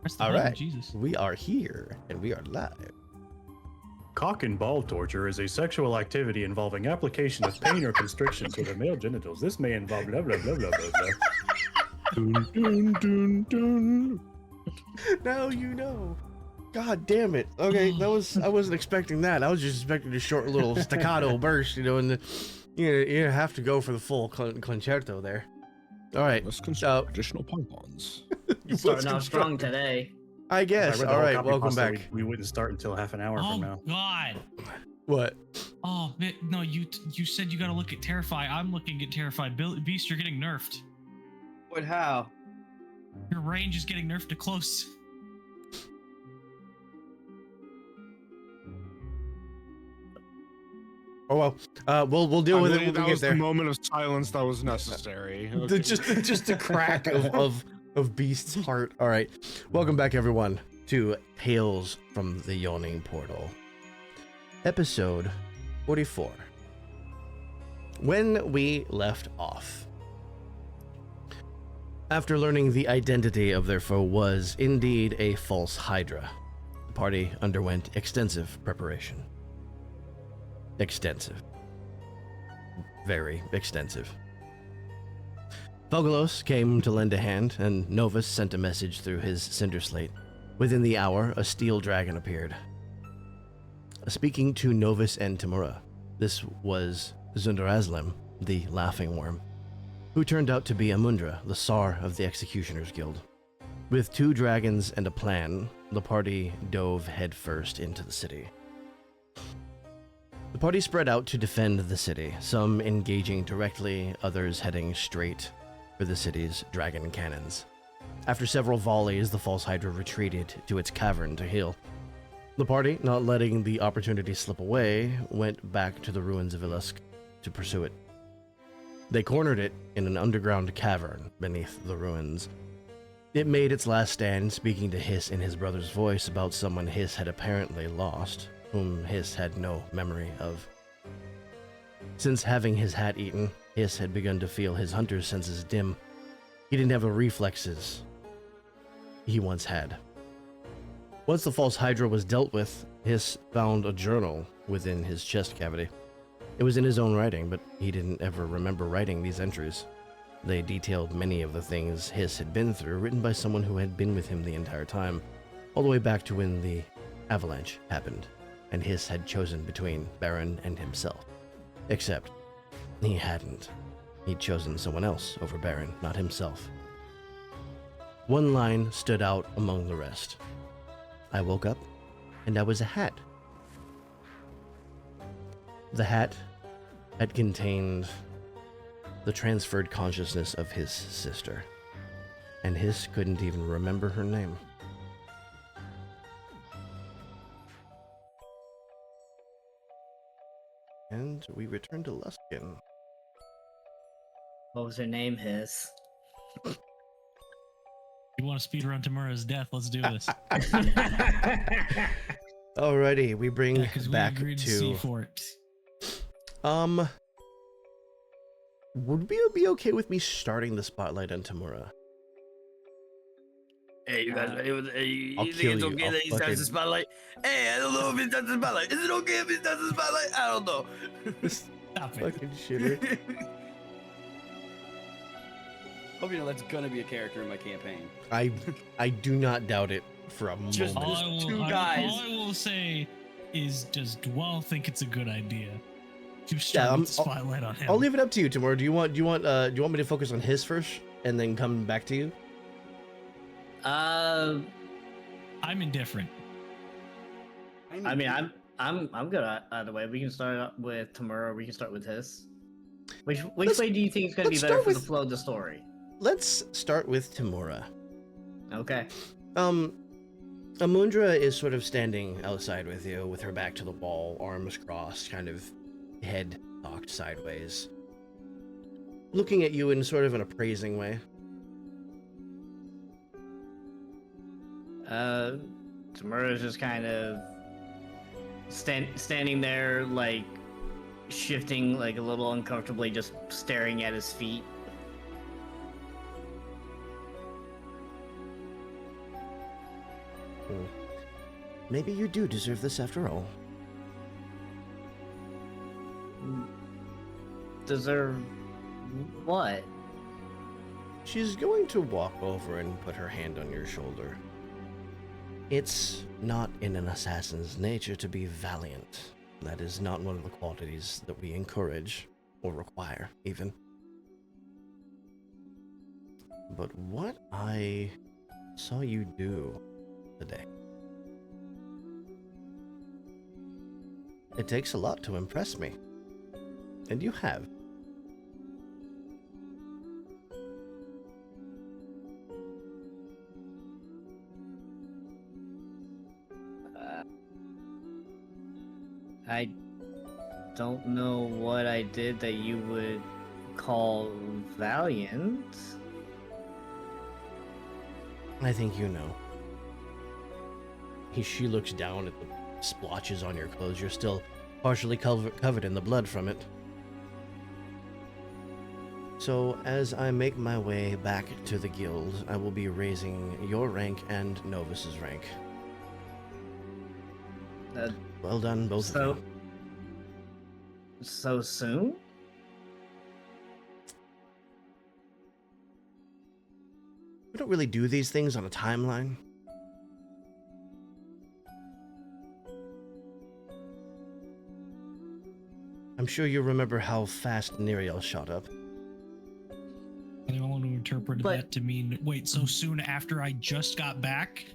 Press the All button, right, Jesus. we are here and we are live. Cock and ball torture is a sexual activity involving application of pain or constriction to the male genitals. This may involve blah blah blah blah blah blah. Dun, dun, dun, dun. Now you know. God damn it. Okay, I wasn't expecting that. I was just expecting a short little staccato burst, and you have to go for the full concerto there. All right. Traditional pom-poms. Starting off strong today. I guess. All right, welcome back. We wouldn't start until half an hour from now. Oh God. What? Oh man, no, you said you gotta look at Terrify. I'm looking at Terrify. Beast, you're getting nerfed. What? How? Your range is getting nerfed to close. Oh well, we'll deal with it when we that get was there. the moment of silence that was necessary. Okay. Just a crack of Beast's heart. All right, welcome back everyone to Tales from the Yawning Portal, episode 44. When we left off, after learning the identity of their foe was indeed a false Hydra, the party underwent extensive preparation. Extensive. Very extensive. Fogalos came to lend a hand, and Novus sent a message through his cinder slate. Within the hour, a steel dragon appeared. Speaking to Novus and Tamura, this was Zundarazlem, the Laughing Worm, who turned out to be Amundra, the Tsar of the Executioners Guild. With 2 dragons and a plan, the party dove headfirst into the city. The party spread out to defend the city, some engaging directly, others heading straight for the city's dragon cannons. After several volleys, the false Hydra retreated to its cavern to heal. The party, not letting the opportunity slip away, went back to the ruins of Ilusk to pursue it. They cornered it in an underground cavern beneath the ruins. It made its last stand, speaking to Hiss in his brother's voice about someone Hiss had apparently lost, whom Hiss had no memory of. Since having his hat eaten, Hiss had begun to feel his hunter's senses dim. He didn't have the reflexes he once had. Once the false Hydra was dealt with, Hiss found a journal within his chest cavity. It was in his own writing, but he didn't ever remember writing these entries. They detailed many of the things Hiss had been through, written by someone who had been with him the entire time, all the way back to when the avalanche happened, and Hiss had chosen between Baron and himself. Except, he hadn't. He'd chosen someone else over Baron, not himself. One line stood out among the rest. I woke up, and I was a hat. The hat had contained the transferred consciousness of his sister, and Hiss couldn't even remember her name. And we return to Luskin. What was her name? His. You want to speedrun Tamura's death? Let's do this. Alrighty, we bring Yeah, 'cause we back agreed to C for it. would you be okay with me starting the spotlight on Tamura? Hey, you guys ready with it? Hey, I'll you kill think it's you. okay I'll that he starts fucking- the spotlight? Hey, I don't know if he starts the spotlight. Is it okay if he starts the spotlight? I don't know. Stop it. Fucking shitter. Hope you know that's gonna be a character in my campaign. I do not doubt it for a Just- moment. All Two guys. all I will say is, does Dwell think it's a good idea to Yeah, start with the spotlight on him? I'll leave it up to you, Tamura. Do you want me to focus on his first and then come back to you? I'm indifferent. I mean, I'm good either way. We can start with Tamura. Or we can start with his. Which way do you think is going to be let's better start for the with- flow of the story? Let's start with Tamura. Okay. Amundra is sort of standing outside with you, with her back to the wall, arms crossed, kind of head cocked sideways, looking at you in sort of an appraising way. Tamura's just kind of standing there, like shifting, like a little uncomfortably, just staring at his feet. Well, maybe you do deserve this after all. Deserve what? She's going to walk over and put her hand on your shoulder. It's not in an assassin's nature to be valiant. That is not one of the qualities that we encourage, or require, even. But what I saw you do today, it takes a lot to impress me. And you have. I don't know what I did that you would call valiant. I think you know. She looks down at the splotches on your clothes. You're still partially covered in the blood from it. So, as I make my way back to the guild, I will be raising your rank and Novus's rank. Well done, both of you. So soon? We don't really do these things on a timeline. I'm sure you remember how fast Neriel shot up. I don't want to interpret that to mean, wait, so soon after I just got back?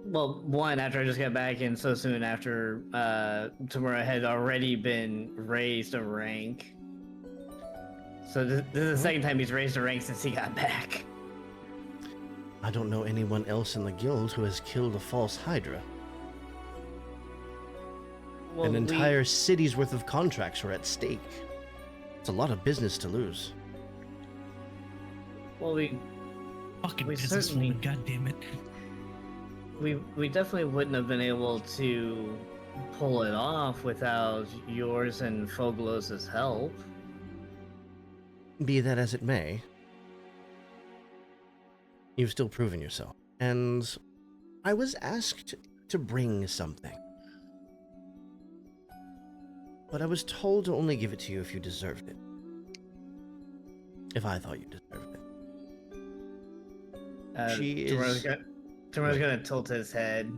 Well, one, after I just got back, and so soon after Tamura had already been raised a rank. So this is the second time he's raised a rank since he got back. I don't know anyone else in the guild who has killed a false Hydra. Well, An entire city's worth of contracts are at stake. It's a lot of business to lose. Well, we Fucking We businesswoman, certainly- goddammit. we definitely wouldn't have been able to pull it off without yours and Foglos' help. Be that as it may, you've still proven yourself. And I was asked to bring something. But I was told to only give it to you if you deserved it. If I thought you deserved it. Tamura's gonna tilt his head.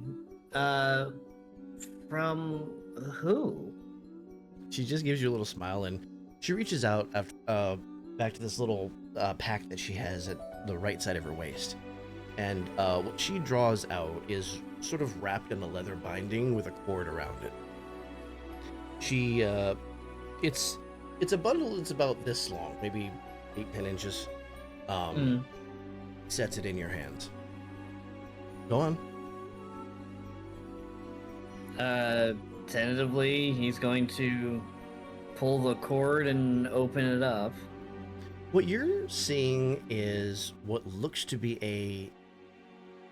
From who? She just gives you a little smile, and she reaches out after, back to this little pack that she has at the right side of her waist. And what she draws out is sort of wrapped in a leather binding with a cord around it. She, it's a bundle that's about this long, maybe 8-10 inches. Sets it in your hands. Go on. Tentatively, he's going to pull the cord and open it up. What you're seeing is what looks to be a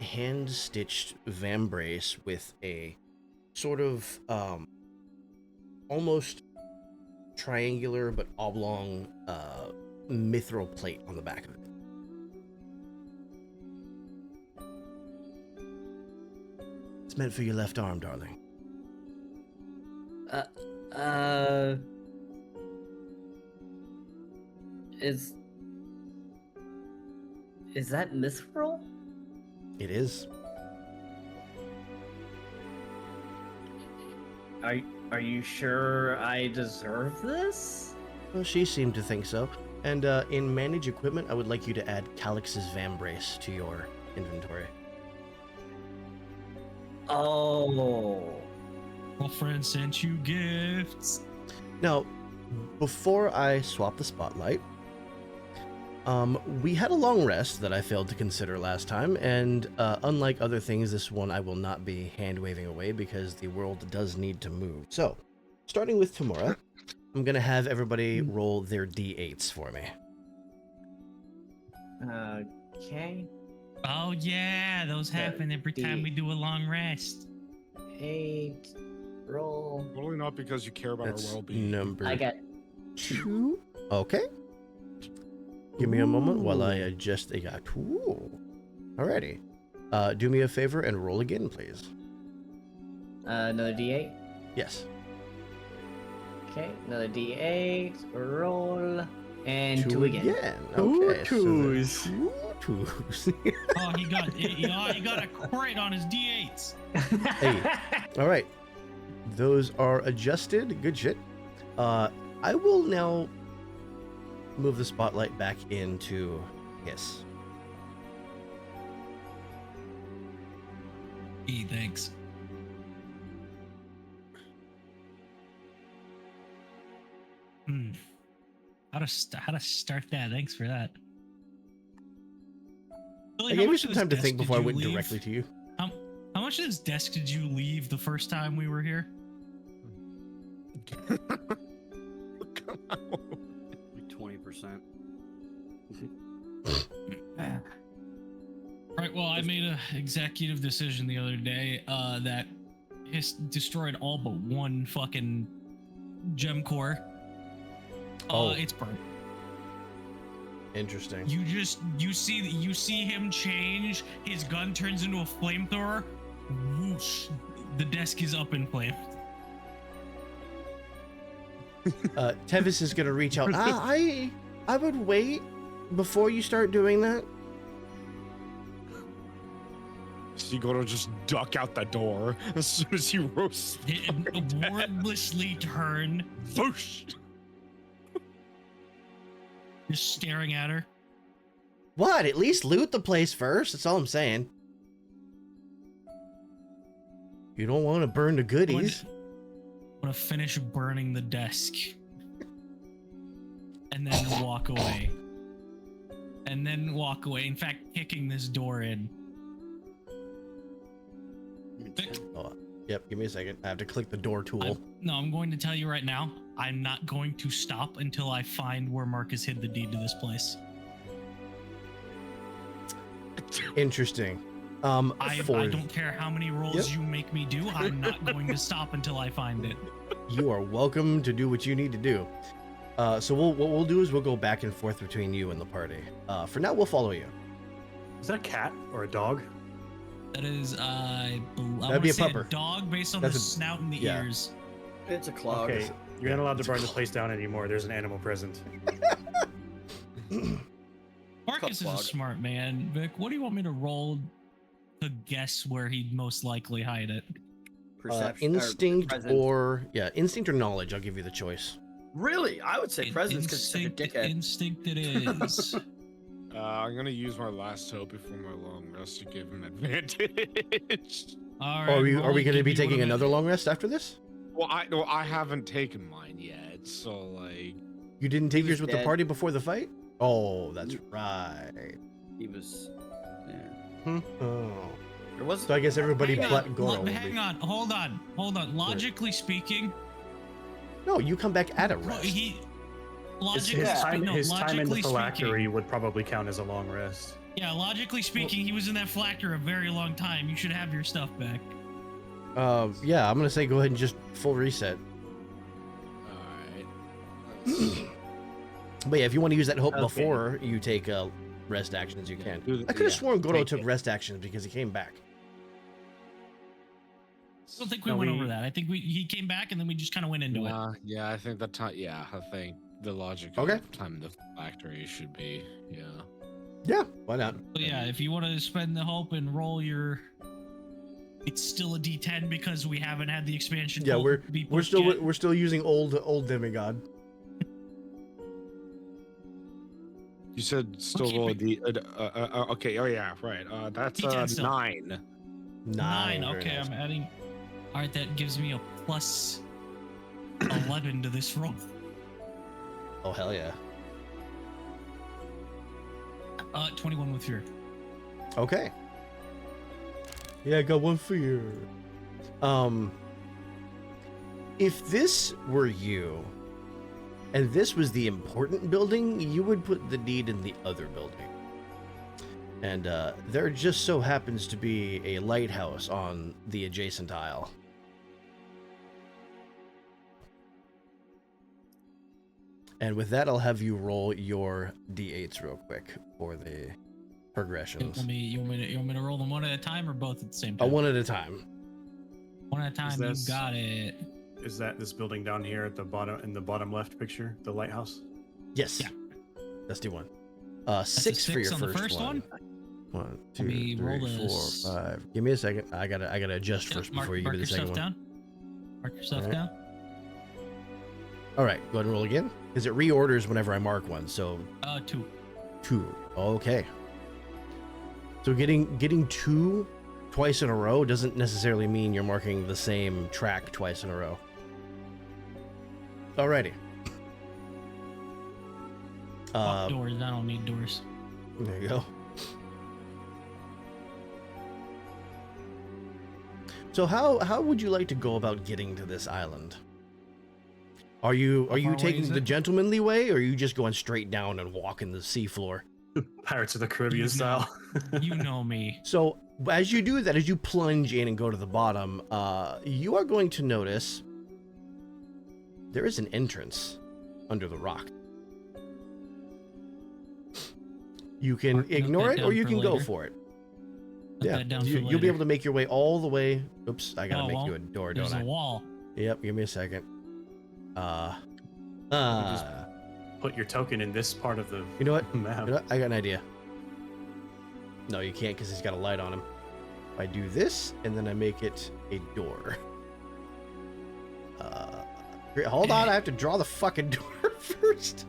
hand-stitched vambrace with a sort of almost triangular but oblong mithril plate on the back of it. It's meant for your left arm, darling. Is that mithril? It is. Are you sure I deserve this? Well, she seemed to think so. And in manage equipment, I would like you to add Calix's vambrace to your inventory. Oh. Girlfriend sent you gifts. Now, before I swap the spotlight, we had a long rest that I failed to consider last time, and unlike other things, this one I will not be hand-waving away because the world does need to move. So, starting with Tamura, I'm going to have everybody roll their d8s for me. Okay. Oh yeah, those happen every time we do a long rest. 8. Roll. Probably not because you care about That's our well-being. number I got 2. Okay. Give me a moment while I adjust the... Alrighty. Do me a favor and roll again, please. Another D8. Yes. Okay, another D8. Roll. And two again. Okay. twos. So two twos. Oh, he got a crit on his D8s. Hey. All right. Those are adjusted. Good shit. I will now move the spotlight back into Hiss. Thanks. How to start that? Thanks for that. Billy, I how gave you much some of this time to desk think did before I you went leave? directly to you. How much of this desk did you leave the first time we were here? 20%. Right. Well, I made an executive decision the other day that has destroyed all but one fucking gem core. It's burnt. Interesting. You see him change. His gun turns into a flamethrower. Whoosh! The desk is up in flames. Tevis is gonna reach out. I would wait before you start doing that. So you gotta just duck out the door as soon as you roast. Wordlessly turn, Whoosh! just staring at her. What? At least loot the place first. That's all I'm saying. You don't want to burn the goodies. I'm gonna finish burning the desk, and then walk away. In fact, kicking this door in. Oh, yep. Give me a second. I have to click the door tool. I'm going to tell you right now. I'm not going to stop until I find where Marcus hid the deed to this place. Interesting. I don't care how many rolls you make me do. I'm not going to stop until I find it. You are welcome to do what you need to do. So what we'll do is we'll go back and forth between you and the party. For now, we'll follow you. Is that a cat or a dog? That is, That'd be a pupper. Dog based on That's the a- snout and the yeah. ears. It's a clog. Okay, you're not allowed to burn the place down anymore. There's an animal present. Marcus is a Clog. smart man. Vic, what do you want me to roll to guess where he'd most likely hide it? Perception. Instinct presence. or instinct or knowledge. I'll give you the choice. Really? I would say presence because it's such a dickhead. Instinct it is. I'm gonna use my last hope before my long rest to give him advantage. All Are right. we well, going to give be me taking one of another long rest after this? Well, I haven't taken mine yet, so like. You didn't take was yours with the dead. party before the fight? Oh, that's right. He was. Yeah. Oh. There was. So I guess everybody Hang but on, Goro will be. hang on, hold on. Logically speaking, No, you come back at a well, rest. he His logically time, no, his time in the logically phylactery speaking, would probably count as a long rest. yeah, logically speaking, he was in that phylactery a very long time. You should have your stuff back. Yeah, I'm gonna say go ahead and just full reset. Alright. But yeah, if you want to use that hope Okay. before you take rest actions, you can. Do the- I could have yeah, sworn Goro take took it. rest actions because he came back. I don't think we No, went we- over that. I think he came back and then we just kind of went into it. Yeah, I think the time. Yeah, I think the logic Okay. of time in the factory should be. Yeah. Yeah, why not? But yeah, if you want to spend the hope and roll your, it's still a D10 because we haven't had the expansion. Yeah, tool we're be we're pushed still yet. we're still using old demigod. You said still keep roll it- the. Okay. Oh yeah. Right. That's D10 still. 9. Nine. very Okay, nice. I'm adding. All right, that gives me a plus 11 to this roll. Oh hell yeah. 21 with fear. Okay. Yeah, I got one fear. If this were you, and this was the important building, you would put the deed in the other building. And there just so happens to be a lighthouse on the adjacent aisle. And with that, I'll have you roll your d8s real quick for the progressions. You want me to roll them one at a time or both at the same time? One at a time. One at a time. You this- got it. Is that this building down here at the bottom in the bottom left picture, the lighthouse? Yes. Yeah. Let's do one. That's a 6 for your on the first one. 1, 2, me 3, roll 4, this. 5. Give me a second. I gotta adjust first before you give me the second one. Down. Mark your stuff Alright. down. All right, go ahead and roll again, because it reorders whenever I mark one. So 2. 2. Okay. So getting 2 twice in a row doesn't necessarily mean you're marking the same track twice in a row. Alrighty. Fuck doors. I don't need doors. There you go. So how would you like to go about getting to this island? Are you far away taking is the it? gentlemanly way, or are you just going straight down and walking the seafloor? Pirates of the Caribbean You style. You know me. So as you do that, as you plunge in and go to the bottom, you are going to notice there is an entrance under the rock. You can Mark, note ignore that it, or down you for can go later. for it. Put that down for You'll be later. able to make your way all the way. Oops, I gotta Oh, make well, you a door, There's don't a I? wall. Yep, give me a second. Put your token in this part of the You know what? map. You know what? I got an idea. No, you can't because he's got a light on him. I do this, and then I make it a door. Hold on, I have to draw the fucking door first.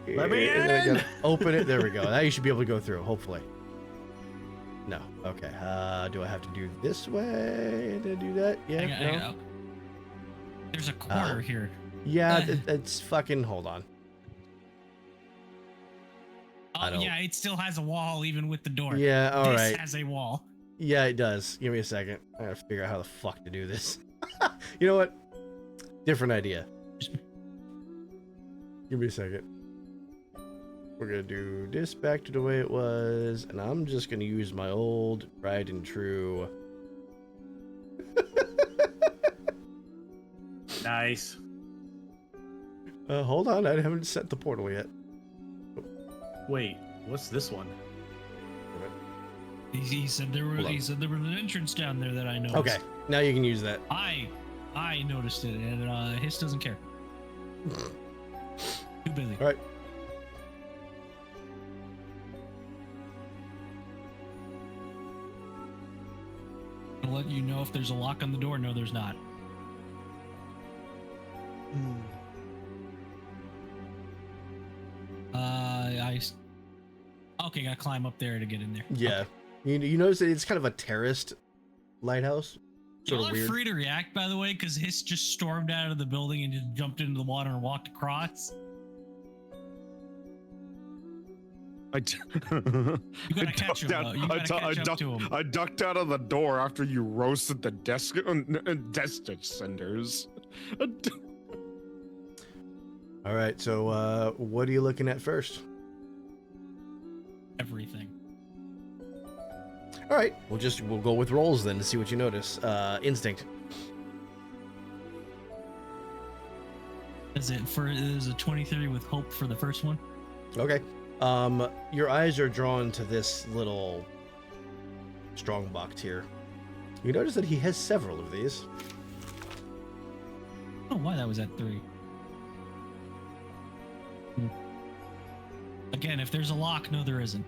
Let me And then I in! gotta open it. There we go. Now you should be able to go through, hopefully. No. Okay. Do I have to do this way to do that? Yeah. I No? got- There's a corner here. Yeah, it's fucking. Hold on. I Oh, don't- yeah, it still has a wall even with the door. Yeah. All this right. has a wall. Yeah, it does. Give me a second. I gotta figure out how the fuck to do this. You know what? Different idea. Give me a second. We're gonna do this back to the way it was, and I'm just gonna use my old tried and true. Nice. Hold on, I haven't set the portal yet. Wait, what's this one? He said there Hold on. was an entrance down there that I noticed. Okay, now you can use that. I noticed it, and Hiss doesn't care. Too busy. All right. I'll let you know if there's a lock on the door. No, there's not. Okay, gotta climb up there to get in there. Yeah. You notice that it's kind of a terraced lighthouse. Sort Y'all of are weird. free to react, by the way, because Hiss just stormed out of the building and just jumped into the water and walked across. You gotta catch him, though. You gotta catch up to him. I ducked out of the door after you roasted the desk cinders. All right, so what are you looking at first? Everything. All right, we'll go with rolls then to see what you notice. Instinct. Is a 23 with hope for the first one? Okay. Your eyes are drawn to this little strongbox here. You notice that he has several of these. I don't know why that was at 3. Again, if there's a lock, no, there isn't.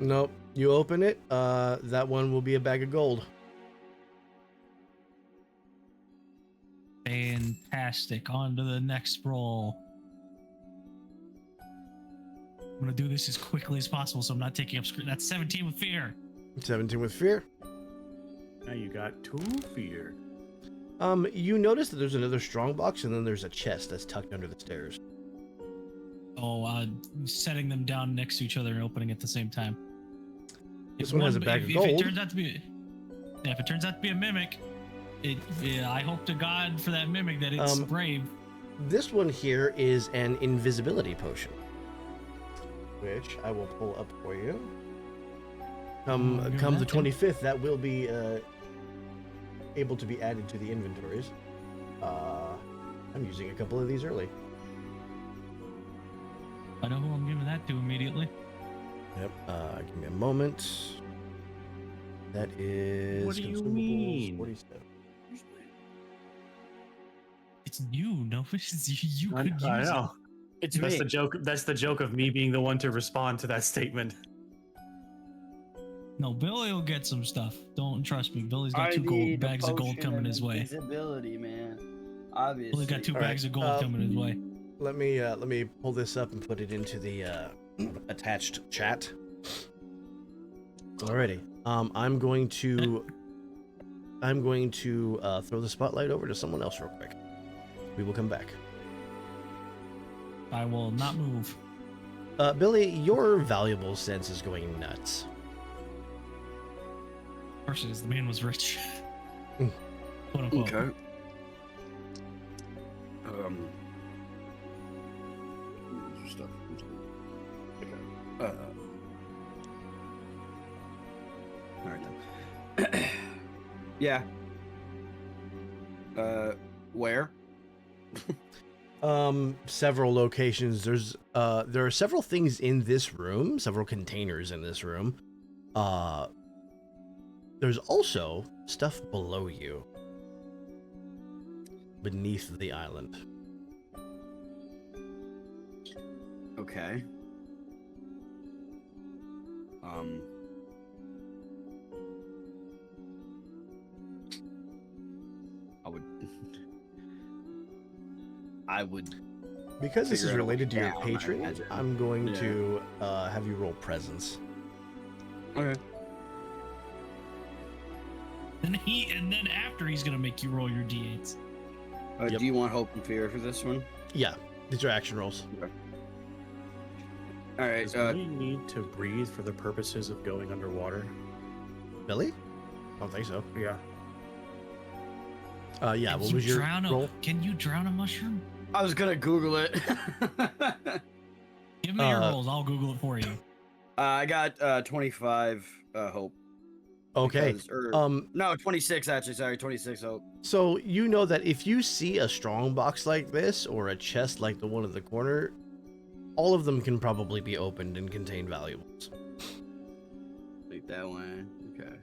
Nope. You open it, that one will be a bag of gold. Fantastic. On to the next roll. I'm gonna do this as quickly as possible, so I'm not taking up screen. That's 17 with fear. 17 with fear. Now you got 2 fear. You notice that there's another strongbox, and then there's a chest that's tucked under the stairs. Setting them down next to each other and opening at the same time. This one has a bag of gold. If it turns out to be, if it turns out to be a mimic, I hope to God for that mimic that it's brave. This one here is an invisibility potion, which I will pull up for you. Come the 25th, that will be able to be added to the inventories. I'm using a couple of these early. I know who I'm giving that to immediately. Yep. Give me a moment. That is. What do you consumables, mean? 47. It's you. No, it's you. You I could use it. know. It's That's me. the joke. That's the joke of me being the one to respond to that statement. No, Billy will get some stuff. Don't trust me. Billy's got I two need a bags of gold potion coming of his way. Invisibility, man. Obviously. Billy's got two All right, bags of gold coming his way. Let me pull this up and put it into the attached chat. Alrighty. I'm going to throw the spotlight over to someone else real quick. We will come back. I will not move. Billy, your valuable sense is going nuts. Versus the man was rich. Mm. Quote unquote. Okay. Stuff. Okay. All right then. Yeah. Where? Several locations. There are several things in this room, several containers in this room. There's also stuff below you, beneath the island. Okay. I would. Because this is Figure out related to your down, I patron, imagine. I'm going Yeah. to have you roll presence. Okay. And then after he's gonna make you roll your d8s. Yep. Do you want hope and fear for this one? Yeah, these are action rolls. All right. Does Billy need to breathe for the purposes of going underwater? Billy? I don't think so. Yeah. Yeah, Can what you was your drown roll? Can you drown a mushroom? I was gonna Google it. Give me your rolls. I'll Google it for you. I got 25 hope. Okay. No, 26 actually. Sorry, 26 hope. So you know that if you see a strong box like this or a chest like the one in the corner, all of them can probably be opened and contain valuables. Like that one. Okay.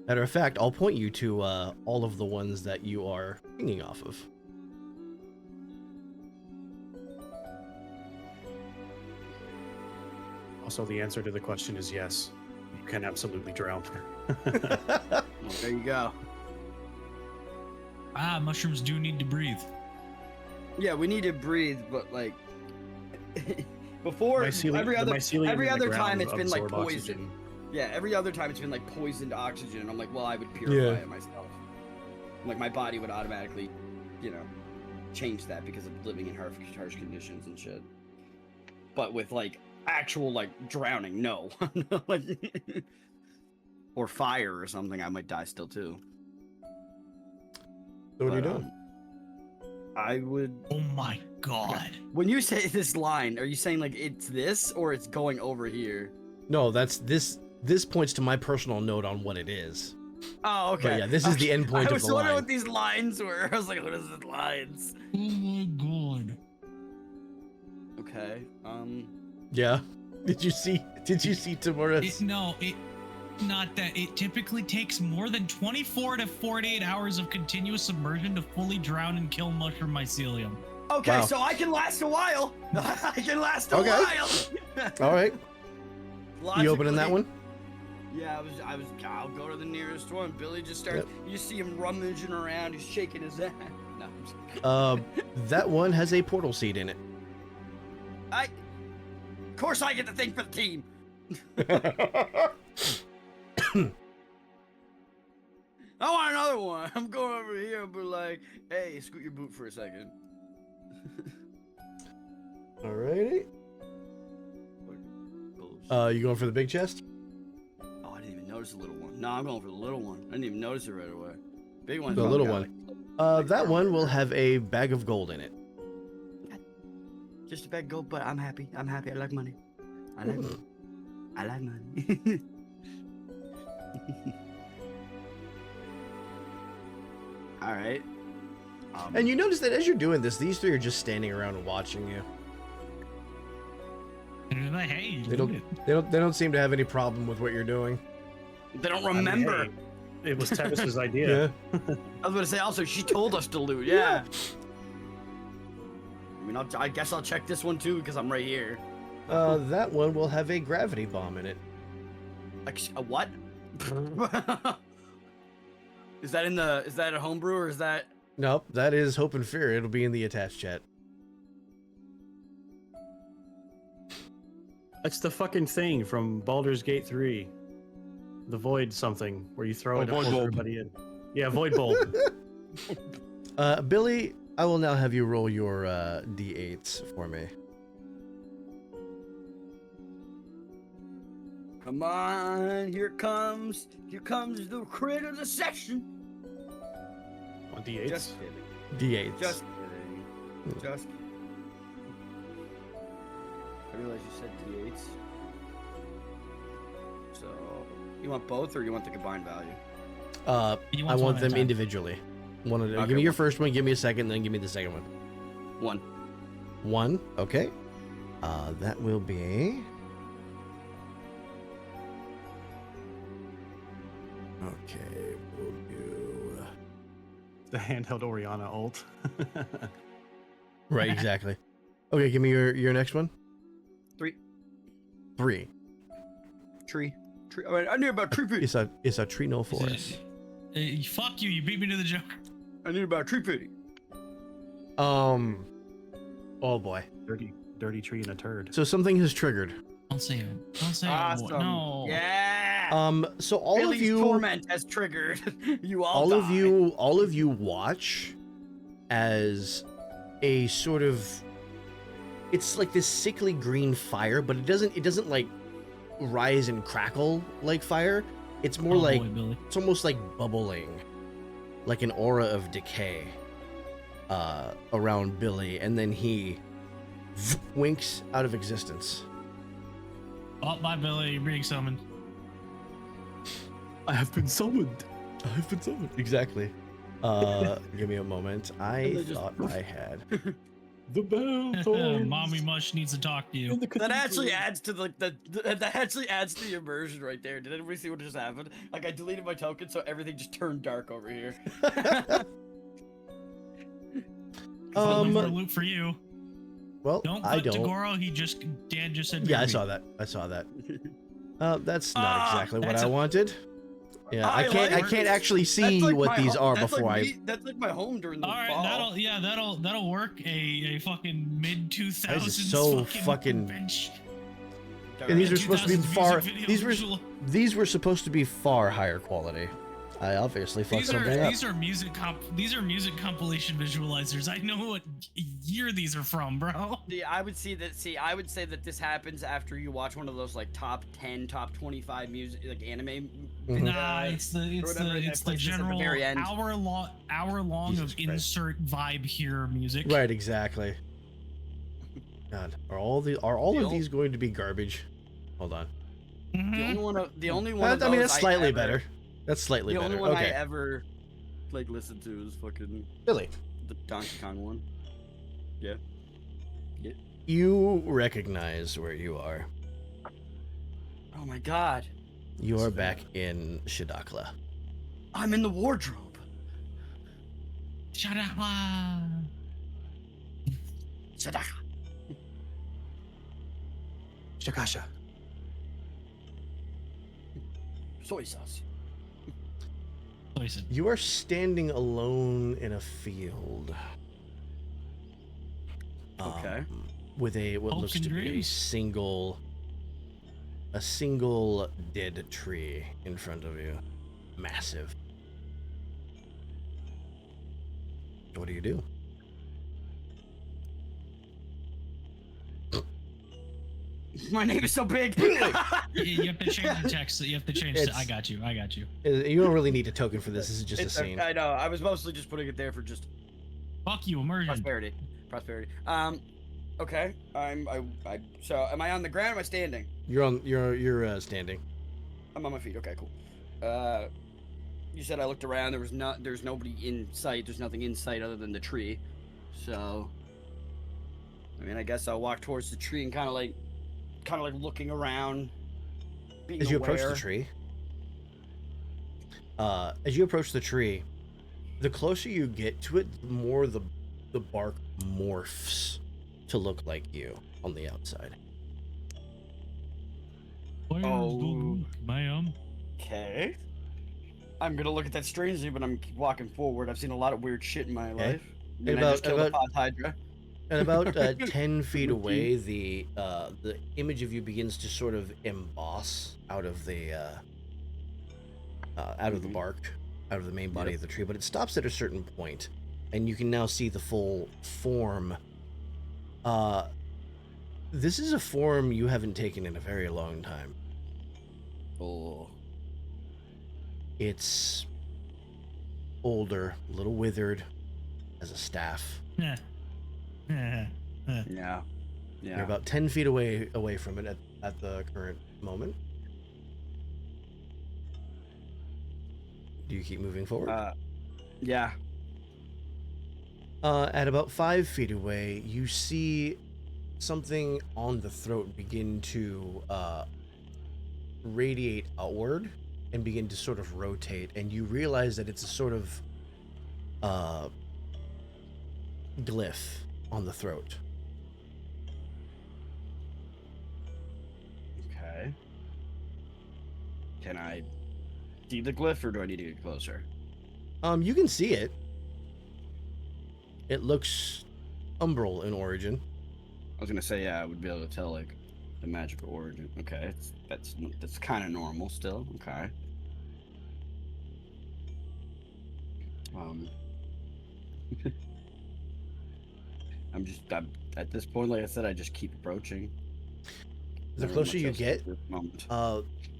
Matter of fact, I'll point you to all of the ones that you are hanging off of. Also, the answer to the question is yes. You can absolutely drown. Well, there you go. Mushrooms do need to breathe. Yeah, we need to breathe, but like before every other time it's been like poison. Oxygen. Yeah, every other time it's been like poisoned oxygen. I'm like, well, I would purify it myself. Like my body would automatically, change that because of living in harsh conditions and shit. But with like actual like drowning, no. Like, or fire or something, I might die still too. So what are you doing? I would. Oh my god. When you say this line, are you saying like it's this or it's going over here? No, that's this. This points to my personal note on what it is. Oh, okay. But yeah, this is the end point I of was the wondering line. what these lines were. I was like, what is the lines? Oh my god. Okay. Yeah. Did you see Tamura's? Not that. It typically takes more than 24 to 48 hours of continuous submersion to fully drown and kill mushroom mycelium. Okay, Wow. so I can last a while. I can last a Okay. while. All right. You opening that one? Yeah, I'll go to the nearest one. Billy just starts. Yep. You see him rummaging around. He's shaking his ass. No, I'm just kidding. That one has a portal seed in it. Of course, I get the thing for the team. I want another one. I'm going over here and be like, hey, scoot your boot for a second. Alrighty. You going for the big chest? Oh, I didn't even notice the little one. No, I'm going for the little one. I didn't even notice it right away. Big one. The little one. That one will have a bag of gold in it. Just a bag of gold, but I'm happy. I'm happy. I like money. I like money. I like money. All right. And you notice that as you're doing this, these three are just standing around and watching you. And they're like, hey, They loot don't. They don't seem to have any problem with what you're doing. They don't I mean, remember. hey, it was Tevis's idea. Yeah. I was gonna say also she told us to loot. Yeah. I mean, I guess I'll check this one too because I'm right here. That one will have a gravity bomb in it. A what? Is that a homebrew or is that? Nope, that is Hope and Fear. It'll be in the attached chat. It's the fucking thing from Baldur's Gate 3. The void something where you throw it and void pulls bulb. everybody in. Yeah, void bulb. Billy, I will now have you roll your d8s for me. Come on, here comes the crit of the session. On D8s. Just kidding. D8s. Just kidding. Just kidding. I realized you said D8s. So, you want both or you want the combined value? You I want want one at a them time. individually. One at a, Okay, give me your one. first one, give me a second, then give me the second one. 1. 1, okay. That will be... Okay, we'll do... The handheld Oriana ult. Right, exactly. Okay, give me your next one. 3. 3. Tree. I knew about tree food. It's a tree no forest. Fuck you! You beat me to the joke. I knew about tree food. Oh boy. Dirty tree and a turd. So something has triggered. Don't say it. Don't say Awesome. it. No. Yeah. So all Billy's of you, torment has triggered. You all all die. of you watch as a sort of, it's like this sickly green fire, but it doesn't like rise and crackle like fire. It's more Oh, like, boy, Billy. it's almost like bubbling, like an aura of decay around Billy, and then he winks out of existence. Oh, bye, Billy. You're being summoned. I have been summoned. I've been summoned. Exactly. Give me a moment. I And they just- thought I had. The bell tolls. Mommy Mush needs to talk to you. That actually adds to that actually adds to the immersion right there. Did anybody see what just happened? Like I deleted my token, so everything just turned dark over here. Looking for a loot for you. Well, Don't I cut don't. Goro. Dan just said. Yeah, I baby. saw that. I saw that. That's not Ah, exactly what that's I a- wanted. Yeah, I I can't. like I can't it. actually That's see like what my these home- are that's before like I. me- That's like my home during the All right, fall. that'll work. A fucking mid 2000s That is so fucking- convention. And these were 2000s supposed to be music far. video These were visual. these were supposed to be far higher quality. I obviously fucked something up. These are music compilation visualizers. I know what year these are from, bro. I would say that this happens after you watch one of those like top 10, top 25 music like anime. Mhm. Nah, it's the whatever that it's the places at the general very end. hour long Jesus of Christ. insert vibe here music. Right, exactly. God, are all of these going to be garbage? Hold on. Mhm. The only one. I Of mean, those that's slightly ever- better. That's slightly The better. only one I Okay, ever like listened to is fucking Billy, the Donkey Kong one. Yeah. you recognize where you are. Oh my god. You are back in Shidakla. I'm in the wardrobe. Shut up. Sadaka. Shakasha. Soy sauce. Listen, You are standing alone in a field. Okay. With what Hopes looks and to be dreams. a single dead tree in front of you. Massive. What do you do? My name is so big. you have to change the text. You have to change. It's- I got you. You don't really need a token for this. This is just a scene. I know. I was mostly just putting it there for just Fuck you, immersion. prosperity. Okay. So am I on the ground? Or am I standing? You're standing. I'm on my feet. Okay, cool. You said I looked around. There's nobody in sight. There's nothing in sight other than the tree. So, I mean, I guess I'll walk towards the tree and kind of like kind of like looking around. Being As you approach aware. the tree, the closer you get to it, the more the bark morphs to look like you on the outside. Where's the loot, ma'am? Okay. I'm gonna look at that strangely, but I'm keep walking forward. I've seen a lot of weird shit in my life. And And I just killed a pod hydra. And about 10 feet away, the image of you begins to sort of emboss out of the bark, out of the main body of the tree. But it stops at a certain point, and you can now see the full form. This is a form you haven't taken in a very long time. Oh. It's older, a little withered, as a staff. Yeah. Yeah. You're about 10 feet away from it at the current moment. Do you keep moving forward? Yeah. At about 5 feet away, you see something on the throat begin to radiate outward and begin to sort of rotate, and you realize that it's a sort of glyph on the throat. Okay. Can I see the glyph, or do I need to get closer? You can see it. It looks umbral in origin. I was gonna say, yeah, I would be able to tell like the magical origin. Okay, that's kind of normal still. Okay. I'm at this point, like I said, I just keep approaching. The Very closer much you as get, at this moment.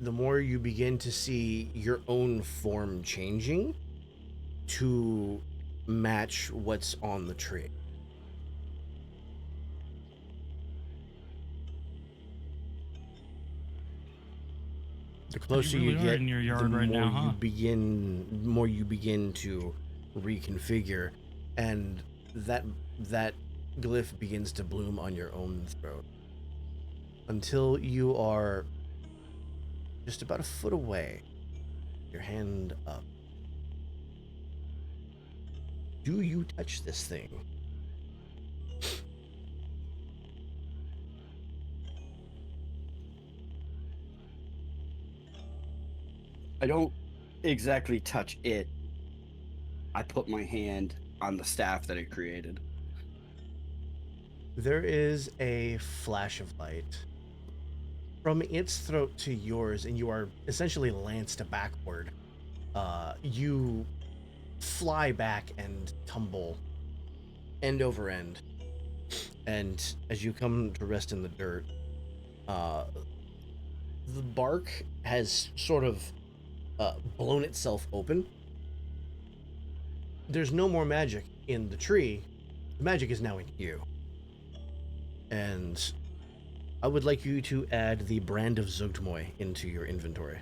the more you begin to see your own form changing to match what's on the tree. The closer really you are get, in your yard the right more now, huh? you begin to reconfigure, and that glyph begins to bloom on your own throat until you are just about a foot away. Your hand up. Do you touch this thing? I don't exactly touch it. I put my hand on the staff that it created. There is a flash of light from its throat to yours, and you are essentially lanced backward. You fly back and tumble end over end, and as you come to rest in the dirt, the bark has sort of blown itself open. There's no more magic in the tree. The magic is now in you. And I would like you to add the brand of Zugtmoy into your inventory.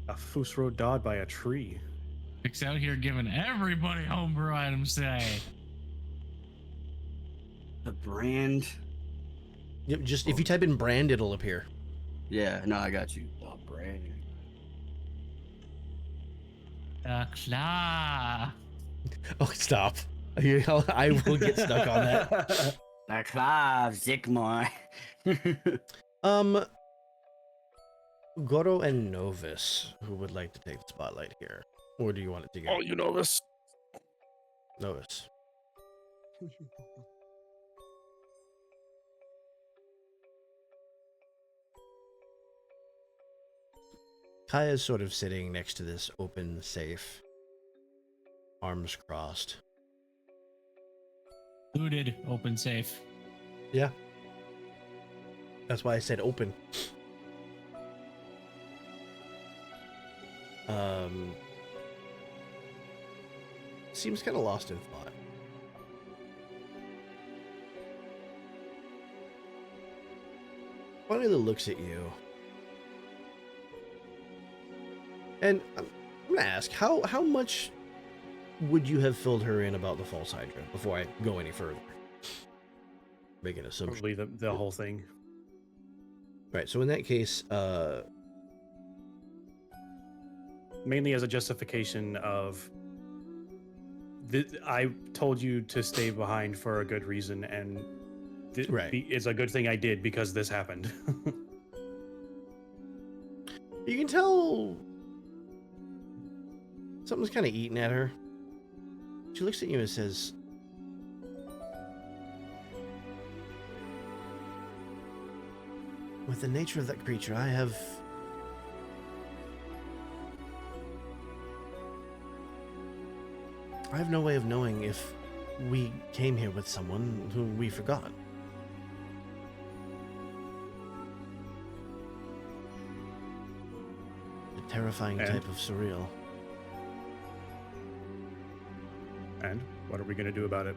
A Fusro dawed by a tree. Nick's out here giving everybody homebrew items today. The brand. Yep, just if you type in brand, it'll appear. Yeah, no, I got you. The brand. Klar. Oh, stop. I will get stuck on that. The Clav Zigmar. Goro and Novus, who would like to take the spotlight here? Or do you want it to go? Oh, you know this. Novus. Kaya's sort of sitting next to this open safe, arms crossed. Looted, open safe. Yeah. That's why I said open. Seems kind of lost in thought. Finally looks at you. And I'm gonna ask, how much would you have filled her in about the false Hydra before I go any further? make an assumption. Probably the whole thing. Right. So in that case, Mainly as a justification of I told you to stay behind for a good reason, and Right. it's a good thing I did because this happened. you can tell something's kind of eating at her. She looks at you and says, "With the nature of that creature, I have no way of knowing if we came here with someone whom we forgot. A terrifying And? type of surreal. And what are we going to do about it?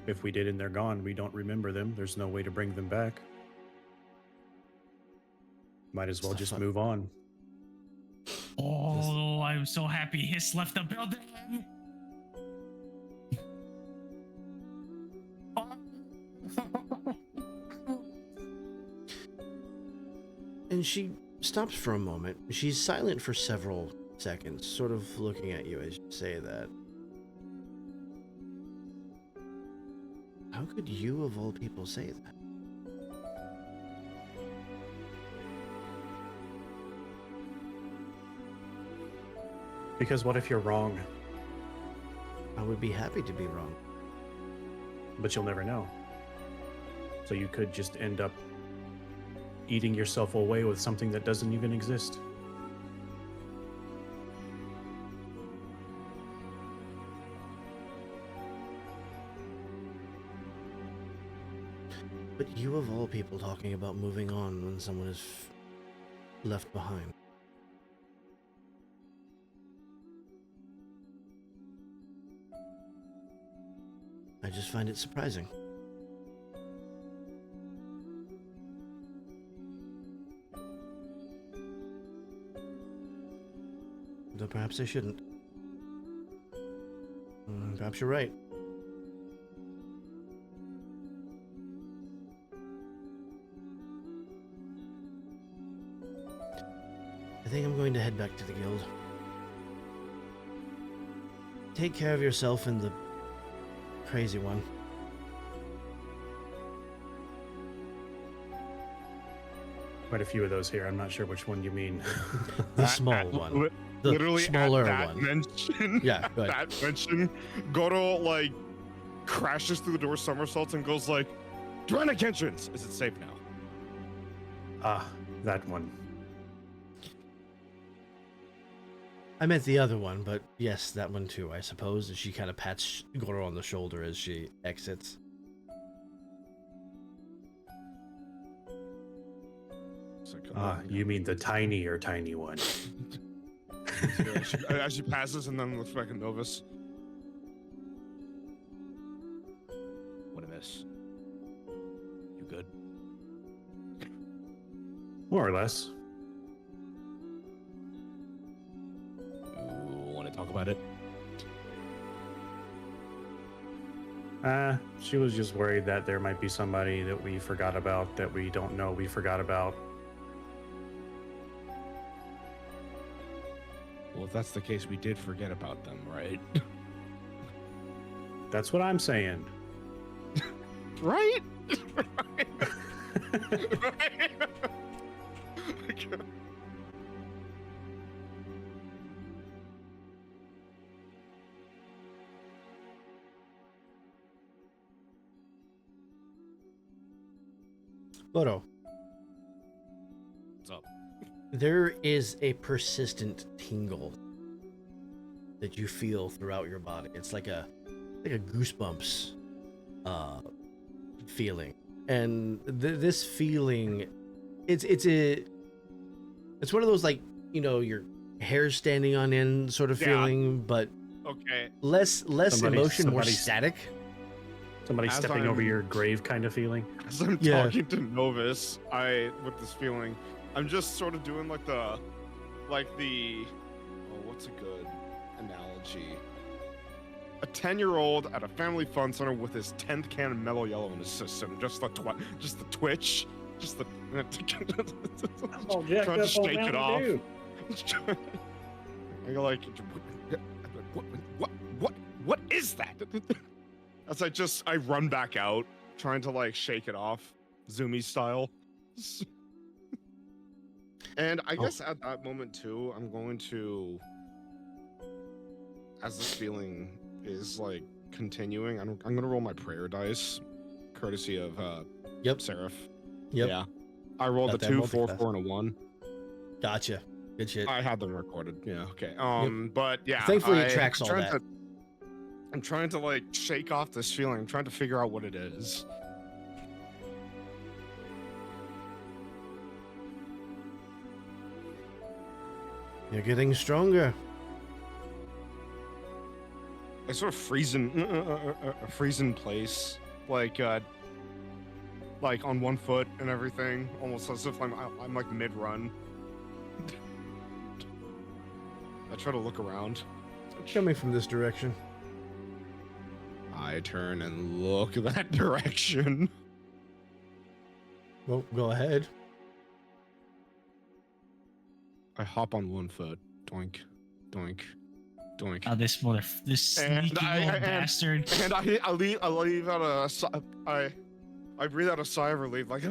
If we did and they're gone, we don't remember them. There's no way to bring them back. Might as well It's just fun. move on. Oh, I'm so happy Hiss left the building. And she stops for a moment. She's silent for several seconds, sort of looking at you as you say that. How could you, of all people, say that? Because what if you're wrong? I would be happy to be wrong. But you'll never know. So you could just end up eating yourself away with something that doesn't even exist. But you, of all people, talking about moving on when someone is left behind. I just find it surprising. Though perhaps I shouldn't. Perhaps you're right. I think I'm going to head back to the guild. Take care of yourself and the crazy one. Quite a few of those here. I'm not sure which one you mean. The small one. The Literally smaller at that one. mention. Yeah, go ahead. That mention, Goro like crashes through the door, somersaults, and goes like, "Dranic entrance. Is it safe now?" Ah, that one. I meant the other one, but yes, that one too, I suppose. And she kind of pats Goro on the shoulder as she exits. It's like, Ah, you mean the tiny one. as she passes and then looks back at Novus. What a mess. You good? More or less. You want to talk about it? She was just worried that there might be somebody that we forgot about that we don't know we forgot about. Well, if that's the case, we did forget about them, right? That's what I'm saying. Right? Goro, What's up? there is a persistent tingle that you feel throughout your body. It's like a goosebumps feeling, and this feeling, it's one of those, like, you know, your hair standing on end sort of Yeah. feeling, but Okay. less emotion, more somebody- static. Somebody As stepping over I'm- your grave kind of feeling. As I'm Yeah. talking to Novus, with this feeling, I'm just sort of doing like the, what's a good analogy? a 10-year-old at a family fun center with his 10th can of Mellow Yellow in his system. Just the twitch, just the all jacked trying to up on shake it Mountain off. Dew. I go like, what is that? As I run back out, trying to like shake it off, Zoomy style. And I guess at that moment too, I'm going to, as this feeling is like continuing, I'm gonna roll my prayer dice, courtesy of Seraph. Yep. Yeah. I rolled Got a that 2, 4, multiclass. 4, and a 1. Gotcha. Good shit. I had them recorded. Yeah. Okay. But yeah. Thankfully, it tracks all that. I'm trying to like shake off this feeling. I'm trying to figure out what it is. You're getting stronger. I sort of freeze in place, like on one foot and everything, almost as if I'm like mid-run. I try to look around. Coming from this direction. I turn and look that direction. Well, go ahead. I hop on one foot. Doink, doink, doink. Oh, this sneaky little bastard. And I leave out I breathe out a sigh of relief, like,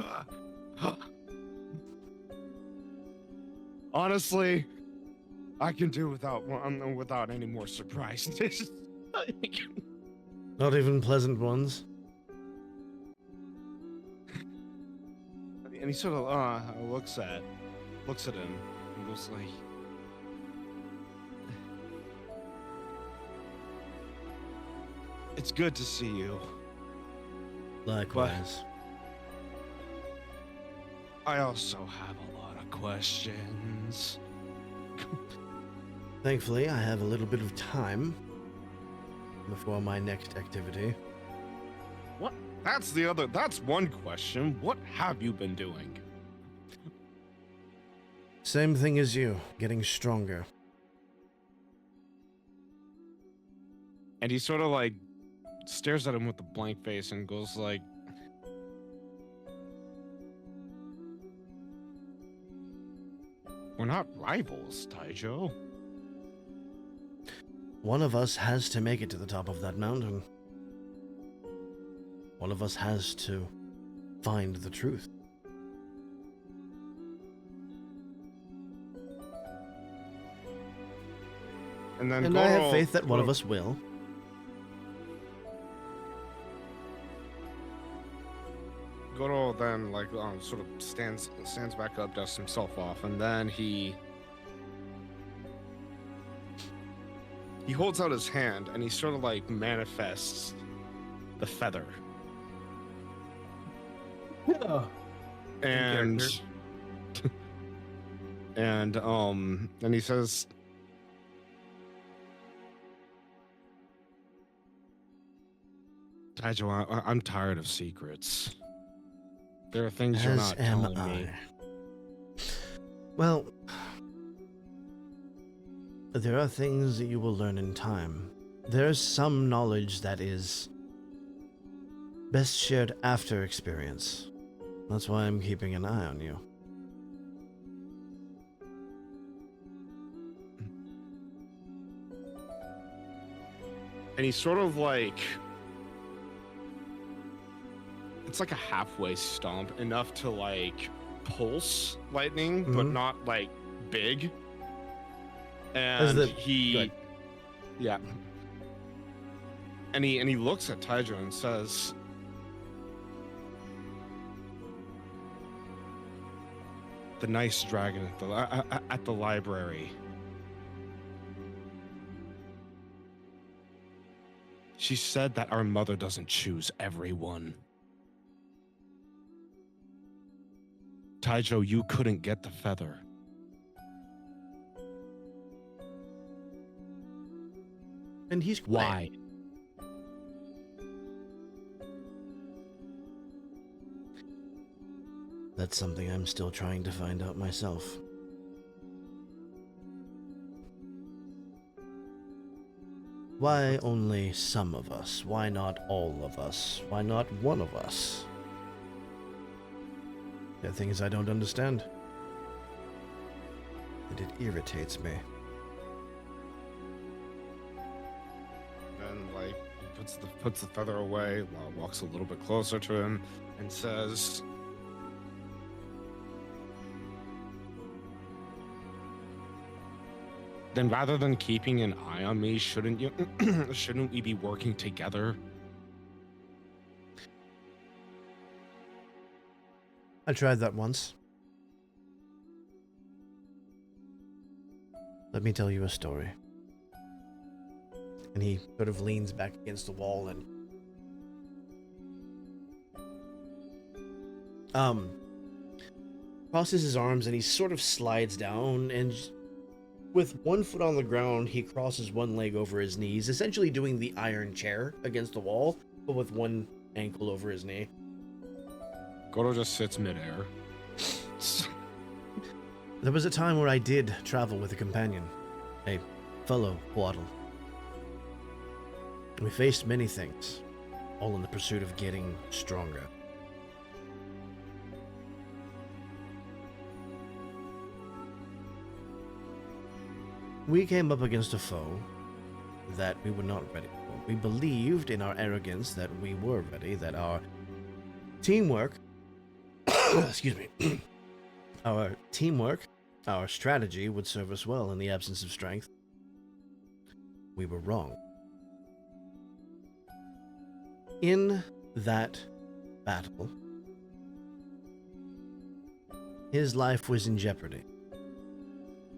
honestly, I can do without any more surprises. Not even pleasant ones. And he sort of looks at him and goes like, "It's good to see you. Likewise. I also have a lot of questions." Thankfully, I have a little bit of time before my next activity. What? That's one question. What have you been doing? Same thing as you, getting stronger. And he sort of like stares at him with a blank face and goes like, "We're not rivals, Taijo." One of us has to make it to the top of that mountain. One of us has to find the truth. And then And I have faith that one of us will. Goro then like sort of stands back up, dusts himself off, and then he holds out his hand and he sort of like manifests the feather. And and he says, "Taijo, I'm tired of secrets. There are things you're not telling me." Well, there are things that you will learn in time. There's some knowledge that is best shared after experience. That's why I'm keeping an eye on you. And he's sort of like, it's like a halfway stomp, enough to like pulse lightning, but Mhm. not like big. And Good. yeah. And he looks at Taijo and says, "The nice dragon at the library. She said that our mother doesn't choose everyone. Taijo, you couldn't get the feather. And he's Why? That's something I'm still trying to find out myself. Why only some of us? Why not all of us? Why not one of us? There are things I don't understand. And it irritates me. And like he puts the feather away, walks a little bit closer to him, and says, "Then rather than keeping an eye on me, shouldn't you? Shouldn't we be working together?" I tried that once. Let me tell you a story. And he sort of leans back against the wall and crosses his arms, and he sort of slides down, and with one foot on the ground, he crosses one leg over his knees, essentially doing the iron chair against the wall, but with one ankle over his knee. Goro just sits midair. There was a time where I did travel with a companion, a fellow Quaddle. We faced many things, all in the pursuit of getting stronger. We came up against a foe that we were not ready for. We believed in our arrogance that we were ready, that our teamwork, excuse me, our teamwork, our strategy would serve us well in the absence of strength. We were wrong. In that battle, his life was in jeopardy.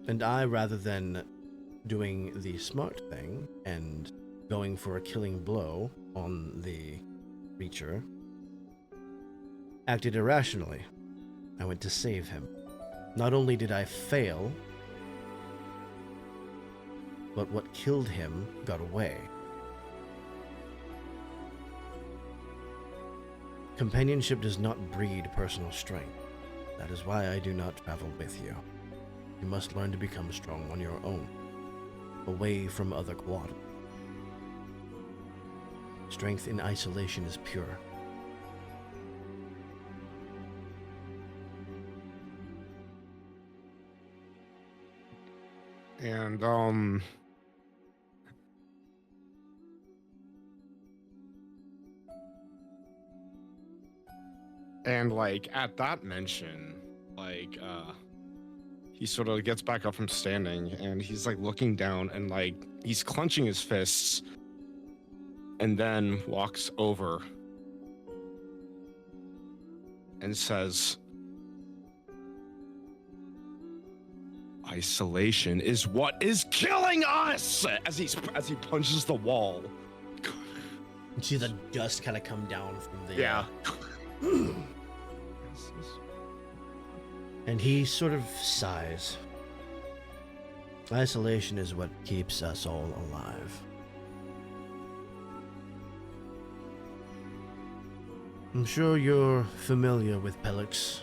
And I, rather than doing the smart thing and going for a killing blow on the creature, acted irrationally. I went to save him. Not only did I fail, but what killed him got away. Companionship does not breed personal strength. That is why I do not travel with you. You must learn to become strong on your own, away from other Quaddle. Strength in isolation is pure. And like at that mention, like he sort of gets back up from standing, and he's like looking down, and like he's clenching his fists, and then walks over and says, "Isolation is what is killing us!" as he punches the wall. You see the dust kind of come down from the... Yeah. And he sort of sighs. Isolation is what keeps us all alive. I'm sure you're familiar with Pelix.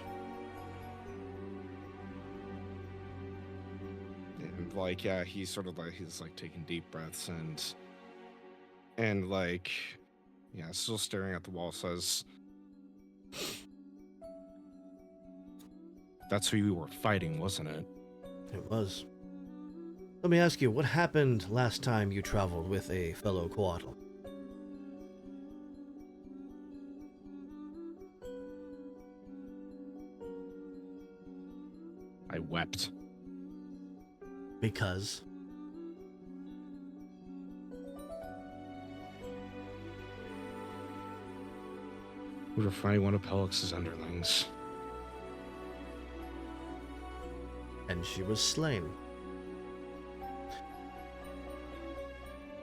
And like, yeah, he's like taking deep breaths and like, yeah, still staring at the wall, says, "That's who you were fighting, wasn't it?" It was. Let me ask you, what happened last time you traveled with a fellow Quaddle? I wept. Because? We were fighting one of Pelix's underlings. And she was slain.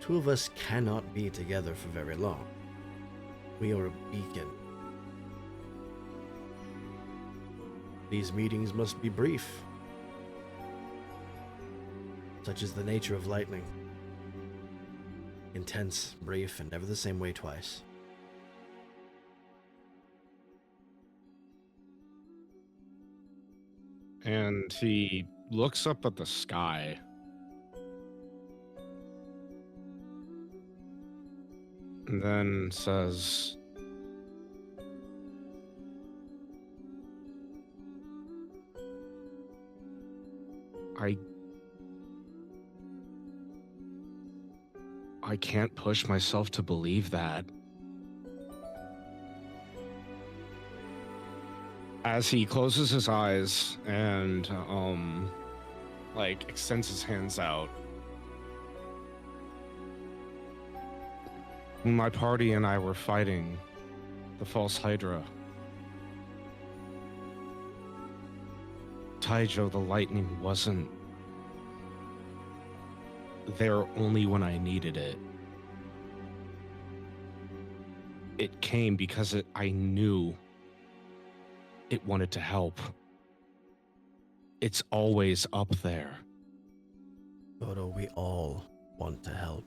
Two of us cannot be together for very long. We are a beacon. These meetings must be brief. Such is the nature of lightning. Intense, brief, and never the same way twice. And he looks up at the sky. and then says, I can't push myself to believe that. As he closes his eyes and like extends his hands out, when my party and I were fighting the false Hydra, Taijo the lightning wasn't there only when I needed it. It came because I knew it wanted to help. It's always up there. Odo, we all want to help.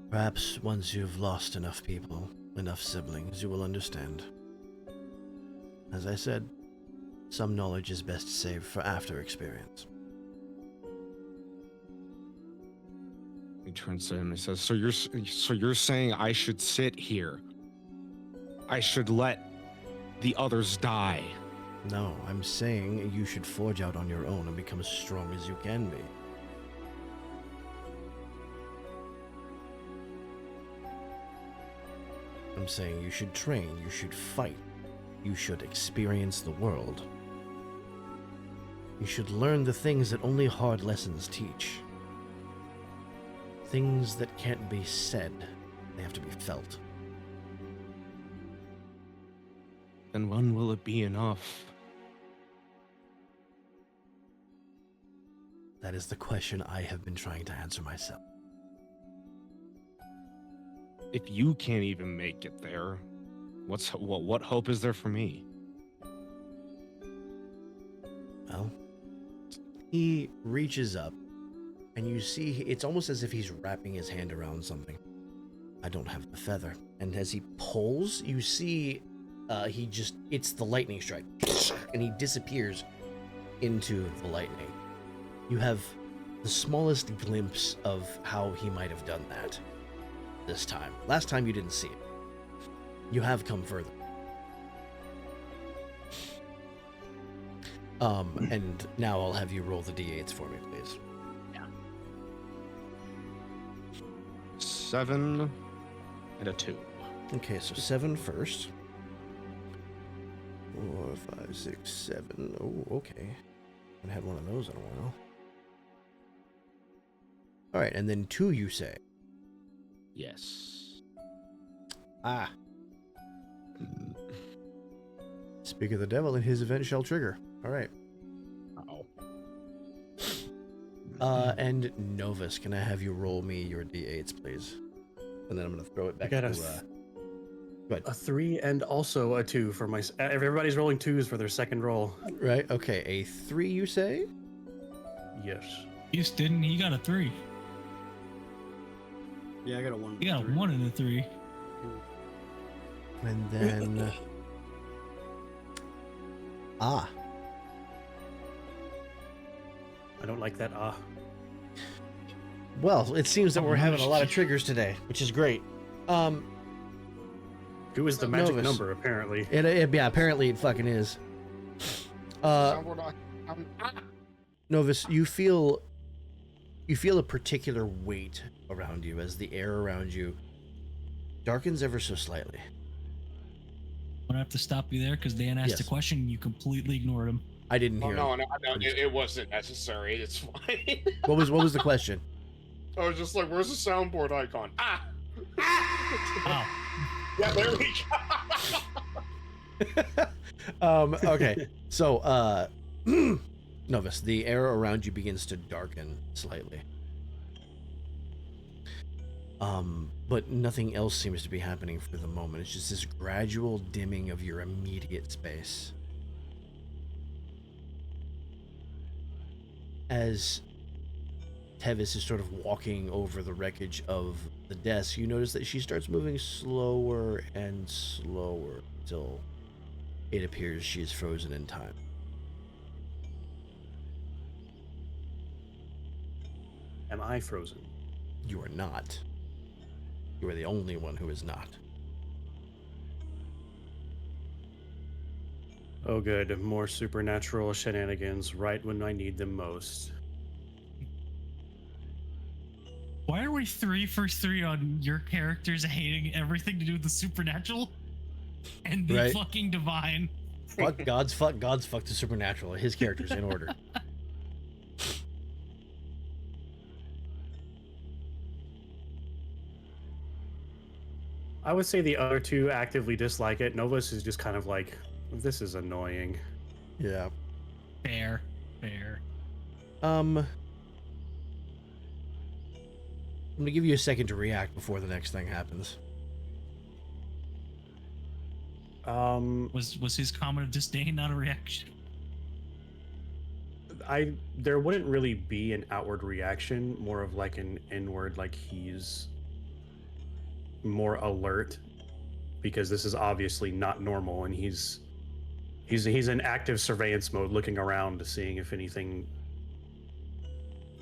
Perhaps once you've lost enough people, enough siblings, you will understand. As I said, some knowledge is best saved for after experience. He turns to him and says, so you're saying I should sit here? I should let the others die? No, I'm saying you should forge out on your own and become as strong as you can be. I'm saying you should train, you should fight, you should experience the world. You should learn the things that only hard lessons teach. Things that can't be said, they have to be felt. Then when will it be enough? That is the question I have been trying to answer myself. If you can't even make it there, what hope is there for me? Well, he reaches up, and you see it's almost as if he's wrapping his hand around something. I don't have the feather. And as he pulls, you see it's the lightning strike, and he disappears into the lightning. You have the smallest glimpse of how he might have done that this time. Last time you didn't see it. You have come further. And now I'll have you roll the d8s for me, please. 7 and a 2. Okay, so 7 first. 4, 5, 6, 7. Oh, okay. Haven't had one of those in a while. All right, and then 2, you say? Yes. Ah. Speak of the devil, and his event shall trigger. All right. Uh-oh. And Novus, can I have you roll me your d8s, please? And then I'm going to throw it back got to... a Go ahead. A 3 and also a 2 for my. Everybody's rolling 2s for their second roll. Right, okay. A 3, you say? Yes. He's didn't. He got a 3. Yeah, I got a 1. He got a 1 and a 3. And then... Ah. I don't like that. Well, it seems that we're having a lot of triggers today, which is great. 2 is the magic Novus. number, apparently. Yeah, apparently it fucking is. Novus, you feel a particular weight around you as the air around you darkens ever so slightly. I'm gonna have to stop you there because Dan asked Yes. a question and you completely ignored him. I didn't hear. No, him. it wasn't necessary. It's fine. What was the question? I was just like, where's the soundboard icon? Ah! Oh. Yeah, there we go. Okay. So, Novus, the air around you begins to darken slightly. But nothing else seems to be happening for the moment. It's just this gradual dimming of your immediate space. As Tevis is sort of walking over the wreckage of the desk, you notice that she starts moving slower and slower until it appears she is frozen in time. Am I frozen? You are not. You are the only one who is not. Oh, good. More supernatural shenanigans right when I need them most. Why are we 3 for 3 on your characters hating everything to do with the supernatural and the Right. fucking divine? Fuck gods, fuck the supernatural. His characters in order. I would say the other two actively dislike it. Novus is just kind of like, this is annoying. Yeah. Fair. I'm gonna give you a second to react before the next thing happens. Was his comment of disdain not a reaction? There wouldn't really be an outward reaction, more of like an inward, like he's more alert because this is obviously not normal, and he's in active surveillance mode, looking around, seeing if anything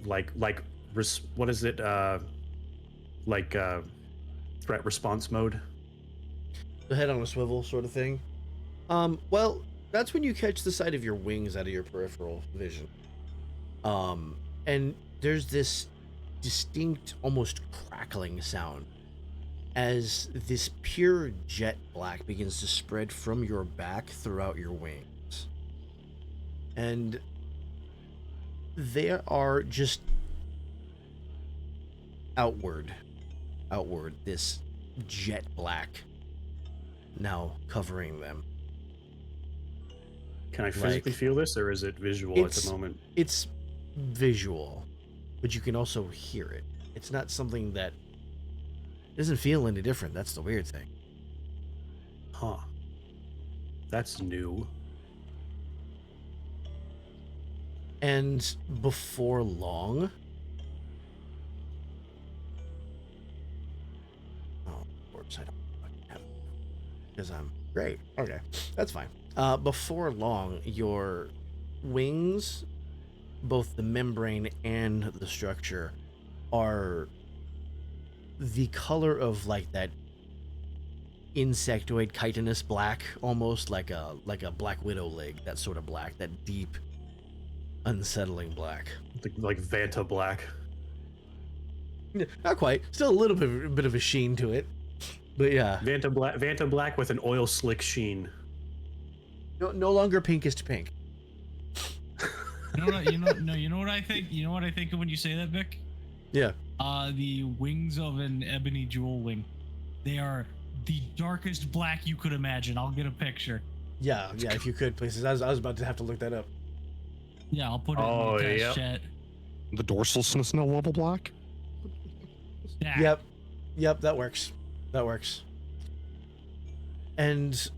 what is it threat response mode. The head on a swivel sort of thing. Well, that's when you catch the sight of your wings out of your peripheral vision. And there's this distinct, almost crackling sound as this pure jet black begins to spread from your back throughout your wings. And they are just outward, this jet black now covering them. Can I physically feel this, or is it visual at the moment? It's visual, but you can also hear it. It's not something that doesn't feel any different. That's the weird thing. Huh. That's new. And before long... Oh, of course I don't fucking have it. Because I'm great. Okay, that's fine. Before long, your wings, both the membrane and the structure, are the color of like that insectoid chitinous black, almost like a black widow leg. That sort of black, that deep, unsettling black. Like Vanta black. Not quite. Still a little bit of a sheen to it, but yeah. Vanta black with an oil slick sheen. No longer pinkest pink. You know what I think? You know what I think of when you say that, Vic? Yeah. The wings of an ebony jewel wing. They are the darkest black you could imagine. I'll get a picture. Yeah, if you could, please. I was about to have to look that up. Yeah, I'll put it in the test chat. The dorsal snow level black? Yeah. Yep, that works. And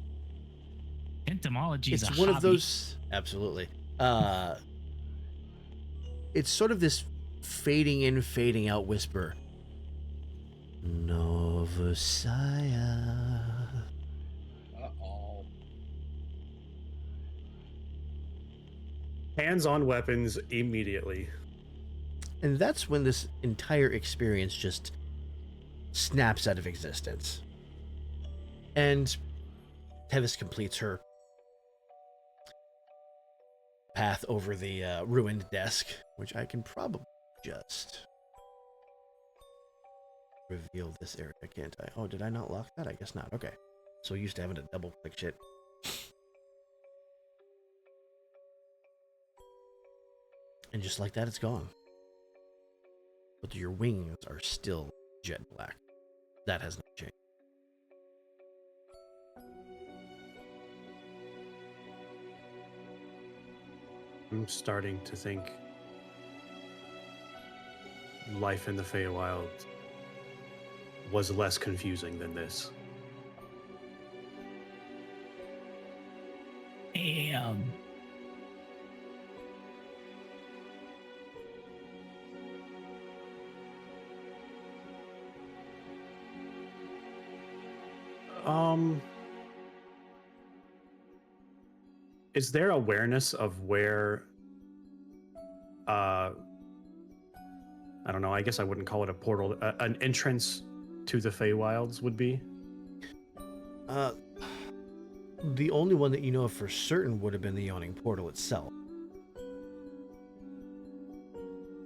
entomology is it's a one hobby. of those, absolutely. It's sort of this fading in, fading out whisper. Novosaya. Uh-oh. Hands on weapons immediately. And that's when this entire experience just snaps out of existence. And Tevis completes her path over the ruined desk, which I can probably just reveal this area, can't I? Oh, did I not lock that? I guess not. Okay. So used to having to double click shit. And just like that, it's gone. But your wings are still jet black. That has not changed. I'm starting to think life in the Feywild was less confusing than this. Damn. Is there awareness of where I I don't know. I guess I wouldn't call it a portal. An entrance to the Feywilds would be. The only one that you know of for certain would have been the Yawning Portal itself.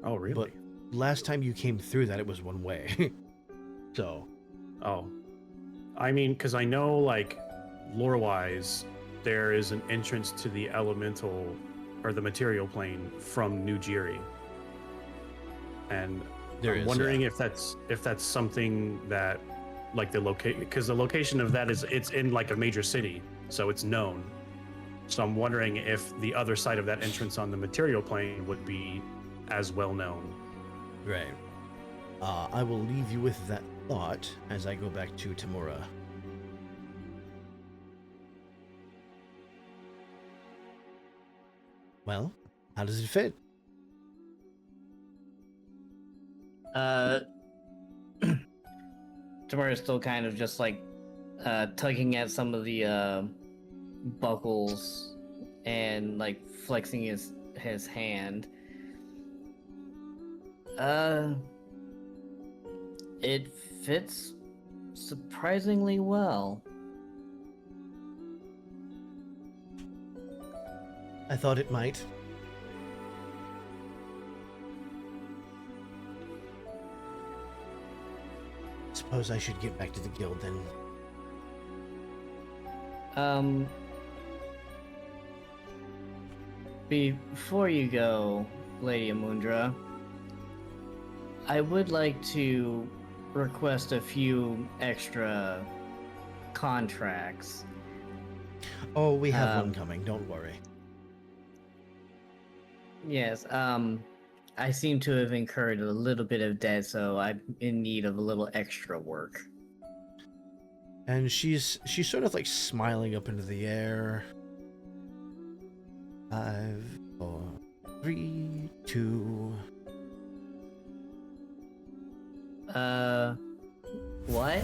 Oh, really? But last time you came through that, it was one way. So. Oh. I mean, because I know, like, lore-wise, there is an entrance to the elemental or the material plane from New Jiri. And I'm wondering if that's something that, like, the location, because the location of that is it's in like a major city, so it's known. So I'm wondering if the other side of that entrance on the material plane would be as well known. Right. I will leave you with that thought as I go back to Tamura. Well, how does it fit? Tamura's still kind of just like tugging at some of the buckles and like flexing his hand. It fits surprisingly well. I thought it might. Suppose I should get back to the guild then. Before you go, Lady Amundra, I would like to request a few extra contracts. Oh, we have one coming, don't worry. Yes, I seem to have incurred a little bit of debt, so I'm in need of a little extra work. And she's sort of like smiling up into the air. 5, 4, 3, 2. What?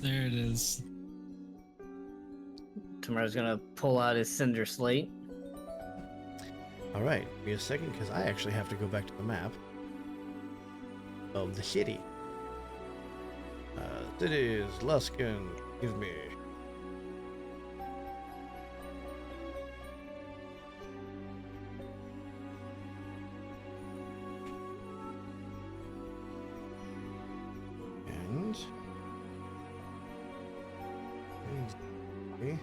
There it is. Tamura's gonna pull out his cinder slate. All right, give me a second because I actually have to go back to the map of the city. Cities, Luskin, give me. And. Okay.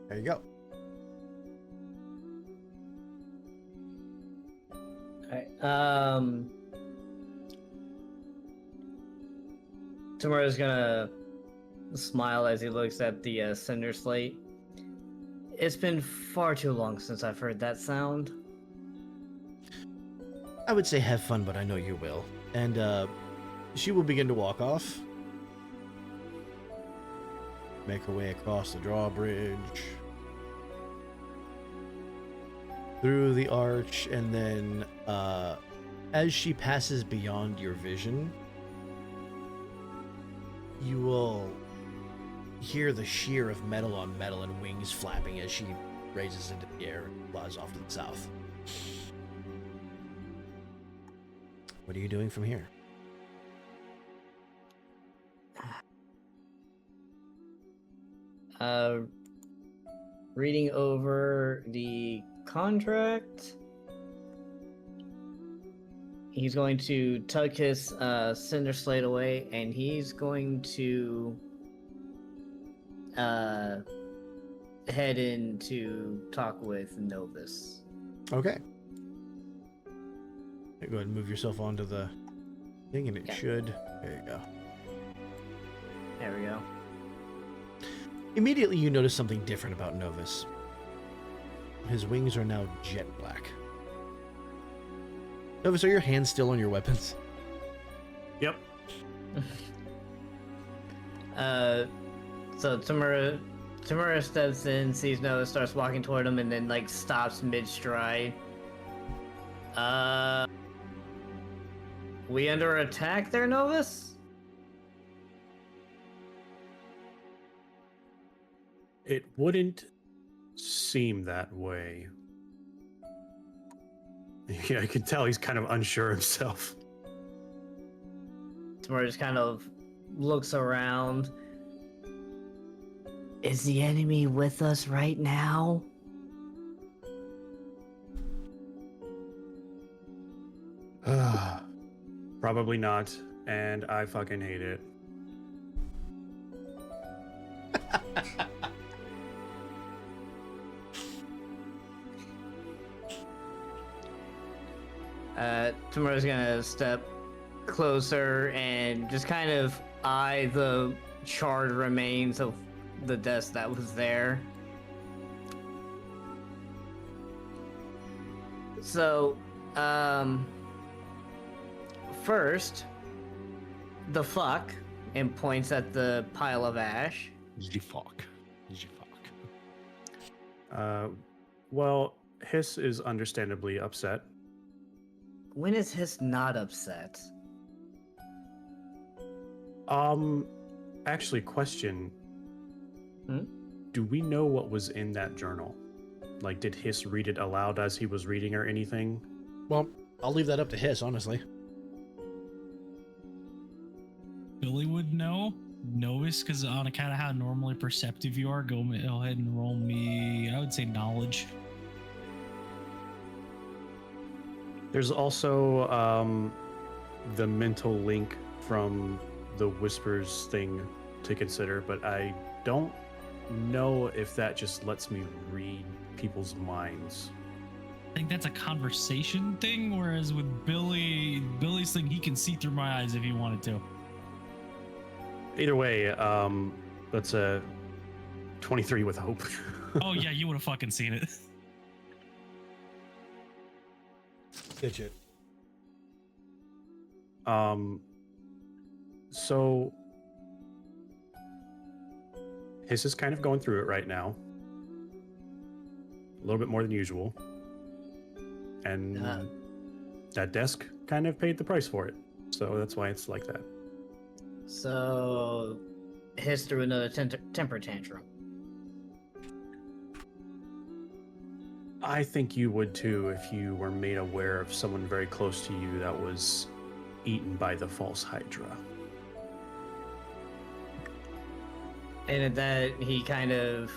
There you go. Alright, Tamura's gonna smile as he looks at the cinder slate. It's been far too long since I've heard that sound. I would say have fun, but I know you will. And she will begin to walk off. Make her way across the drawbridge. Through the arch, and then as she passes beyond your vision, you will hear the shear of metal on metal and wings flapping as she raises into the air and flies off to the south. What are you doing from here? Reading over the contract. He's going to tuck his cinder slate away, and he's going to head in to talk with Novus. Okay. Go ahead and move yourself onto the thing, and it should. There you go. There we go. Immediately, you notice something different about Novus. His wings are now jet black. Novus, are your hands still on your weapons? Yep. So Tamura steps in, sees Novus, starts walking toward him, and then like stops mid-stride. We under attack there, Novus? It wouldn't seem that way. Yeah, I can tell he's kind of unsure himself. Tamura just kind of looks around. Is the enemy with us right now? Probably not, and I fucking hate it. Tamura's gonna step closer and just kind of eye the charred remains of the desk that was there. So, first, the fuck, and points at the pile of ash. The fuck. Well, Hiss is understandably upset. When is Hiss not upset? Actually, question. Hmm? Do we know what was in that journal? Like, did Hiss read it aloud as he was reading or anything? Well, I'll leave that up to Hiss, honestly. Billy would know. Novus, because on account of how normally perceptive you are, go ahead and roll me, I would say, knowledge. There's also the mental link from the Whispers thing to consider, but I don't know if that just lets me read people's minds. I think that's a conversation thing, whereas with Billy's thing, he can see through my eyes if he wanted to. Either way, that's a 23 with hope. Oh yeah, you would have fucking seen it. Ditch it. So Hiss is kind of going through it right now. A little bit more than usual. And that desk kind of paid the price for it. So that's why it's like that. So, Hiss threw another temper tantrum. I think you would too if you were made aware of someone very close to you that was eaten by the false Hydra. And at that, he kind of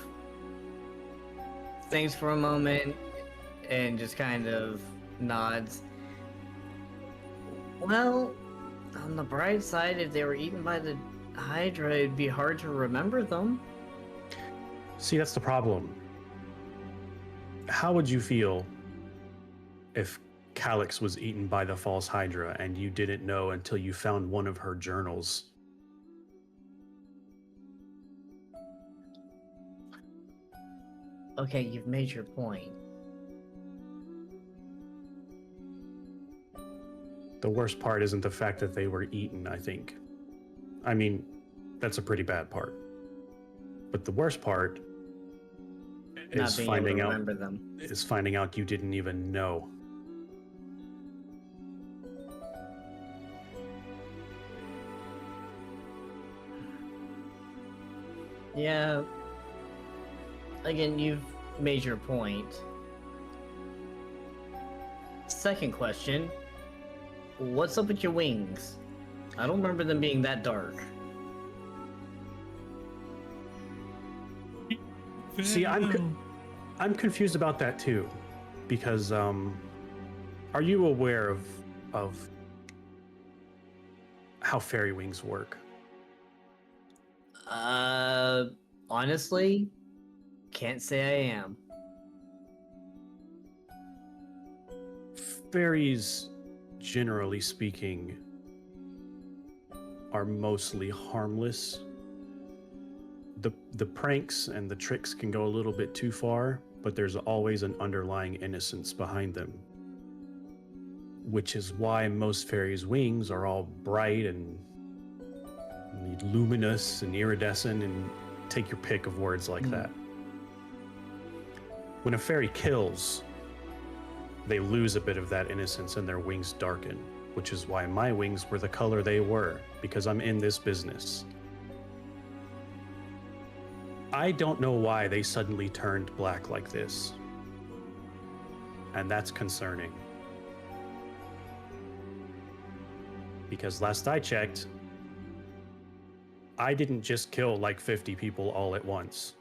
thinks for a moment and just kind of nods. Well, on the bright side, if they were eaten by the Hydra, it'd be hard to remember them. See, that's the problem. How would you feel if Calyx was eaten by the false Hydra and you didn't know until you found one of her journals? Okay, you've made your point. The worst part isn't the fact that they were eaten, I think. I mean, that's a pretty bad part. But the worst part Not is being finding able to out remember them. is finding out you didn't even know. Yeah. Again, you've made your point. Second question. What's up with your wings? I don't remember them being that dark. See, I'm confused about that too, because are you aware of how fairy wings work? Honestly, can't say I am. Fairies, generally speaking, are mostly harmless. The pranks and the tricks can go a little bit too far, but there's always an underlying innocence behind them. Which is why most fairies' wings are all bright and luminous and iridescent, and take your pick of words like that. When a fairy kills, they lose a bit of that innocence and their wings darken, which is why my wings were the color they were, because I'm in this business. I don't know why they suddenly turned black like this. And that's concerning. Because last I checked, I didn't just kill like 50 people all at once.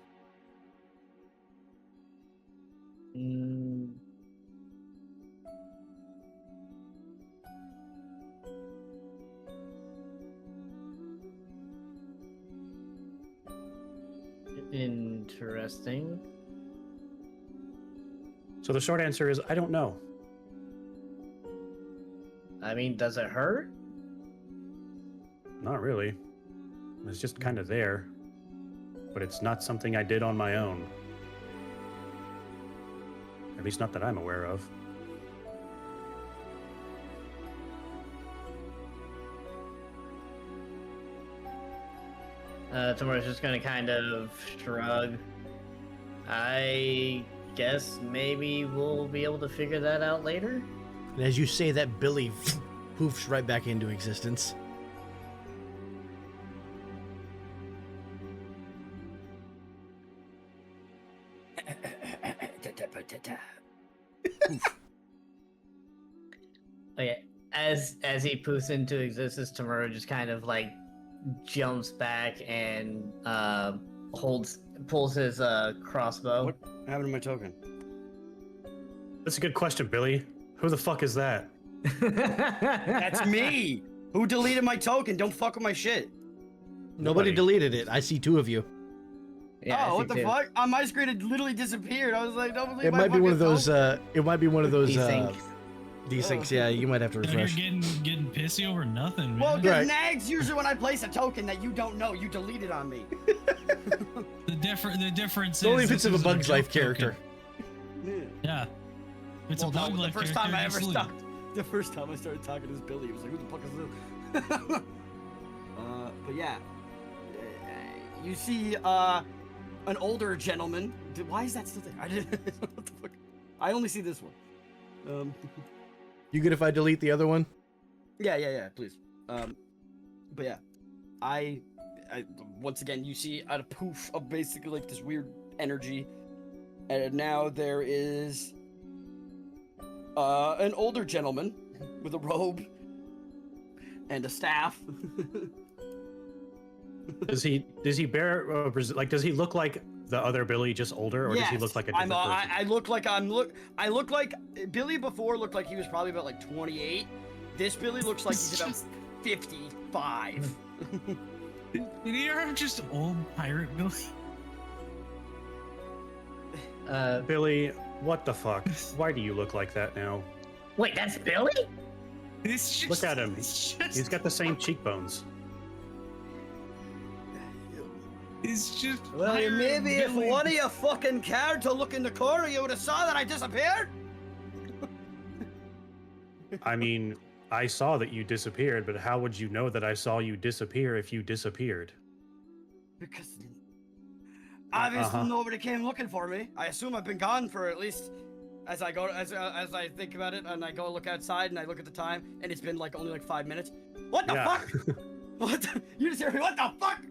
Interesting. So the short answer is I don't know. I mean, does it hurt? Not really. It's just kind of there. But it's not something I did on my own. At least not that I'm aware of. Tomorrow's just gonna kind of shrug. I guess maybe we'll be able to figure that out later. And as you say that, Billy poofs right back into existence. Okay, as he poofs into existence, Tomorrow just kind of like jumps back and pulls his crossbow. What happened to my token? That's a good question, Billy. Who the fuck is that? That's me. Who deleted my token? Don't fuck with my shit. Nobody deleted it. I see two of you. Yeah, oh, what the fuck? On my screen, it literally disappeared. I was like, don't believe It my might be one of fucking those. token. It might be one of those. Desync. Desyncs. Yeah, you might have to You're refresh. getting pissy over nothing, man. Well, because Right. nags usually when I place a token that you don't know, you delete it on me. the difference is Only if it's this of a is Bug's joke Life character. token. Yeah. If it's Well, a Bug no, Life the first character, time I just ever leave. stopped. The first time I started talking to this Billy, he was like, "Who the fuck is this?" But yeah, you see an older gentleman. Why is that still there? I didn't. What the fuck? I only see this one. You good if I delete the other one? Yeah, please. But yeah, I once again, you see a poof of basically like this weird energy, and now there is an older gentleman with a robe and a staff. Does he bear like? Does he look like the other Billy, just older, or does he look like a different person? I look like Billy before looked like he was probably about like 28. This Billy looks like he's about 55. Did you ever have just old pirate Billy? Billy, what the fuck? Why do you look like that now? Wait, that's Billy? It's just, Look at him. It's just, He's got the same cheekbones. It's just. Well, pirate maybe if Billy. one of you fucking cared to look in the corner, you would have saw that I disappeared. I mean, I saw that you disappeared, but how would you know that I saw you disappear if you disappeared? Because obviously Uh-huh. nobody came looking for me. I assume I've been gone for at least, as I go as I think about it, and I go look outside and I look at the time, and it's been like only like 5 minutes. What the Yeah. fuck? What? You just hear me? What the fuck?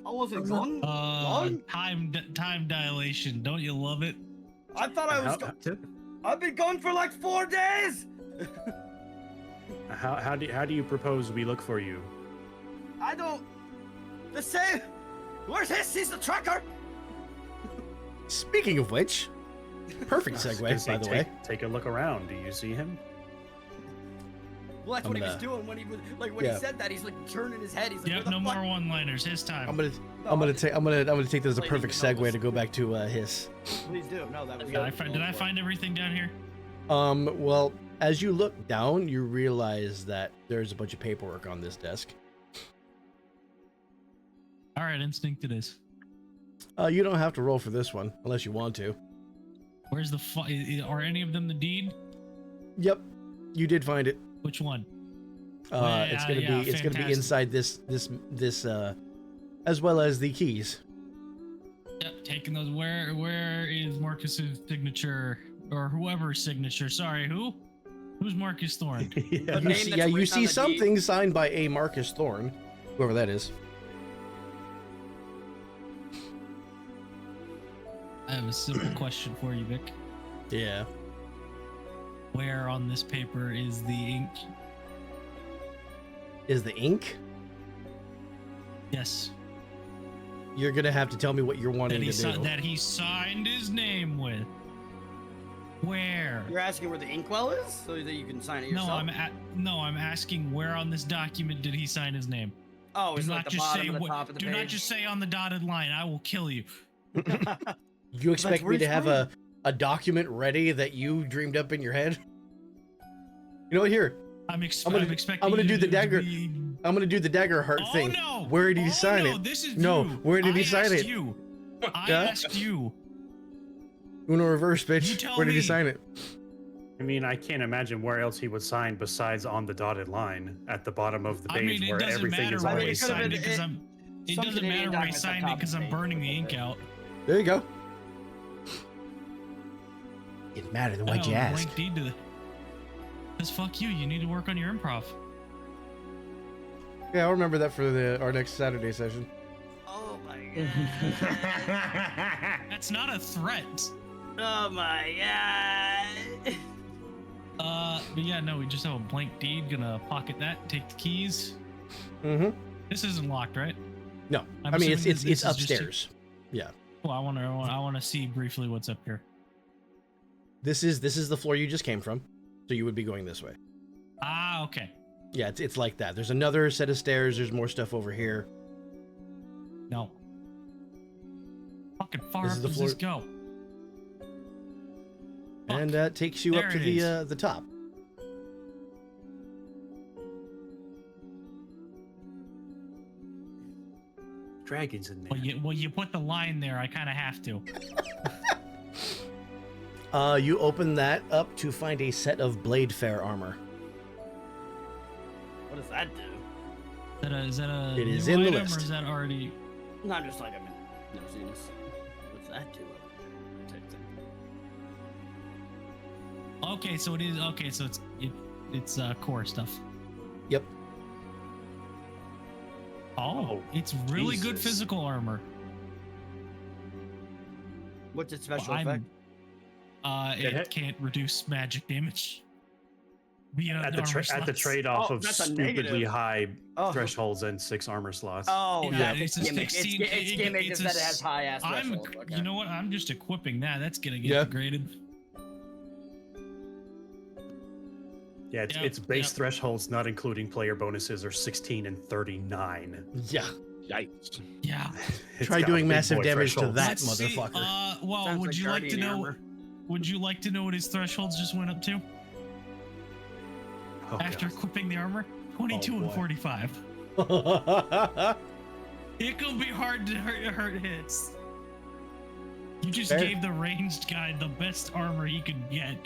I wasn't gone. long? Time dilation. Don't you love it? I thought I was. I've been gone for like 4 days. How do you propose we look for you? I don't. The same. Where's his? He's the tracker. Speaking of which, perfect I was segue, gonna say, by the way. Take a look around. Do you see him? Well, that's I'm what he was gonna- doing when he was like when Yeah. he said that. He's like turning his head. He's like, Yep, "Where the no fuck?" more one-liners. His time. I'm gonna No, take that as a Playing perfect the segue novels. to go back to Hiss. Please do. No, that was. Did I find everything down here? Well, as you look down, you realize that there's a bunch of paperwork on this desk. All right, instinct it is. You don't have to roll for this one unless you want to. Where's the are any of them the deed? Yep, you did find it. Which one? It's gonna yeah, be gonna be fantastic. inside this as well as the keys. Yep, taking those. Where is Marcus's signature or whoever's signature? Sorry, who? Who's Marcus Thorne? Yeah. The name that's You written see on the something deed. signed by a Marcus Thorne, whoever that is. I have a simple question for you, Vic. Yeah. Where on this paper is the ink? Is the ink? Yes. You're gonna have to tell me what you're wanting to do. That he signed his name with. Where? You're asking where the inkwell is, so that you can sign it yourself. I'm asking where on this document did he sign his name? Oh, Do it's not like the just bottom say of the what- top of the Do page. not just say on the dotted line. I will kill you. You expect where me to it's have a document ready that you dreamed up in your head? You know what? Here, I'm expecting. I'm gonna you do to the dagger. be- I'm gonna do the Daggerheart Oh thing. no! Where did he Oh, sign no, it? This is No, you. where did he I sign asked it? You. I Yeah? asked you. Uno reverse, You bitch. tell Where did he me. sign it? I mean, I can't imagine where else he would sign besides on the dotted line at the bottom of the page I mean, it where doesn't everything matter is where he always could've signed been- it because it- It some doesn't Canadian matter where he documents at signed top it of because the I'm page burning the with ink it. out. There you go. It mattered. Then why'd you ask? Blank deed to the. Because fuck you. You need to work on your improv. Yeah, I'll remember that for our next Saturday session. Oh my god. That's not a threat. Oh my god. But yeah, no, we just have a blank deed. Gonna pocket that. Take the keys. Mm-hmm. This isn't locked, right? No, I'm I mean assuming it's this is just upstairs. Yeah. Well, I want to see briefly what's up here. This is the floor you just came from, so you would be going this way. Ah, okay. Yeah, it's like that. There's another set of stairs. There's more stuff over here. No. Fucking far This up is the does floor- this go? And that takes you up There to it is. the top. dragons in there. Well, you put the line there. I kind of have to. You open that up to find a set of blade fair armor. What does that do? Is that a It is new in the item, list. or is that already? No, I'm just like, I've never seen this. What's that do? Type thing. Okay, so it is. Okay, so it's core stuff. Yep. Oh, it's really good Jesus. physical armor. What's its special I'm- effect? It It can't reduce magic damage. Via At the armor at the slots. trade-off Oh, of that's a stupidly negative. high Oh. thresholds and 6 armor slots. Oh, Yeah, yeah, it's it's a gimmick. 16 It's gimmick it's is a that it has high ass I'm, threshold. Okay. you know what? I'm just equipping that. That's gonna get Yeah. graded. Yeah, it's base thresholds, not including player bonuses, are 16 and 39. Yeah. Yikes. Yeah. It's Try got doing big massive boy damage to thresholds. that Let's see, motherfucker. Well, Sounds would like you like to guardian know? armor. Would you like to know what his thresholds just went up to Oh, after God. equipping the armor? 22 and boy. 45. It could be hard to hurt hits. You just Fair. gave the ranged guy the best armor he could get.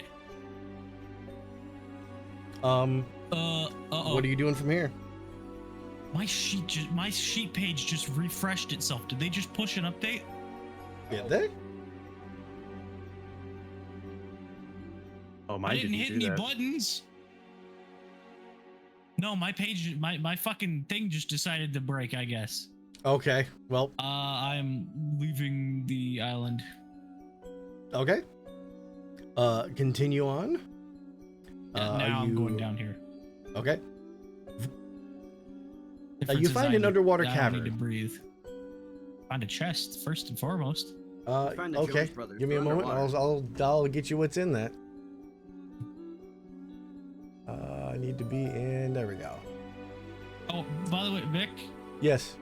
Uh-oh. What are you doing from here? My sheet page just refreshed itself. Did they just push an update? Did they? Oh, I mine didn't hit do any that. buttons. No, my page, my fucking thing just decided to break, I guess. Okay. Well, I'm leaving the island. okay. Continue on. Now I'm going down here. Okay. Difference you is find I an need- underwater I don't need to cavern. breathe. Find a chest first and foremost. Find the Okay. Jones Brothers. Give me a They're moment. underwater. I'll get you what's in that. I need to be in. There we go. Oh, by the way, Vic, Yes.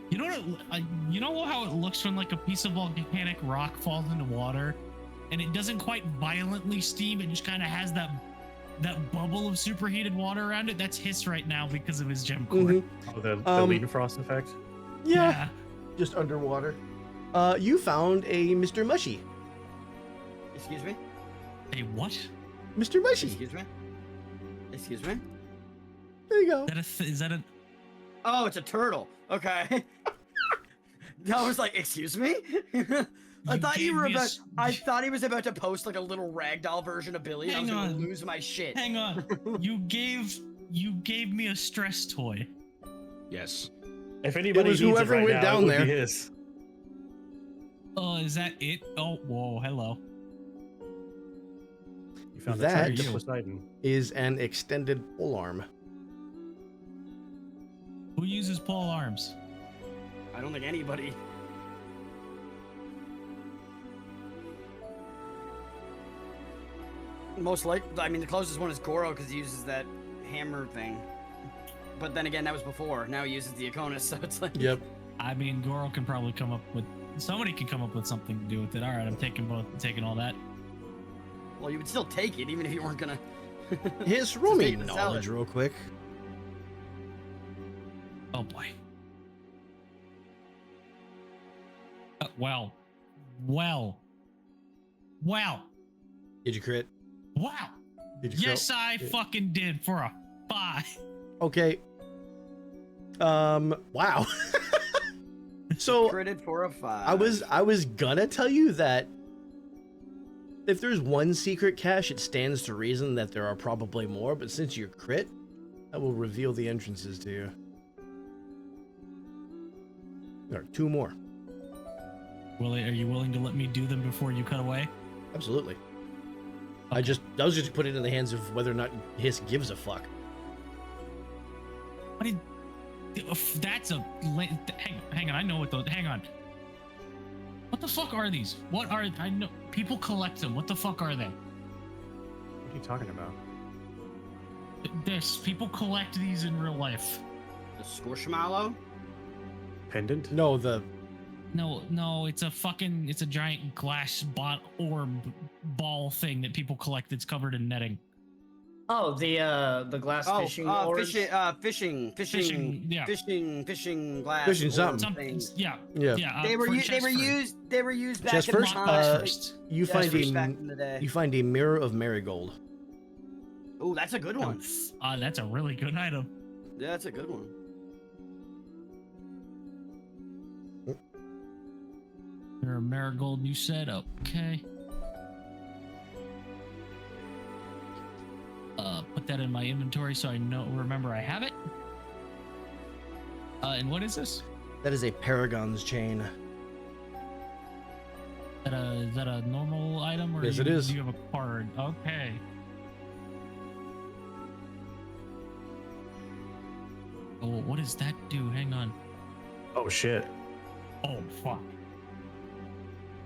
you know what? You know how it looks when like a piece of volcanic rock falls into water, and it doesn't quite violently steam. It just kind of has that bubble of superheated water around it. That's Hiss right now because of his gem core. Mhm. Oh, the Leidenfrost effect? Yeah. Just underwater. You found a Mr. Mushy. Excuse me? Hey, what? Mr. Mushy. Excuse me? Excuse me? There you go. Is that a? Oh, it's a turtle. Okay. I was like, excuse me? I thought you gave were me a about. s- I thought he was about to post like a little ragdoll version of Billy, and I was Hang gonna on. lose my shit. Hang on. You gave me a stress toy. Yes. If anybody was needs whoever it right went now, down it would there. be his. Oh, is that it? Oh, whoa, hello. You found That- the track to Poseidon. Is an extended polearm. Who uses pole arms? I don't think anybody. Most like, I mean, the closest one is Goro because he uses that hammer thing. But then again, that was before. Now he uses the Akonis, so it's like. Yep. I mean, Goro can probably come up with somebody can come up with something to do with it. All right, I'm taking all that. Well, you would still take it even if you weren't gonna. His roll me take the knowledge salad. real quick. Oh boy. Well. Did you crit? Wow. Did you Yes, fail? I fucking did for a 5. Okay. Wow. So Critted for a 5. I was gonna tell you that if there's one secret cache, it stands to reason that there are probably more, but since you're crit, I will reveal the entrances to you. There are 2 more. Willie, are you willing to let me do them before you cut away? Absolutely. I was just put it in the hands of whether or not Hiss gives a fuck. What did? That's a. Hang on, I know what those. Hang on. What the fuck are these? What are? I know people collect them. What the fuck are they? What are you talking about? This people collect these in real life. The Squishmallow? Pendant? No, the No, it's a giant glass orb ball thing that people collect that's covered in netting. Oh, the glass fishing orbs? fishing Yeah. fishing glass. Fishing orb something. Things, things. yeah. yeah. They were for used. They were used back Chest in the first, time. first. You Chest find first back a in the day. you find a mirror of marigold. Oh, that's a good one. That's a really good item. Yeah, that's a good one. You're a marigold, you said. Okay. Put that in my inventory so I remember I have it. And what is this? That is a paragon's chain. Is that a normal item or Yes, you, it is. do you have a card? Okay. Oh, what does that do? Hang on. Oh shit. Oh, fuck.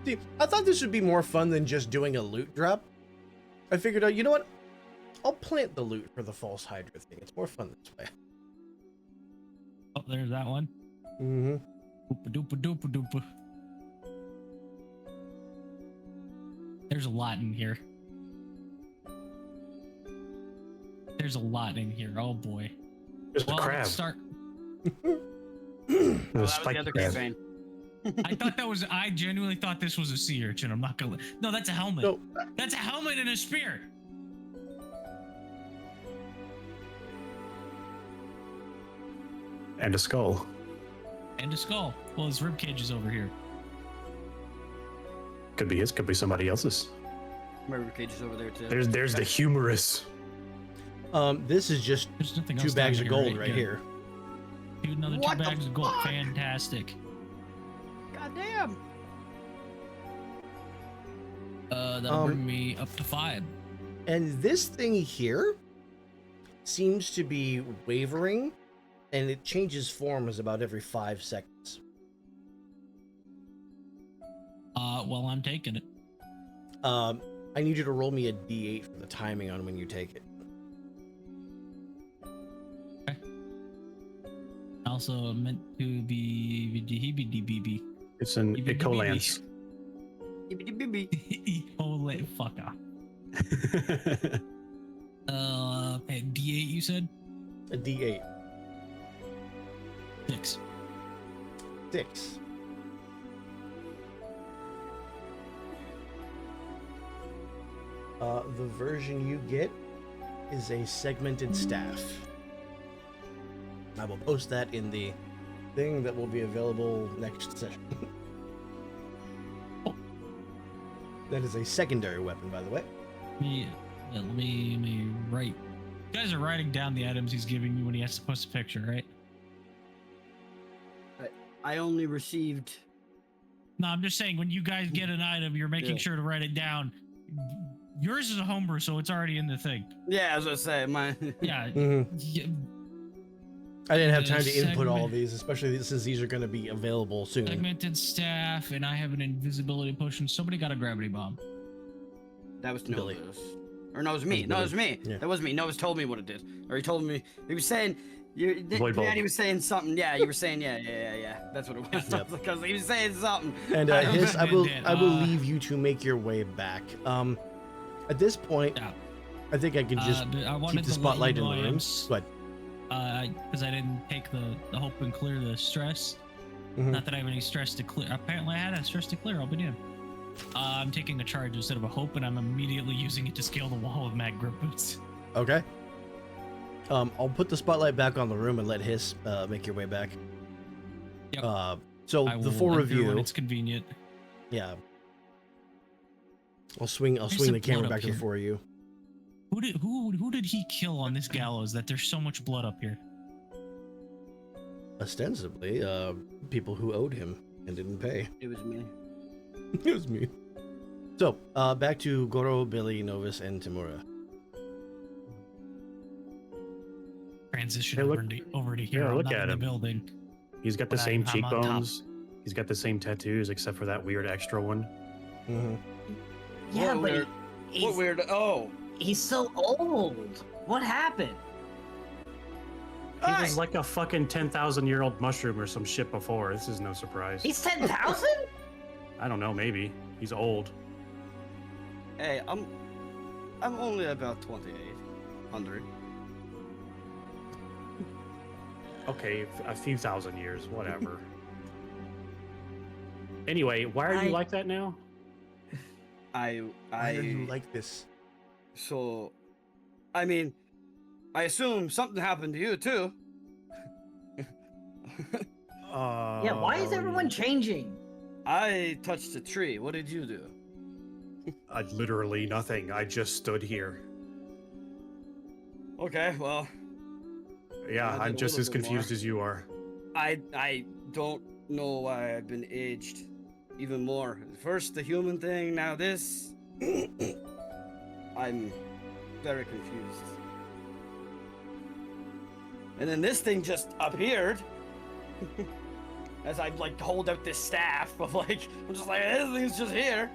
See, I thought this would be more fun than just doing a loot drop. I figured out, you know what? I'll plant the loot for the false Hydra thing. It's more fun this way. Oh, there's that one. Mm-hmm. Oopa-doopa-doopa-doopa. There's a lot in here. There's a lot in here. Oh boy. There's a crab. Let's start. There's Oh, a that was the spiked other crab. campaign. I genuinely thought this was a sea urchin. I'm not gonna. No, that's a helmet. No. That's a helmet and a spear. And a skull. And a skull. Well, his rib cage is over here. Could be his, could be somebody else's. My rib cage is over there too. There's the humorous. This is just There's nothing 2 else down bags of here, gold right Good. here. Dude, another What 2 the bags of gold. fuck? Fantastic. God damn. That'll bring me up to 5. And this thing here seems to be wavering, and it changes forms about every 5 seconds. Well, I'm taking it. I need you to roll me a d8 for the timing on when you take it. Also meant to be BB. It's an BB. Ecolance. Holy fuck off. And D8 you said? A d8. 6. 6. The version you get is a segmented staff. I will post that in the thing that will be available next session. That is a secondary weapon, by the way. Let me write. You guys are writing down the items he's giving you when he has to post a picture, right? I only received. No, I'm just saying when you guys get an item, you're making sure to write it down. Yours is a homebrew, so it's already in the thing. Yeah, I was gonna say mine. Yeah. Mm-hmm. I didn't have time to input all of these, especially since these are going to be available soon. Segmented staff, and I have an invisibility potion. Somebody got a gravity bomb. That was Billy. Novus. Or no, it was me. No, it was me. Yeah. That was me. Novus told me what it did. Or he told me. He was saying. Void bulb. He was saying something. Yeah, you were saying yeah. That's what it was. Yep. Because he was saying something. And Hiss, I will leave you to make your way back. At this point, Yeah. I think I can just keep the spotlight in the room. But because I didn't take the hope and clear the stress. Not that I have any stress to clear. Apparently, I had a stress to clear. I'll be damned. I'm taking a charge instead of a hope, and I'm immediately using it to scale the wall with mag grip boots. okay. I'll put the spotlight back on the room and let Hiss make your way back. Yep. So I the will four of enter you, when it's convenient. yeah. I'll swing There's the some camera blood back up to the here. four of you. Who did he kill on this gallows that there's so much blood up here? Ostensibly, people who owed him and didn't pay. It was me. It was me. So, back to Goro, Billy, Novus, and Tamura. Transition Hey, look- over to here. yeah, I'm look not at in the him. building. He's got the But same I'm on top. cheekbones. He's got the same tattoos, except for that weird extra one. Mm-hmm. Yeah, What but weird- he's, What weird? Oh. he's so old. What happened? He was like a fucking 10,000-year-old mushroom or some shit before. This is no surprise. He's 10,000? I don't know, maybe. He's old. Hey, I'm only about 2,800. Okay, a few thousand years, whatever. Anyway, why are you like that now? Why are you like this? So, I mean, I assume something happened to you too. Yeah, why is everyone changing? I touched a tree. What did you do? Literally nothing. I just stood here. Okay, well, Yeah, I did I'm a just little as bit confused more. as you are. I don't know why I've been aged even more. First the human thing, now this. I'm very confused. And then this thing just appeared. As I like hold out this staff of like, I'm just like, this thing's just here.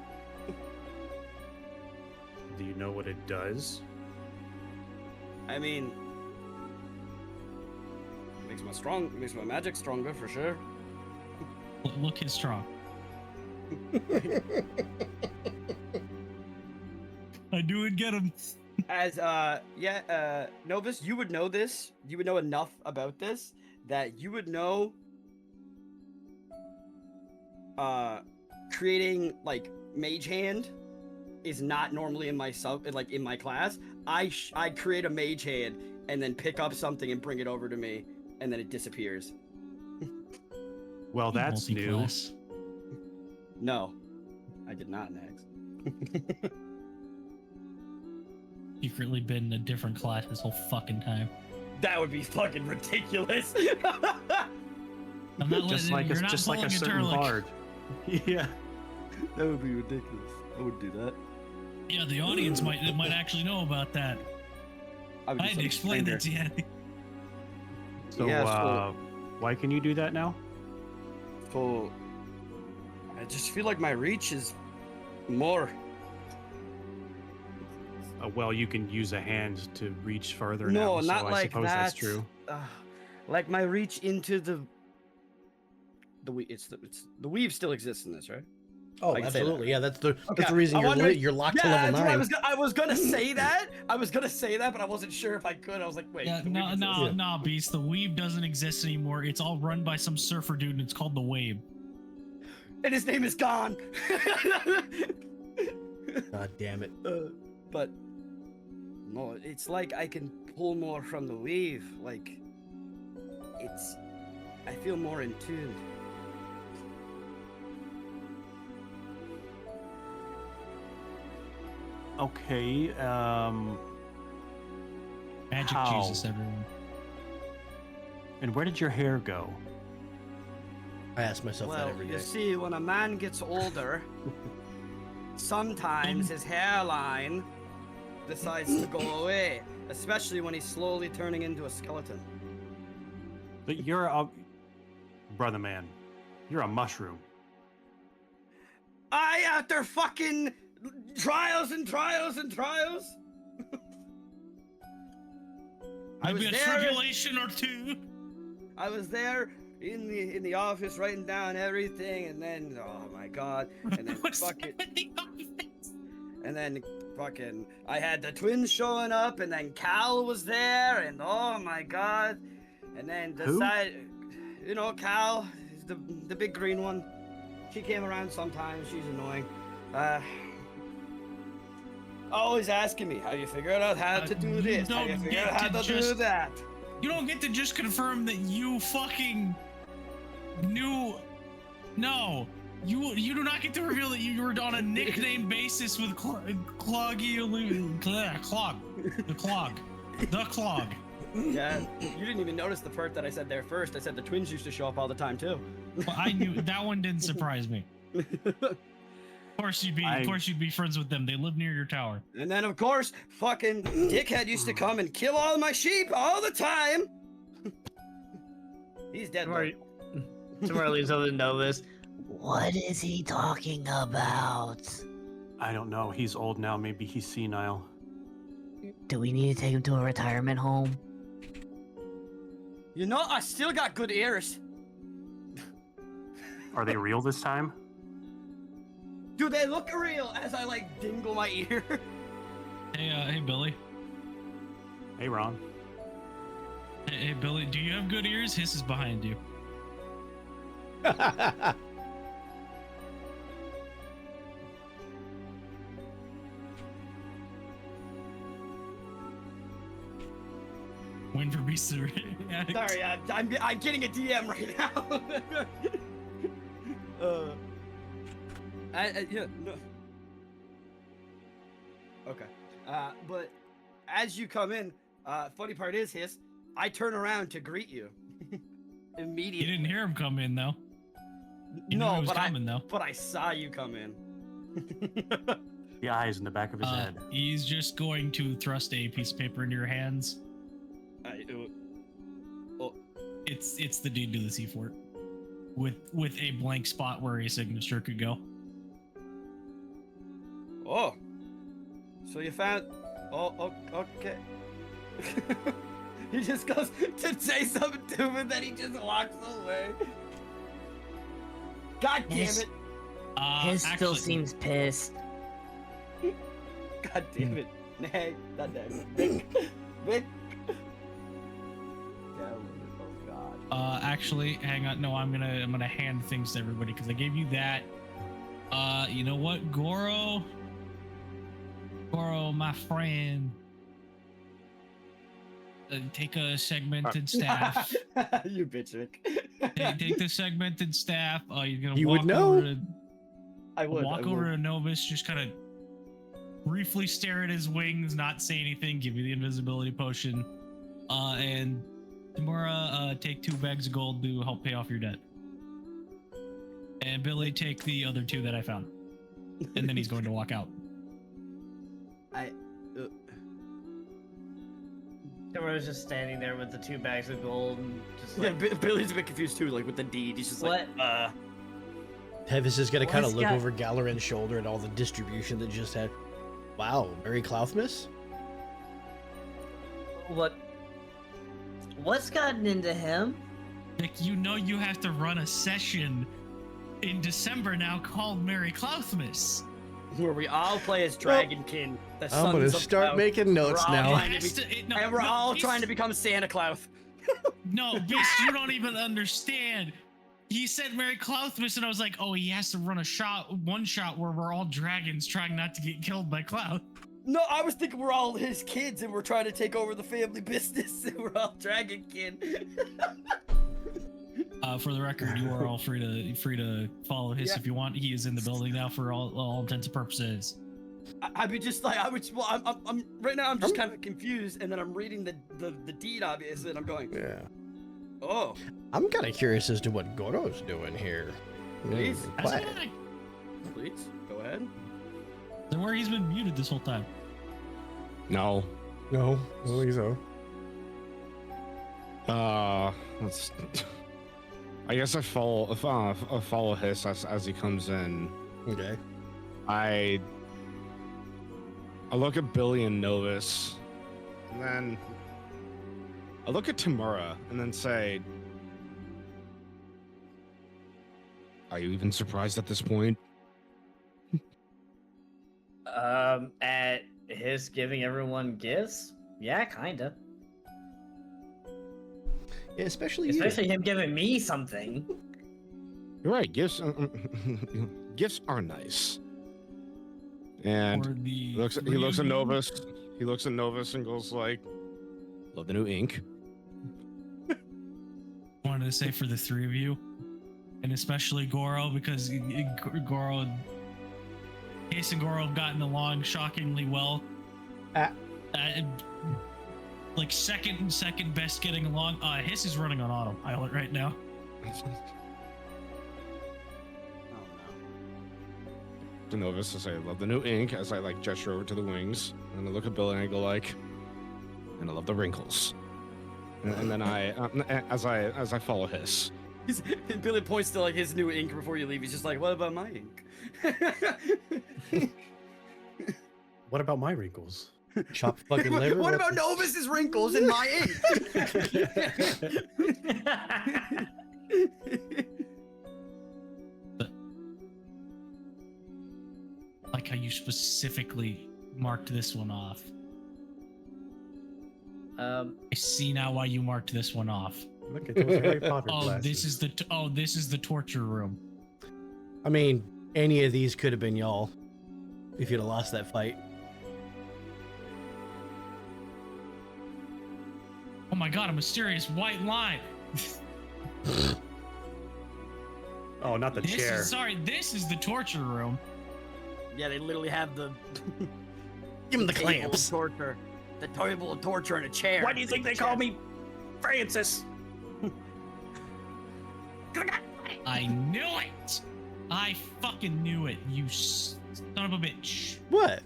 Do you know what it does? I mean, makes my magic stronger for sure. Look his strong. I do it. Get him. As Novus, you would know this. You would know enough about this that you would know creating like mage hand is not normally in my in my class. I create a mage hand and then pick up something and bring it over to me and then it disappears. Well, that's new. Multi-class. No, I did not, Nags. Secretly been in a different class this whole fucking time. That would be fucking ridiculous. I'm not Just letting, like you're not a pulling certain Turlik. bard. Yeah. That would be ridiculous. I would do that. Yeah, the audience might actually know about that. would I do had to something explain that stranger. to you. So, Yeah, why can you do that now? So I just feel like my reach is more. Well, you can use a hand to reach further No, now. not so I like suppose that. that's true. Like my reach into the weave. The weave still exists in this, right? Oh, I can say absolutely. that. Yeah, that's the Okay, reason I you're wondered- you're locked to Yeah, level that's what 9. I was gonna say that. I was gonna say that, but I wasn't sure if I could. I was like, wait. Yeah, the weave exists. no, Beast. The weave doesn't exist anymore. It's all run by some surfer dude, and it's called the Wave. And his name is gone. God damn it. But no, it's like I can pull more from the weave. Like I feel more in tune. Okay. Magic How? Jesus, everyone. And where did your hair go? I ask myself that Well, every you day. see, when a man gets older, sometimes his hairline decides to go away, especially when he's slowly turning into a skeleton. But you're a brother man. You're a mushroom. After fucking trials and trials and trials. I Maybe was a there. tribulation or two. I was there in the office writing down everything, and then oh my god, and then What's fucking, in the office? and then fucking, I had the twins showing up, and then Cal was there, and oh my god, and then Who? Cal is the big green one. She came around sometimes. She's annoying. Always asking me how you figure out how to do you this, how you don't figure get out how to to do just- that. You don't get to just confirm that you fucking knew. No, you do not get to reveal that you were on a nickname basis with Clog. Yeah, you didn't even notice the part that I said there first. I said the twins used to show up all the time too. Well, I knew that one didn't surprise me. Of course you'd be friends with them. They live near your tower. And then of course, fucking dickhead used to come and kill all my sheep all the time. He's dead. though. Tomorrow leaves over to Novus. What is he talking about? I don't know. He's old now. Maybe he's senile. Do we need to take him to a retirement home? You know, I still got good ears. Are they real this time? Do they look real as I like dingle my ear? Hey Billy. Hey, Ron. Hey Billy, do you have good ears? Hiss is behind you. Waiting for beasts to react. Sorry, I'm getting a DM right now. Yeah, no. Okay. But as you come in, funny part is, I turn around to greet you. You Immediately. didn't hear him come in though. You knew No, he was but coming though. but I saw you come in. The eyes in the back of his head. He's just going to thrust a piece of paper into your hands. It's the deed to the sea fort, with a blank spot where a signature could go. Oh, so you found? Oh, okay. He just goes to say something to him, and then he just walks away. God damn His- it! His still Actually, seems pissed. God damn it! Nay, not that. Vic. Oh God. Actually, hang on. No, I'm gonna hand things to everybody because I gave you that. You know what, Goro, my friend. Take a segmented staff. You bitch, Vic. Take the segmented staff. You're gonna You walk would know. over to I would. walk I over would. to Novus, just kind of briefly stare at his wings, not say anything, give you the invisibility potion, and Tamura, take 2 bags of gold to help pay off your debt. And Billy, take the other 2 that I found. And then he's going to walk out. Tomorrow's just standing there with the 2 bags of gold, and just Yeah, like, Billy's a bit confused too, like with the deed. He's just like, Tevis is gonna kind of What's look got- over Galarin's shoulder at all the distribution that just had. Wow, Mary Clouthmas? what's gotten into him? Nick, you know you have to run a session in December now called Merry Clouthmas. where we all play as Dragonkin. The I'm gonna sons of start Cloud. making notes We're all now. trying to be- and we're all trying to become Santa Claus. No, Beast, you don't even understand. He said Merry Clouthmas, and I was like, oh, he has to run one shot where we're all dragons trying not to get killed by Cloud. No, I was thinking we're all his kids and we're trying to take over the family business and we're all Dragonkin. For the record, you are all free to follow his Yeah. if you want. He is in the building now for all intents and purposes. I would just like, well, I'm right now. I'm just kind of confused, and then I'm reading the deed, obviously, and I'm going, Yeah. oh, I'm kind of curious as to what Goro's doing here. Please. Quiet. please go ahead. Then where he's been muted this whole time. No. No, I don't think so. Let's. I guess I follow Hiss as he comes in. Okay. I look at Billy and Novus, and then I look at Tamura, and then say, "Are you even surprised at this point?" At his giving everyone gifts? Yeah, kinda. Yeah, especially Especially him giving me something. You're right. Gifts, gifts are nice. And Or the he looks at Novus. He looks at Novus and goes like, "Love the new ink." Wanted to say for the three of you, and especially Goro, because Goro, Ace and Goro have gotten along shockingly well. Like second best getting along. Hiss is running on autopilot right now. To Novus, I say, "Love the new ink," as I like gesture over to the wings, and I look at Billy and I go like, "And I love the wrinkles." And then as I follow Hiss. Billy points to like his new ink before you leave. He's just like, "What about my ink?" What about my wrinkles? Chop fucking liver. What about Novus's wrinkles in my ink? Like how you specifically marked this one off. I see now why you marked this one off. Look at those Harry Potter Oh, glasses. this is the torture room. I mean, any of these could have been y'all if you'd have lost that fight. Oh my god, a mysterious white line. Oh, not the chair. This is the torture room. Yeah, they literally have the Give him the table of clamps. torture, the table of torture in a chair. Why do you think they call me Francis? I knew it. I fucking knew it. You son of a bitch. What?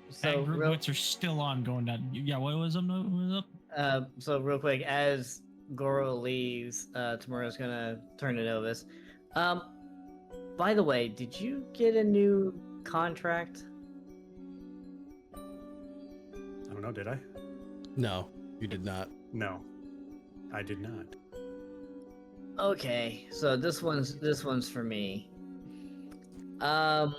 So Group real, notes are still on going down. Yeah, what was up? so real quick, as Goro leaves, Tamura's gonna turn to Novus. By the way, did you get a new contract? I don't know, did I? No, you did not. No, I did not. Okay, so this one's for me. Well,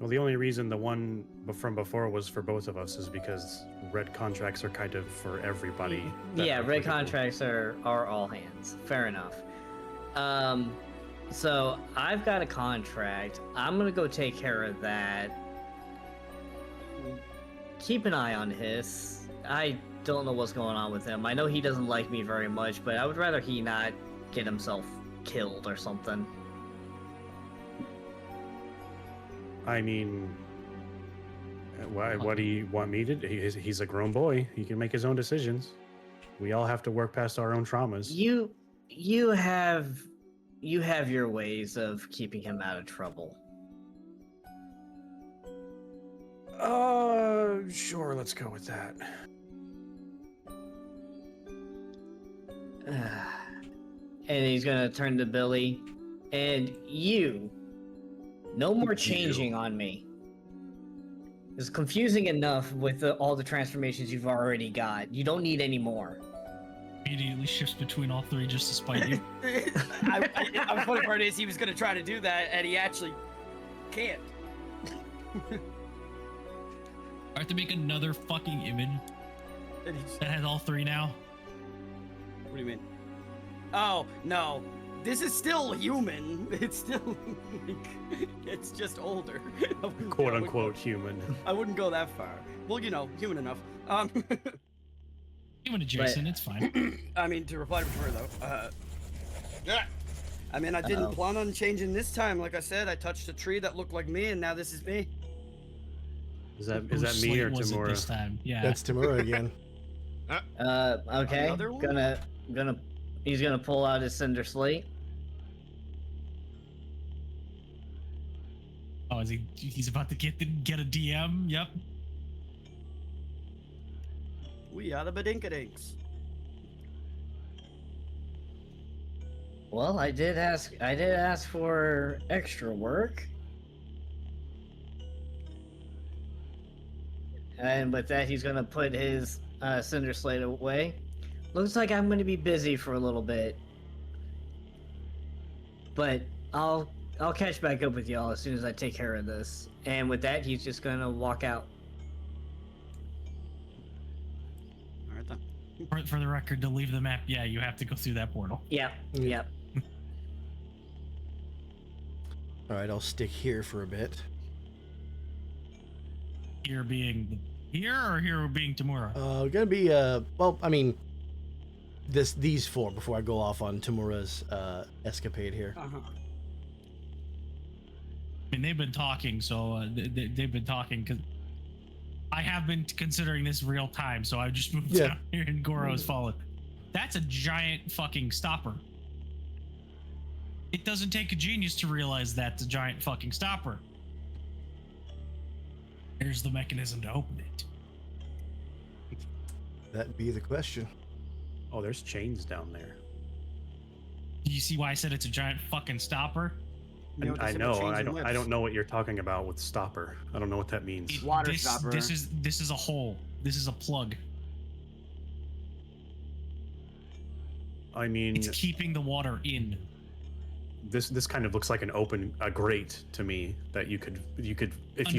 the only reason the one from before was for both of us is because red contracts are kind of for everybody. that Yeah, are red applicable. contracts are all hands. Fair enough. So I've got a contract. I'm gonna go take care of that. Keep an eye on Hiss. I don't know what's going on with him. I know he doesn't like me very much, but I would rather he not get himself killed or something. I mean, what do you want me to do? He's a grown boy. He can make his own decisions. We all have to work past our own traumas. You have your ways of keeping him out of trouble. Sure, let's go with that. And he's gonna turn to Billy, and you, no more changing on me. It's confusing enough with all the transformations you've already got. You don't need any more. Immediately shifts between all three just to spite you. The funny part is he was gonna try to do that, and he actually can't. I have to make another fucking image And he's- that has all three now. What do you mean? Oh no, this is still human. It's still, it's just older. I wouldn't- Quote I wouldn't unquote human. I wouldn't go that far. Well, you know, human enough. Human adjacent, it's fine. I mean, to reply to her though. Yeah. I mean, I didn't Uh-oh. plan on changing this time. Like I said, I touched a tree that looked like me, and now this is me. Is that Whose me slate or was it Tamura? this time? Yeah. That's Tamura again. Okay. Another one? He's gonna pull out his cinder slate. Oh, is he? He's about to get a DM. Yep. We are the Badinkadinks. Well, I did ask for extra work. And with that, he's gonna put his cinder slate away. Looks like I'm gonna be busy for a little bit, but I'll catch back up with y'all as soon as I take care of this. And with that, he's just gonna walk out. All right then. For the record, to leave the map, yeah, you have to go through that portal. Yep. Yep. All right, I'll stick here for a bit. Here being here or here being Tamura? Gonna be well, I mean, these four before I go off on Tamura's escapade here. Uh-huh. I mean, they've been talking, so they've been talking because I have been considering this real time. So I just moved down here and Goro's followed. That's a giant fucking stopper. It doesn't take a genius to realize that's a giant fucking stopper. Here's the mechanism to open it. That'd be the question. Oh, there's chains down there. Do you see why I said it's a giant fucking stopper? You what they I said know. about chains I and don't. I whips? don't know what you're talking about with stopper. I don't know what that means. Water this, stopper. This is a hole. This is a plug. I mean, It's keeping the water in. this kind of looks like a grate to me that you could if you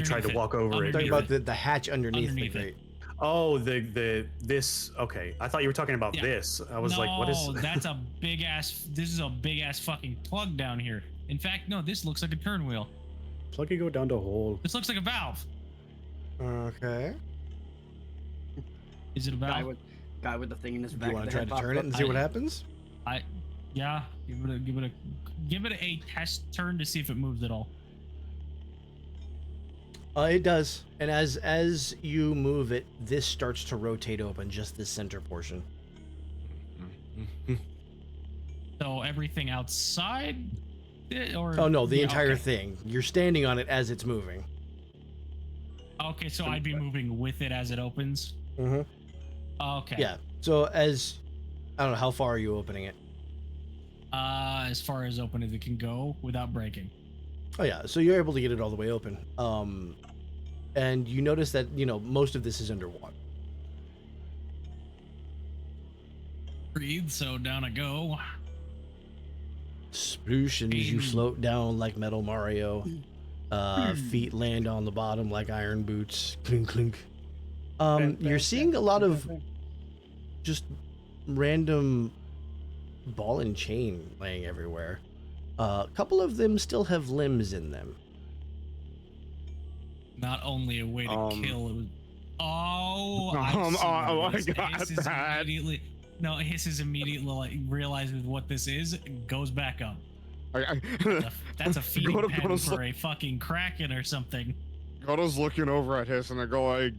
tried to Underneath it. walk over it. Underneath Talking you about would- the hatch underneath the Underneath it. grate. Oh, this. Okay, I thought you were talking about Yeah. this. I was like, what is? No, that's a big ass. This is a big ass fucking plug down here. In fact, no, this looks like a turn wheel. Plug it go down to hole. This looks like a valve. Okay. Is it a Guy valve? with the thing in his Do back. you want of to the try head to turn it popped and up. see what happens? Yeah. Give it a test turn to see if it moves at all. It does. And as you move it, this starts to rotate open, just this center portion. So everything outside, or Oh no, the yeah, entire okay. thing. You're standing on it as it's moving. Okay, so I'd be moving with it as it opens. Mm-hmm. Okay. Yeah. So as I don't know, how far are you opening it? As far as open as it can go without breaking. Oh yeah, so you're able to get it all the way open. And you notice that, most of this is underwater. Breathe, so down I go. Sploosh, and as you float down like Metal Mario, feet land on the bottom like iron boots. Clink, clink. You're seeing a lot of just random ball and chain laying everywhere. A couple of them still have limbs in them. Not only a way to kill, it was. Oh, oh my God, Hisses that. immediately. No, Hisses immediately like realizes what this is, and goes back up. That's a feeding Goto- pen Goto's for a fucking kraken or something. Goto's looking over at his and I go like,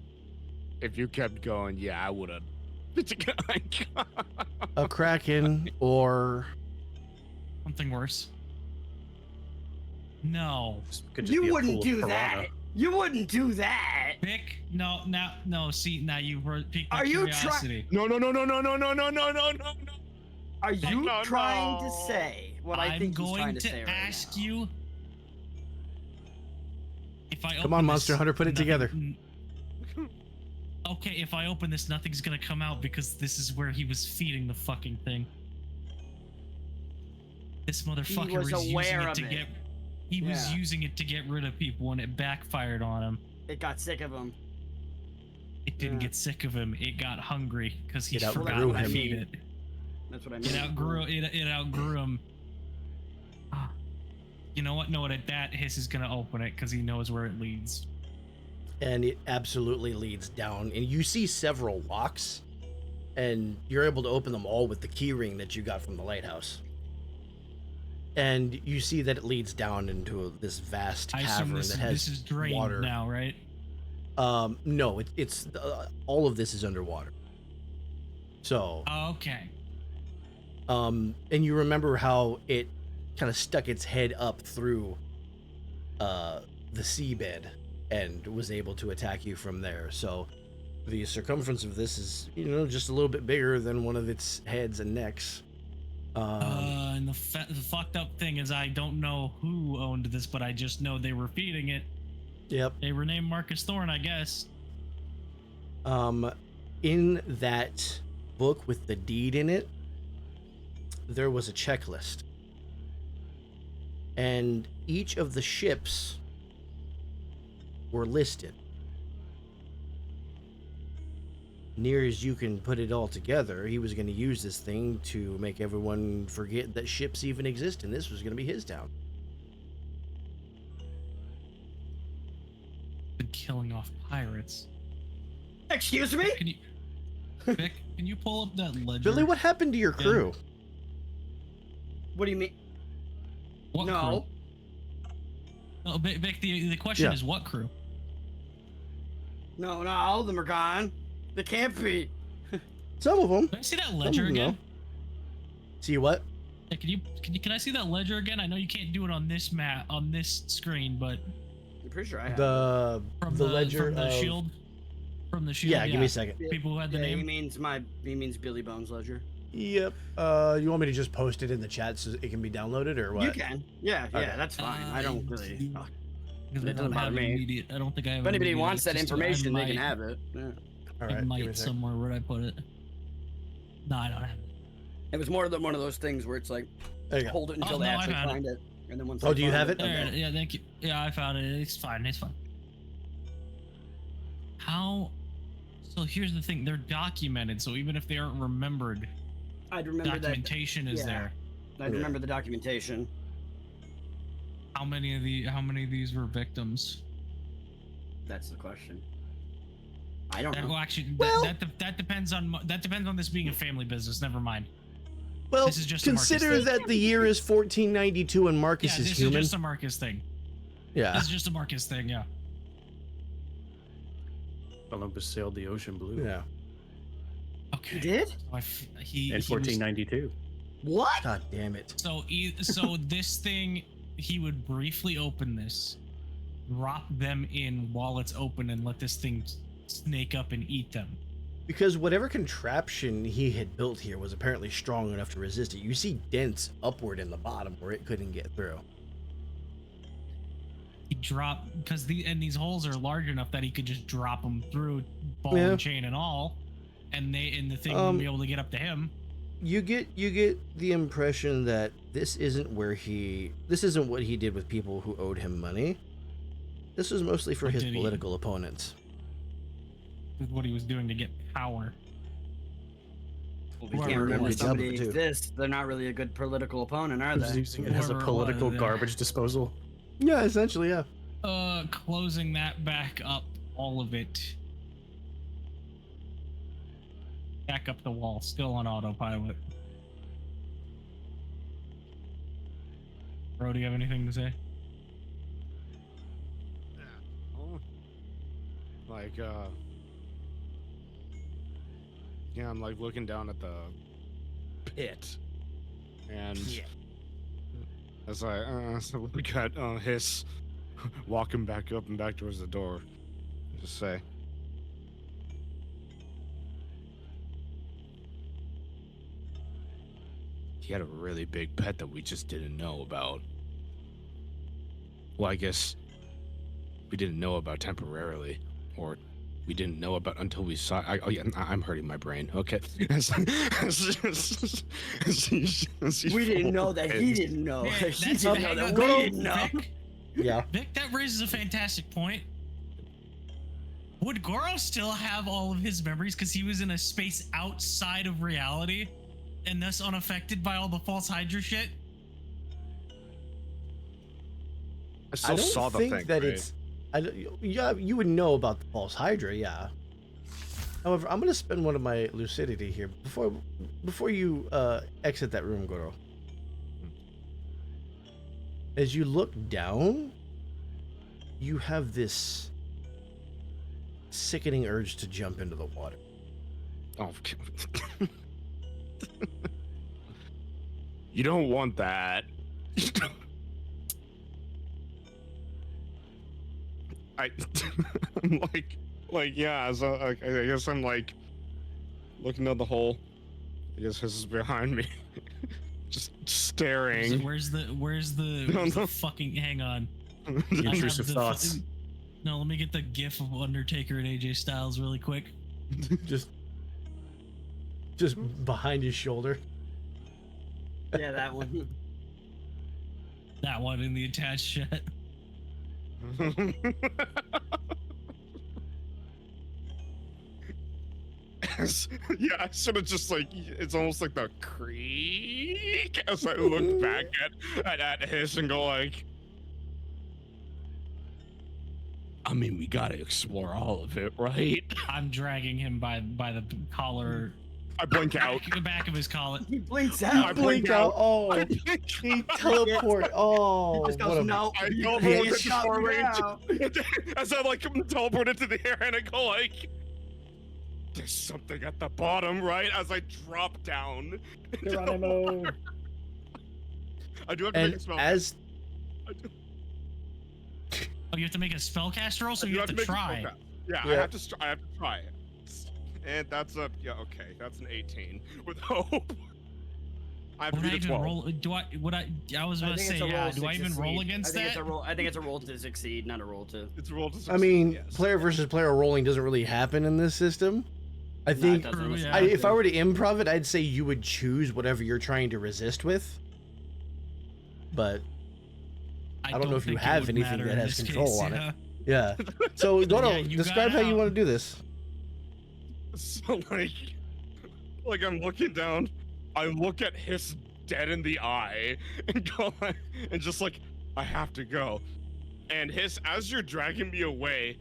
if you kept going, yeah, I would have. A kraken or Something worse. No. Could just be You a wouldn't pool of do piranha. that. You wouldn't do that. Pick? No. See, now you've piqued my Are you curiosity. No. Are you No, trying no. to say what I I'm think he's going trying to to say right ask now? you if I Come open on, this, Monster Hunter, put it together. Okay, if I open this, nothing's gonna come out because this is where he was feeding the fucking thing. This motherfucker was using aware it of to it. get. He was Yeah. using it to get rid of people, and it backfired on him. It got sick of him. It didn't Yeah. get sick of him. It got hungry because he It forgot outgrew to him. feed it. That's what I mean. It outgrew him. Ah. You know what? No, at that, Hiss is gonna open it because he knows where it leads. and it absolutely leads down. And you see several locks, and you're able to open them all with the key ring that you got from the lighthouse. And you see that it leads down into this vast I assume cavern this that has is drained water. now, right? No, it's all of this is underwater. So, Okay. and you remember how it kind of stuck its head up through the seabed and was able to attack you from there. So the circumference of this is, just a little bit bigger than one of its heads and necks. And the fucked up thing is I don't know who owned this, but I just know they were feeding it. Yep. They were named Marcus Thorne, I guess. In that book with the deed in it, there was a checklist. And each of the ships were listed. Near as you can put it all together, he was going to use this thing to make everyone forget that ships even exist, and this was going to be his town. Been killing off pirates. Excuse me? Can you, Vic, can you pull up that ledger? Billy, what happened to your crew? What do you mean? What No. crew? No, Vic, the question Yeah. is what crew? No, all of them are gone. They can't be. Some of them. Can I see that ledger them, again? See what? Yeah, can I see that ledger again? I know you can't do it on this map, on this screen, but I'm pretty sure I have. The ledger ledger from the of... shield. From the shield. Yeah, give me a second. People who had the Yeah, name. He means Billy Bones Ledger. Yep. You want me to just post it in the chat so it can be downloaded, or what? You can. Yeah, Okay. that's fine. I don't really. Because It I doesn't don't bother have me. immediate. I don't think I have. If anybody immediate wants that access to it. information, they I can might- have it. Yeah. All I right. might give me a second. somewhere. Where'd I put it? No, I don't have it. It was more than one of those things where it's like There you go. hold it until Oh, they no, I actually found find it. And then once Oh, they do you find have it? they'll There, go. yeah, thank you. Yeah, I found it. It's fine. It's fine. How? So here's the thing: they're documented. So even if they aren't remembered, I'd remember that. documentation is yeah. there. I'd remember the documentation. How many of these were victims? That's the question. I don't Well, know. actually, Well- that depends on this being a family business. Never mind. Well, This is just a Marcus consider thing. that the year is 1492 and Marcus Yeah, is this human. is just a Marcus thing. Yeah. This is just a Marcus thing. Yeah. Columbus sailed the ocean blue Yeah. Okay. He did? So he in was- 1492. What? God damn it. So this thing, he would briefly open this, drop them in while it's open, and let this thing snake up and eat them. Because whatever contraption he had built here was apparently strong enough to resist it. You see dents upward in the bottom where it couldn't get through. He dropped because these holes are large enough that he could just drop them through, ball Yeah. and chain and all, and the thing wouldn't be able to get up to him. You get the impression that this isn't what he did with people who owed him money. This was mostly for What his did he- political opponents. Is what he was doing to get power. Well, we Whoever can't it remember was. somebody Double, too. exists. They're not really a good political opponent, are Who's they? using it as a Whoever it political was, garbage disposal? Yeah, essentially, yeah. Closing that back up, all of it. Back up the wall, still on autopilot. Bro, do you have anything to say? Like, yeah, I'm like looking down at the pit, and as I so we got Hiss walking back up and back towards the door. Just say, he had a really big pet that we just didn't know about. Well, I guess we didn't know about temporarily, or we didn't know about until we saw. Oh yeah, I'm hurting my brain. Okay. We didn't know that he didn't know. Yeah, He that's didn't know that we didn't know. Vic, Yeah. Vic, that raises a fantastic point. Would Goro still have all of his memories because he was in a space outside of reality and thus unaffected by all the false Hydra shit? I still saw the thing. that right? it's. Yeah, you would know about the false Hydra, yeah. However, I'm gonna spend one of my lucidity here before you exit that room, Goro. As you look down, you have this sickening urge to jump into the water. Oh. You don't want that. I'm yeah. So I guess I'm like looking down the hole. I guess this is behind me, just staring. Where's the fucking? Hang on. The I have intrusive the thoughts. fucking- No, let me get the gif of Undertaker and AJ Styles really quick. Just behind his shoulder. Yeah, that one. That one in the attached shot. Yeah, I sort of just like, it's almost like the creak as I look back at Hiss and go like, I mean, we gotta explore all of it, right? I'm dragging him by the collar. I blink out. The back of his collar. He blinks I out. blink out. Oh, I blink he teleport. Oh, He just what goes, a no. I you go can't over to stop far me range. now." As I like teleport into the air and I go like, there's something at the bottom, right? As I drop down. into the Geronimo. water. I do have to make a and spell. as Oh, you have to make a spellcaster roll, so I you do have to make a try. spell cast. Yeah, Yeah. I have to try it. And that's a okay. That's an 18 with hope. I have to Would I beat a even 12. roll? Do I? Would I? I was I gonna think say, it's a roll yeah. to Do I even roll succeed. against I think that? It's a roll. I think it's a roll to succeed, not a roll to. It's a roll to succeed. I mean, yes. player versus player rolling doesn't really happen in this system. I think Nah, it doesn't. True, yeah. if I were to improv it, I'd say you would choose whatever you're trying to resist with. But I don't know if you think it have would anything matter that in has this control case, on it. yeah. yeah. So Dono, Yeah, you describe got how you out. want to do this. So like I'm looking down, I look at Hiss dead in the eye and go and just like, I have to go. And Hiss, as you're dragging me away,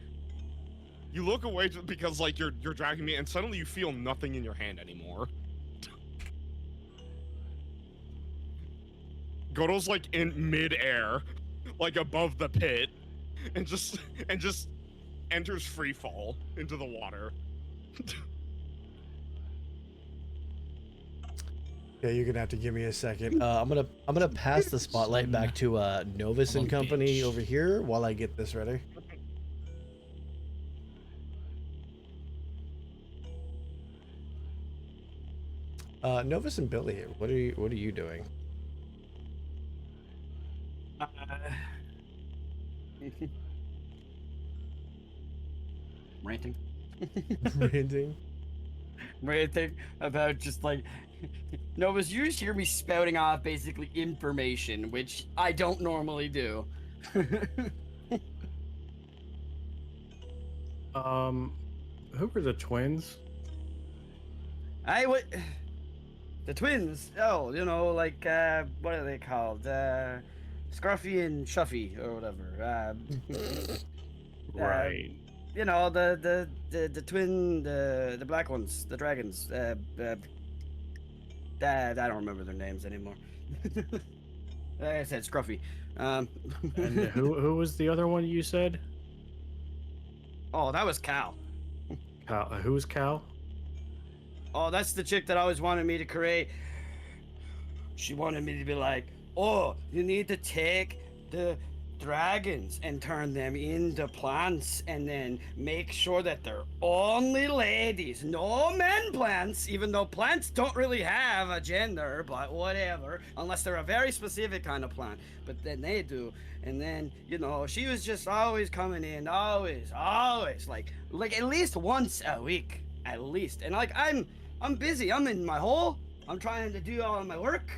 you look away because like you're dragging me and suddenly you feel nothing in your hand anymore. Goto's like in mid-air, like above the pit, and just enters free fall into the water. Yeah, you're gonna have to give me a second. I'm gonna pass the spotlight back to Novus and Come on, company bitch. over here while I get this ready. Novus and Billy, what are you doing? Ranting. Ranting. Ranting about just like. Novus, you just hear me spouting off basically information, which I don't normally do. Who were the twins? What? The twins? Oh, you know, like what are they called? Scruffy and Shuffy or whatever. Right. You know, the twin, the black ones, the dragons. I don't remember their names anymore. Like I said, Scruffy. And who was the other one you said? Oh, that was Cal. Cal, who's Cal? Oh, that's the chick that always wanted me to create. She wanted me to be like, oh, you need to take the dragons and turn them into plants and then make sure that they're only ladies, no men plants, even though plants don't really have a gender, but whatever, unless they're a very specific kind of plant, but then they do. And then, you know, she was just always coming in, always, like at least once a week, at least. And like, I'm busy, I'm in my hole, I'm trying to do all of my work,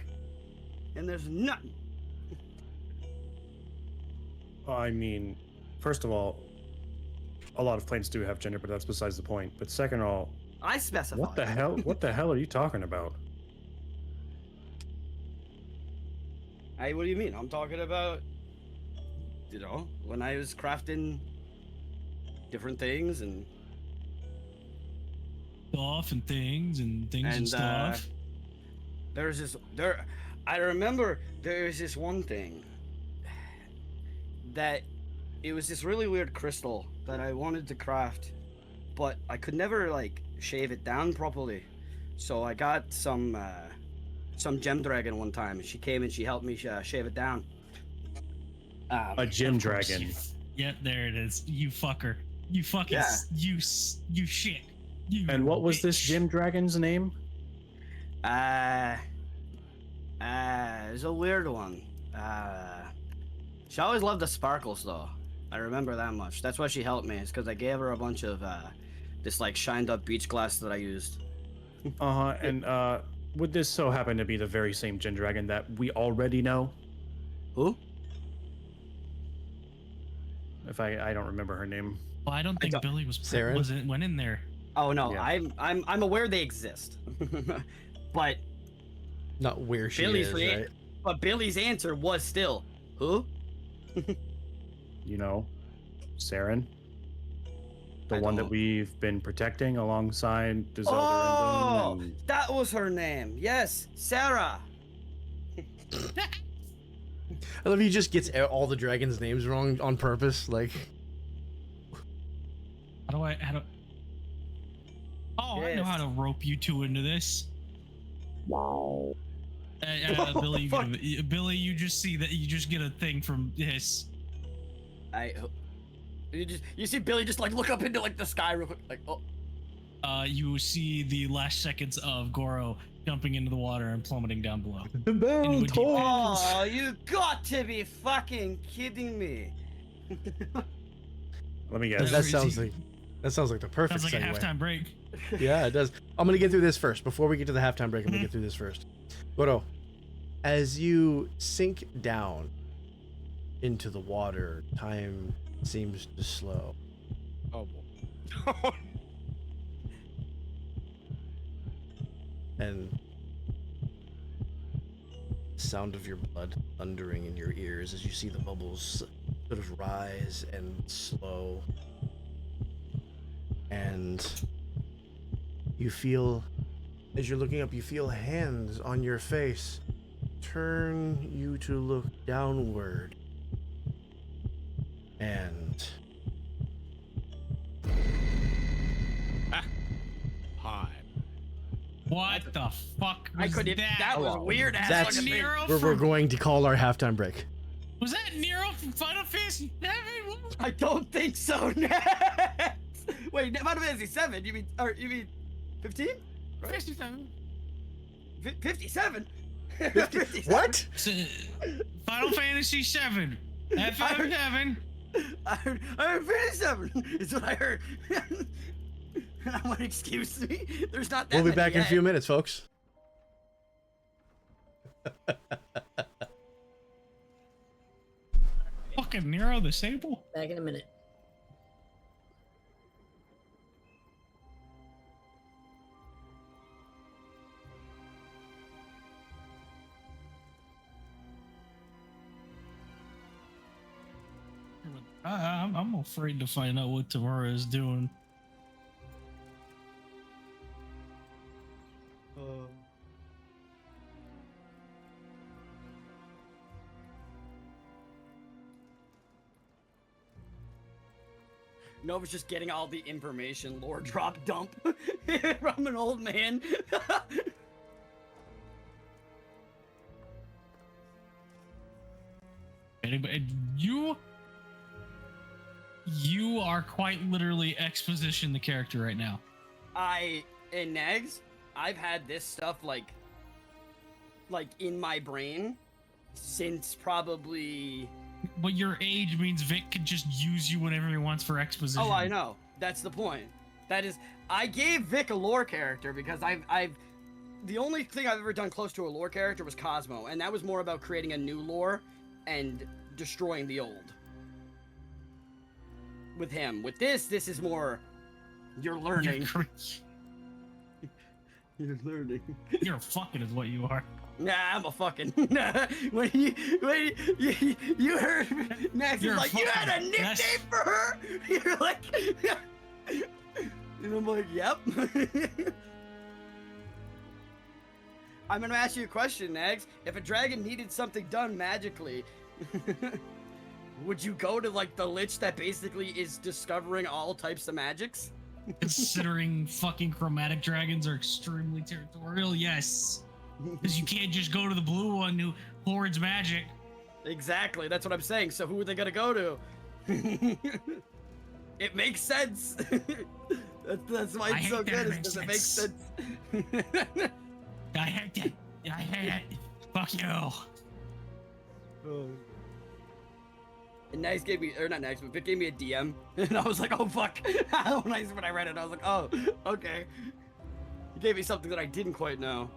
and there's nothing. I mean, first of all, a lot of planes do have gender, but that's besides the point. But second of all, I specify. what the hell? What the hell are you talking about? Hey, what do you mean? I'm talking about, you know, when I was crafting different things and Stuff and things and stuff. there's this I remember there was this one thing that it was this really weird crystal that I wanted to craft, but I could never like shave it down properly. So I got some gem dragon one time, and she came and she helped me shave it down. A gem Of course, dragon. Yep, there it is. You fucker. You fucking Yeah. you shit. You And what was this bitch. gem dragon's name? It's a weird one. She always loved the sparkles though. I remember that much. That's why she helped me. It's because I gave her a bunch of this like shined up beach glass that I used. And would this so happen to be the very same gem dragon that we already know? Who? If I don't remember her name. Well, I don't think don't- Billy Saren? went in there. Oh no, Yeah. I'm aware they exist. but Not where she Billy's is, re- right? but Billy's answer was still who? You know, Saren. The I one that don't- we've been protecting alongside Zelda Oh, and that was her name. Yes, Sarah. I love he just gets all the dragons' names wrong on purpose. Like, How do Oh, I know Yes. how to rope you two into this. Wow. Billy, Fuck. Billy, you just see that you just get a thing from this. You see Billy just like look up into like the sky real quick, like oh. You see the last seconds of Goro jumping into the water and plummeting down below. The bell Into a deep tolls. Oh, you got to be fucking kidding me. Let me Yeah. guess. that Is sounds he- like the perfect Sounds like a segue. halftime break. Yeah, it does. I'm gonna get through this first. Before we get to the halftime break, I'm gonna get through this first. Goro, as you sink down into the water, time seems to slow. Oh boy. And the sound of your blood thundering in your ears as you see the bubbles sort of rise and slow. And you feel, as you're looking up, you feel hands on your face turn you to look downward. And Hi. What the fuck was I couldn't. That was weird ass That's- fucking thing. Nero we're from, going to call our halftime break. was that Nero from Final Fantasy VII? I don't think so. Wait, Final Fantasy 7? You mean 15? 57. 57? What? Final Fantasy VII. FF7. I heard 57 is what I heard. I'm like, excuse me? There's not that We'll be many back in a yet. few minutes, folks. Fucking Nero the Sable. Back in a minute. I'm afraid to find out what Tamura is doing. Nova's just getting all the information, lore drop dump from an old man. Anybody, you are quite literally exposition the character right now. In Nags, I've had this stuff like in my brain since probably. But your age means Vic can just use you whenever he wants for exposition. Oh, I know. That's the point. That is, I gave Vic a lore character because I've the only thing I've ever done close to a lore character was Cosmo, and that was more about creating a new lore and destroying the old. With him, with this is more. You're learning. You're learning. You're fucking is what you are. Nah, I'm a fucking. when you heard Max You're is like, you had a fucking- nickname that's- for her. You're like, and I'm like, yep. I'm gonna ask you a question, Nags. If a dragon needed something done magically, would you go to like the lich that basically is discovering all types of magics? Considering fucking chromatic dragons are extremely territorial, yes. Because you can't just go to the blue one who hoards magic. Exactly. That's what I'm saying. So who are they gonna go to? It makes sense. That's why it's so good. Because it makes sense. I hate it. I hate it. Fuck you. And Nags gave me, or not Nags, but Vic gave me a DM, and I was like, oh fuck. When I read it, I was like, oh, okay. He gave me something that I didn't quite know,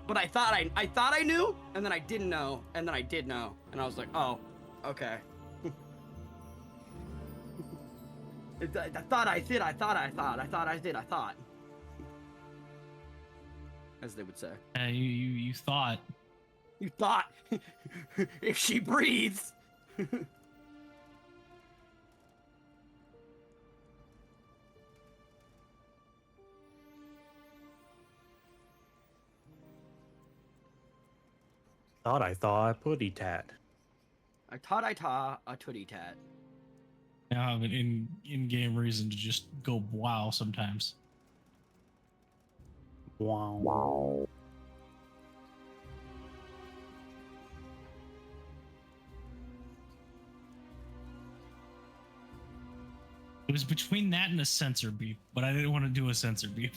but I thought I knew, and then I didn't know, and then I did know, and I was like, oh, okay. I thought, as they would say. You thought. You thought. If she breathes. I thought putty tat. I thought a tootie tat. Now I have an in-game reason to just go wow sometimes. Wow. It was between that and a sensor beep, but I didn't want to do a sensor beep.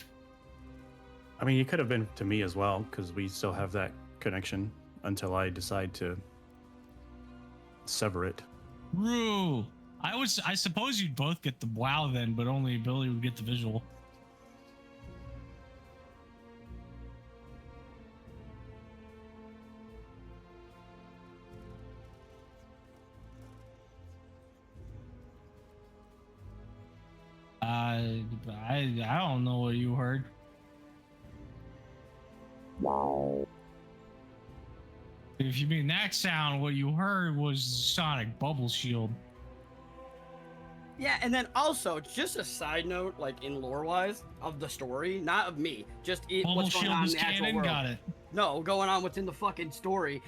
I mean, it could have been to me as well, because we still have that connection until I decide to sever it. Rue! I suppose you'd both get the wow then, but only Billy would get the visual. I don't know what you heard. Wow. If you mean that sound, what you heard was Sonic Bubble Shield. Yeah, and then also, just a side note, like in lore-wise, of the story, not of me, just Bubble what's going Shield on was in the actual canon, world. got it. No, going on within the fucking story.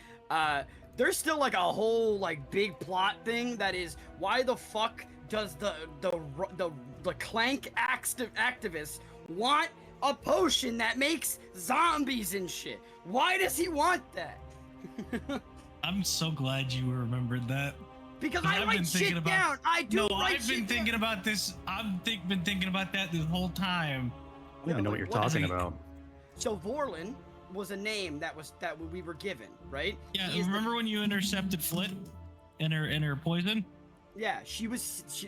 There's still like a whole like big plot thing that is why the fuck does the Clank activist want a potion that makes zombies and shit? Why does he want that? I'm so glad you remembered that. Because I've I write been shit thinking about- down. I do No, write I've been shit thinking down. about this. Been thinking about that this whole time. I don't even know what you're What is talking it? about. So Vorlin was a name that we were given, right? Yeah, He is the- remember when you intercepted Flit in her poison? Yeah,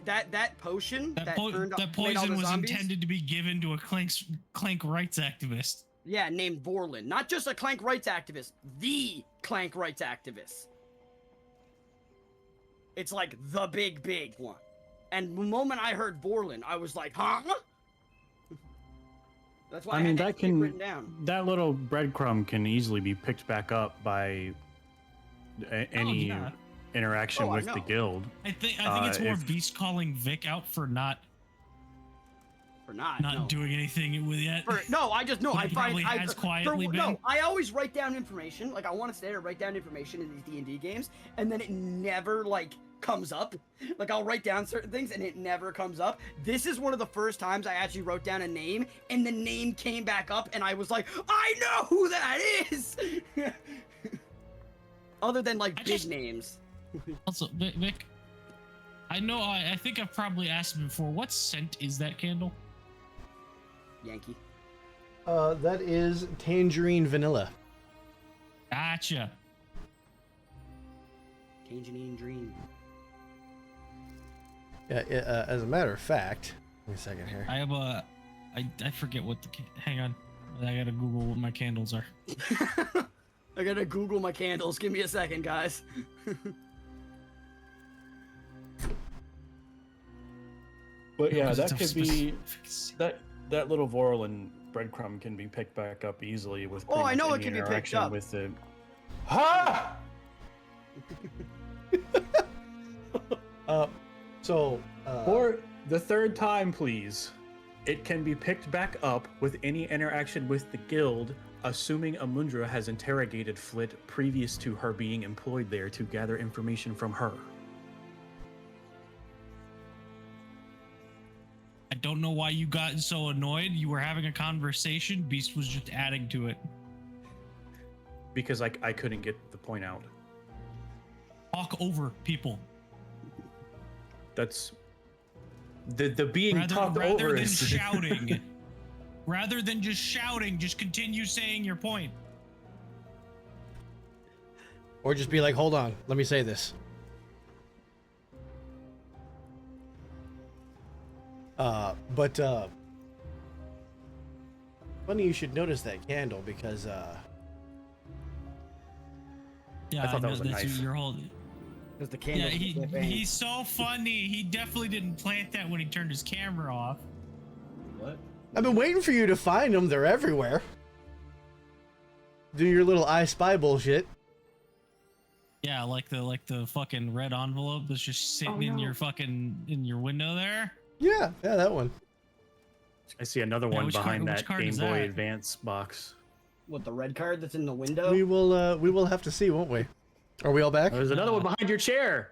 that potion that, That made all poison the was zombies, intended to be given to a Clank rights activist. Yeah, named Vorlin. Not just a Clank rights activist, the Clank rights activist. It's like the big one. And the moment I heard Vorlin, I was like, huh? That's why I mean, had that shit written down. that little breadcrumb can easily be picked back up by any yeah. interaction Oh, I with the know. guild. I think it's more if- Beast calling Vic out for not Or not. no. doing anything with it. No, I just know. But I he find probably has quietly been. No, I always write down information. Like I want to stay there, write down information in these D&D games, and then it never like comes up. Like I'll write down certain things and it never comes up. This is one of the first times I actually wrote down a name and the name came back up and I was like, I know who that is. Other than like big names. Also, Vic, I know. I think I've probably asked him before. What scent is that candle? Yankee. That is tangerine vanilla. Gotcha. Tangerine Dream. Yeah, as a matter of fact, give me a second here. I have a. I forget what the. Hang on. I gotta Google what my candles are. I gotta Google my candles. Give me a second, guys. But yeah, Because that it's a could be specific- that little Vorlin breadcrumb can be picked back up easily with. Oh, I pretty know much it any can be picked interaction up. with the. Ha! For the third time, please. It can be picked back up with any interaction with the guild, assuming Amundra has interrogated Flit previous to her being employed there to gather information from her. don't know why you got so annoyed. You were having a conversation. Beast was just adding to it. Because I couldn't get the point out. Talk over people. That's the being talked rather over than is shouting. Rather than just shouting, just continue saying your point. Or just be like, hold on, let me say this. Funny you should notice that candle because Yeah, I thought that was a that's knife. what you're holding. Because the Yeah, candle. he's so funny. He definitely didn't plant that when he turned his camera off. What? I've been waiting for you to find them. They're everywhere. Do your little I Spy bullshit. Yeah, like the fucking red envelope that's just sitting in your window there. Yeah, that one. I see another one which behind which that card Game is Boy that? Advance box. What, the red card that's in the window? We will have to see, won't we? Are we all back? There's another one behind your chair.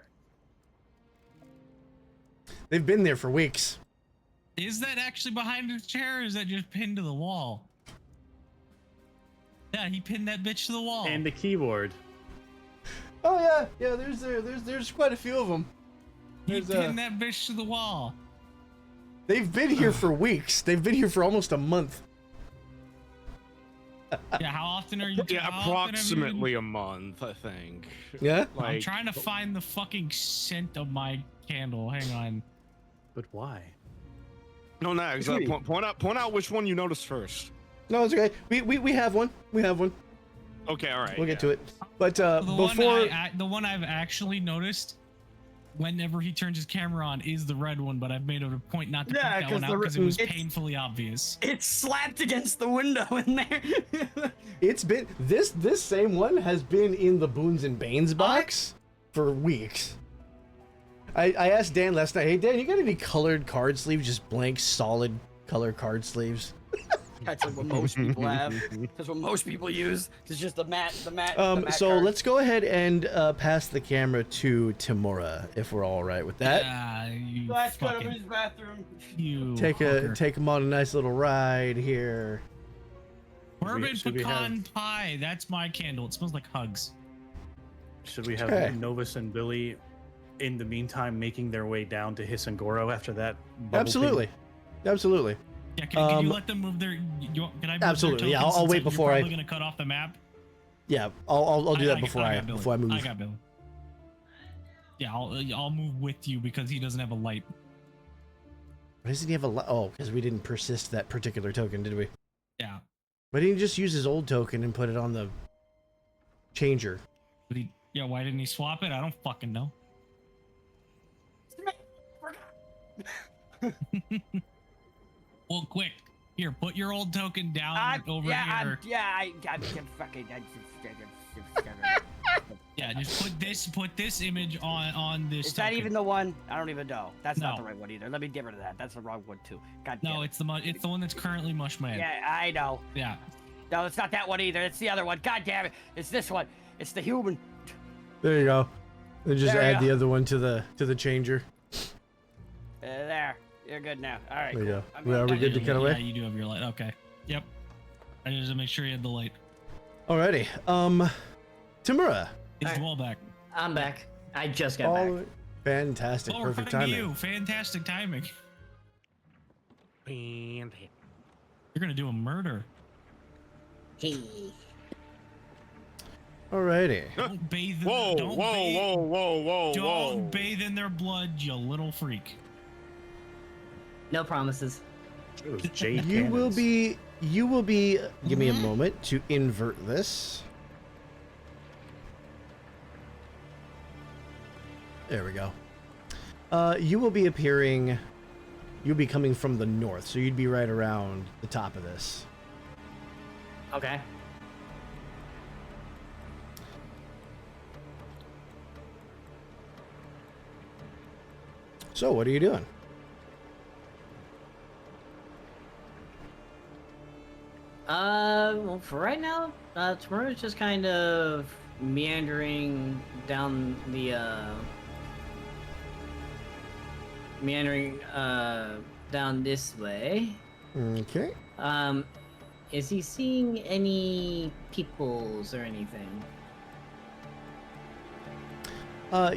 They've been there for weeks. Is that actually behind his chair, or is that just pinned to the wall? Yeah, he pinned that bitch to the wall. And the keyboard. Oh yeah. There's quite a few of them. He pinned that bitch to the wall. They've been here for weeks. They've been here for almost a month. Yeah, how often are you? Yeah, how often have you been- approximately a month, I think. Yeah. I'm trying to find the fucking scent of my candle. Hang on. But why? No, Nags, point out which one you noticed first. No, it's okay. We have one. We have one. Okay, all right. We'll get to it. But The before the one I've actually noticed, whenever he turns his camera on, is the red one. But I've made it a point not to Yeah, point that one 'cause out because it was it's- painfully obvious. It's slapped against the window in there. it's been this same one has been in the Boons and Banes box for weeks. I asked Dan last night, hey Dan, you got any colored card sleeves? Just blank, solid color card sleeves. That's like what most people have. That's what most people use. It's just the matte. The matte So card. let's go ahead and pass the camera to Timura, if we're all right with that. You Let's go to fucking his bathroom. you. Take hooker. him on a nice little ride here. Bourbon should we pecan pie. That's my candle. It smells like hugs. Should we have Okay. Novus and Billy in the meantime making their way down to Hisangoro after that? bubble Absolutely, absolutely. Yeah, can you let them move their? Can I move Absolutely, Their yeah, tokens I'll since wait you're before I- probably gonna cut off the map. Yeah, I'll do that before I Billy. before I move. I got Billy. Yeah, I'll move with you because he doesn't have a light. Why doesn't he have a oh, because we didn't persist that particular token, did we? Yeah, Why didn't he just use his old token and put it on the changer? but why didn't he swap it? I don't fucking know. Well, quick. Here, put your old token down over here. I fucking. Yeah, just put this image on this. Is that token. even the one? I don't even know. That's not No. the right one either. Let me get rid of that. That's the wrong one too. God damn No, it. it's the one that's currently Mushman. Yeah, I know. Yeah. No, it's not that one either. It's the other one. God damn it. It's this one. It's the human. There you go. Then just There we add the go. other one to the changer. There. You're good now. All right. There you go. I'm Well, are we good to cut Yeah, away? you do have your light. Okay. Yep. I just to make sure you had the light. Alrighty. Timura. Is Alright. Dwell back? I'm back. I just got All back. fantastic, Oh, we're perfect cutting to timing. you. Fantastic timing. You're gonna do a murder. Hey. Alrighty. Don't bathe in Whoa, don't whoa, bathe, whoa, whoa, whoa, Don't whoa. bathe in their blood, you little freak. No promises. It was Jade You will cannons. be. Give me a Mm-hmm. moment to invert this. There we go. You will be appearing. You'll be coming from the north, so you'd be right around the top of this. Okay. So, what are you doing? Well, for right now, Tamura's just kind of meandering down the, down this way. Okay. Is he seeing any peoples or anything?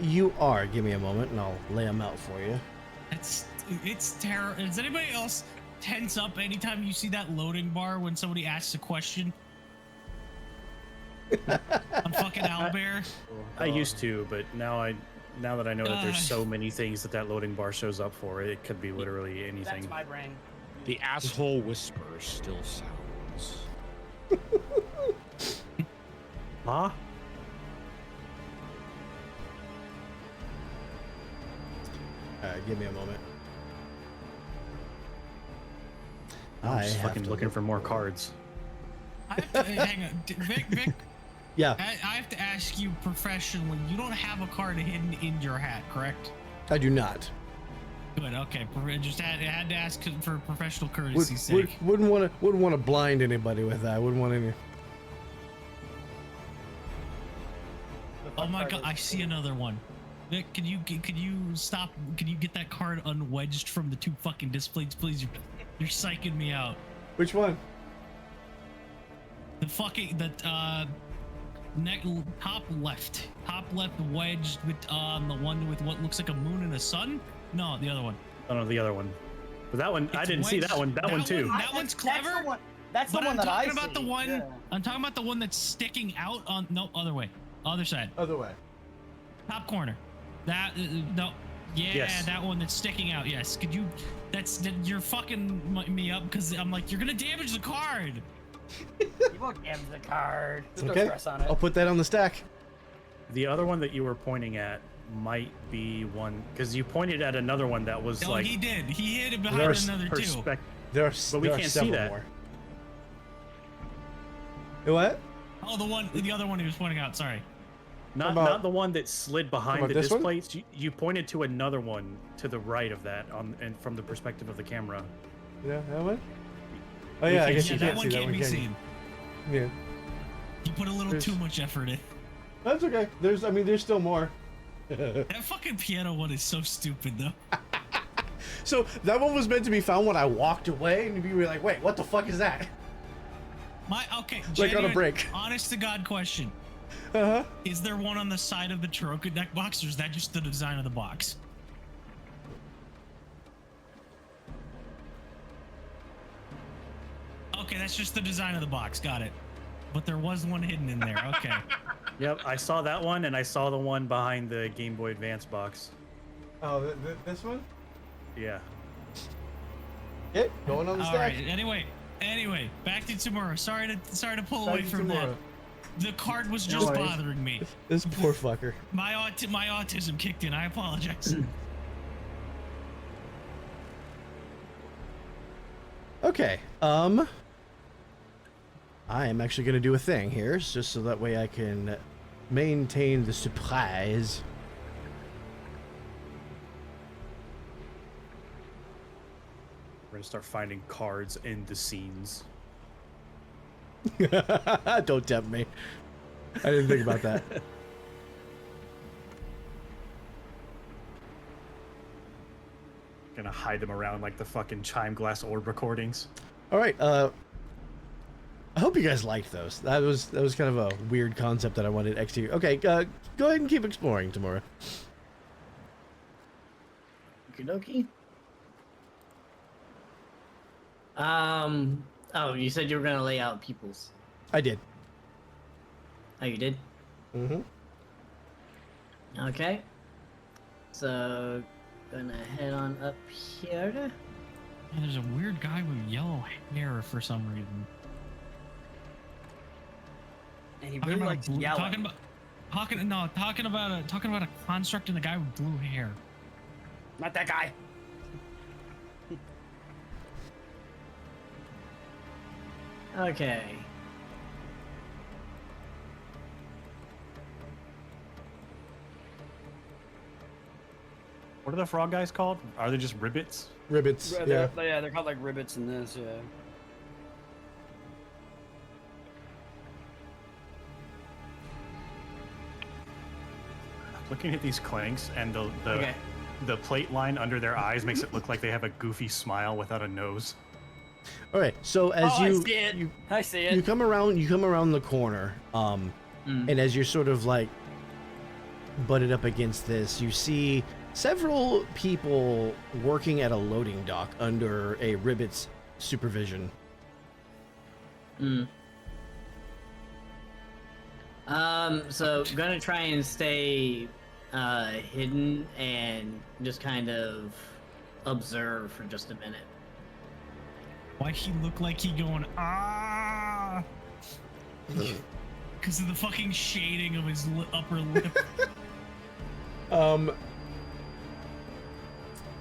You are. Give me a moment, and I'll lay them out for you. It's terrible. Does anybody else tense up anytime you see that loading bar when somebody asks a question? I'm fucking owlbear. I used to, but now that I know that there's so many things that loading bar shows up for, it could be literally anything. That's my brain. The asshole whisper still sounds. Huh? Give me a moment. I'm I just have fucking to looking look for more cards. I have to, hang on, Vic. Yeah, I have to ask you professionally. You don't have a card hidden in your hat, correct? I do not. Good. Okay. Just had to ask for professional courtesy's sake. Wouldn't want to blind anybody with that. Wouldn't want any. Oh my god! I see another one. Vic, could you stop? Can you get that card unwedged from the two fucking displays, please? You're psyching me out. Which one? The fucking top left wedged with the one with what looks like a moon and a sun. No, the other one. Oh no, the other one. But that one, I It's didn't see that one. That one too. That one's clever. That's the But one I'm that I talking about the see, one. yeah. I'm talking about the one that's sticking out on other way, other side, Other way. top corner. That no, yeah, Yes. that one that's sticking out. Yes, could you? You're fucking me up because I'm like you're gonna damage the card. You won't damage the card. Just Okay. don't press on it. I'll put that on the stack. The other one that you were pointing at might be one because you pointed at another one that was Oh, like he did. He hid it behind There's another two. There are, But we there are can't see several that. more. What? Oh, the other one he was pointing out. Sorry. not the one that slid behind about the this one? displays. You pointed to another one to the right of that and from the perspective of the camera. Yeah, that one. Oh We yeah, I can't guess see you that can't one see that can't one. be Can you? seen. Yeah, You put a little There's- too much effort in. that's okay. There's still more. That fucking piano one is so stupid though. So that one was meant to be found when I walked away, and you were like, "Wait, what the fuck is that?" Okay. Like on a genuine, break. Honest to God question. Uh huh. Is there one on the side of the Taroka deck box, or is that just the design of the box? Okay, that's just the design of the box. Got it. But there was one hidden in there. Okay. Yep, I saw that one, and I saw the one behind the Game Boy Advance box. Oh, this one? Yeah. Okay, going on the All stack. right. Anyway, back to tomorrow. Sorry to pull away Back to from that. tomorrow. The card was just worries. bothering me. This poor fucker. My autism kicked in. I apologize. Okay. I am actually gonna do a thing here, just so that way I can maintain the surprise. We're gonna start finding cards in the scenes. Don't tempt me. I didn't think about that. Gonna hide them around like the fucking Chime Glass Orb recordings. All right. I hope you guys liked those. That was kind of a weird concept that I wanted XT. Okay. Go ahead and keep exploring tomorrow. Okie dokie. Oh, you said you were gonna lay out peoples. I did. Oh, you did? Mm-hmm. Okay. So, gonna head on up here. Man, there's a weird guy with yellow hair for some reason. And he really likes yelling. Talking about a construct and a guy with blue hair. Not that guy. Okay. What are the frog guys called? Are they just ribbits? Ribbits. Yeah. They're called like ribbits in this, yeah. Looking at these clanks and the Okay. the plate line under their eyes makes it look like they have a goofy smile without a nose. All right. So as I you see it. you I see you it. come around the corner, and as you're sort of like butted up against this, you see several people working at a loading dock under a Ribbit's supervision. So gonna try and stay hidden and just kind of observe for just a minute. Why he look like he going ah? Because of the fucking shading of his upper lip.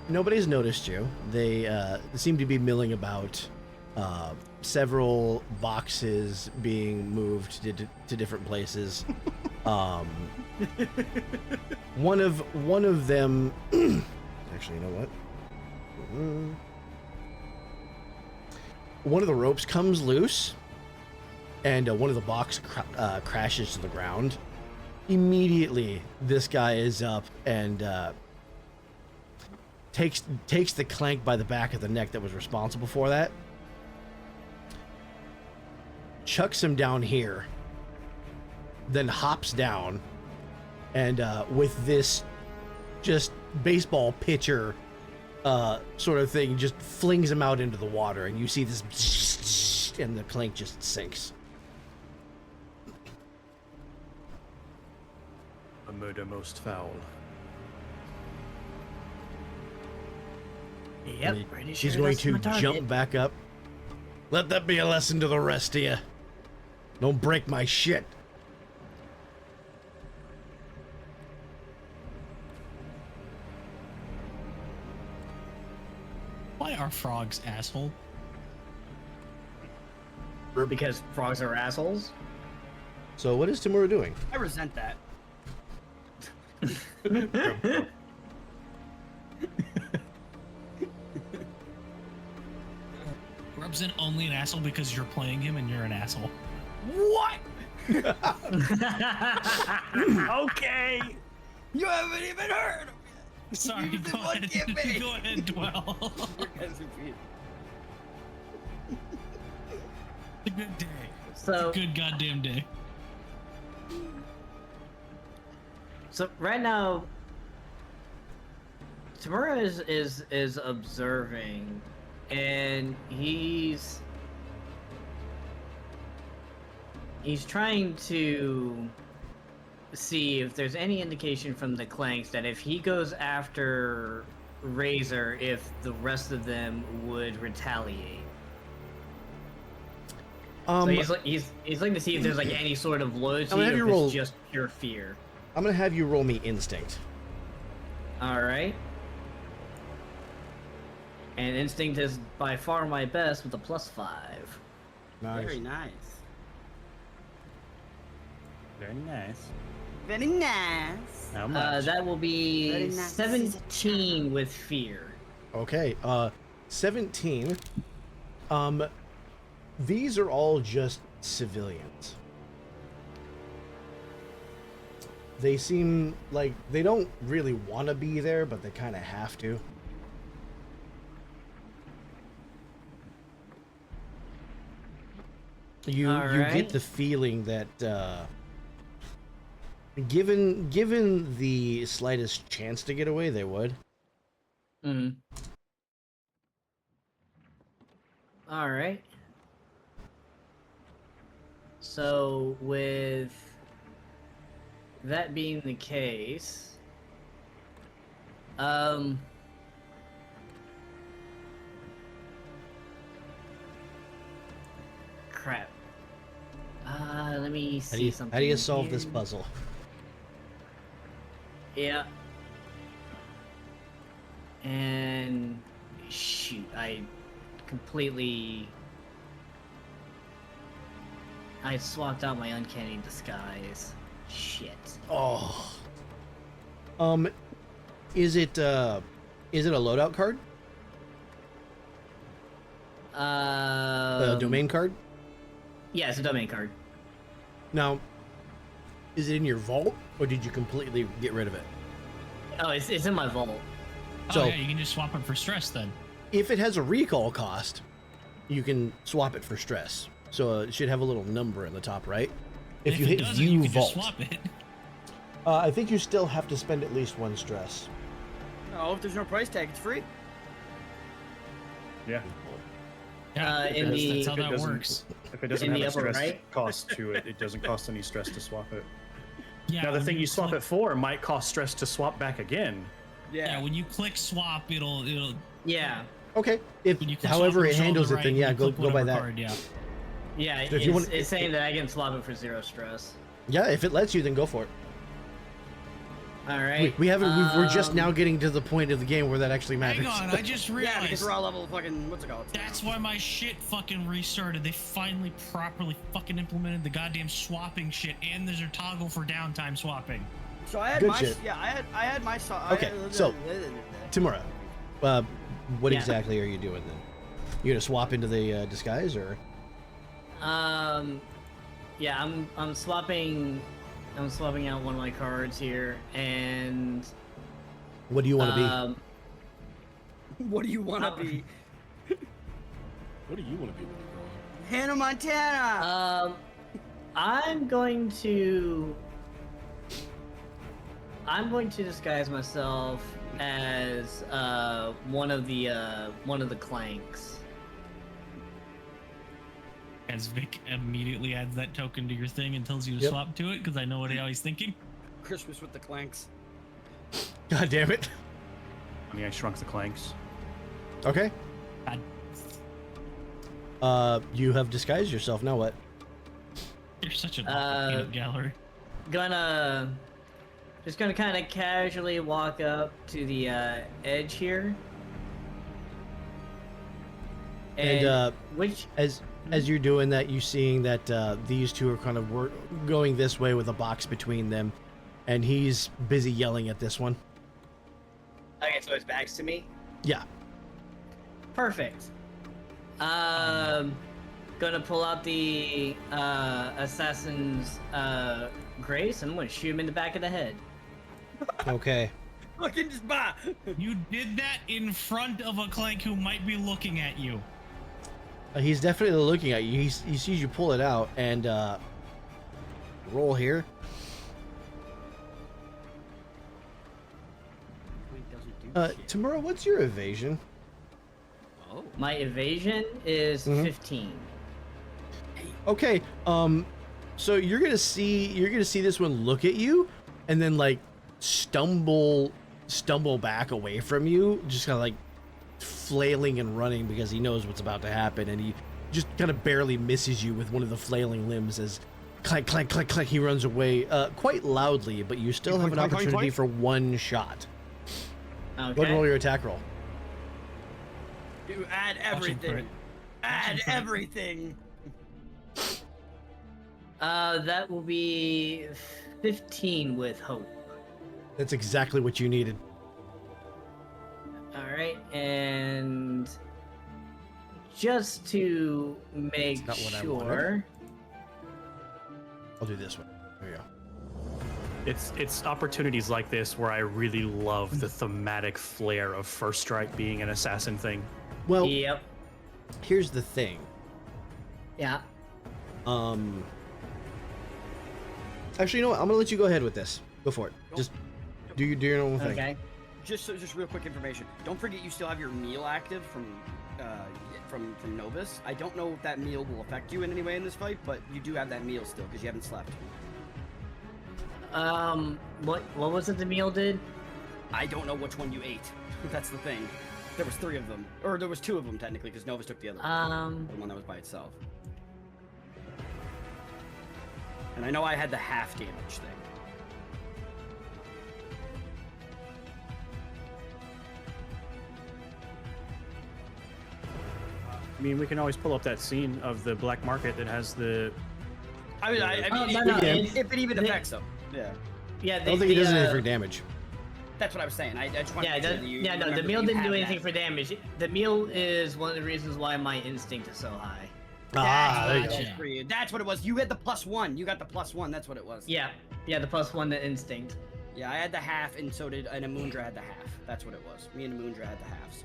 Nobody's noticed you. They seem to be milling about. Several boxes being moved to different places. One of them. Actually, you know what? One of the ropes comes loose, and one of the box crashes to the ground. Immediately, this guy is up and takes the clank by the back of the neck that was responsible for that. Chucks him down here, then hops down, and with this just baseball pitcher sort of thing, just flings him out into the water, and you see this, and the clank just sinks. A murder most foul. Yep, And pretty sure he's going that's to my target. jump back up. Let that be a lesson to the rest of you. Don't break my shit. Why are frogs asshole? Because frogs are assholes. So what is Tamura doing? I resent that. Rub's in only an asshole because you're playing him and you're an asshole. What? Okay. You haven't even heard of it. Sorry, You did go one ahead. campaign. Go ahead, Dwell. As a beat. It's a good day. So, Good goddamn day. so right now, Tamura is observing, and he's trying to see if there's any indication from the Clanks that if he goes after Razor, if the rest of them would retaliate. So he's looking to see if there's like any sort of loyalty I'm gonna have or you if roll- it's just pure fear. I'm gonna have you roll me instinct. All right. And instinct is by far my best with a +5. Very nice. Very nice. Very nice. How much? That will be Very nice. 17 with fear. Okay, 17. These are all just civilians. They seem like they don't really want to be there, but they kind of have to. You All get right. the feeling that given the slightest chance to get away, they would. Hmm. All right. So with that being the case, crap. Let me see something. How do you solve this here. puzzle? Yeah. And shoot, I swapped out my uncanny disguise. Shit. Oh. Is it a loadout card? A domain card? Yeah, it's a domain card. Now, is it in your vault, or did you completely get rid of it? Oh, it's in my vault. So oh yeah, you can just swap it for stress then. if it has a recall cost, you can swap it for stress. So it should have a little number in the top right. If you it hit doesn't, view you can vault, just swap it. I think you still have to spend at least 1 stress. No, if there's no price tag, it's free. Yeah. Yeah, in that's the- how if it that doesn't- works. If it doesn't In have the a upper stress right? cost to it, it doesn't cost any stress to swap it. Yeah, Now the when thing you swap click- it for might cost stress to swap back again. Yeah, when you click swap, it'll Yeah. Okay. If when you click however swap, it it'll show on handles the it, then right, yeah, you go click by whatever that. card, yeah. Yeah, So if you want- it's saying that I can swap it for 0 stress. Yeah, if it lets you, then go for it. All right. We haven't. We're just now getting to the point of the game where that actually matters. Hang on, I just Yeah, realized because we're all level fucking what's it called? that's why my shit fucking restarted. They finally properly fucking implemented the goddamn swapping shit, and there's a toggle for downtime swapping. So I had Good my shit. I had my Okay, so- Tamura, what Yeah. exactly are you doing then? You gonna swap into the disguise or? Yeah, I'm swapping out one of my cards here, and What do you want to um, What do you want to be? What do you want to be when you grow up? Hannah Montana. I'm going to disguise myself as one of the clanks. As Vic immediately adds that token to your thing and tells you to Yep. swap to it, because I know what how he's thinking. Christmas with the Clanks. be? God damn it. I Shrunk the Clanks. Okay. God, You have disguised yourself. Now what? you're such an awful peanut gallery. Just gonna kind of casually walk up to the edge here, And which as you're doing that, you seeing that these two are kind of going this way with a box between them, and he's busy yelling at this one. okay, so his back's to me. Yeah. Perfect. Gonna pull out the assassin's grace, and I'm gonna shoot him in the back of the head. Okay. Fucking just bah. You did that in front of a clank who might be looking at you. He's definitely looking at you. He sees you pull it out and roll here. Tamura, what's your evasion? My evasion is Mhm. 15. Okay. So you're gonna see this one look at you, and then like stumble back away from you, just kind of like flailing and running because he knows what's about to happen, and he just kind of barely misses you with one of the flailing limbs as clank clank clank clank he runs away quite loudly, but you still have an Clank, clank, opportunity clank. for one shot. Go ahead and roll Okay. your attack roll. You add Watch him everything. crit. Add him crit. everything. That will be 15 with hope. That's exactly what you needed. All right, and just to make not what I sure. I'll do this one. There you go. It's opportunities like this where I really love the thematic flair of First Strike being an assassin thing. Well, Yep. here's the thing. Yeah. Actually, you know what? I'm gonna let you go ahead with this. Go for it. Just do your normal thing. Okay. Just real quick information. Don't forget you still have your meal active from Novus. I don't know if that meal will affect you in any way in this fight, but you do have that meal still because you haven't slept. What was it the meal did? I don't know which one you ate. That's the thing. There was 3 of them, or there was 2 of them technically because Novus took the other one. The one that was by itself. And I know I had the half damage thing. I mean, we can always pull up that scene of the black market that has the. I mean, Oh, no, if it even affects them. Yeah. Yeah. I don't think he does anything for damage. That's what I was saying. I just wanted Yeah, to make sure that you no. remember The that meal you didn't have do anything that. for damage. The meal is one of the reasons why my instinct is so high. Ah, there you go. Gotcha. For you. That's what it was. You had the +1. You got the +1. That's what it was. Yeah. Yeah. The +1 to instinct. Yeah, I had the half, and so did and Amundra had the half. That's what it was. Me and Amundra had the halves.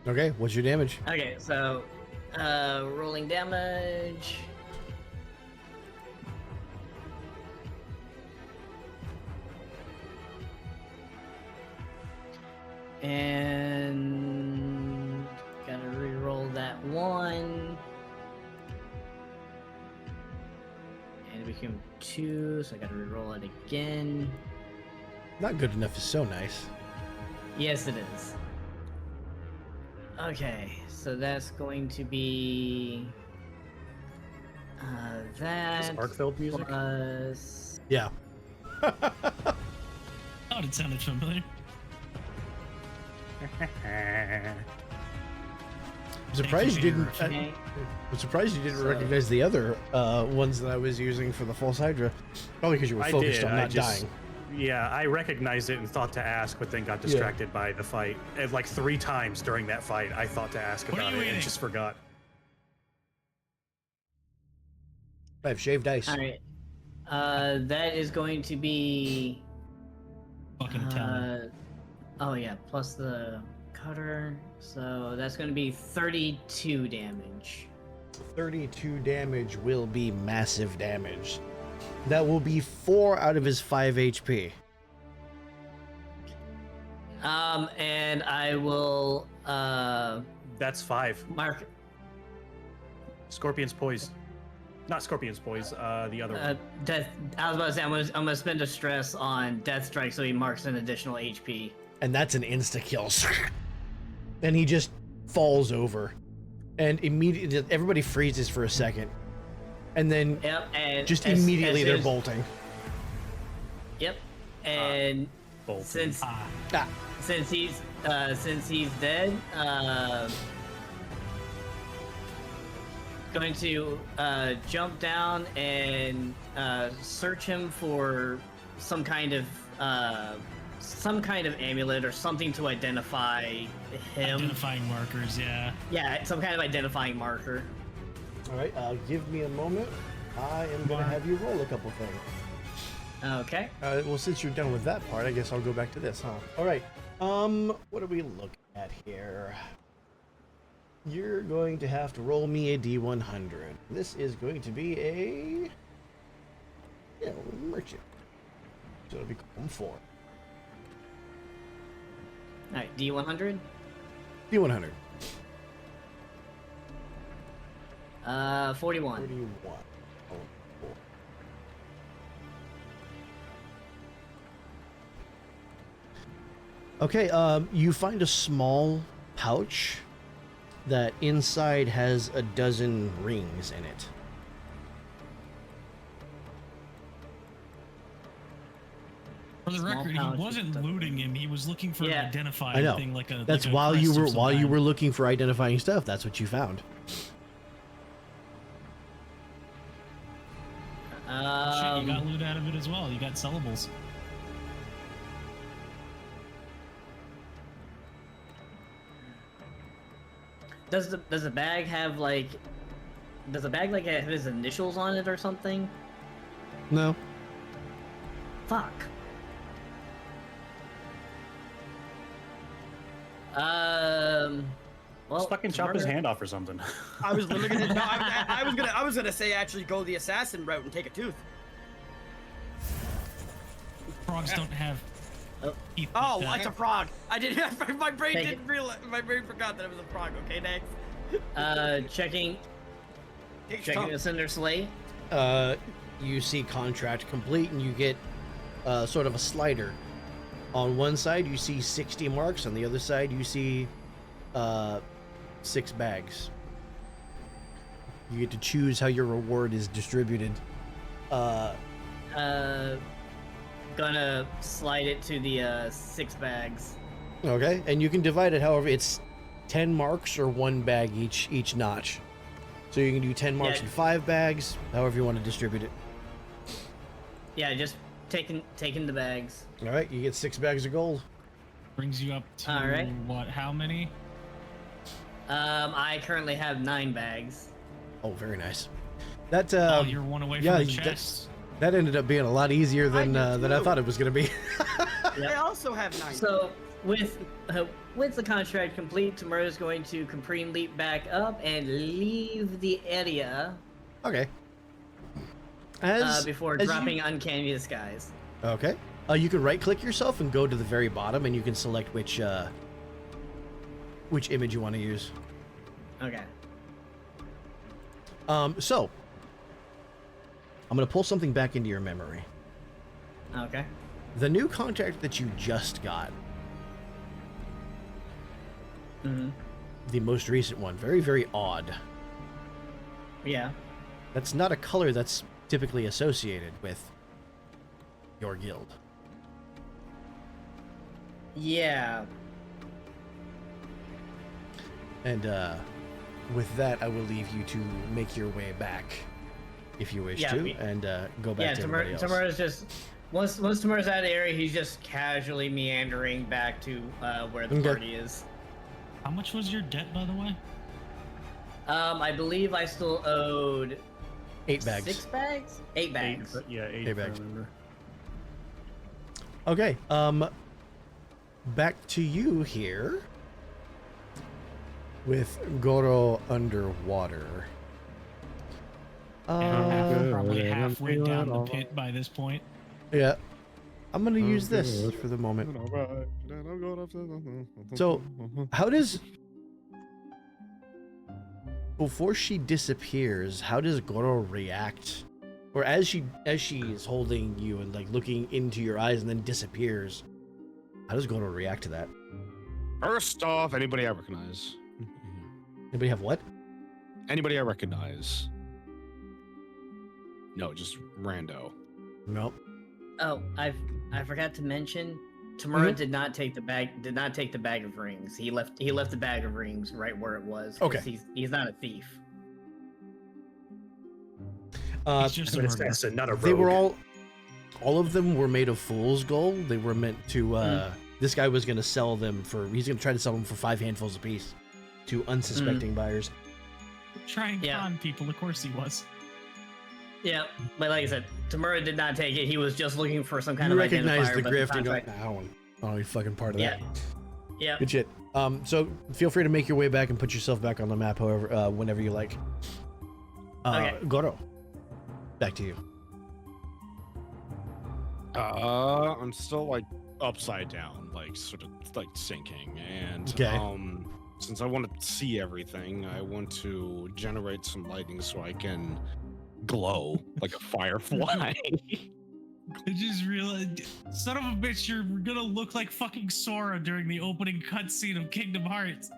Okay, what's your damage? Okay, so rolling damage. And gotta re-roll that one. And it became 2, so I gotta re-roll it again. Not good enough is so nice. Yes, it is. Okay, so that's going to be that Arc-filled music? plus Yeah. Oh, it sounded familiar. I'm surprised you didn't. okay. I'm surprised you didn't So- recognize the other ones that I was using for the false Hydra. Probably because you were I focused did, on I not just- dying. Yeah, I recognized it and thought to ask, but then got distracted by the fight. And like 3 times during that fight, I thought to ask What are about you it and eating? just forgot. I have shaved ice. All right. That is going to be. Fucking Italian. Oh yeah, plus the cutter. So that's going to be 32 damage. 32 damage will be massive damage. That will be 4 out of his 5 HP. And I will That's 5. mark Scorpion's Poise. Not Scorpion's Poise, the other one. death. I was about to say I'm gonna spend a stress on Death Strike, so he marks an additional HP. And that's an insta kill. And he just falls over. And immediately everybody freezes for a second. And then Yep, and just as immediately soon they're as- bolting. Yep, and Bolt. since Ah, since he's dead, going to jump down and search him for some kind of amulet or something to identify him. identifying markers, yeah. Yeah, some kind of identifying marker. All right, give me a moment. I am going to have you roll a couple things. Okay. Well, since you're done with that part, I guess I'll go back to this, huh? All right. What are we looking at here? You're going to have to roll me a D100. This is going to be a merchant. So it'll be 4. All right, D100. D100. 41. 41. Oh, cool. Okay, you find a small pouch that inside has a dozen rings in it. For the Small record, pouch he wasn't with looting him. He was looking for Yeah. an identifying I know. thing, like a. That's like a while you crest were of some kind. looking for identifying stuff. That's what you found. Shit, you got loot out of it as well. You got sellables. Does the bag have like? Does the bag like have his initials on it or something? No. Fuck. Well, Just fucking chop his Tamura- hand off or something. I was literally gonna. No, I was gonna say actually go the assassin route and take a tooth. Frogs don't have Oh. teeth. Oh, like it's that. a frog. I didn't. My brain Take didn't realize. My brain forgot that it was a frog. Okay, next. Checking Take his checking tongue. the cinder slate. You see contract complete, and you get sort of a slider. On one side, you see 60 marks. On the other side, you see 6 bags. You get to choose how your reward is distributed. Gonna slide it to the 6 bags. Okay, and you can divide it however it's 10 marks or 1 bag each notch. So you can do 10 marks Yeah. in 5 bags, however you want to distribute it. Yeah, just taking the bags. All right, you get 6 bags of gold. Brings you up to All right. what? How many? I currently have 9 bags. Oh, very nice. That You're one away yeah, from the chest. that ended up being a lot easier than I did I too. thought it was gonna be. I also have 9. So with the contract complete, Tamura is going to Capri leap back up and leave the area Okay. before as dropping uncanny disguise. Okay. You can right-click yourself and go to the very bottom, and you can select which image you want to use. Okay. So I'm gonna pull something back into your memory. Okay. The new contract that you just got, Mm-hmm. the most recent one, very, very odd. Yeah. That's not a color that's typically associated with your guild. Yeah. And with that, I will leave you to make your way back, if you wish Yeah, to, we- and go back Yeah, to everybody else. Tamura's just once Tamura's out of the area, he's just casually meandering back to where the Okay. party is. How much was your debt, by the way? I believe I still owed 8 bags. 6 bags? 8 bags. Yeah, 8 Eight if I bags. remember. Okay. Back to you here with Goro underwater. Probably halfway down the pit by this point. Yeah. I'm gonna use this for the moment. So, how does before she disappears, how does Goro react? Or as she is holding you and like looking into your eyes and then disappears, how does Goro react to that? First off, anybody I recognize? Anybody have what? Anybody I recognize? No, just rando. Nope. Oh, I forgot to mention, Tamura did not take the bag of rings. He left the bag of rings right where it was. 'Cause Okay. He's not a thief. He's just I'm a an murderer. assassin, not a rogue. They were all of them were made of fool's gold. They were meant to this guy was going to sell them he's going to try to sell them for 5 handfuls apiece to unsuspecting buyers. Try and Yeah. con people, of course he was. Yeah, but like I said, Tamura did not take it. He was just looking for some kind You of recognize identifier, the but grift and go, contract- nah, I don't want to be fucking part of Yeah. that. Yeah. Good shit. So feel free to make your way back and put yourself back on the map, however, whenever you like. Okay. Goro, back to you. I'm still like upside down, like sort of like sinking, and Okay. since I want to see everything, I want to generate some lightning so I can glow like a firefly. I just realized, son of a bitch, you're gonna look like fucking Sora during the opening cutscene of Kingdom Hearts.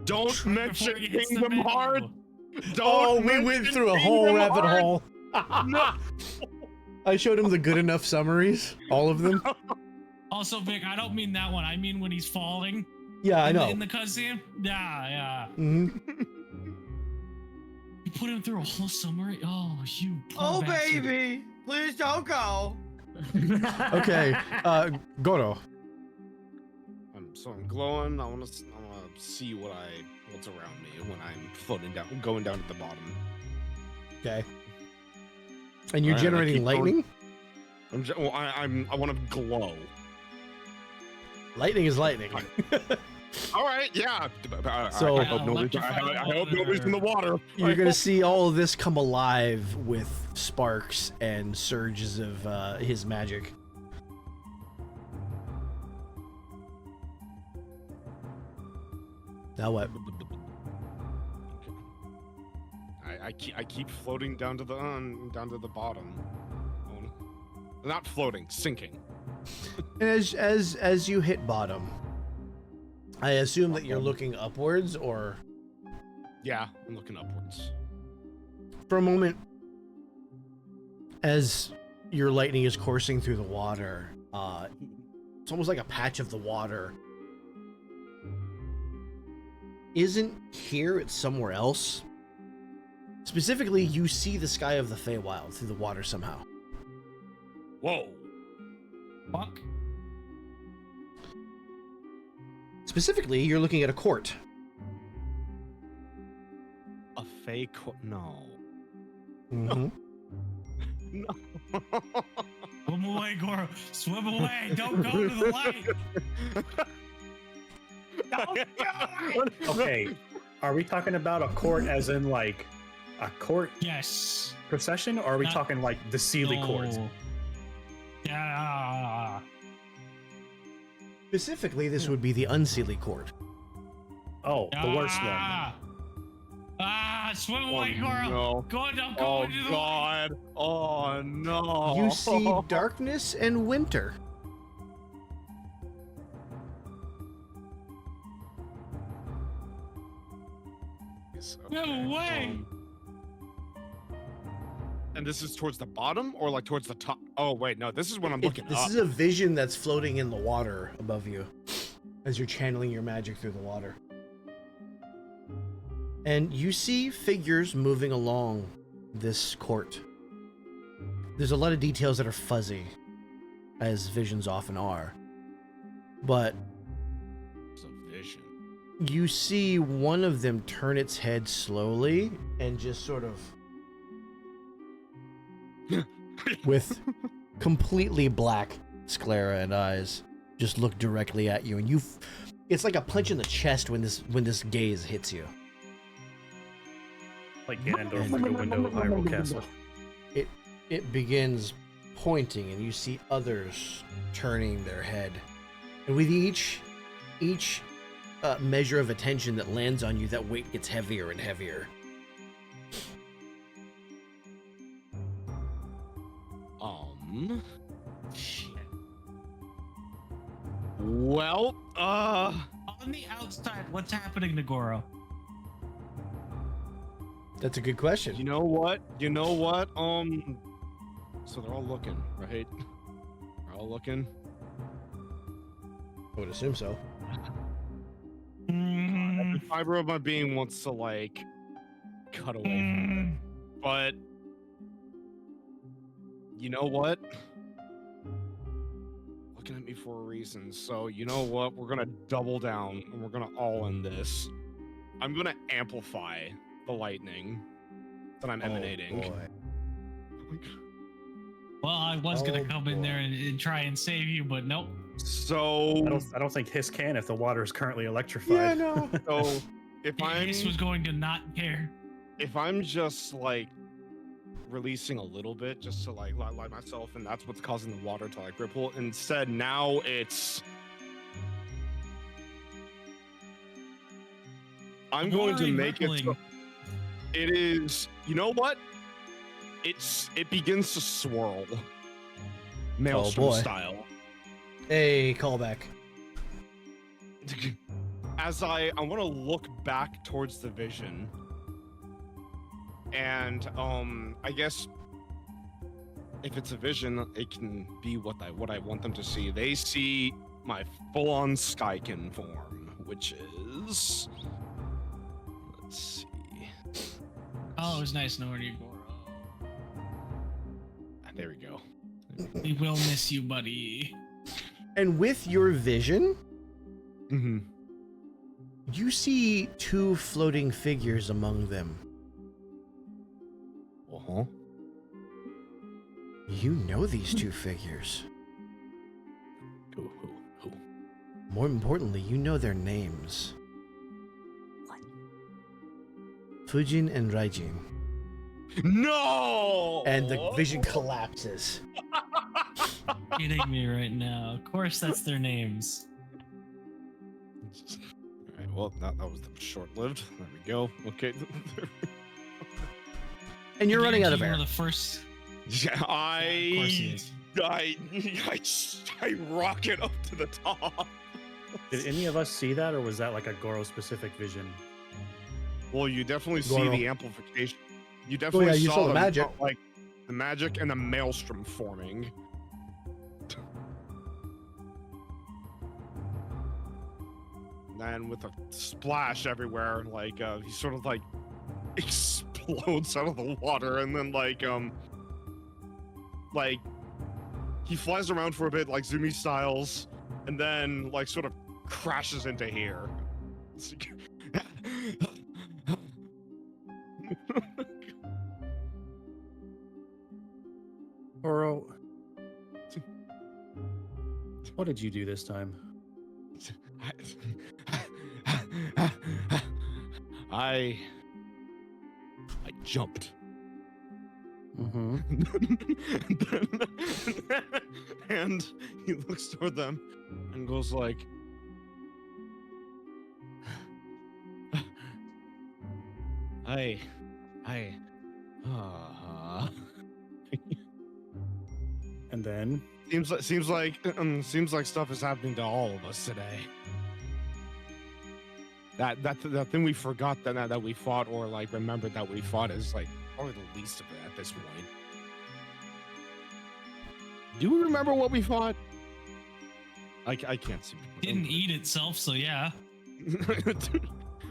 Don't mention Before he hits the Kingdom menu. Hearts. Oh, Don't we went mention through a whole Kingdom rabbit Hearts! hole. No. I showed him the good enough summaries, all of them. Also, Vic, I don't mean that one. I mean when he's falling. Yeah, I know. In the cutscene. Yeah. Mhm. You put him through a whole summary. Oh, you. Poor Oh, bastard. baby. Please don't go. Okay, Goro. So I'm glowing. I want to see what's around me when I'm floating down, going down to the bottom. Okay. And you're All right, I generating keep going. lightning? I want to glow. Lightning is lightning. All right, yeah. So- I hope nobody's, I hope nobody's in the water. You're I gonna hope- see all of this come alive with sparks and surges of his magic. Now what? I keep floating down to the bottom. Not floating, sinking. And as you hit bottom, I assume that you're looking upwards, or Yeah, I'm looking upwards. for a moment, as your lightning is coursing through the water, it's almost like a patch of the water isn't here, it's somewhere else. Specifically, you see the sky of the Feywild through the water somehow. Whoa. Fuck. Specifically, you're looking at a court. A fake? No. Mhm. No. Swim away, Goro. Swim away. Don't go to the light. Okay, are we talking about a court as in like a court Yes. procession, or are we Not- talking like the Sealy court? Oh. Yeah. Specifically, this would be the Unseelie Court. Oh, the worst one. Swim away, Goro. No. Don't go Oh into the light. God. Oh no. You see darkness and winter. No way. And this is towards the bottom or like towards the top? Oh wait, no, this is when I'm This looking up. is a vision that's floating in the water above you as you're channeling your magic through the water. And you see figures moving along this court. There's a lot of details that are fuzzy, as visions often are. But It's a vision. you see one of them turn its head slowly and just sort of with completely black sclera and eyes just look directly at you, and it's like a punch in the chest when this gaze hits you. Like Ganondorf through the window of Hyrule Castle. It begins pointing, and you see others turning their head, and with each measure of attention that lands on you, that weight gets heavier and heavier. Well, On the outside, what's happening to Goro? That's a good question. you know what? So they're all looking, right? They're all looking. I would assume so. Every fiber of my being wants to like cut away from it. But you know what? Looking at me for a reason. So you know what? We're gonna double down and we're gonna all in this. I'm gonna amplify the lightning that I'm emanating. Oh, boy. Well, I was Oh, gonna come in boy. there and try and save you, but nope. So, I don't think Hiss can if the water is currently electrified. Yeah, no. so if Ace was going to not care. if I'm just like releasing a little bit just to like light myself, and that's what's causing the water to like ripple. Instead, now I'm going to Water make it. rippling. It is. You know what? It begins to swirl, maelstrom boy. style. Hey, callback. As I want to look back towards the vision, and I guess if it's a vision, it can be what I want them to see. They see my full-on Skykin form, which is, let's see. Oh, it was nice knowing you, Goro. There we go. We will miss you, buddy. And with your vision, Mm-hmm. you see two floating figures among them. Uh-huh. You know these two figures. Who? More importantly, you know their names. Fujin and Raijin. No! And the vision collapses. Kidding me right now. Of course, that's their names. Alright, well, that was short-lived. There we go. Okay. And you're running out of One air. of the first. Yeah, Of course he is. I rocket up to the top. Did any of us see that, or was that like a Goro-specific vision? Well, you definitely see Goro. the amplification. You definitely yeah, you saw the them, magic. like the magic and the maelstrom forming. And then with a splash everywhere, like he sort of like explodes out of the water, and then like he flies around for a bit like Zumi styles, and then like sort of crashes into here. What did you do this time? I jumped. Mm-hmm. And he looks toward them and goes like, I And then seems like stuff is happening to all of us today. That thing we forgot that we fought, or like remembered that we fought, is like probably the least of it at this point. Do we remember what we fought? I can't see. Didn't eat itself, so yeah.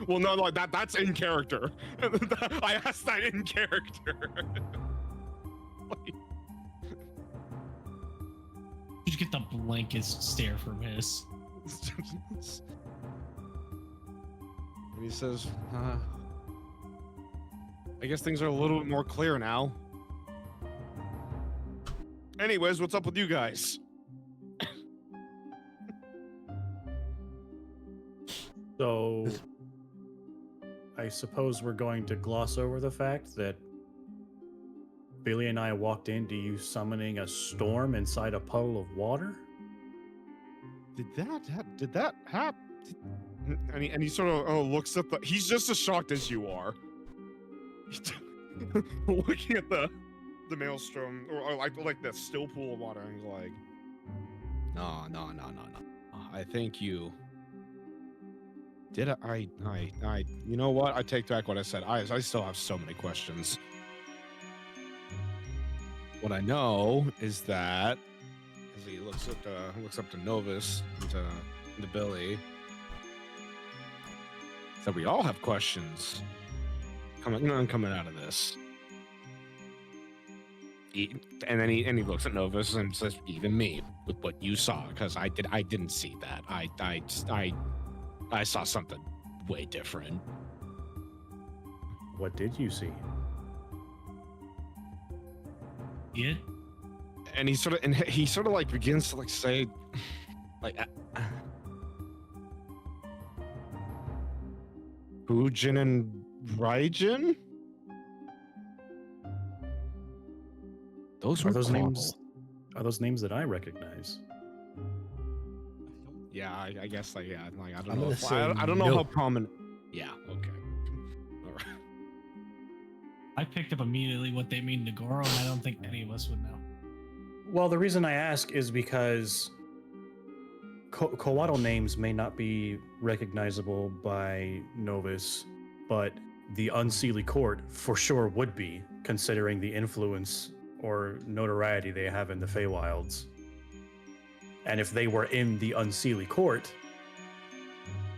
Well, no, like that's in character. I asked that in character. Like, You get the blankest stare from Hiss. and he says, I guess things are a little bit more clear now. Anyways, what's up with you guys? So, I suppose we're going to gloss over the fact that Billy and I walked into you summoning a storm inside a puddle of water. Did that happen? And he sort of looks at he's just as shocked as you are. Looking at the maelstrom, or like the still pool of water, and he's like, no. I think you did. I you know what? I take back what I said. I still have so many questions. What I know is that, as he looks up to Novus and to Billy, that we all have questions coming out of this. And then he looks at Novus and says, "Even me, with what you saw, because I didn't see that. I saw something way different." What did you see? It? And he sort of like begins to like say, like, Fujin and Raijin? Those Are were those cool. names? Are those names that I recognize? Yeah, I guess like, yeah, like I I'm don't know. gonna If, say I don't know no. how prominent. Yeah. Okay. All right. I picked up immediately what they mean to Goro, and I don't think any of us would know. Well, the reason I ask is because Coatl names may not be recognizable by Novus, but the Unseelie Court for sure would be, considering the influence or notoriety they have in the Feywilds. And if they were in the Unseelie Court,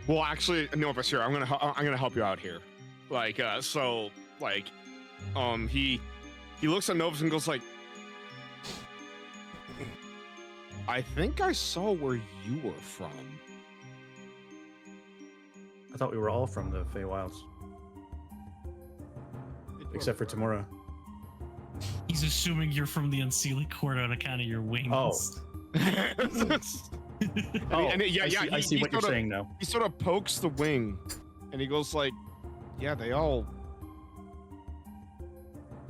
Well, actually, Novus, here I'm gonna help you out here. Like, so, like, he looks at Novus and goes like, I think I saw where you were from. I thought we were all from the Feywilds, except for Tamura. He's assuming you're from the Unseelie Court on account of your wings. Oh. I see what you're sorta- saying now. He sort of pokes the wing, and he goes like, "Yeah, they all."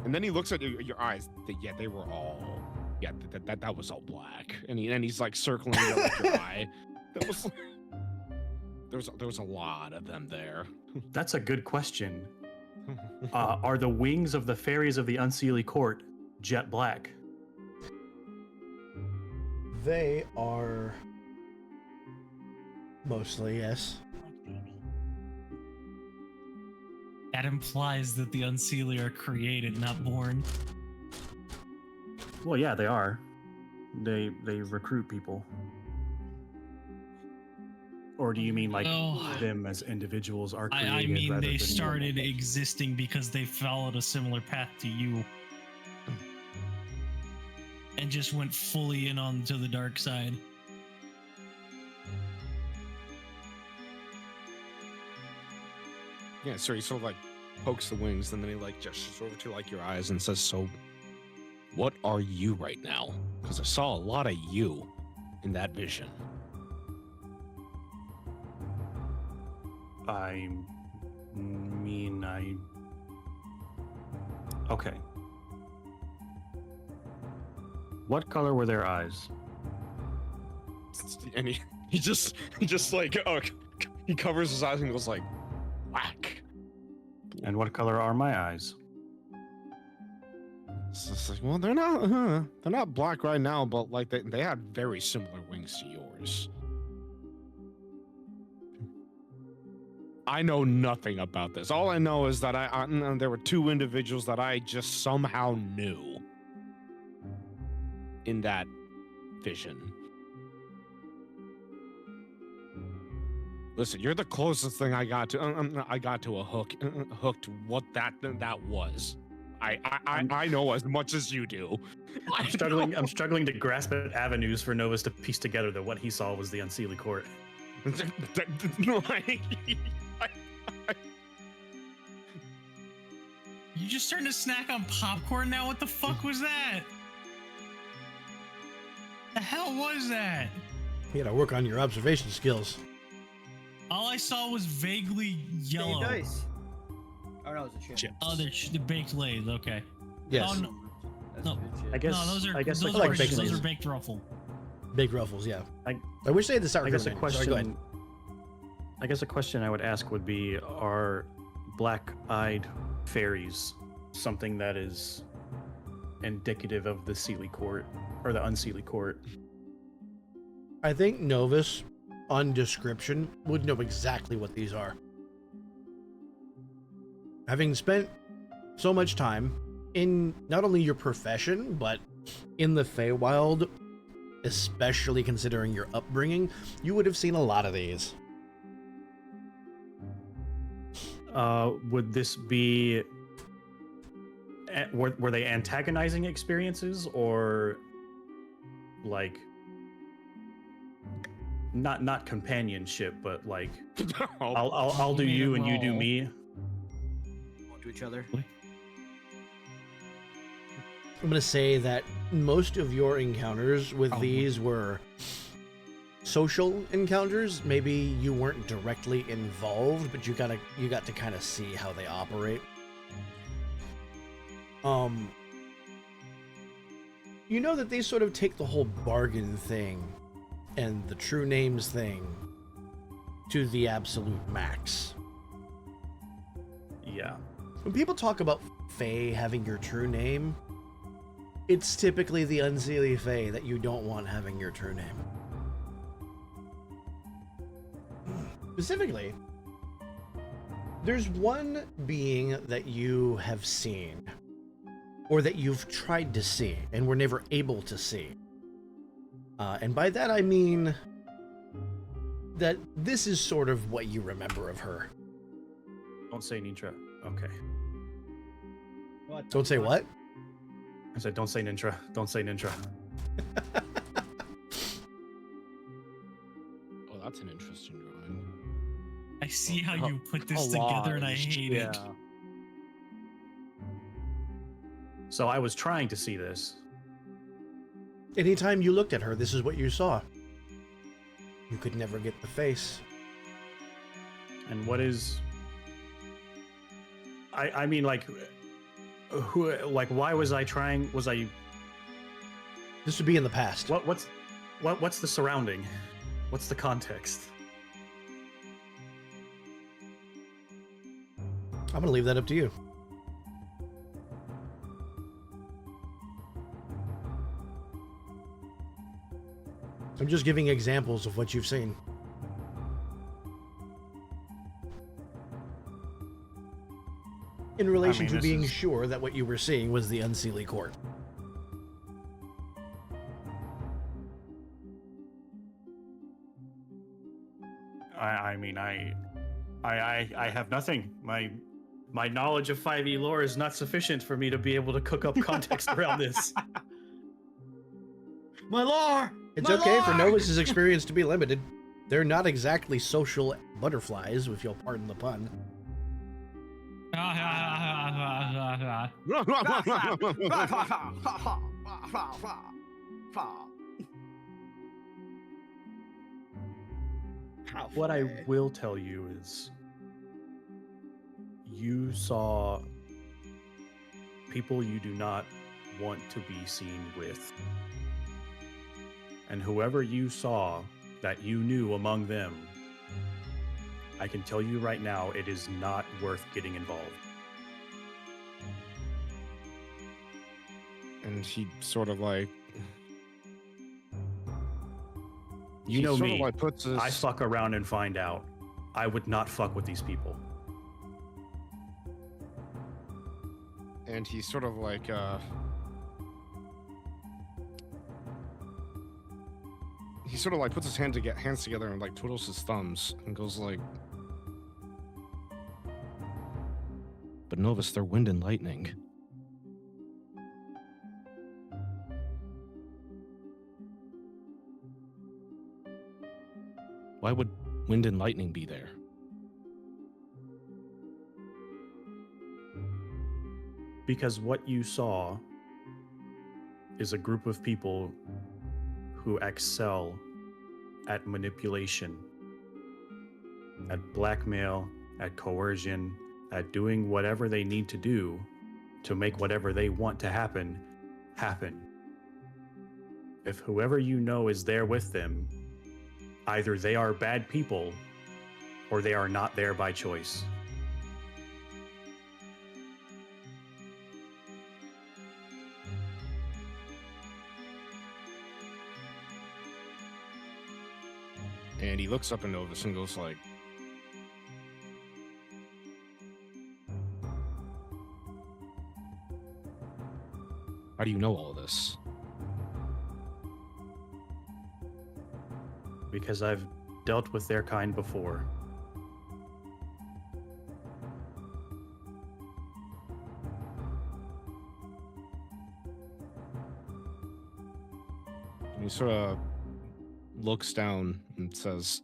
And then he looks at your eyes. Yeah, they were all. Yeah, that was all black. And he's like circling like your eye. That was. There was a lot of them there. That's a good question. Are the wings of the fairies of the Unseelie Court jet black? They are mostly, yes. That implies that the Unseelie are created, not born. Well, yeah, they are. They recruit people. Or do you mean like Oh. them as individuals are created? I mean, rather they than started existing because they followed a similar path to you. And just went fully in onto the dark side. Yeah, so he sort of like pokes the wings, and then he like gestures over to like your eyes and says, "So, what are you right now? Because I saw a lot of you in that vision? Okay. What color were their eyes? And he just like he covers his eyes and goes like whack. And what color are my eyes? It's just like, well, they're not black right now, but like they had very similar wings to yours. I know nothing about this. All I know is that there were two individuals that I just somehow knew in that vision. Listen, you're the closest thing I got to a hooked what that was. I know as much as you do. I'm struggling to grasp at avenues for Novus to piece together that what he saw was the Unseelie Court. You just starting to snack on popcorn now? What the fuck was that? The hell was that? You gotta work on your observation skills. All I saw was vaguely yellow. Dice. Oh no, it's a chip. Oh, they're the baked lays. Okay. Yes. Oh, no. That's No. good shit. I guess. No, those are I guess those the are question those is- are baked ruffle. Big ruffles, yeah. I- I wish they had the sour I guess a cream. Sorry, go ahead. question. I guess a question I would ask would be: are black-eyed fairies something that is indicative of the Seelie Court or the Unseelie Court? I think Novus, on description, would know exactly what these are. Having spent so much time in not only your profession, but in the Feywild, especially considering your upbringing, you would have seen a lot of these. Would this be? Were they antagonizing experiences or like not companionship, but like I'll do you and you do me? To each other. I'm going to say that most of your encounters with these were social encounters. Maybe you weren't directly involved, but you got to kind of see how they operate. You know that they sort of take the whole bargain thing and the true names thing to the absolute max. Yeah. When people talk about Fae having your true name, it's typically the Unseelie Fae that you don't want having your true name. Specifically, there's one being that you have seen, or that you've tried to see, and were never able to see. And by that I mean that this is sort of what you remember of her. Don't say Nitra. Okay. Don't say what? I said don't say Nintra. Don't say Nintra. Oh, that's an interesting drawing. I see how you put this Collage, together, and I hate it. So I was trying to see this. Anytime you looked at her, this is what you saw. You could never get the face. And what is? I mean, like, who? Like, why was I trying? Was I? This would be in the past. What's the surrounding? What's the context? I'm gonna leave that up to you. I'm just giving examples of what you've seen. In relation to this being is- sure that what you were seeing was the Unseelie Court. I mean, I have nothing. My knowledge of 5e lore is not sufficient for me to be able to cook up context around this. My lore. It's My okay for lord! Novus's experience to be limited. They're not exactly social butterflies, if you'll pardon the pun. What I will tell you is you saw people you do not want to be seen with. And whoever you saw that you knew among them, I can tell you right now, it is not worth getting involved. And he sort of like, You he know sort of me. like puts his, I fuck around and find out. I would not fuck with these people. and he sort of like he sort of like puts his hands together and like twiddles his thumbs and goes like, "But Novus, they're wind and lightning." Why would wind and lightning be there? Because what you saw is a group of people who excel at manipulation, at blackmail, at coercion, at doing whatever they need to do to make whatever they want to happen, happen. If whoever you know is there with them, either they are bad people or they are not there by choice. And he looks up at Novus and goes like, "How do you know all of this?" Because I've dealt with their kind before. And he sort of looks down and says,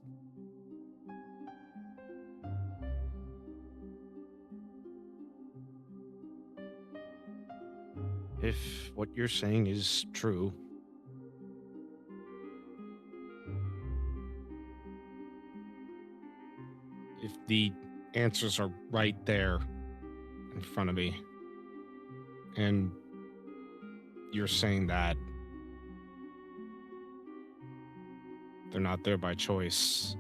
"If what you're saying is true, if the answers are right there in front of me, and you're saying that they're not there by choice,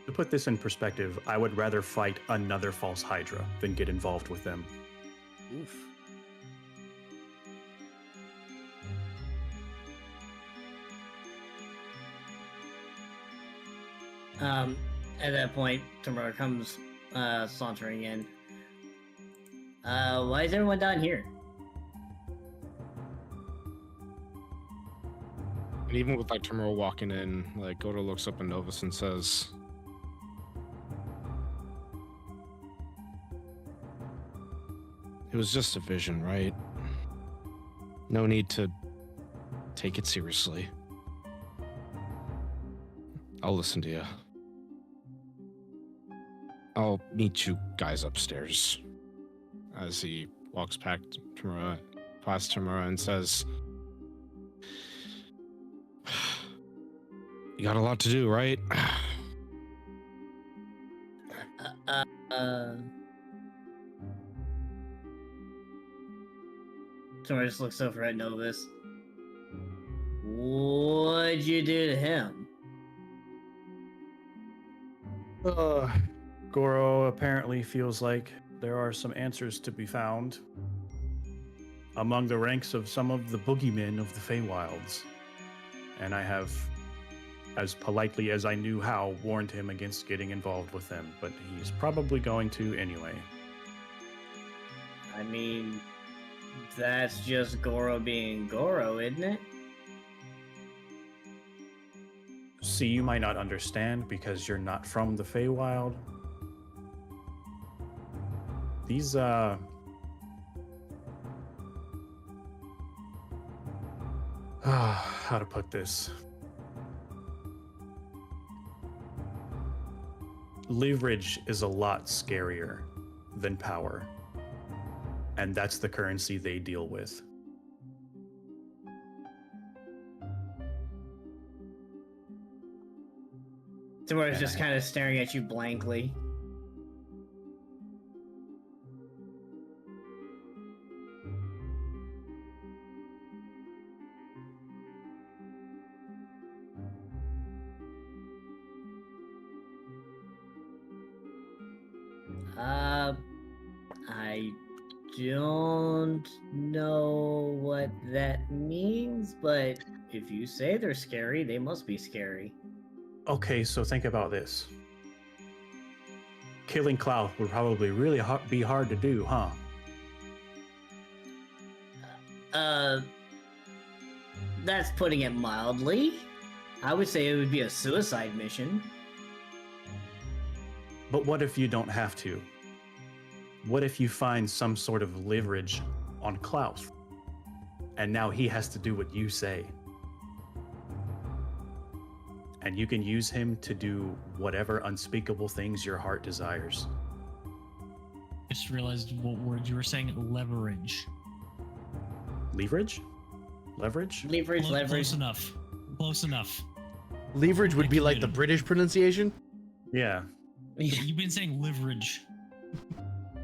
To put this in perspective, I would rather fight another false Hydra than get involved with them. Oof. At that point, Tamura comes sauntering in. Why is everyone down here? and even with like Tamura walking in, like Godo looks up at Novus and says, "It was just a vision, right? No need to take it seriously. I'll listen to you. I'll meet you guys upstairs." As he walks past Tamura and says, "You got a lot to do, right?" Tamura just looks over at Novus. What'd you do to him? Goro apparently feels like there are some answers to be found among the ranks of some of the boogeymen of the Feywilds. And I have, as politely as I knew how, warned him against getting involved with them, but he's probably going to anyway. I mean, that's just Goro being Goro, isn't it? See, you might not understand because you're not from the Feywild. These, how to put this? Leverage is a lot scarier than power. And that's the currency they deal with. Tamura's just kind of staring at you blankly. I don't know what that means, but if you say they're scary, they must be scary. Okay, so think about this. Killing Klaus would probably really be hard to do, huh? That's putting it mildly. I would say it would be a suicide mission. But what if you don't have to? What if you find some sort of leverage on Klaus? And now he has to do what you say. And you can use him to do whatever unspeakable things your heart desires. Just realized what word you were saying. Leverage. Leverage? Leverage? Leverage. Close enough. Close enough. Leverage would be like the British pronunciation, Yeah. You've been saying leverage.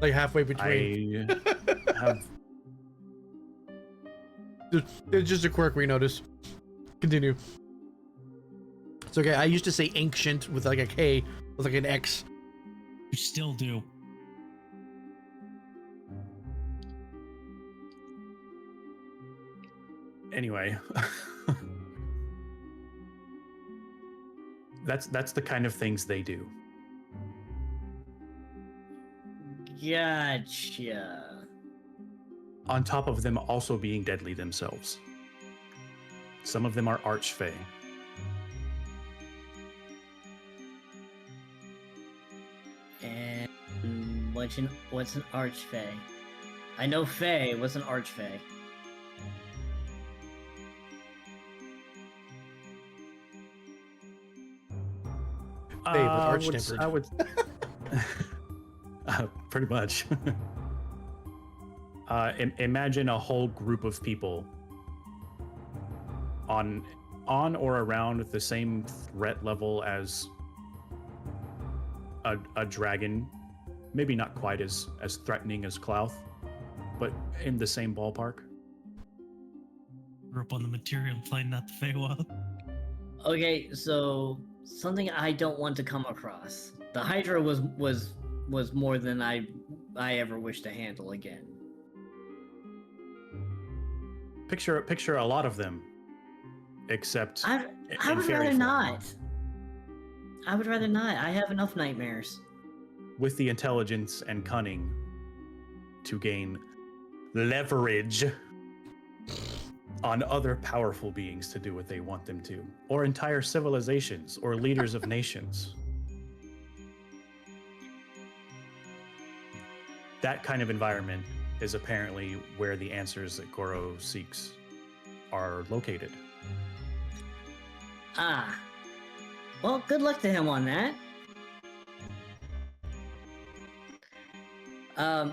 like halfway between. I have. It's just a quirk we noticed. Continue. It's okay. I used to say ancient with like a K, with like an X. You still do. Anyway. That's the kind of things they do. Gotcha. On top of them also being deadly themselves. Some of them are archfey. And what's an archfey? I know fey. What's an archfey? Fey, but arch-tempered. I would pretty much. Imagine a whole group of people on or around the same threat level as a dragon, maybe not quite as threatening as Klauth, but in the same ballpark. Grew up on the material plane, not the Feywild. Okay, so something I don't want to come across. The Hydra was more than I ever wish to handle again. Picture a lot of them, except I in would fairy rather form. not. I would rather not. I have enough nightmares. With the intelligence and cunning to gain leverage on other powerful beings to do what they want them to, or entire civilizations, or leaders of nations. That kind of environment is apparently where the answers that Goro seeks are located. Ah. Well, good luck to him on that. I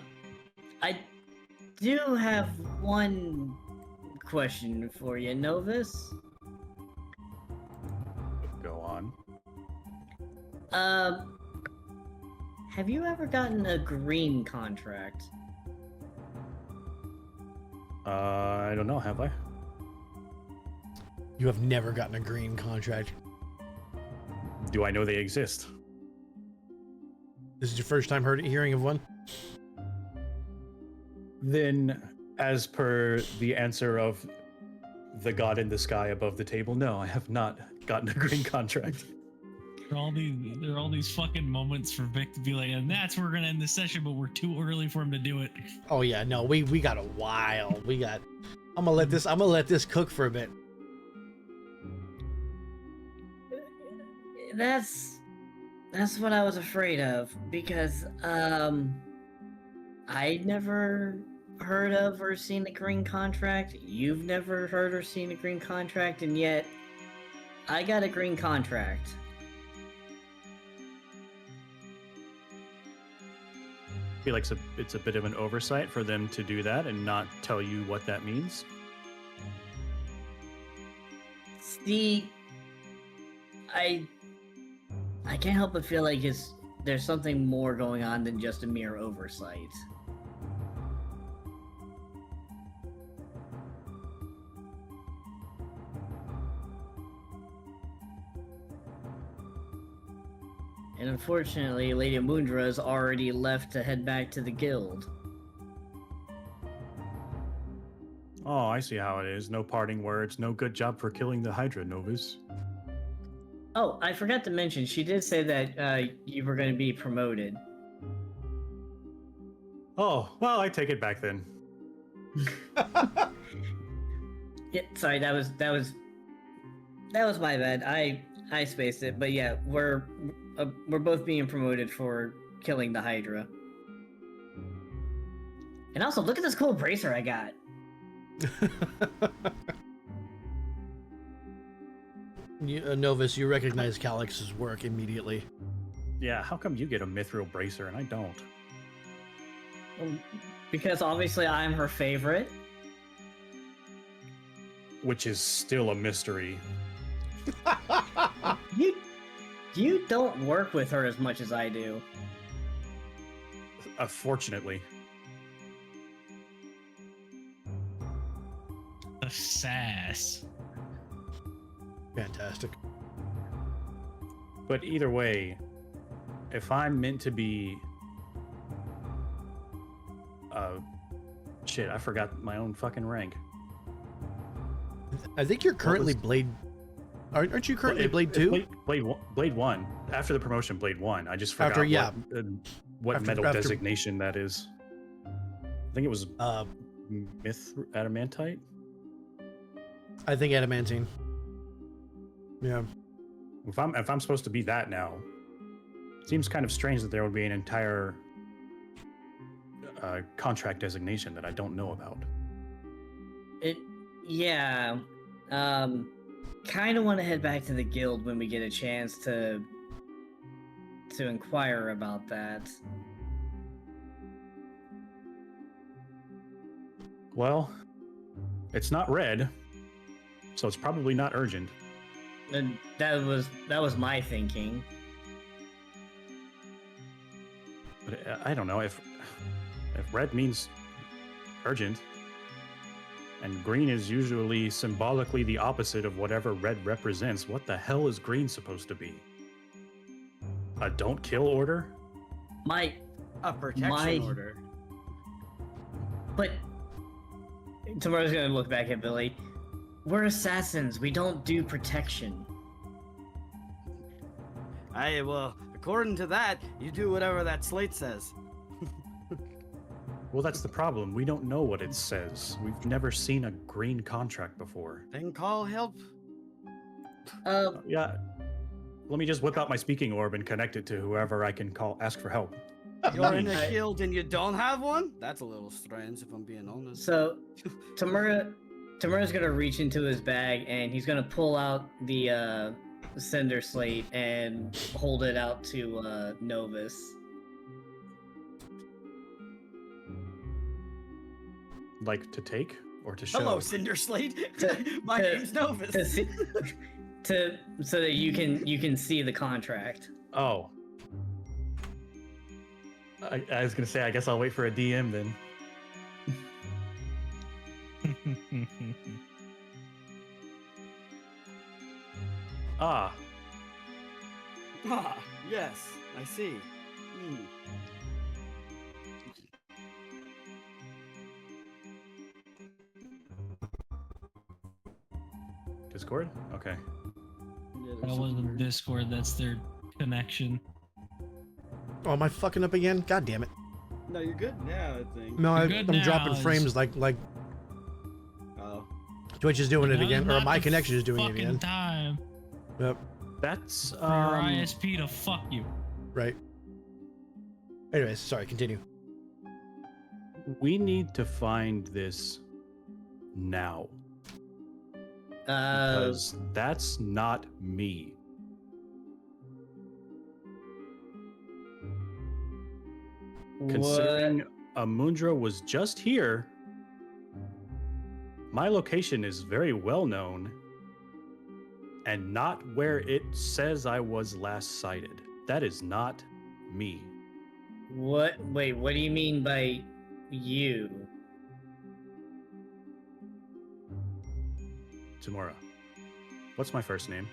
do have one question for you, Novus. Go on. Have you ever gotten a green contract? I don't know, have I? You have never gotten a green contract. Do I know they exist? This is your first time hearing of one? Then, as per the answer of the god in the sky above the table, no, I have not gotten a green contract. There are all these fucking moments for Vic to be like, and that's where we're gonna end the session, but we're too early for him to do it. Oh yeah, no, we got a while. I'm gonna let this cook for a bit. That's what I was afraid of, because I never heard of or seen a green contract. You've never heard or seen a green contract, and yet I got a green contract. I feel like it's a bit of an oversight for them to do that and not tell you what that means. See, I I can't help but feel like there's something more going on than just a mere oversight. And unfortunately, Lady Mundra's already left to head back to the guild. Oh, I see how it is. No parting words. No good job for killing the Hydra, Novus. Oh, I forgot to mention, she did say that you were going to be promoted. Oh, well, I take it back then. Yeah, sorry, that was my bad. I spaced it, but yeah, we're both being promoted for killing the Hydra. And also, look at this cool bracer I got. Novus, you recognize Calix's work immediately. Yeah, how come you get a mithril bracer and I don't? Because obviously I'm her favorite. Which is still a mystery. You don't work with her as much as I do. Fortunately. The sass. Fantastic. But either way, if I'm meant to be... shit, I forgot my own fucking rank. I think you're currently Blade. Aren't you currently Blade 2? Blade 1. After the promotion, Blade 1. I just forgot what After- metal after- designation that is. I think it was Myth Adamantite. I think Adamantine. Yeah. If I'm supposed to be that now, it seems kind of strange that there would be an entire contract designation that I don't know about. Yeah. Kind of want to head back to the guild when we get a chance to inquire about that. Well, it's not red, so it's probably not urgent. And that was my thinking. But I don't know if red means urgent, and green is usually symbolically the opposite of whatever red represents. What the hell is green supposed to be? A don't kill order? A protection order. But tomorrow's gonna look back at Billy. We're assassins. We don't do protection. Well, according to that, you do whatever that slate says. Well, that's the problem. We don't know what it says. We've never seen a green contract before. Then call help. Yeah. Let me just whip out my speaking orb and connect it to whoever I can ask for help. You're in a guild and you don't have one? That's a little strange, if I'm being honest. So, Tamura's gonna reach into his bag and he's gonna pull out the cinder slate and hold it out to Novus. Like to take or to show? Hello, Cinder Slate. My name's Novus. So that you can see the contract. Oh. I was gonna say, I guess I'll wait for a DM then. Ah. Ah, yes, I see. Discord? Okay. That wasn't Discord, that's their connection. Oh, am I fucking up again? God damn it. No, you're good now, I think. No, You're I'm good now, dropping it's- frames like Oh. Twitch is doing it Now again, is or not my the connection is doing it fucking again. time Yep, That's for your ISP to fuck you. right. Anyways, sorry, continue. we need to find this now. Because that's not me. Considering Amundra was just here, my location is very well known. and not where it says I was last sighted. That is not me. What? Wait, what do you mean by you? Tamura. What's my first name?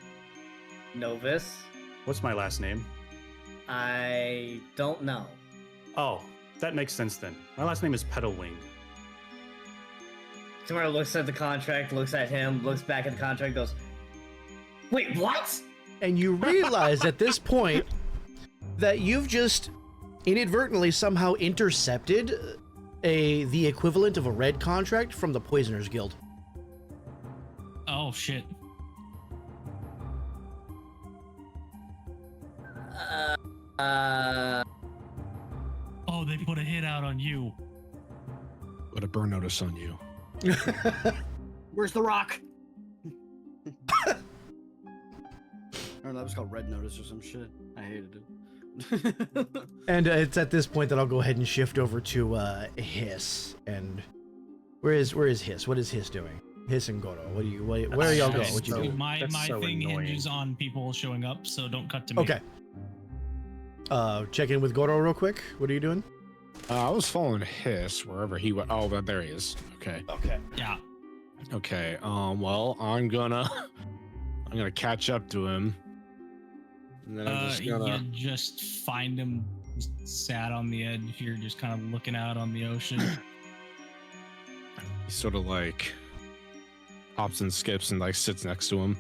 Novus? What's my last name? I don't know. Oh, that makes sense then. My last name is Petalwing. Tamara looks at the contract, looks at him, looks back at the contract, goes, "Wait, what?" And you realize at this point that you've just inadvertently somehow intercepted the equivalent of a red contract from the Poisoners Guild. Oh shit. Oh, they put a hit out on you. Put a burn notice on you. Where's the rock? I don't know, that was called Red Notice or some shit. I hated it. And it's at this point that I'll go ahead and shift over to Hiss. And where is Hiss? What is Hiss doing? Hiss and Goro. Where are y'all going? What you so- doing? My That's so thing annoying. hinges on people showing up, so don't cut to me. Okay. Check in with Goro real quick. What are you doing? I was following Hiss wherever he went. Oh, there he is. Okay. Okay. Yeah. Okay. Well, I'm gonna catch up to him. And then I'm just gonna. You just find him sat on the edge here, just kind of looking out on the ocean. He sort of like hops and skips and like sits next to him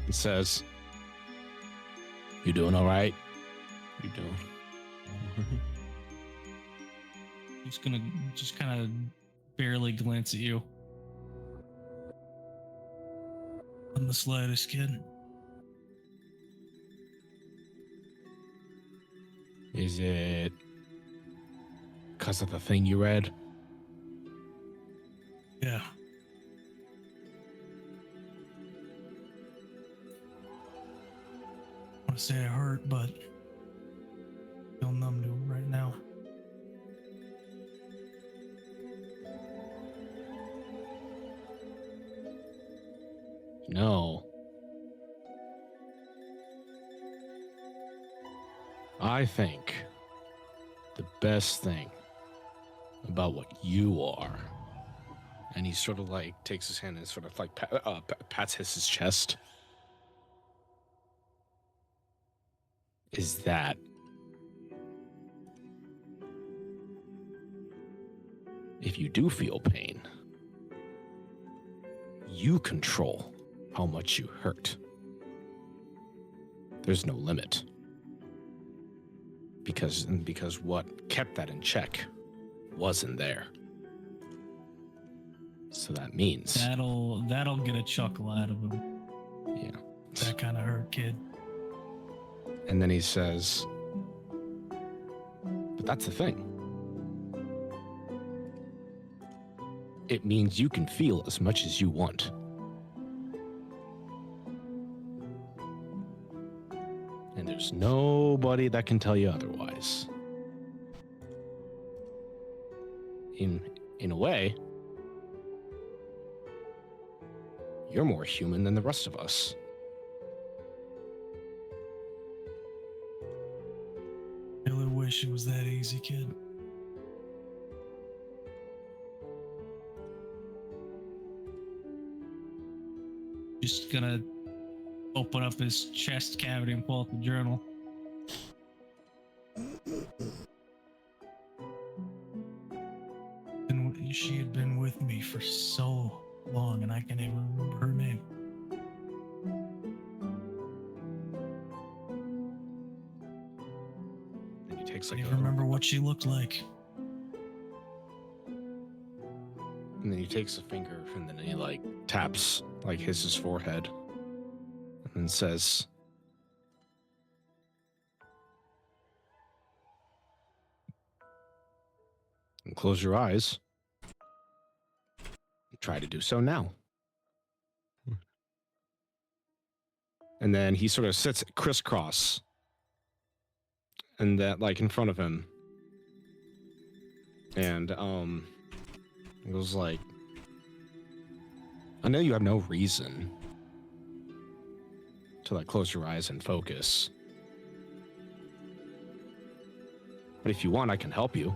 and says, "You doing all right? You doing?" He's gonna just kind of barely glance at you. On the slightest, kid. Is it because of the thing you read? Yeah. I want to say it hurt, but I feel numb to it right now. No. I think the best thing about what you are, and he sort of like takes his hand and sort of like pats his chest, is that if you do feel pain, you control how much you hurt. There's no limit. Because what kept that in check wasn't there. So that means That'll get a chuckle out of him. yeah. That kind of hurt, kid. And then he says, but that's the thing. It means you can feel as much as you want. And there's nobody that can tell you otherwise. In a way, you're more human than the rest of us. I really wish it was that easy, kid. Just gonna open up his chest cavity and pull out the journal. And she had been with me for so long, and I can't even remember her name. And he takes I like can't even remember what she looked like. And then he takes a finger and then he like taps like his forehead and says, and close your eyes. Try to do so now. And then he sort of sits crisscross and that like in front of him. And it was like, I know you have no reason to like close your eyes and focus. But if you want, I can help you.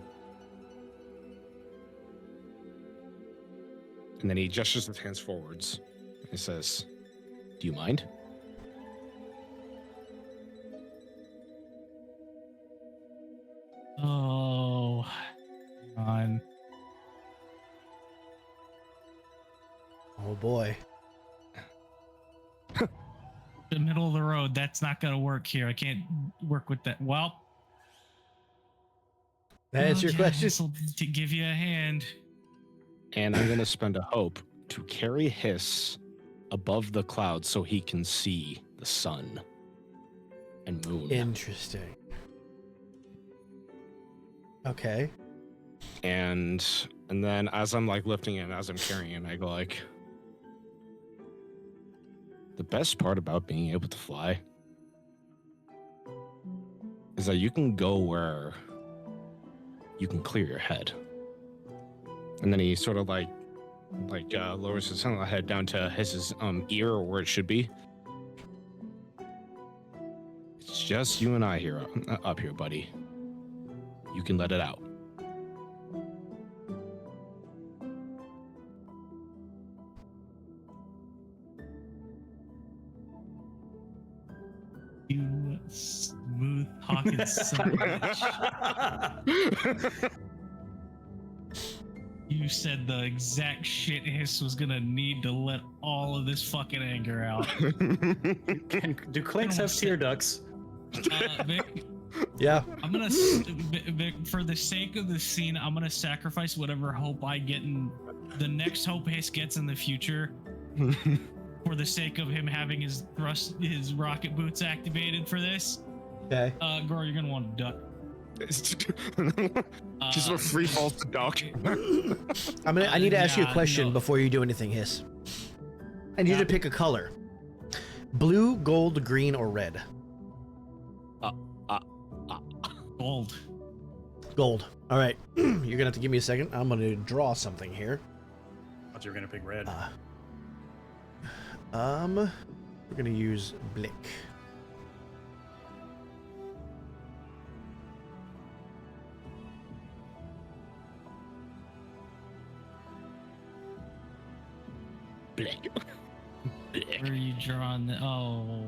And then he gestures his hands forwards. He says, "Do you mind?" Oh, on. Oh boy. The middle of the road. That's not gonna work here. I can't work with that. Well, That answer your question? this'll to give you a hand. And I'm going to spend a hope to carry Hiss above the clouds so he can see the sun and moon. Interesting. Okay. And then as I'm like lifting it, as I'm carrying it, I go like, the best part about being able to fly is that you can go where you can clear your head. And then he sort of like lowers his head down to his ear, or where it should be. It's just you and I here up here, buddy. You can let it out. You smooth talking son of a bitch. You said the exact shit Hiss was gonna need to let all of this fucking anger out. Do clanks have tear ducts? Vic, Yeah. I'm gonna, Vic, for the sake of the scene, I'm gonna sacrifice whatever hope I get in the next hope Hiss gets in the future. For the sake of him having his rocket boots activated for this. Okay. Goro, you're gonna want to duck. Just a free fall to duck. I need to ask you a Yeah, question no. before you do anything, Hiss. I need you to pick a color. Blue, gold, green, or red? Gold. Gold. All right. You're gonna have to give me a second. I'm gonna draw something here. I thought you were gonna pick red. We're gonna use Blick. Blick. Where are you drawing the? Oh.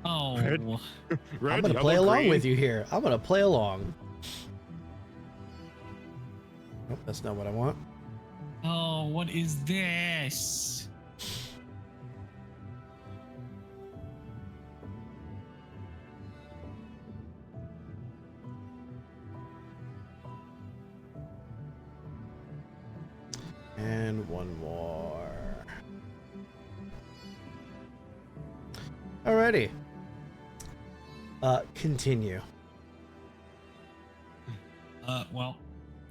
Oh. Red. I'm gonna play along with you here. I'm gonna play along. Nope, that's not what I want. Oh, what is this? And one more. Alrighty. Continue. Well,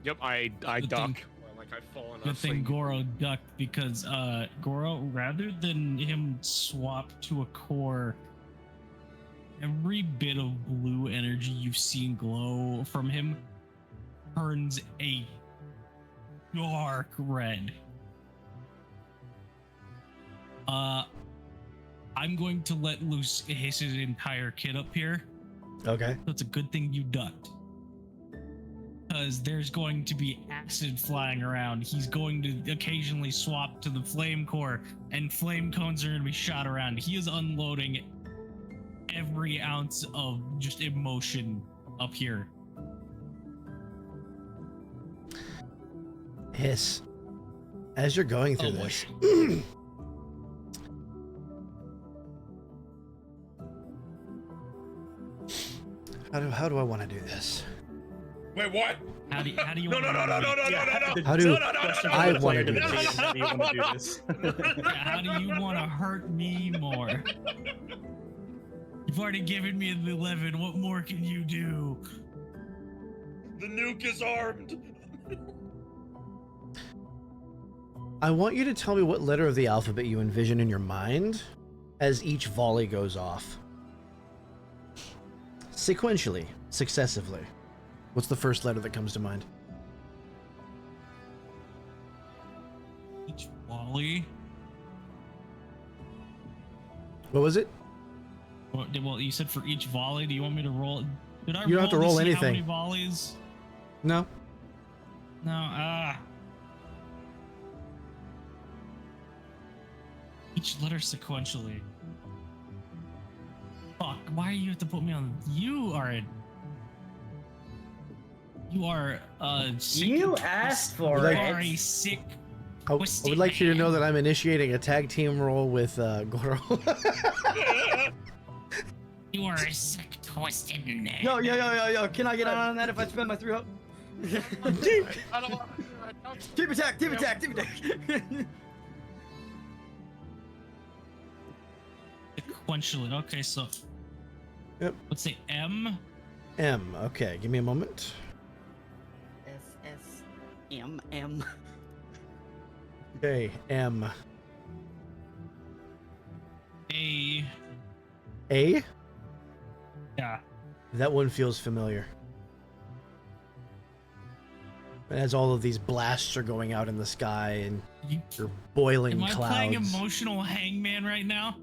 Yep, I Good duck. thing- Like I fall and good thing Goro ducked because, Goro, rather than him swap to a core, every bit of blue energy you've seen glow from him turns a dark red. I'm going to let loose Hiss's entire kit up here. Okay. So it's a good thing you ducked. Because there's going to be acid flying around. He's going to occasionally swap to the flame core, and flame cones are going to be shot around. He is unloading every ounce of just emotion up here. Hiss. As you're going through Oh, boy. this, how do I want to do this? Wait, what? How do you No, want no, no, no, no, no, no, no, no. How do Question for I the wanna player do to this? debate, how do you want to do this? How do you want to hurt me more? You've already given me the 11. What more can you do? The nuke is armed. I want you to tell me what letter of the alphabet you envision in your mind as each volley goes off. Sequentially, successively. What's the first letter that comes to mind? Each volley. What was it? Well, you said for each volley. Do you want me to roll? Did I You don't have to roll see anything. How many volleys? No. No. Each letter sequentially. Fuck. Why do you have to put me on? You are sick. You asked for Like- You are a it. sick. I would like you to know that I'm initiating a tag team roll with Goro. You are a sick, twisted man. Yo. Can I get on that if I spend my 3 hope? I don't want Team attack. Sequentially. Okay, so. Yep. Let's say M. M. Okay, give me a moment. S-S-M-M. Okay, M. A. A? Yeah. That one feels familiar. As all of these blasts are going out in the sky and You, you're boiling am I clouds. playing emotional hangman right now?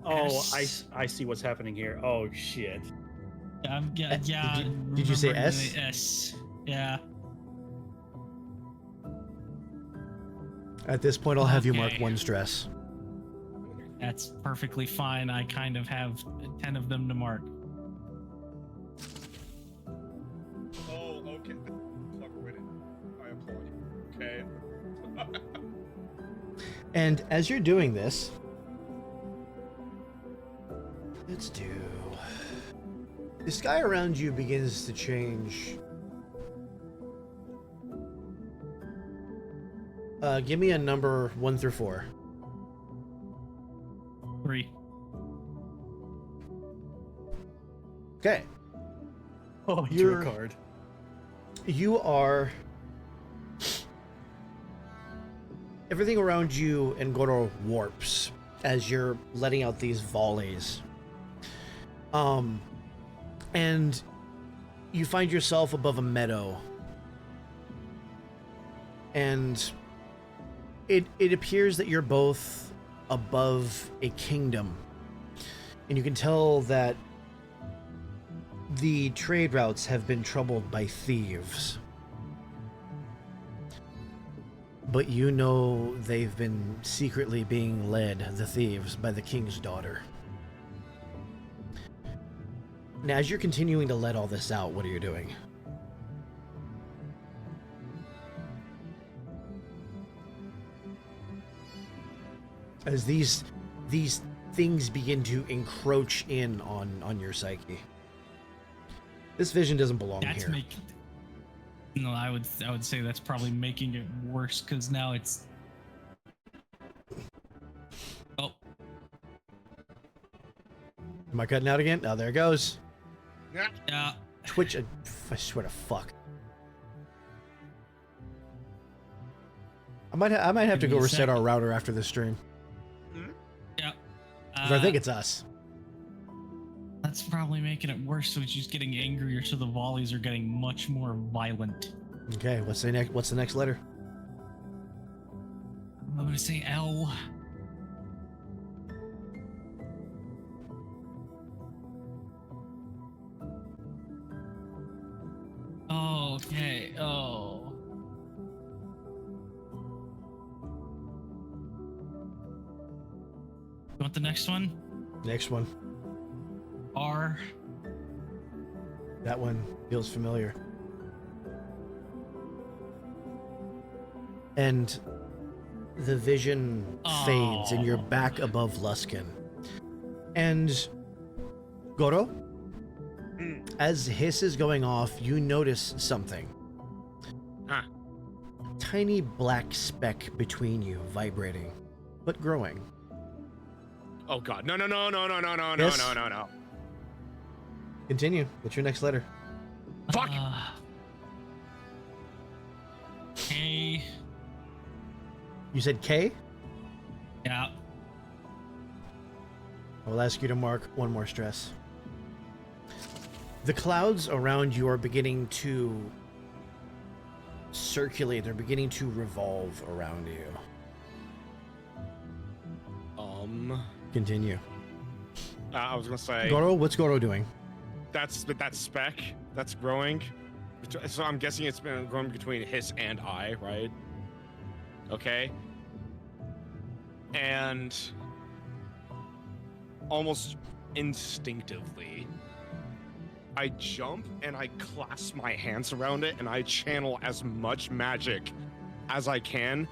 Oh, S. I see what's happening here. Oh shit. Yeah. Did you say remembering S? the S. Yeah. At this point, I'll have you mark Okay. 1 stress. That's perfectly fine. I kind of have 10 of them to mark. Oh, okay. Fuck with it. I applaud you. Okay. And as you're doing this, let's do. The sky around you begins to change. Give me a number 1 through 4. 3. Okay. Oh, You're- you're a card. You are. Everything around you and Goro warps as you're letting out these volleys. And you find yourself above a meadow. And it appears that you're both above a kingdom. And you can tell that the trade routes have been troubled by thieves. But you know they've been secretly being led, the thieves, by the king's daughter. Now, as you're continuing to let all this out, what are you doing? As these things begin to encroach in on your psyche. This vision doesn't belong That's here. making. No, I would say that's probably making it worse because now it's. Oh, Am I cutting out again? Oh, there it goes. yeah. Twitch, I swear to fuck. I might have to Give go me a reset our second. router after this stream. Yeah. 'Cause I think it's us. That's probably making it worse. So it's just getting angrier. So the volleys are getting much more violent. Okay, what's the next letter? I'm gonna say L. Okay. Oh. You want the next one? Next one. R. That one feels familiar. And the vision fades and you're back above Luskin. And Goro, as hiss is going off, you notice something. Huh. Tiny black speck between you, vibrating, but growing. Oh god. No. Yes? No. Continue. What's your next letter? Fuck. K. You said K? Yeah. I'll ask you to mark 1 more stress. The clouds around you are beginning to circulate. They're beginning to revolve around you. Continue. I was gonna say Goro, what's Goro doing? that's that speck that's growing. So I'm guessing it's been growing between Hiss and I, right? Okay. And almost instinctively, I jump and I clasp my hands around it and I channel as much magic as I can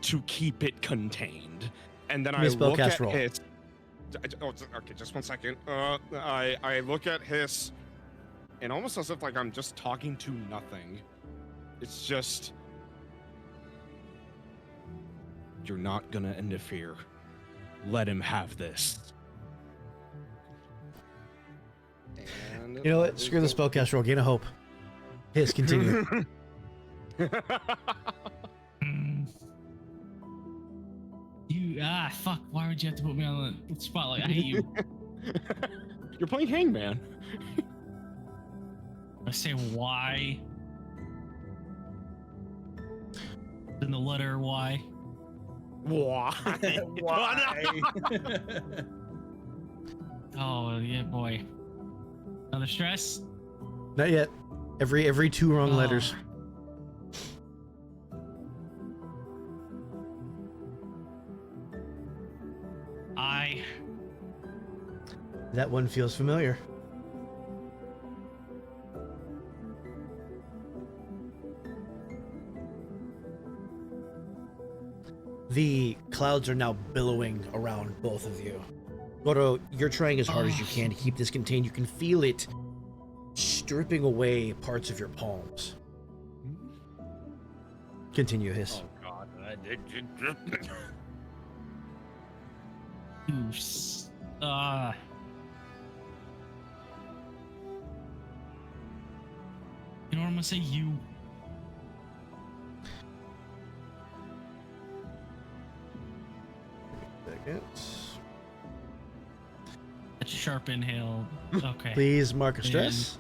to keep it contained. And then I look at Hiss. Okay, just 1 second. I look at Hiss, and almost as if like I'm just talking to nothing. It's just, you're not gonna interfere. Let him have this. And You know what? Screw the spellcast roll. Gain a hope. Hiss, continue. Fuck. Why would you have to put me on the spotlight? I hate you. You're playing Hangman. I say why. Then the letter Y. Why? Why? Oh, yeah, boy. Another stress? Not yet. Every 2 wrong Oh. letters. That one feels familiar. The clouds are now billowing around both of you. Goro, you're trying as hard as you can to keep this contained. You can feel it stripping away parts of your palms. Continue, Hiss. Oh God! You know what I'm gonna say? You. A sharp inhale. Okay. Please mark a stress.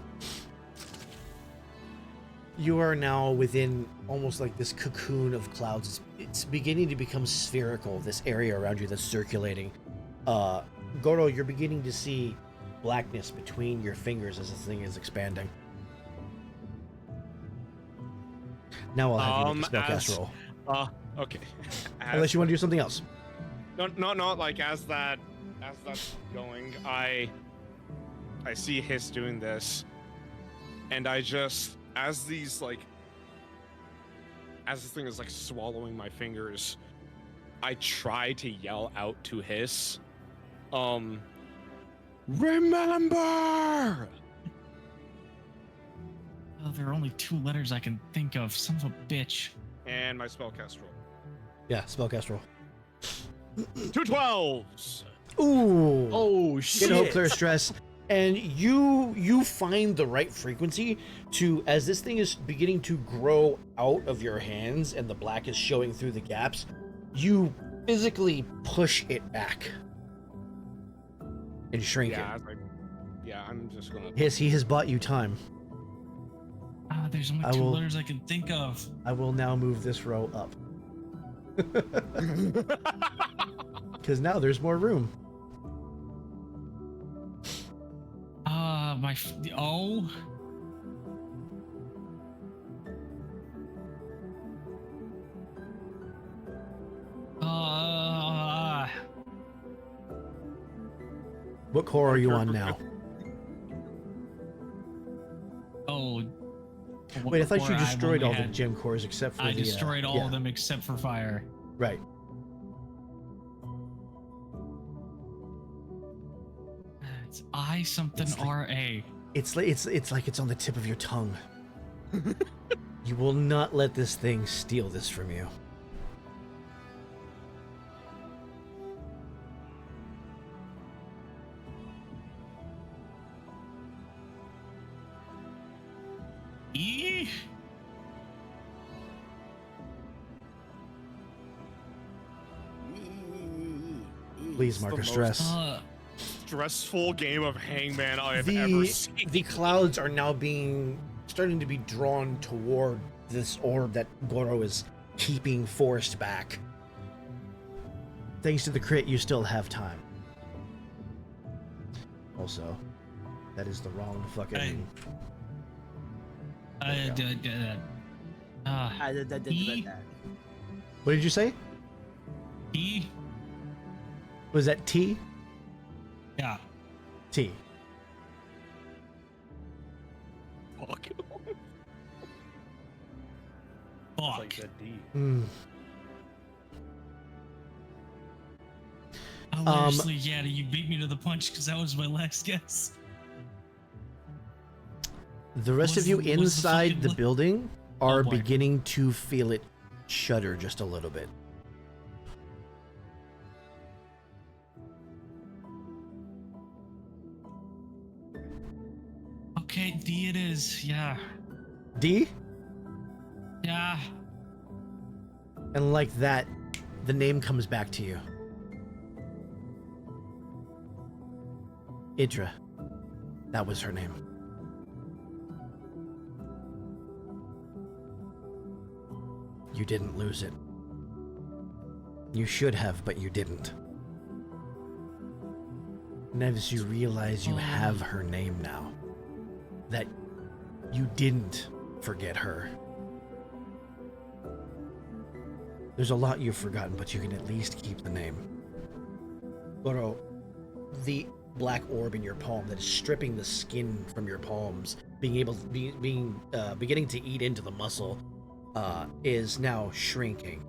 You are now within almost like this cocoon of clouds. It's beginning to become spherical, this area around you that's circulating. Goro, you're beginning to see blackness between your fingers as this thing is expanding. Now I'll have you make a spellcast roll. Okay. Unless you want to do something else. No. Like as that's going, I see Hiss doing this, and I just as this thing is like swallowing my fingers, I try to yell out to Hiss, remember. Oh, there are only 2 letters I can think of. Son of a bitch. And my spellcast roll. Yeah, spellcast roll. 2 12s. Ooh. Oh shit! Get hope, clear stress, and you find the right frequency to, as this thing is beginning to grow out of your hands and the black is showing through the gaps, you physically push it back and shrink Yeah, it. I'm just gonna. Hiss, he has bought you time. There's only 2 letters I can think of. I will now move this row up. Because now there's more room. What core are you on now? Wait, I thought you destroyed all the gem cores except for I the... destroyed all of them except for fire. Right. It's I something It's like- R-A. It's like it's on the tip of your tongue. You will not let this thing steal this from you. E? Please mark a stress. Stressful game of Hangman I have ever seen. The clouds are now starting to be drawn toward this orb that Goro is keeping forced back. Thanks to the crit, you still have time. Also, that is the wrong fucking... E? What did you say? E? Was that T? Yeah. T. Fuck. Fuck. Like that D. Hilariously, yeah, you beat me to the punch because that was my last guess. The rest of you Was the inside fucking the li- building are boy. beginning to feel it shudder just a little bit. Okay, D it is. Yeah. D? Yeah. And like that, the name comes back to you. Idra. That was her name. You didn't lose it. You should have, but you didn't. And as you realize you have her name now, that you didn't forget her. There's a lot you've forgotten, but you can at least keep the name. Goro, the black orb in your palm that is stripping the skin from your palms, beginning to eat into the muscle, is now shrinking.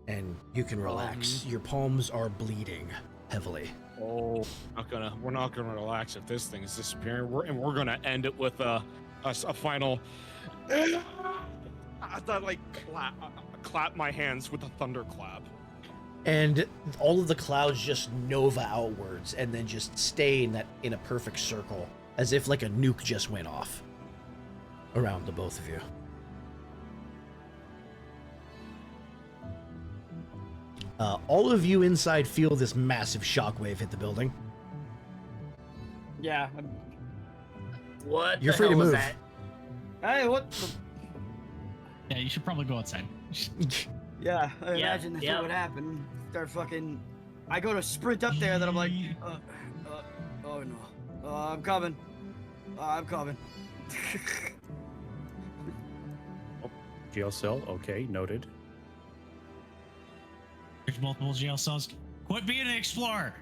And you can relax. Your palms are bleeding heavily. Oh, we're not gonna relax if this thing is disappearing. We're gonna end it with a final. I thought like clap my hands with a thunderclap. And all of the clouds just nova outwards and then just stay in a perfect circle, as if like a nuke just went off around the both of you. All of you inside feel this massive shockwave hit the building. Yeah. What? You're the free to hell was move. that? Hey, what? Yeah, you should probably go outside. Yeah, I imagine that's yep. what would happen. Start fucking. I go to sprint up there, then I'm like, oh no, I'm coming. I'm coming. Jail cell. Okay, noted. There's multiple jail cells. Quit being an explorer.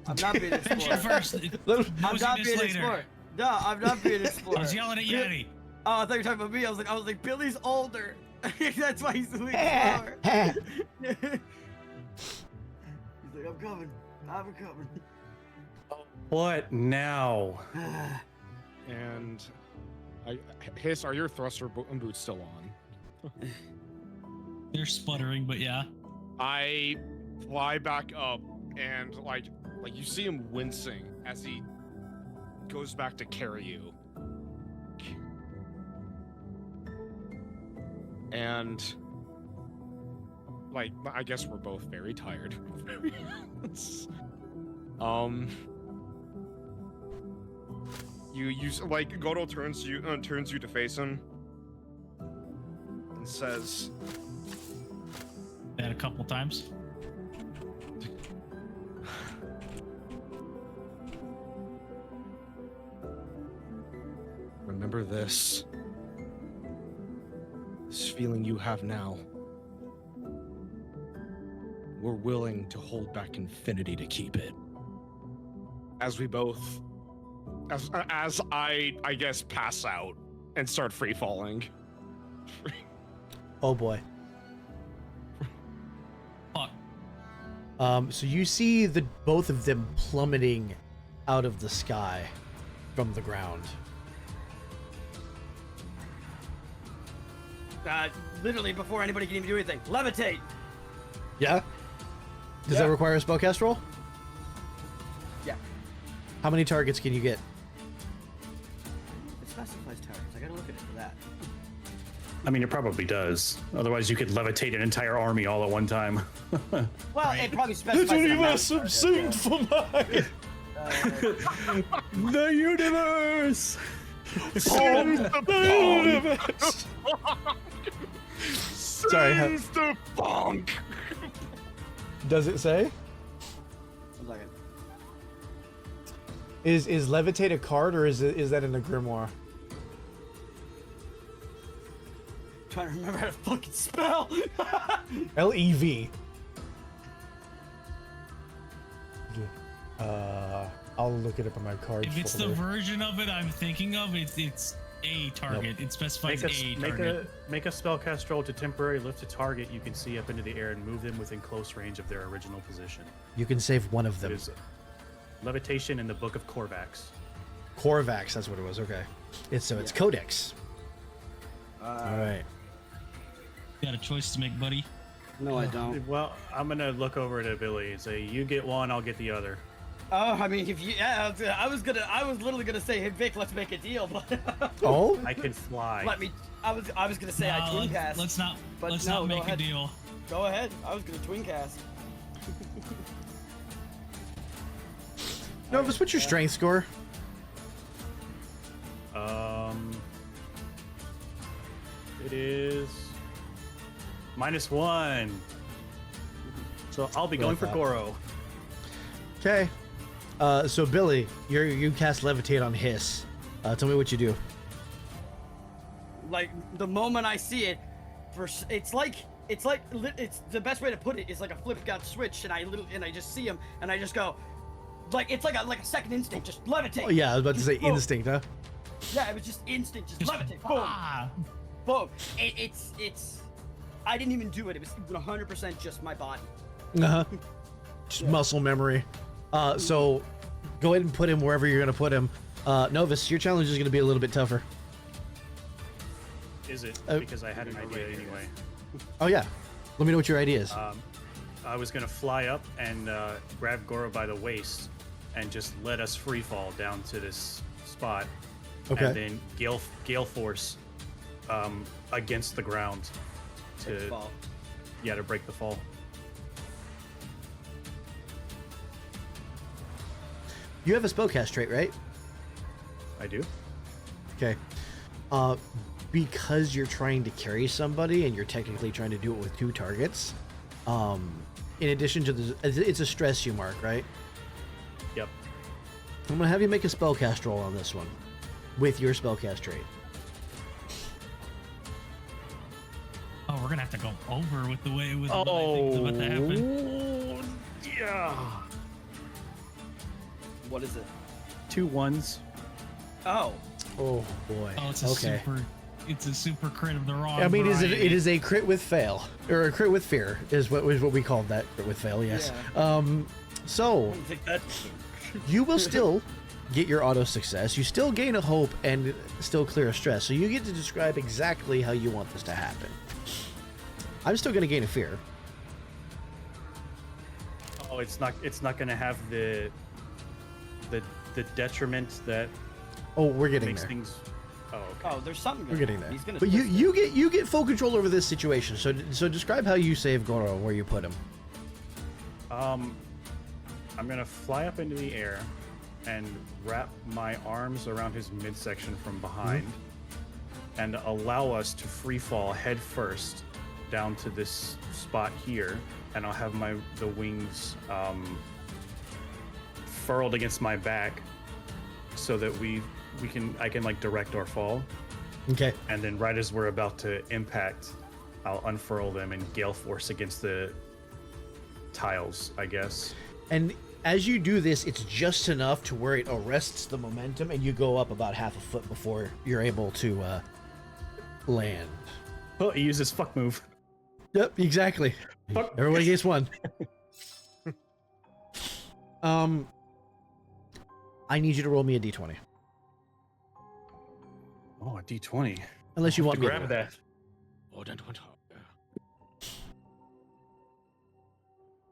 I'm not being an Finish it explorer. first. I'm not being an later. explorer. No, I'm not being an I explorer. was yelling at Yeti. Oh, I thought you were talking about me. I was like, Billy's older. That's why he's the lead explorer. He's like, I'm coming. I'm coming. What now? And Hiss, are your thruster boots still on? They're sputtering, but yeah. I fly back up and like you see him wincing as he goes back to carry you. And like I guess we're both very tired. You like Godo turns you to face him and says, That a couple times. remember this feeling you have now. We're willing to hold back infinity to keep it. As we both, as I guess pass out and start free falling. Oh boy. Fuck. So you see the both of them plummeting out of the sky from the ground. Literally before anybody can even do anything. Levitate! Yeah? Does Yeah. that require a spellcast roll? Yeah. How many targets can you get? It specifies targets. I gotta look at it for that. I mean, it probably does. Otherwise, you could levitate an entire army all at one time. Well, it probably specifies the amount of targets, for mine. The universe. Seize the Sorry, Seize the funk. Does it say? One second. Is levitate a card or is that in the grimoire? Trying to remember how to fucking spell. LEV. I'll look it up on my card. If it's the version of it I'm thinking of, it's a target. It specifies a target. Make a spellcast roll to temporarily lift a target you can see up into the air and move them within close range of their original position. You can save one of them. There's levitation in the Book of Korvax. Korvax, that's what it was. Okay. It's Codex. All right. You got a choice to make, buddy. No, I don't. Well, I'm gonna look over at Billy and say, "You get one, I'll get the other." Oh, I mean, if you, yeah, I was literally gonna say, hey Vic, let's make a deal, but Oh? I can fly. let me. I was gonna say I twin cast. Let's not but let's no, not go make a ahead. deal. Go ahead. I was gonna twin cast. Novus, what's your strength score? It is -1. So I'll be going for that. Goro. Okay. So Billy, you cast levitate on Hiss. Tell me what you do. Like the moment I see it, it's the best way to put it is like a flip got switched, and I just see him, and I just go, like it's like a second instinct, just levitate. Oh yeah, I was about to say Boom. instinct, huh? Yeah, it was just instinct, just levitate. Boom. Ah, Boom. It's. I didn't even do it. It was 100% just my body. Uh-huh. Just muscle memory. So go ahead and put him wherever you're gonna put him. Novus, your challenge is gonna be a little bit tougher. Is it? Because I had an idea anyway. Oh yeah. Let me know what your idea is. I was gonna fly up and grab Goro by the waist and just let us free fall down to this spot. Okay. And then gale force against the ground to Fall. to break the fall. You have a spellcast trait, right? I do. Okay. Because you're trying to carry somebody and you're technically trying to do it with 2 targets, in addition to it's a stress you mark, right? Yep. I'm gonna have you make a spellcast roll on this one with your spellcast trait. oh, we're gonna have to go over with the way with what I think is about to happen. Yeah. What is it? 2 1s. Oh. Oh boy. Oh, it's a super crit of the wrong. I mean, variety. it is a crit with fail, or a crit with fear is what we called that, crit with fail. Yes. So I think that. you will still get your auto success. You still gain a hope and still clear a stress. So you get to describe exactly how you want this to happen. I'm still going to gain a fear. Oh, it's not going to have the detriment that Oh, we're getting makes there. things. Oh, okay. Oh, there's something. We're getting there. He's gonna But twist it. you get full control over this situation. So describe how you save Goro, where you put him. I'm gonna fly up into the air and wrap my arms around his midsection from behind and allow us to free fall head first down to this spot here, and I'll have the wings furled against my back so that I can like direct our fall. Okay. And then right as we're about to impact, I'll unfurl them and gale force against the tiles, I guess. And as you do this, it's just enough to where it arrests the momentum, and you go up about half a foot before you're able to land. Oh, he uses fuck move. Yep, exactly. Fuck. Everybody gets one. I need you to roll me a d20. Oh, a d20. Unless you want me Grab to. that.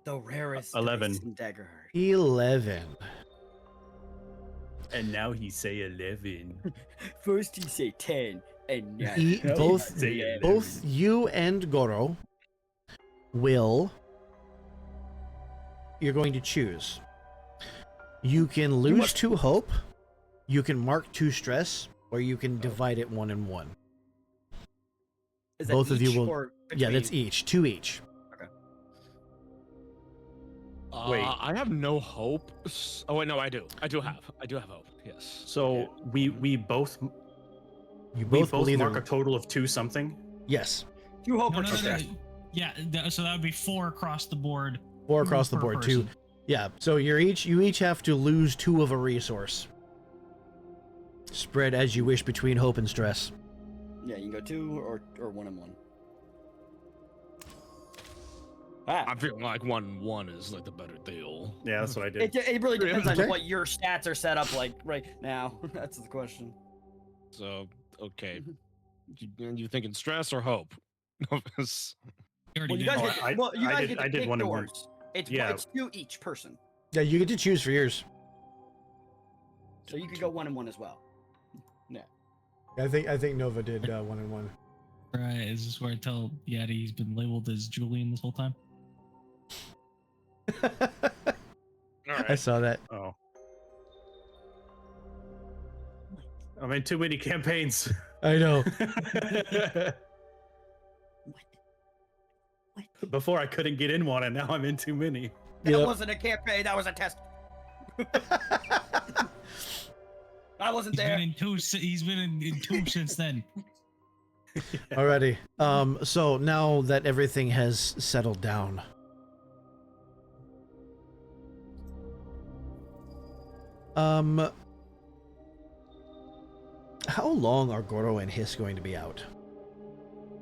The rarest. 11. dice in Daggerheart. 11. And now he say 11. First he say 10, and now Both say 11. both you and Goro will. You're going to choose. You can lose 2 hope. You can mark 2 stress, or you can divide it 1 and 1. Is that Both of you each will. or Yeah, that's between? each. 2 each. Wait. I have no hope. Oh wait, no, I do. I do have hope. Yes. So we both You we both both will mark either. a total of 2 something. Yes. 2 hope No, or no, 2 no, no. stress? Yeah, so that would be 4 across the board. 4 across the per board. 2. person. Yeah. So you each have to lose 2 of a resource. Spread as you wish between hope and stress. Yeah, you can go 2 or 1 and 1. I'm feeling like 1-1 is like the better deal. Yeah, that's what I did. It really depends Okay. on what your stats are set up like right now. That's the question. So okay, you thinking stress or hope? You already Well, you did. guys Oh, get, I- well, you I guys did- get to I did pick 1 and 1. yours. It's Yeah. it's 2 each person, Yeah, you get to choose for yours. so you could go 1 and 1 as well. I think Nova did 1 and 1. Right, is this where I tell Yeti he's been labeled as Julian this whole time? All I right. saw that. Oh. I'm in too many campaigns. I know. Before I couldn't get in one, and now I'm in too many. That Yep. wasn't a campaign. That was a test. I wasn't He's there. been in 2. He's been in 2 since then. Alrighty. So now that everything has settled down, how long are Goro and Hiss going to be out?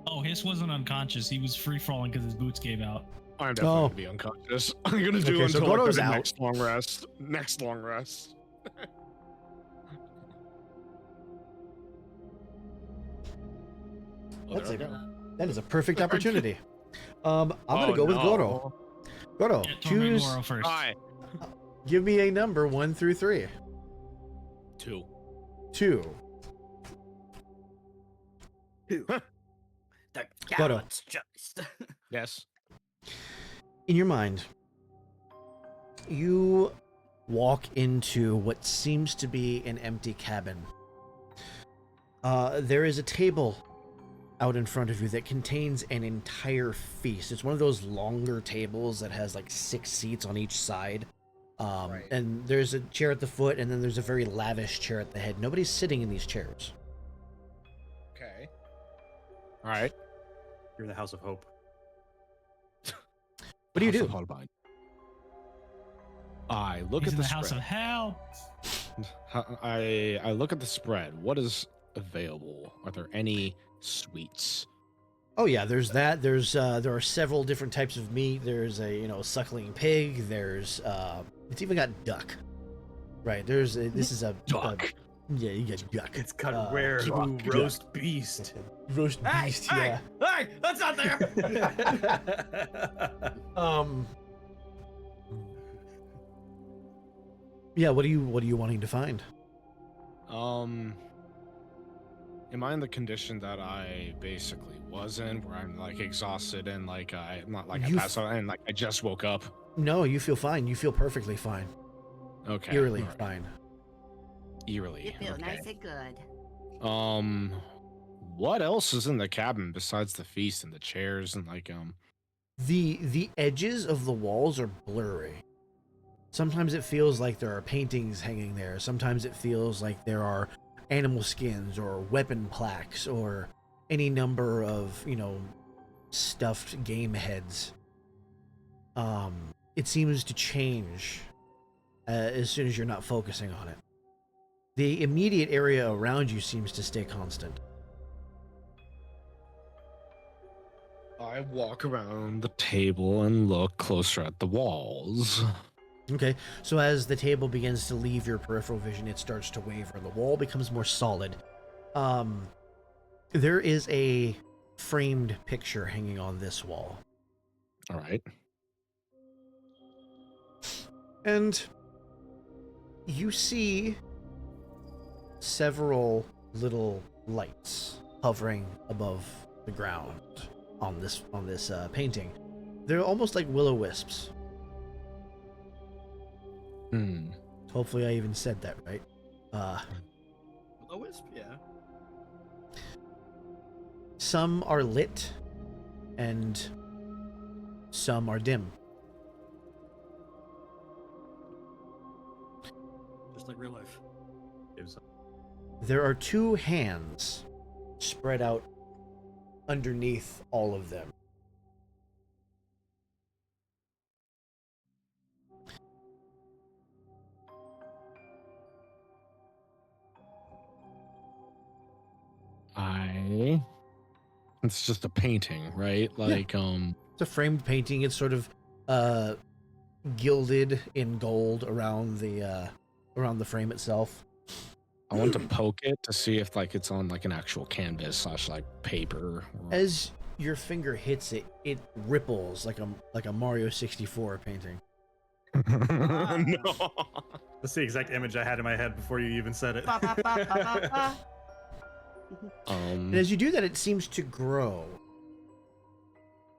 Oh, Hiss wasn't unconscious. He was free falling because his boots gave out. I'm definitely Oh. gonna be unconscious. I'm gonna do Okay, so until like, Goro's the out. next long rest. Next long rest. Oh, That's there it. we go. That is a perfect opportunity. I'm gonna go with no. Goro. Goro, Yeah, Torment choose. Goro first. Hi. Give me a number 1 through 3. 2. 2. The Goro. gallant's choice. Yes. In your mind, you walk into what seems to be an empty cabin. There is a table out in front of you that contains an entire feast. It's one of those longer tables that has like 6 seats on each side. Right. And there's a chair at the foot, and then there's a very lavish chair at the head. Nobody's sitting in these chairs. Okay. All right. You're in the House of Hope. What do you House do? of Holland. I look He's at in the the house of spread. hell. I look at the spread. What is available? Are there any sweets? Oh yeah, there's that. There are several different types of meat. There's a suckling pig. There's it's even got duck. Right. This is a Duck. yeah, you get duck. It's got rare duck. roast beast. Roast Hey, beast. hey, hey, that's not there. Yeah. Yeah. What are you wanting to find? Am I in the condition that I basically was in, where I'm like exhausted and like I'm not like I You passed out and like I just woke up? No, you feel fine. You feel perfectly fine. Okay. Eerily all right. fine. Eerily. You feel okay. nice and good. What else is in the cabin besides the feast and the chairs and like The edges of the walls are blurry. Sometimes it feels like there are paintings hanging there. Sometimes it feels like there are animal skins or weapon plaques or any number of, stuffed game heads. It seems to change as soon as you're not focusing on it. The immediate area around you seems to stay constant. I walk around the table and look closer at the walls. Okay, so as the table begins to leave your peripheral vision, it starts to waver. The wall becomes more solid. There is a framed picture hanging on this wall. All right. And you see several little lights hovering above the ground on this painting. They're almost like will-o-wisps. Hmm. Hopefully I even said that right. will-o-wisp, yeah. Some are lit, and some are dim. Just like real life. There are two hands spread out underneath all of them. It's just a painting, right? Like, It's a framed painting. It's sort of gilded in gold around the frame itself. I want to poke it to see if like it's on like an actual canvas / like paper. As your finger hits it, it ripples like a Mario 64 painting. No. That's the exact image I had in my head before you even said it. And as you do that, it seems to grow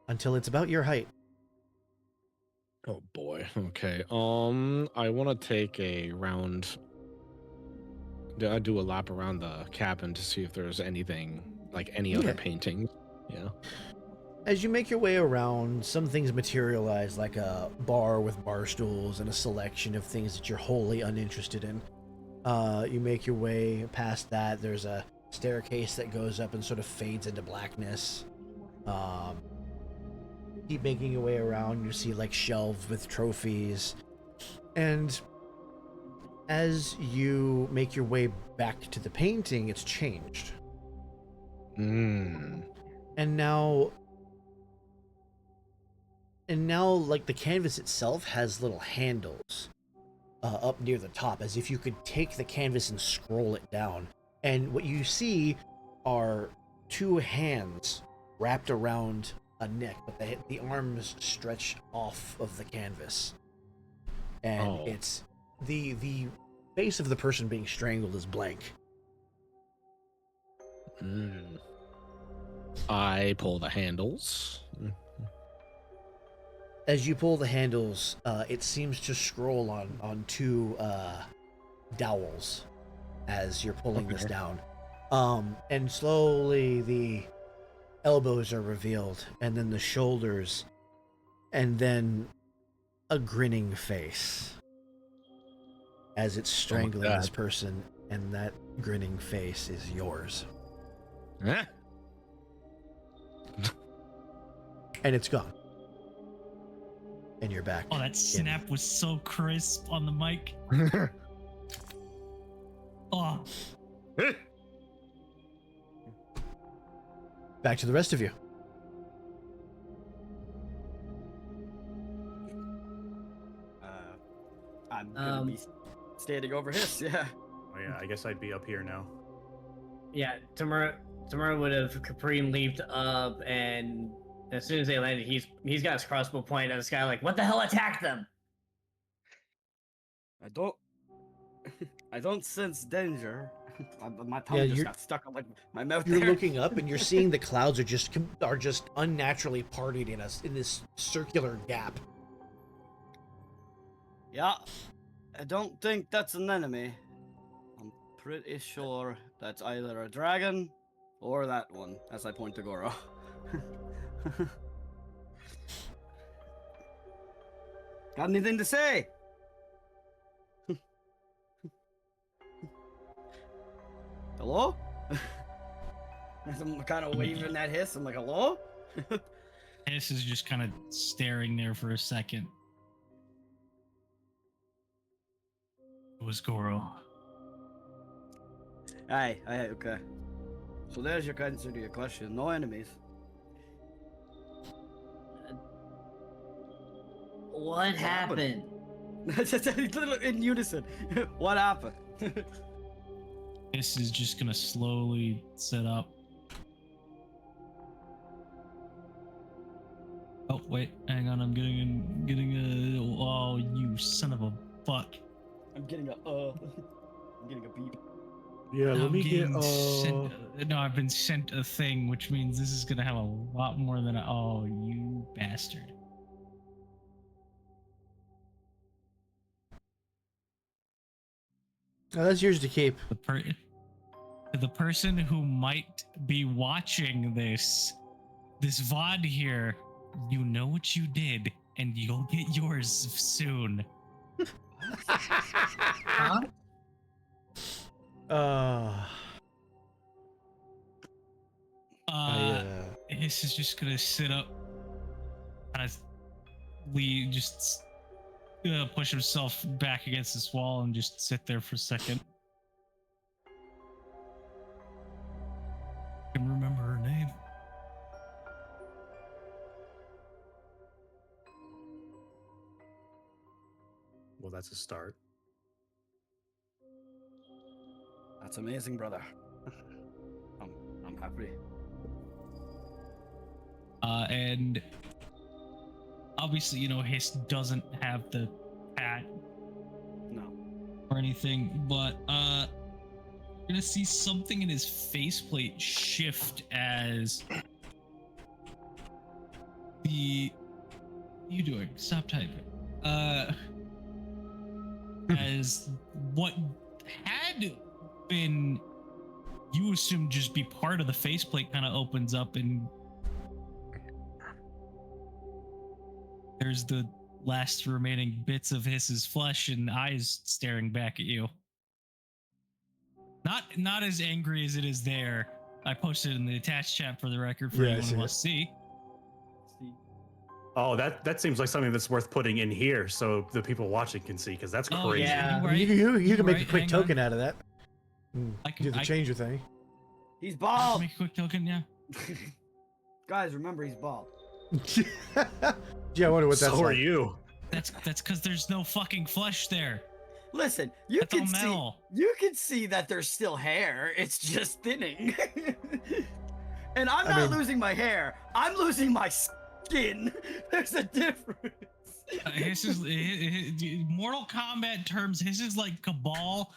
until it's about your height. Oh boy. Okay. I want to take a round. I do a lap around the cabin to see if there's anything like any other paintings. Yeah. As you make your way around, some things materialize, like a bar with bar stools and a selection of things that you're wholly uninterested in. You make your way past that. There's a staircase that goes up and sort of fades into blackness. Keep making your way around. You see like shelves with trophies, and as you make your way back to the painting, it's changed. And now like the canvas itself has little handles up near the top, as if you could take the canvas and scroll it down. And what you see are two hands wrapped around a neck, but the arms stretch off of the canvas. And it's the face of the person being strangled is blank. I pull the handles. As you pull the handles, it seems to scroll on two dowels as you're pulling this down. And slowly the elbows are revealed, and then the shoulders, and then a grinning face as it's strangling this person, and that grinning face is yours. Eh? And it's gone. And you're back. Oh, that snap was so crisp on the mic. Oh. Back to the rest of you. I'm gonna be standing over his, yeah. Oh yeah, I guess I'd be up here now. Yeah, Tamura would have Caprine leaped up, and as soon as they landed, he's got his crossbow pointed at this guy, like, what the hell attacked them? I don't sense danger. My tongue just got stuck on like my mouth. You're looking up, and you're seeing the clouds are just unnaturally parted in this circular gap. Yeah, I don't think that's an enemy. I'm pretty sure that's either a dragon or that one, as I point to Goro. Got anything to say? Hello? As I'm kind of waving that hiss, I'm like, hello? Hiss is just kind of staring there for a second. It was Goro. Aye, okay. So there's your answer to your question. No enemies. What happened? In unison. What happened? This is just gonna slowly set up. Oh wait, hang on. I'm getting a. Oh, you son of a fuck! I'm getting a beep. Yeah, let me get. No, I've been sent a thing, which means this is gonna have a lot more than a. Oh, you bastard! Oh, that's yours to keep. to the person who might be watching this VOD here, you know what you did, and you'll get yours soon. Huh? Hiss is just gonna sit up, kind of just push himself back against this wall and just sit there for a second. I can remember her name. Well, that's a start. That's amazing, brother. I'm happy. And obviously, Hiss doesn't have the hat No. or anything, but you're gonna see something in his faceplate shift as the. What are you doing? Stop typing. As what had been, you assume, just be part of the faceplate kind of opens up, and there's the last remaining bits of Hiss's flesh and eyes staring back at you. Not as angry as it is there. I posted in the attached chat for the record for anyone who wants to see. Oh, that seems like something that's worth putting in here so the people watching can see, because that's crazy. Oh, yeah. You can make a quick hang token on. out of that. Do the changer thing. He's I'll bald. make a quick token, yeah. Guys, remember he's bald. Yeah, I wonder what that's So like. are you. That's because there's no fucking flesh there. Listen, you That's all can see metal. that there's still hair. It's just thinning. And I'm not losing my hair. I'm losing my skin. There's a difference. His is Mortal Kombat terms. His is like Cabal.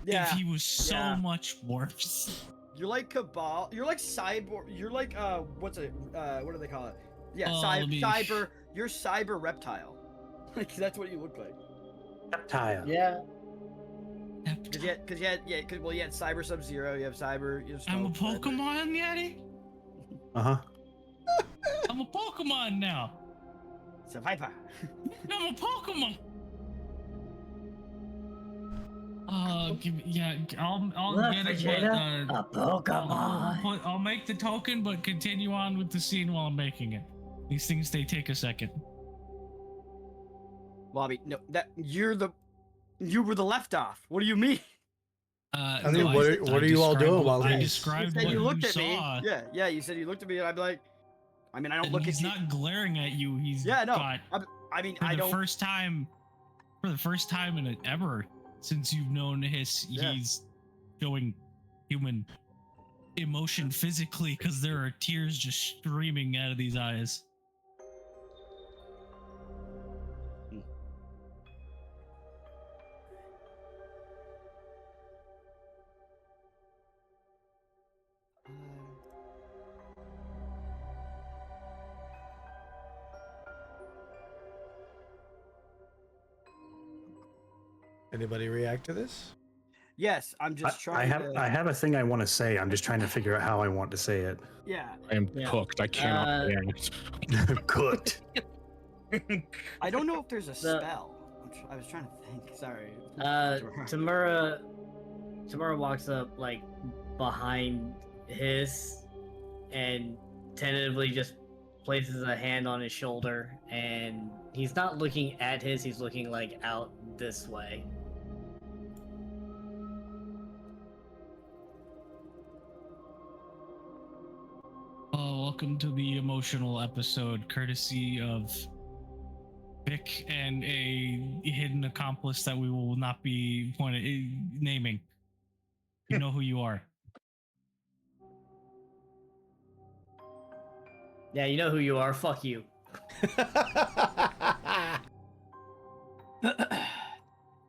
Yeah. If he was so Yeah. much worse. You're like Cabal. You're like Cyborg. You're like what do they call it? Yeah, let me- Cyber. You're Cyber Reptile. Like that's what you look like. Reptile. Yeah. Cause you had Cyber Sub-Zero. You have Cyber. You have I'm a Smoke, Pokemon, Yeti. Uh-huh. I'm a Pokemon now. It's a Viper. I'm a Pokemon. I'll Look, get it. Vegeta, But, a Pokemon. I'll make the token, but continue on with the scene while I'm making it. These things, they take a second. Bobby, no, you were the left off. What do you mean? I mean, what are you all doing while I he's... You described said what you looked at saw. me. Yeah. You said you looked at me, and I'd be like, I mean, I don't And look he's at you. not glaring at you. He's Yeah, no. got, I mean, for I the don't. first time in ever since you've known Hiss, Yeah. he's showing human emotion physically, because there are tears just streaming out of these eyes. Anybody react to this? Yes, I'm just trying. I have a thing I want to say. I'm just trying to figure out how I want to say it. Yeah. I am Yeah. cooked. I cannot react. Cooked. I don't know if there's a spell. I was trying to think. Sorry. Tamura walks up like behind his and tentatively just places a hand on his shoulder, and he's not looking at his, he's looking like out this way. Welcome to the emotional episode, courtesy of Vic and a hidden accomplice that we will not be naming. You know who you are. Yeah, you know who you are. Fuck you.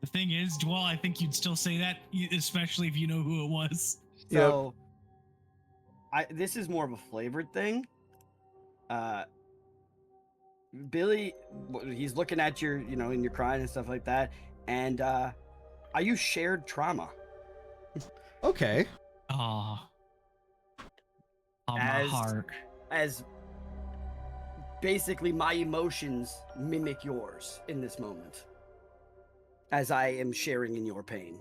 The thing is, Dwell, I think you'd still say that, especially if you know who it was. So, this is more of a flavored thing. Billy, he's looking at your, and you're crying and stuff like that. And I use shared trauma. Okay. Ah. On my As- heart. as basically my emotions mimic yours in this moment, as I am sharing in your pain.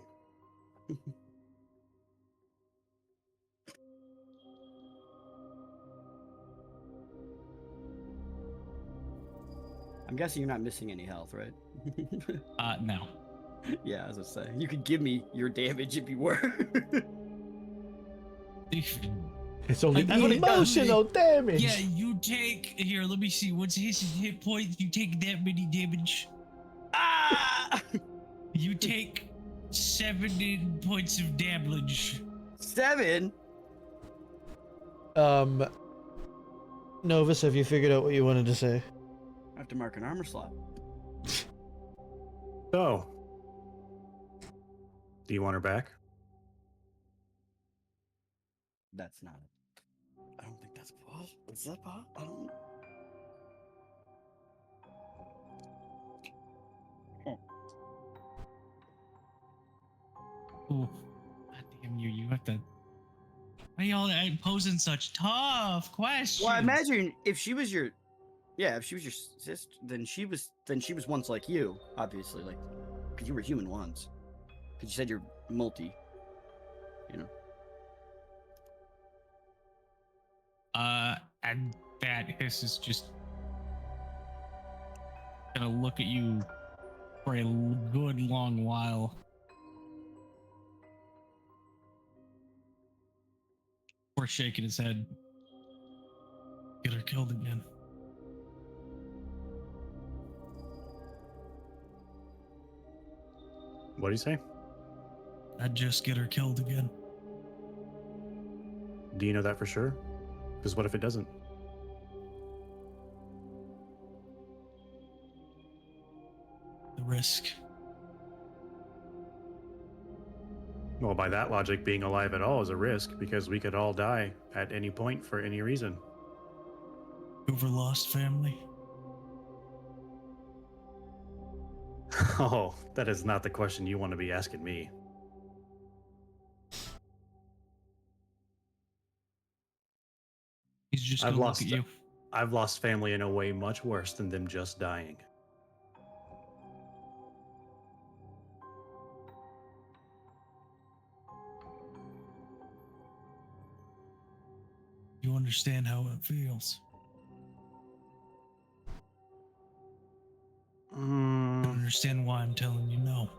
I'm guessing you're not missing any health, right? No. Yeah, as I say, you could give me your damage if you were. It's only Like, that's what it does. emotional damage. Yeah, you take here. Let me see. What's his hit points? You take that many damage. Ah! You take 7 points of damage. 7? Novus, have you figured out what you wanted to say? I have to mark an armor slot. So, do you want her back? That's not it. I don't think that's possible. Is that possible? I don't. Ooh, God damn you! You have to. Why y'all posing such tough questions? Well, I imagine if she was your, if she was your sister, then she was once like you, obviously, like, because you were human once. Because you said you're multi, you know. And that hiss is just gonna look at you for a good long while. Before shaking his head. Get her killed again. What do you say? I'd just get her killed again. Do you know that for sure? Because what if it doesn't? The risk. Well, by that logic, being alive at all is a risk because we could all die at any point for any reason. Ever lost family? Oh, that is not the question you want to be asking me. He's just I've gonna lost look at you. I've lost family in a way much worse than them just dying. You understand how it feels. You understand why I'm telling you no.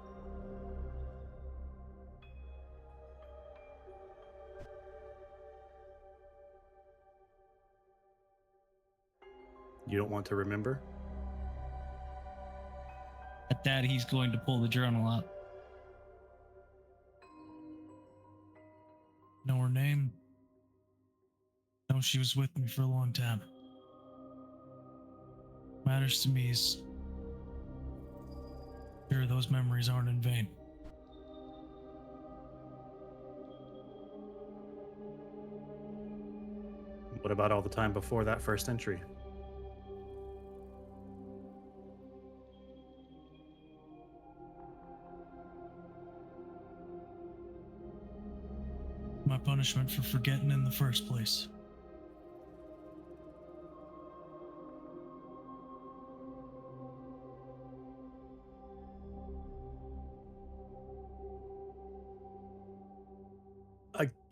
You don't want to remember? At that, he's going to pull the journal out. Know her name? Know she was with me for a long time. Matters to me is sure those memories aren't in vain. What about all the time before that first entry? My punishment for forgetting in the first place.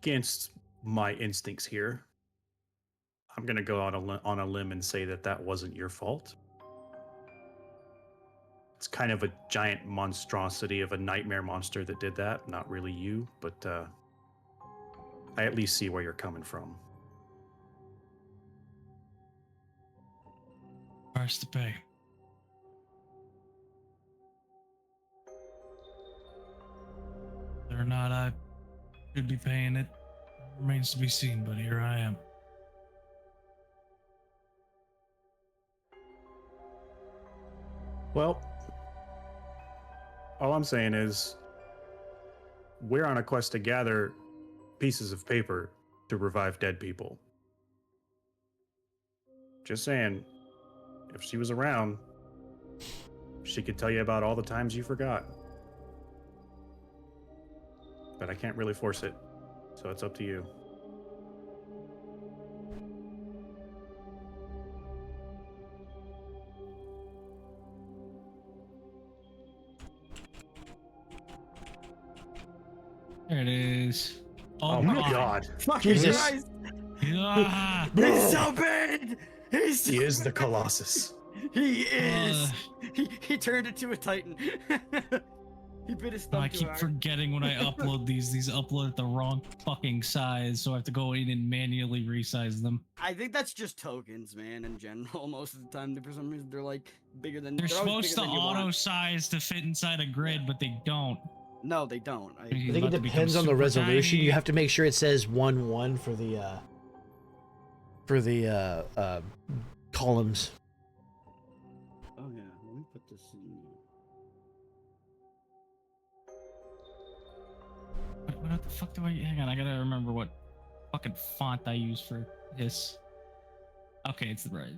Against my instincts here, I'm going to go out on a limb and say that that wasn't your fault. It's kind of a giant monstrosity of a nightmare monster that did that. Not really you, but I at least see where you're coming from. Price to pay. Whether or not I should be paying it remains to be seen, but here I am. Well, all I'm saying is we're on a quest to gather pieces of paper to revive dead people. Just saying, if she was around, she could tell you about all the times you forgot. But I can't really force it. So it's up to you. There it is. Oh my god. Fucking Jesus. Christ! Ah, He's so big! He's so He is the Colossus. He is! uh, He turned into a titan. He bit his thumb I too keep hard. forgetting when I upload these upload at the wrong fucking size, so I have to go in and manually resize them. I think that's just tokens, man, in general. Most of the time, for some reason, they're like bigger than. They're always supposed to bigger than you want. auto size to fit inside a grid, but they don't. No, they don't. I He's think it about to become depends on the super resolution. tiny. You have to make sure it says 1-1 for the columns. Oh yeah, let me put this in. What the fuck do I? Hang on, I gotta remember what fucking font I use for this. Okay, it's the right.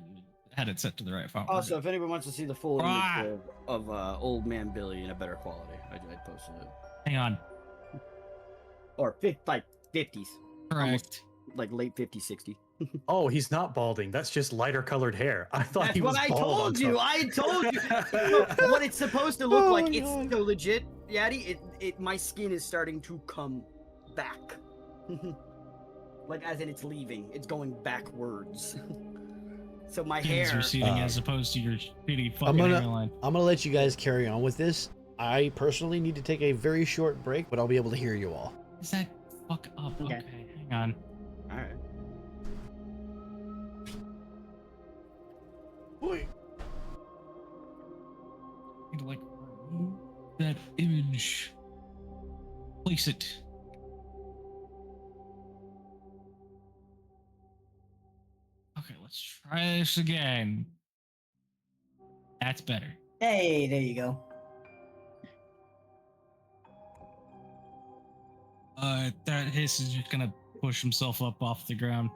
Had it set to the right font. We're Also, good. if anyone wants to see the full Ah. image of Old Man Billy in a better quality, I posted it. Hang on. Or like 50s, Correct. like late 50s, 60s. Oh, he's not balding. That's just lighter colored hair. I thought That's he was what I bald on told you. top. I told you. So what it's supposed to look Oh like. my It's God. so legit, Yaddy. My skin is starting to come back. Like as in it's leaving. It's going backwards. So my It's hair. receding as opposed to your shitty fucking gonna- hairline. I'm gonna let you guys carry on with this. I personally need to take a very short break, but I'll be able to hear you all. Is that fuck up? Okay. Okay, hang on. All right. Need to like remove that image. Place it. Okay, let's try this again. That's better. Hey, there you go. That hiss is just gonna push himself up off the ground.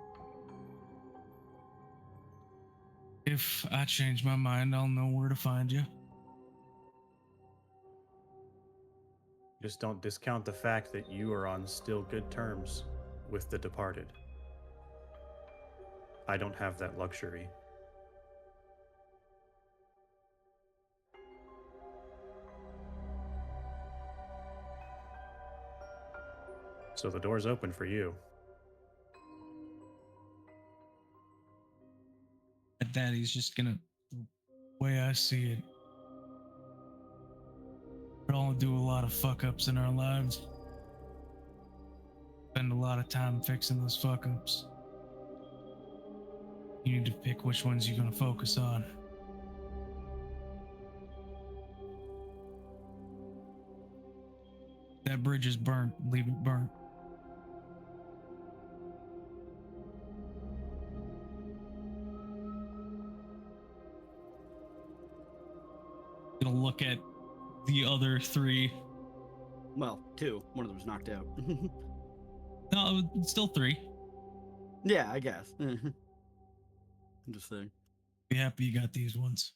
If I change my mind, I'll know where to find you. Just don't discount the fact that you are on still good terms with the departed. I don't have that luxury. So the door's open for you. Daddy's just gonna, the way I see it, we all do a lot of fuck ups in our lives. Spend a lot of time fixing those fuck ups. You need to pick which ones you're gonna focus on. That bridge is burnt. Leave it burnt. Gonna look at the other three. Well, 2. One of them was knocked out. No, it's still 3. Yeah, I guess. I'm just saying. Be happy you got these ones.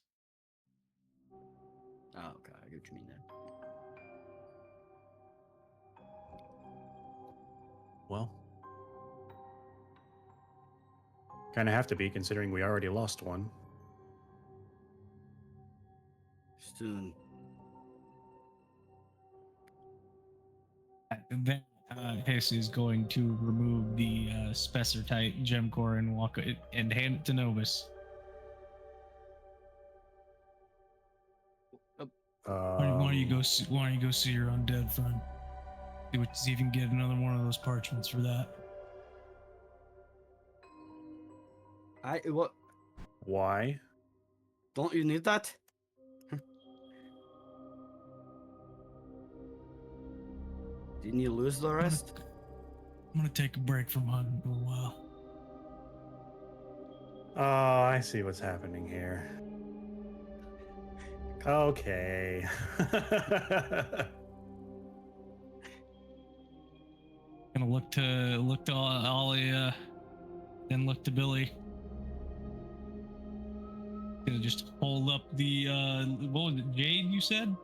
Oh, okay. I get what you mean there. Well, kind of have to be considering we already lost one. Soon. Then Hiss is going to remove the Spessartite gem core and walk it and hand it to Novus. Why don't you go see? Why don't you go see your undead friend? See if you can get another one of those parchments for that. What? Why? Don't you need that? Didn't you lose the rest? I'm gonna take a break from hunting for a while. Oh, I see what's happening here. Okay. Gonna look to Ollie, then look to Billy. Gonna just hold up the what was it, Jade? You said?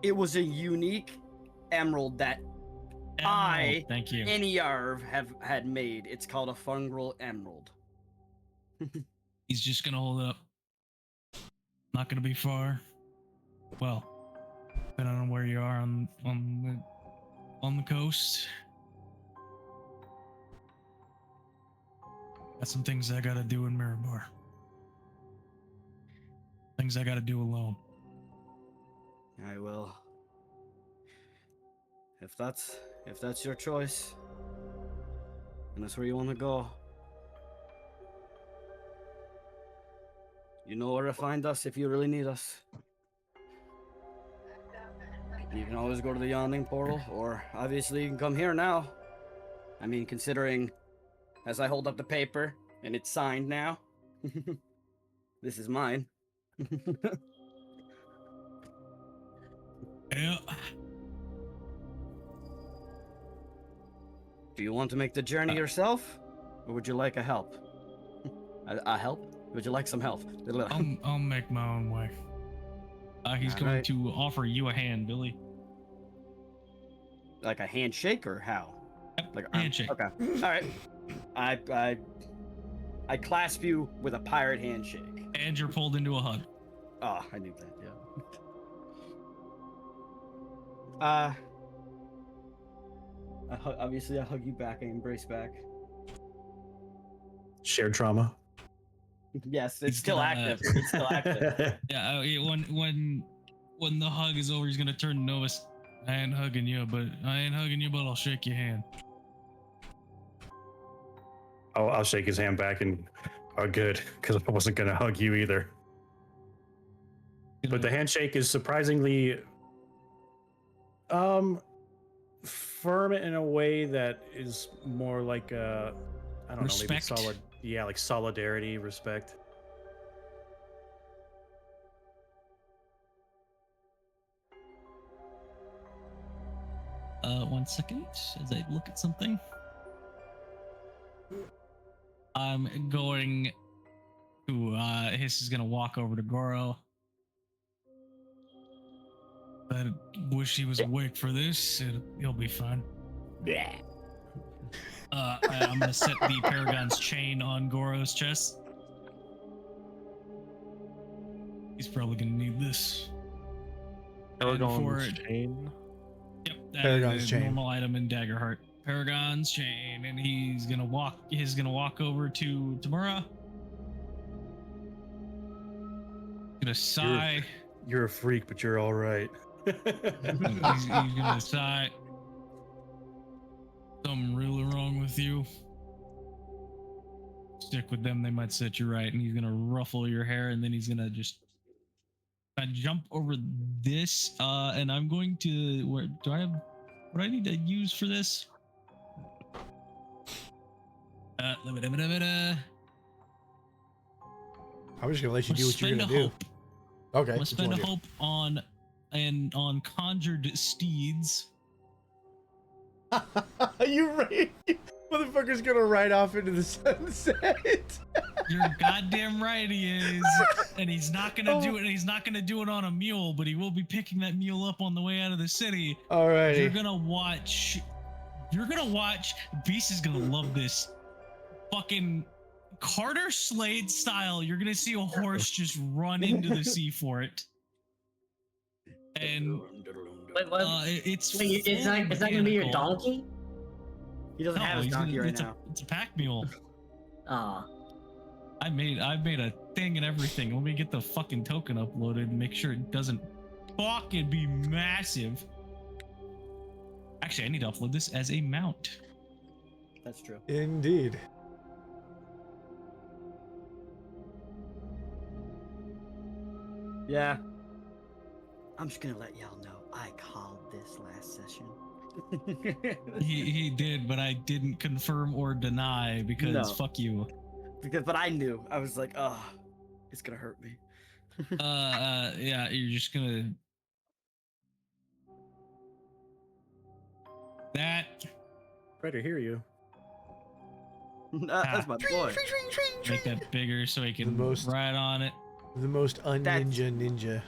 It was a unique emerald that I, Thank you. Inyarv, have had made. It's called a fungal emerald. He's just gonna hold up. Not gonna be far. Well, depending on where you are on the coast. Got some things I gotta do in Mirabar. Things I gotta do alone. I will. If that's your choice, and that's where you want to go, you know where to find us if you really need us. You can always go to the Yawning Portal, or obviously you can come here now. I mean, considering, as I hold up the paper, and it's signed now, this is mine. Yeah. Do you want to make the journey yourself, or would you like a help? A help? Would you like some help? I'll make my own way. He's going Alright. to offer you a hand, Billy. Like a handshake, or how? Like a Handshake. Okay. All right. I clasp you with a pirate handshake. And you're pulled into a hug. Oh, I knew that. Yeah. Obviously, I hug you back. I embrace back. Shared trauma. Yes, He's it's still gonna- active. It's still active. Yeah. When the hug is over, he's gonna turn to Novus. I ain't hugging you, but I'll shake your hand. I'll shake his hand back and, oh, good, because I wasn't gonna hug you either. But the handshake is surprisingly, firm in a way that is more like I don't know, maybe Respect? solid. Yeah, like solidarity, respect. One second as I look at something. I'm going to Hiss is gonna walk over to Goro. I wish he was awake for this. He'll be fine. I'm gonna set the Paragon's chain on Goro's chest. He's probably gonna need this. And for Paragon's it- chain. Yep, that Paragon's is a chain. normal item in Daggerheart. Paragon's chain, and he's gonna walk over to Tamura. Gonna sigh. You're a freak, but you're all right. he's gonna sigh. Something really wrong with you. Stick with them, they might set you right. And he's gonna ruffle your hair, and then he's gonna just jump over this. And I'm going to. Where do I have? What do I need to use for this? I was just gonna let you do what you're Spend gonna a do. hope. Okay. I'm gonna what you spend a wanna do? hope on conjured steeds. You right. Motherfucker's gonna ride off into the sunset. You're goddamn right he is. And he's not gonna do it. He's not gonna do it on a mule, but he will be picking that mule up on the way out of the city. Alrighty. You're gonna watch. Beast is gonna love this. Fucking Carter Slade style. You're gonna see a horse just run into the sea for it. And Wait, what? it's Wait, it's not gonna be your mechanical. donkey? He doesn't No, have his donkey right it's now. it's a pack mule. Aw. I made a thing and everything. Let me get the fucking token uploaded and make sure it doesn't fucking be massive. Actually, I need to upload this as a mount. That's true. Indeed. Yeah. I'm just gonna let y'all know I called this last session. He did, but I didn't confirm or deny because No. fuck you. But I knew. I was like, oh, it's gonna hurt me. Yeah, you're just gonna that Right to hear you. That's my boy. make that bigger so he can The most- ride on it. The most That's- un-ninja ninja.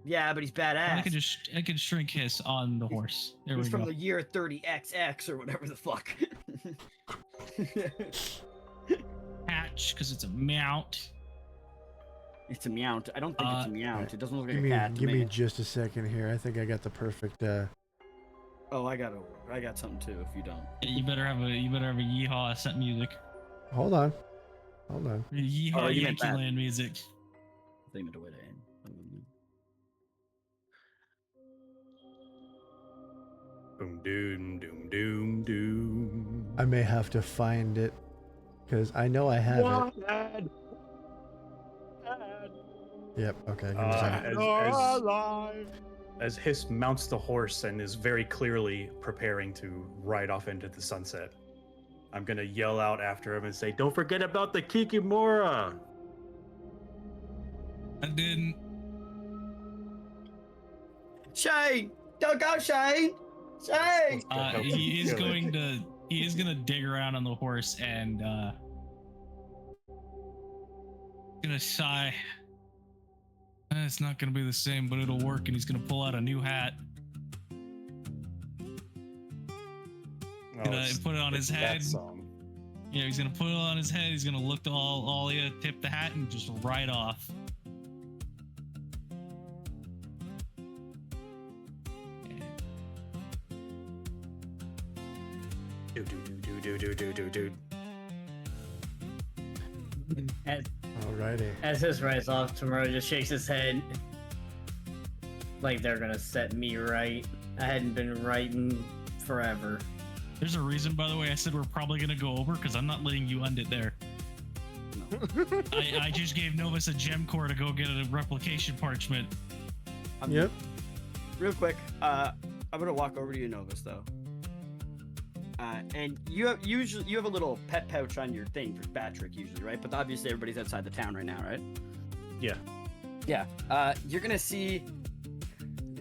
Yeah, but he's badass. I can shrink hiss on the horse. There He's we from go. the year 30XX or whatever the fuck. Hatch, because it's a mount. It's a mount. I don't think it's a mount. It doesn't look like Give a me, cat to give me. me just a second here. I think I got the perfect. Oh, I got something too. If you don't, Yeah, you better have a yeehaw set music. Hold on. Yeehaw Oh, you meant Yankee that. Land music. they meant to wait in. Boom, doom, doom, doom, doom. I may have to find it because I know I have it. Dad. Yep. Okay. Give me a second. As Hiss mounts the horse and is very clearly preparing to ride off into the sunset, I'm gonna yell out after him and say, "Don't forget about the Kikimora!" I didn't. Shane, don't go, Shane. Shane. He is gonna dig around on the horse and gonna sigh. It's not gonna be the same, but it'll work. And he's gonna pull out a new hat. Gonna put it on his head. That song. Yeah, he's gonna put it on his head. He's gonna look to all tip the hat and just ride off. Do. Alrighty. As this rides off, Tomorrow just shakes his head. Like they're gonna set me right. I hadn't been writing forever. There's a reason, by the way, I said we're probably gonna go over because I'm not letting you end it there. No. I just gave Novus a gem core to go get a replication parchment. Yep. Real quick, I'm gonna walk over to you, Novus, though. And you have a little pet pouch on your thing for Patrick usually, right? But obviously everybody's outside the town right now, right? Yeah. Yeah. You're gonna see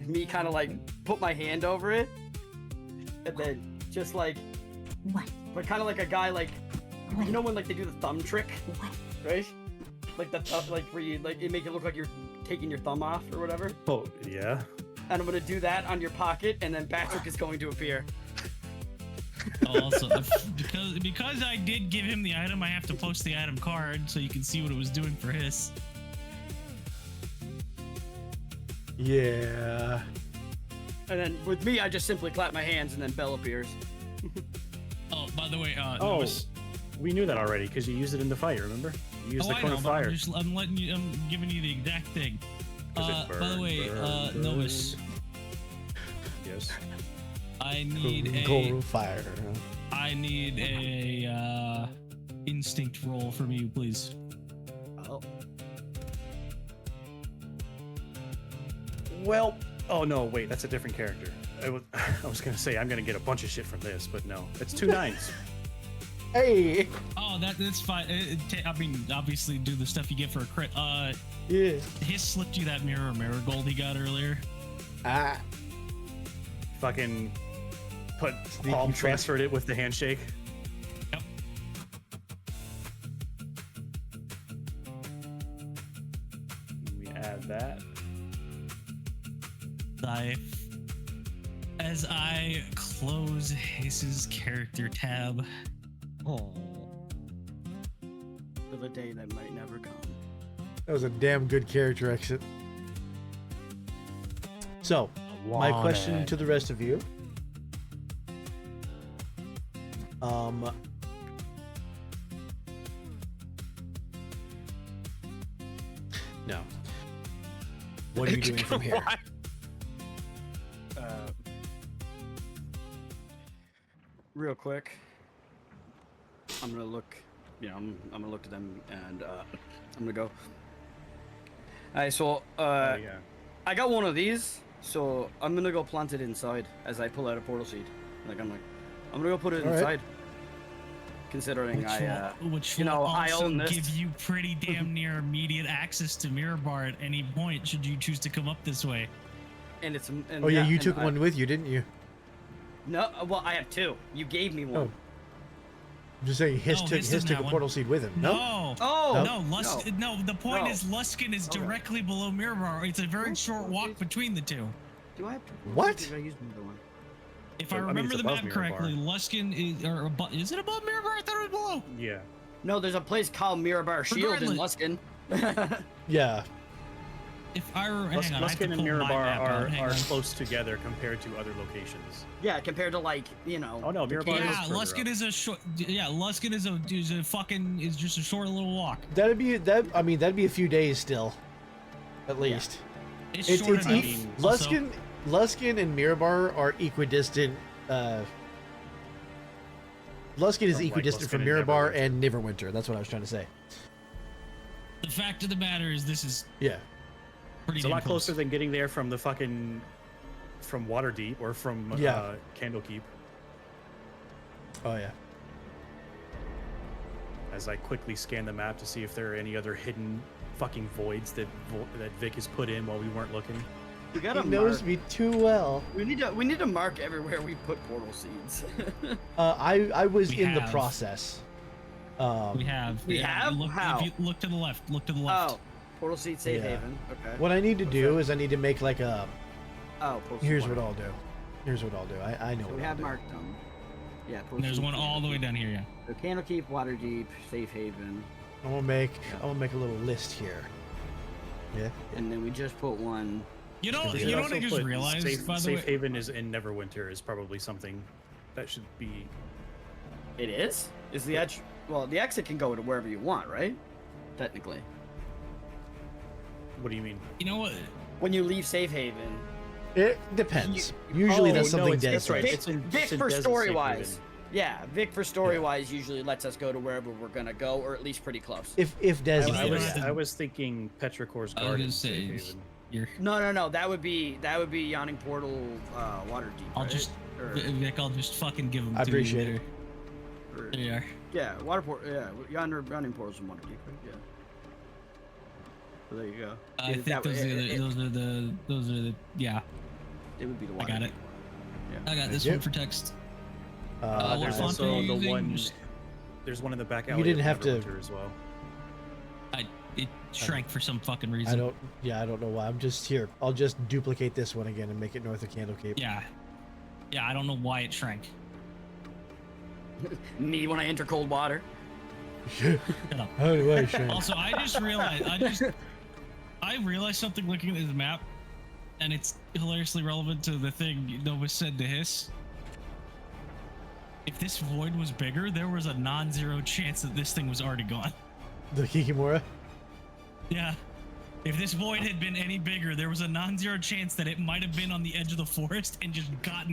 me kind of like put my hand over it, and then just like, but kind of like a guy like, you know when like they do the thumb trick, right? Like the thumb, like where you like it make it look like you're taking your thumb off or whatever. Oh, yeah. And I'm gonna do that on your pocket, and then Patrick is going to appear. Also, because I did give him the item, I have to post the item card so you can see what it was doing for his. Yeah. And then with me, I just simply clap my hands, and then Belle appears. Oh, by the way, Oh, Novus. we knew that already because you used it in the fight. Remember? You used the I cone know, of but fire. I'm giving you the exact thing. 'Cause it By the way, burn. Novus, Yes. I need Coal fire. I need a instinct roll from you, please. Oh. Well. Oh no! Wait, that's a different character. I was gonna say I'm gonna get a bunch of shit from this, but no, it's 2 9s. Hey. Oh, that's fine. I mean, obviously, do the stuff you get for a crit. Yeah. His slipped you that mirror marigold he got earlier. Fucking put Sneaky palm fuck. transferred it with the handshake. Yep. We add that. As I close his character tab. For the day that might never come. That was a damn good character exit. So, my question to the rest of you. No. What are you doing from here? Real quick, I'm gonna look. I'm gonna look at them and I'm gonna go. Alright, so Yeah. I got one of these, so I'm gonna go plant it inside as I pull out a portal seed. I'm gonna go put it All right. inside. Considering Which you will know, I also own this. give you pretty damn near immediate access to Mirror Bar at any point should you choose to come up this way. And it's. And Oh yeah, you and took I- one with you, didn't you? No, well, I have 2. You gave me one. Oh. I'm just saying, Hiss No, took Hiss Hiss doesn't took have a one. portal seed with him. Nope. No. Oh No, the point No. is Luskin is directly below Mirabar. It's a very short walk between the two. Do I have to? What? Did I use another one? If I I mean, remember it's the above map Mirabar. correctly, Luskin is it above Mirabar? I thought it was below. Yeah. No, there's a place called Mirabar Shield in Luskin. Yeah. If I hang on, I have to Luskin and pull my Mirabar map out. Hang are on. close together compared to other locations. Yeah, compared to like, you know. Oh no, the Mirabar caves. Yeah, is further Luskin up. is a short. Yeah, Luskin is just a short little walk. That'd be a few days still, at least. It's It's short it's enough. e- Also, Luskin and Mirabar are equidistant. Luskin is Like equidistant from Luskin and Mirabar and Neverwinter. That's what I was trying to say. the fact of the matter is, this is Yeah. pretty It's a damn lot close. closer than getting there from the fucking from Waterdeep or from Yeah. Candlekeep. Oh yeah. As I quickly scan the map to see if there are any other hidden fucking voids that Vic has put in while we weren't looking. We gotta He knows mark. me too well. We need to mark everywhere we put portal seeds. I was We in the have. process. We have. We have? Look, How? If you look to the left. Look to the left. Oh, portal seed safe Yeah. haven. Okay. What I need to What's do that? is I need to make like a. Oh, portal Here's seed what one. I'll do. Here's what I'll do. I know So what we I'll have do. marked them. Yeah. portal And there's seed, one all the way Candlekeep. down here. Yeah. So Candlekeep, Waterdeep, safe haven, I'm gonna make a little list here. Yeah. and then we just put one. You know. We You should know what also I just put realized, Safe, by the Safe way. Haven is in Neverwinter is probably something that should be. It is. Is the edge? Well, the exit can go to wherever you want, right? Technically, What do you mean? You know what? when you leave safe haven. It depends. Usually Oh, that's no, something it's- dead that's right. safe. It's in- Vic it's in for Des' story Safe wise. Haven. Yeah, Vic for story wise usually lets us go to wherever we're gonna go, or at least pretty close. If Des I, is you I don't there, was have yeah. to- I was thinking Petrichor's I was Garden. gonna say, Safe it's- Haven. You're. No, that would be Yawning Portal, Waterdeep. I'll right? just. Or- Vic, I'll just fucking give them I to appreciate you it. later. or- There you are. Yeah, Yawning Portal's from Waterdeep. Right? Yeah. So there you go. I think That- those it- are the. Yeah, It would be the I got Waterdeep it. one. I got this Yep. one for text. Uh, what There's font also are you the using? one. Just- There's one in the back alley. You didn't of have to- Neverwinter as well. It shrank for some fucking reason. I don't know why. I'm just here. I'll just duplicate this one again and make it north of Candlekeep. Yeah. Yeah, I don't know why it shrank. Me when I enter cold water. Shut up. How do I shrink? Also, I just realized I realized something looking at this map, and it's hilariously relevant to the thing Nova said to Hiss. If this void was bigger, there was a non-zero chance that this thing was already gone. The Kikimora? Yeah. If this void had been any bigger, there was a non-zero chance that it might have been on the edge of the forest and just got.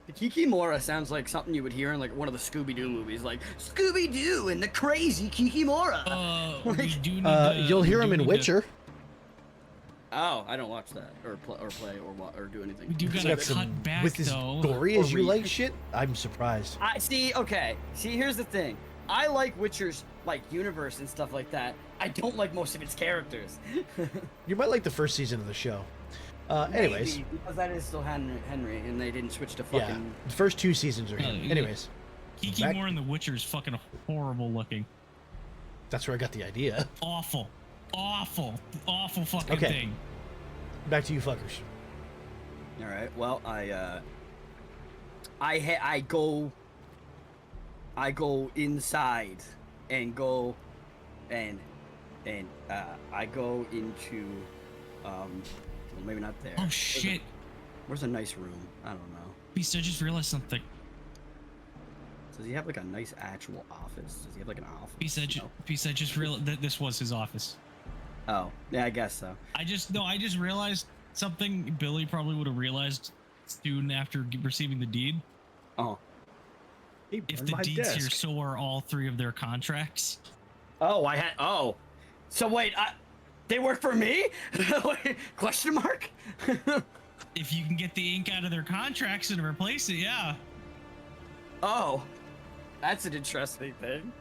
The Kikimora sounds like something you would hear in like one of the Scooby-Doo movies, like Scooby-Doo and the crazy Kikimora. We do need to, You'll hear we him do in need to- Witcher. Oh, I don't watch that or play or do anything. We do He's gotta got cut some back with his though. gory as Or you read. like shit. I'm surprised. I see. Okay. See, here's the thing. I like Witcher's like universe and stuff like that. I don't like most of its characters. You might like the first season of the show. Anyways, Maybe, because that is still Henry, and they didn't switch to yeah, fucking. the first 2 seasons are him. Yeah. Anyways, Kiki back- Moore in The Witcher is fucking horrible looking. that's where I got the idea. Awful fucking Okay. thing. Back to you fuckers. All right. Well, I go inside and go and I go into well, maybe not there. Oh shit. Where's a nice room? I don't know. Beast, I just realized something. Does he have like a nice actual office? Does he have like an office? Beast, I just realized that this was his office. Oh, yeah, I guess so. I just realized something Billy probably would have realized soon after receiving the deed. Oh. He If burned the my deed's desk. here, so are all 3 of their contracts. Oh. So wait, they work for me? Question mark? If you can get the ink out of their contracts and replace it, yeah. Oh. That's an interesting thing.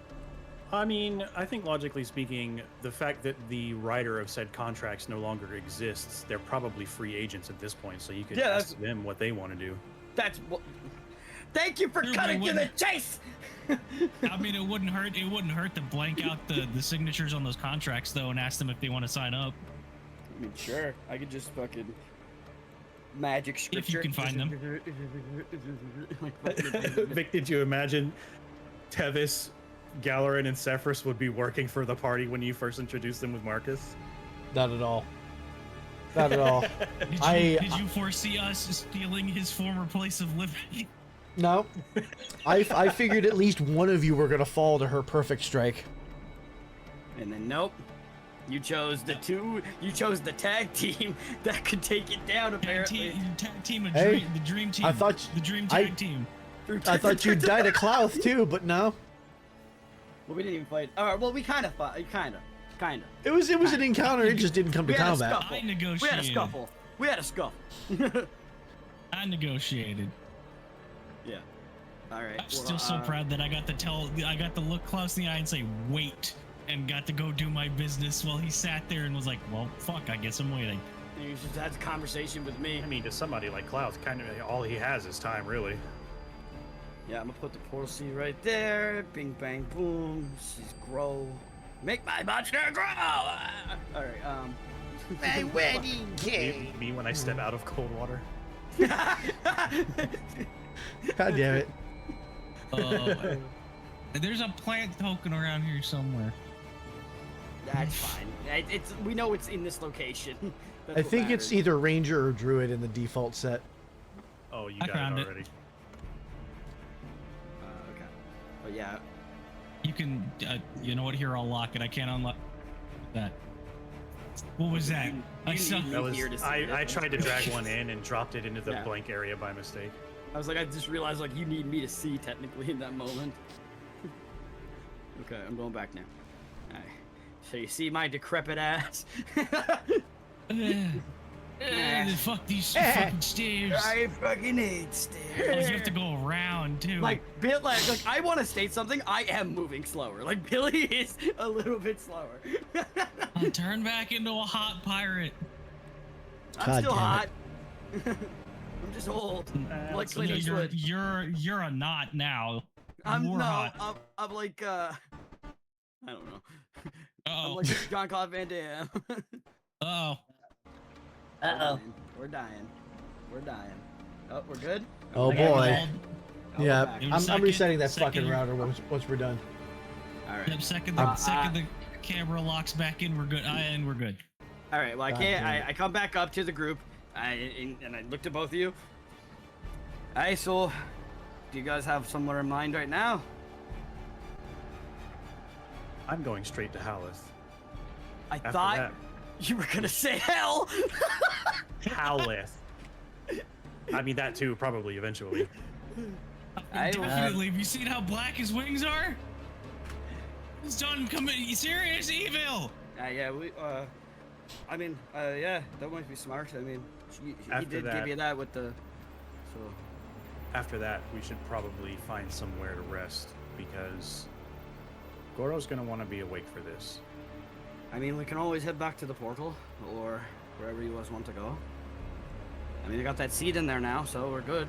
I mean, I think logically speaking, the fact that the writer of said contracts no longer exists, they're probably free agents at this point, so you could Yeah, ask them what they want to do. That's Thank you for Dude, cutting we to the wouldn't- chase. I mean, it wouldn't hurt. It wouldn't hurt to blank out the signatures on those contracts though, and ask them if they want to sign up. I mean, sure. I could just fucking magic scripture. If you can find them. Vic, did you imagine Tevis, Galarin, and Sephiroth would be working for the party when you first introduced them with Marcus? Not at all. Not at all. Did you foresee us stealing his former place of living? No. I figured at least one of you were gonna fall to her perfect strike. And then nope. You chose the tag team that could take it down. Apparently, Tag team, Hey, the dream team. I thought the dream tag team. I thought you died at Clouth too, but no. Well, we didn't even fight. All right. Well, we kind of fought. Kind of. It was an encounter. It just didn't come to We had a combat. scuffle. I negotiated. We had a scuffle. I negotiated. Yeah. All right. I'm still so proud that I got to look Klaus in the eye and say, wait, and got to go do my business while he sat there and was like, well, fuck, I guess I'm waiting. You just had a conversation with me. I mean, to somebody like Klaus, kind of all he has is time, really. Yeah, I'm gonna put the portal seed right there. Bing, bang, boom. She's grow. Make my monster grow. All right. My wedding cake. Me when I step out of cold water. God damn it. There's a plant token around here somewhere. That's fine. We know it's in this location. That's I what think it's matters. either Ranger or Druid in the default set. Oh, you I got found it it. already. Okay. But yeah. You can, you know what? Here, I'll lock it. I can't unlock that. What was that? I saw. need me That was here to see I it. tried to drag one in and dropped it into the Yeah. blank area by mistake. I was like, I just realized like you need me to see technically in that moment. Okay, I'm going back now. Alright. So you see my decrepit ass? Fuck these fucking stairs. I fucking hate Oh, stairs. you have to go around too. Like I want to state something. I am moving slower. Like Billy is a little bit slower. I'll turn back into a hot pirate. I'm God still damn hot. I'm just old. I'm like So Clint Eastwood. you're a knot now. I'm More no. hot. I'm like I don't know. I'm Oh. like Jean-Claude Van Damme. Oh. We're dying. Oh, we're good? Oh Okay. boy. Oh, Yeah, we're back. In a I'm second- resetting that second- fucking router once we're done. All right. Yep, second the camera locks back in, we're good. And we're good. All right. Well, I God can't. damn it. I come back up to the group. And I looked at both of you. Hey, so do you guys have somewhere in mind right now? I'm going straight to Haleth. I After thought that, you were gonna say hell. Haleth. I mean that too, probably eventually. Definitely. Have you seen how black his wings are? He's done committing serious evil. Yeah. We. I mean. Yeah. That might be smart. I mean, he After did that- give you that with the. So. After that, we should probably find somewhere to rest because Goro's gonna want to be awake for this. I mean, we can always head back to the portal or wherever you guys want to go. I mean, we got that seed in there now, so we're good.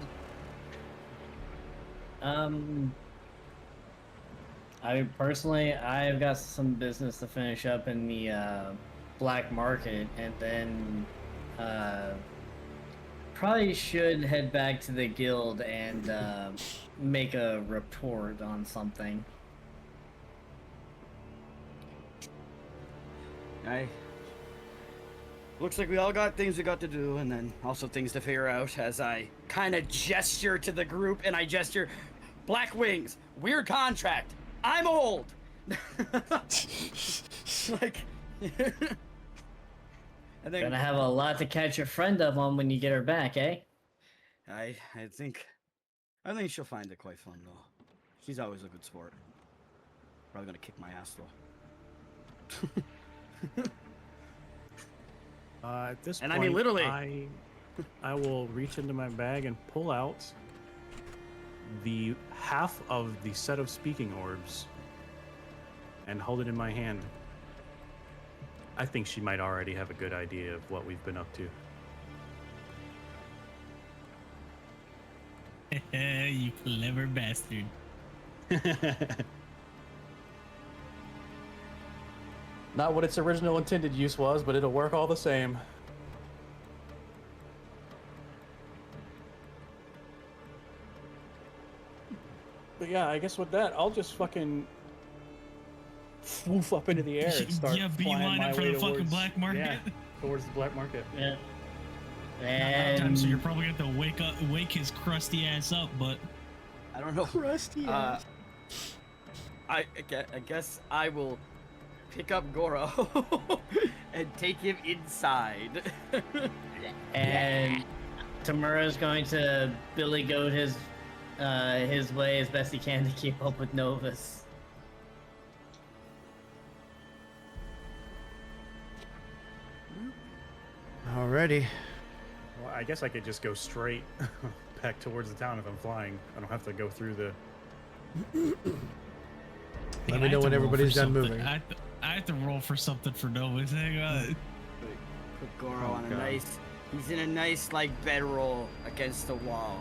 I've got some business to finish up in the black market, and then probably should head back to the guild and make a report on something. Looks like we all got things we got to do, and then also things to figure out as I kind of gesture to the group, and I gesture, Black Wings, weird contract, I'm old! Like, and then Gonna have a lot to catch your friend up on when you get her back, eh? I think she'll find it quite fun, though. She's always a good sport. Probably gonna kick my ass, though. At this And point, I mean, literally. I will reach into my bag and pull out the half of the set of speaking orbs and hold it in my hand. I think she might already have a good idea of what we've been up to. You clever bastard. Not what its original intended use was, but it'll work all the same. But yeah, I guess with that, I'll just fucking swoof up into the air and start flying beeline my it for way the fucking towards, black market. Yeah, towards the black market. Yeah. So you're probably gonna have to wake his crusty ass up, but I don't know. Crusty ass. I guess I will pick up Goro and take him inside. And Tamura's going to Billy Goat his way as best he can to keep up with Novus. Alrighty. Well, I guess I could just go straight back towards the town if I'm flying. I don't have to go through the. Let me know when everybody's done moving. I have to roll for something for Novus. Hang on. Put Goro on a nice. He's in a nice like bedroll against the wall.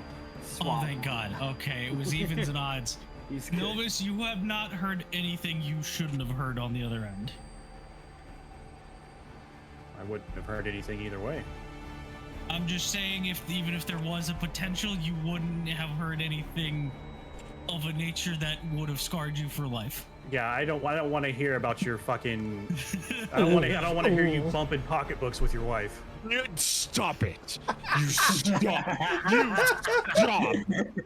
Oh, thank God. Okay, it was evens and odds. He's good. Novus, you have not heard anything you shouldn't have heard on the other end. I wouldn't have heard anything either way. I'm just saying, even if there was a potential, you wouldn't have heard anything of a nature that would have scarred you for life. Yeah, I don't want to hear about your fucking. I don't want to hear you bumping pocketbooks with your wife. Stop it! You stop! You stop!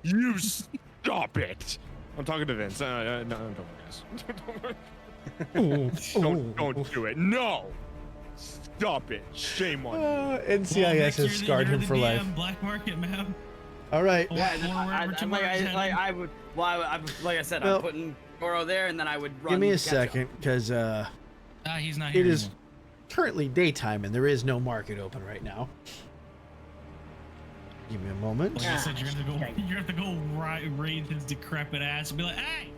You stop it! I'm talking to Vince. No, don't worry, guys. Don't do it. No! Stop it! Shame on you. NCIS has scarred him for life. Black market, man. All right. I would. Well, like I said, Well, I'm putting Goro there, and then I would run. Give me a catch up. second, because he's not here it is anymore. currently daytime and there is no market open right now. Give me a moment. Like I said, you're gonna have to go raid his decrepit ass and be like, "Hey,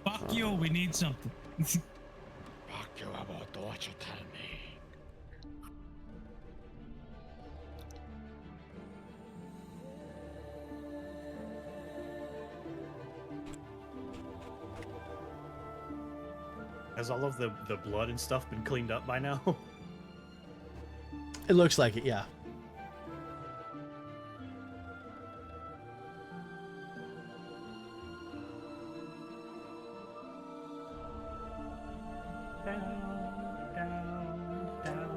fuck you, we need something." Fuck you about what you tell me. Has all of the blood and stuff been cleaned up by now? It looks like it, yeah.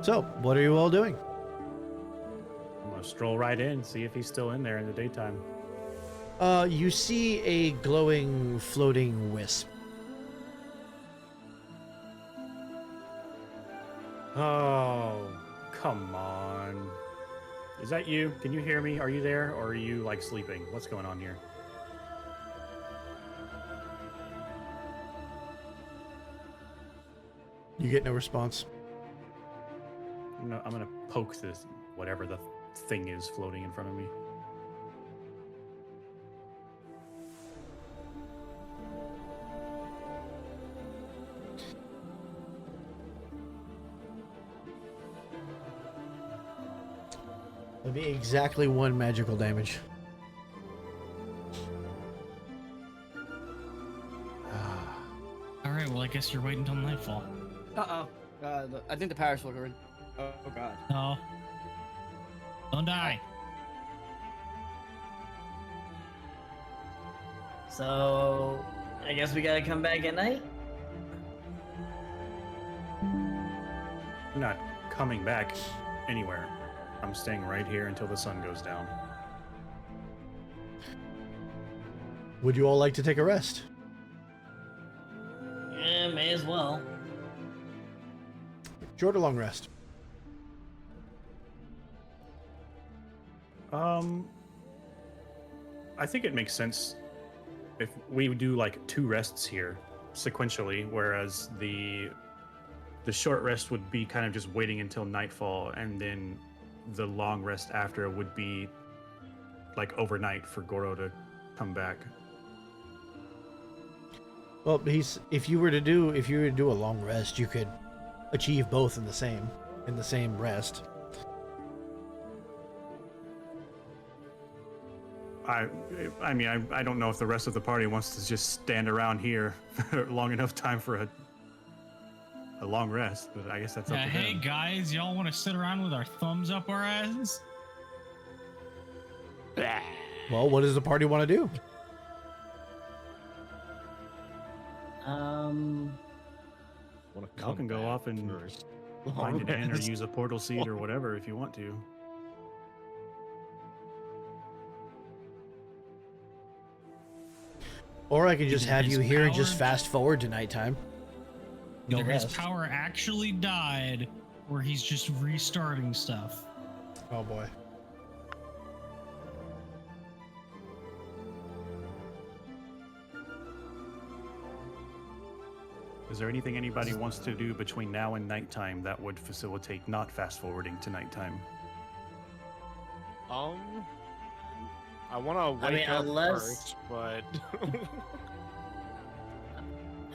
So, what are you all doing? I'm gonna stroll right in, see if he's still in there in the daytime. You see a glowing, floating wisp. Oh, come on. Is that you? Can you hear me? Are you there? Or are you, like, sleeping? What's going on here? You get no response. I'm gonna poke this, whatever the thing is floating in front of me. It'll be exactly 1 magical damage. All right, well, I guess you're waiting until nightfall. I think the pirates will go in. Oh God. No. Don't die. So, I guess we gotta come back at night? I'm not coming back anywhere. I'm staying right here until the sun goes down. Would you all like to take a rest? Yeah, may as well. Short or long rest? I think it makes sense if we do like 2 rests here sequentially, whereas the short rest would be kind of just waiting until nightfall, and then the long rest after would be like overnight for Goro to come back. Well, if you were to do a long rest, you could achieve both in the same rest. I mean, I don't know if the rest of the party wants to just stand around here for long enough time for a long rest, but I guess that's up to Hey them. guys, y'all want to sit around with our thumbs up our asses? Well, what does the party want to do? Y'all can go off and find an inn or use a portal seed or whatever if you want to. Or I can just Either have his you here and just power- fast forward to nighttime. No Either his rest. power actually died, or he's just restarting stuff. Oh boy. Is there anything anybody wants to do between now and nighttime that would facilitate not fast forwarding to nighttime? I want to wake mean, up unless- first, but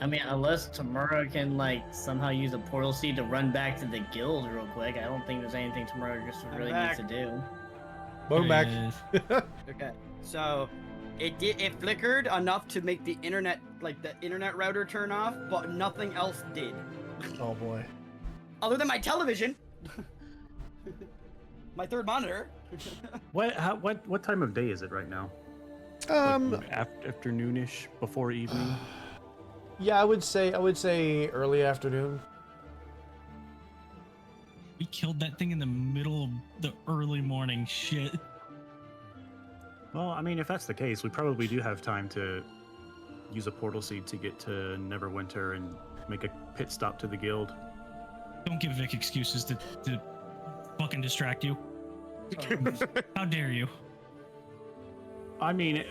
I mean, unless Tamura can like somehow use a portal seed to run back to the guild real quick, I don't think there's anything Tamura just really needs to do. Welcome back. Okay, so it flickered enough to make the internet router turn off, but nothing else did. Oh boy. Other than my television, my third monitor. What time of day is it right now? Afternoonish, before evening. Yeah, I would say early afternoon. We killed that thing in the middle of the early morning. Shit. Well, I mean, if that's the case, we probably do have time to use a portal seed to get to Neverwinter and make a pit stop to the guild. Don't give Vic excuses to fucking distract you. How dare you? I mean,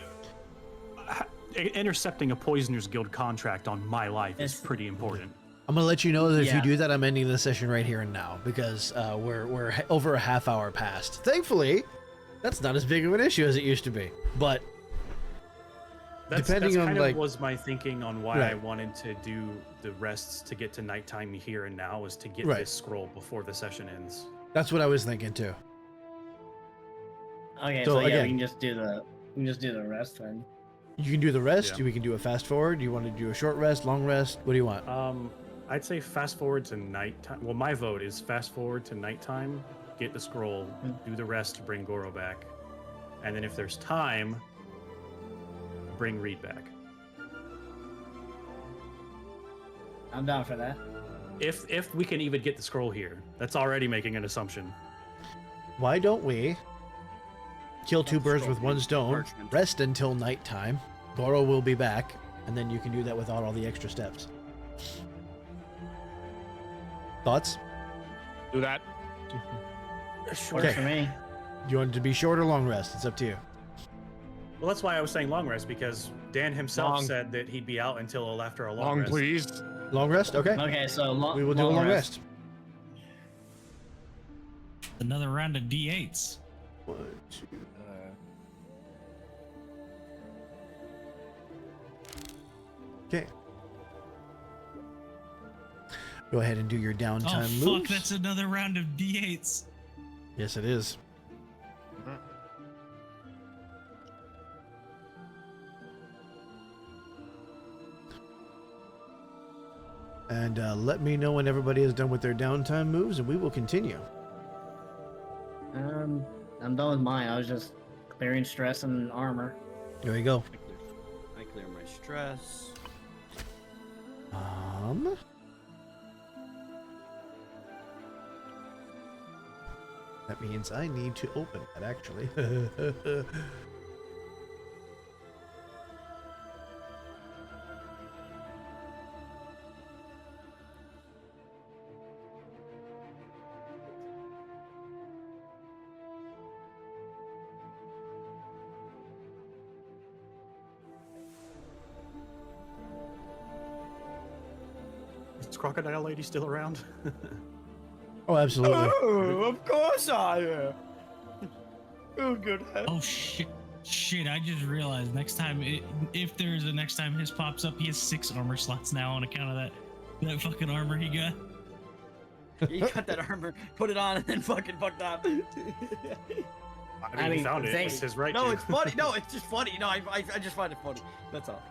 intercepting a Poisoners Guild contract on my life is pretty important. I'm gonna let you know that if you Yeah. do that, I'm ending the session right here and now because we're over a half hour past. Thankfully, that's not as big of an issue as it used to be. But depending that's on kind like of was my thinking on why I Right. wanted to do the rests to get to nighttime here and now was to get Right. this scroll before the session ends. that's what I was thinking too. Okay, So, so, yeah, again- we can just do the rest then. You can do the rest. Yeah. We can do a fast forward. You want to do a short rest, long rest? What do you want? I'd say fast forward to nighttime. Well, my vote is fast forward to nighttime, get the scroll, do the rest to bring Goro back, and then if there's time, bring Reed back. I'm down for that. If we can even get the scroll here, that's already making an assumption. Why don't we kill two birds with one stone, Parchment. rest until nighttime, Goro will be back, and then you can do that without all the extra steps. Thoughts? do that. Works Okay. for me. Do you want it to be short or long rest? It's up to you. Well, that's why I was saying long rest, because Dan himself Long. said that he'd be out until after a long Long, rest. please. Long rest? Okay. Okay, so We will do a long rest. Another round of D8s. 1, 2. Okay. Go ahead and do your Oh downtime fuck, moves. that's another round of D8s. Yes, it is. And let me know when everybody is done with their downtime moves, and we will continue. I'm done with mine. I was just clearing stress and armor. There we go. I clear my stress. That means I need to open that, actually. Is Crocodile Lady still around? Oh, absolutely. Oh, of course I am. Oh, good. Oh shit. Shit, I just realized next time, if there's a next time his pops up, he has 6 armor slots now on account of that fucking armor he got. He got that armor, put it on, and then fucking fucked up. I mean, he found it. thanks- It's his right No, to. it's funny. No, it's just funny. No, I just find it funny. That's all.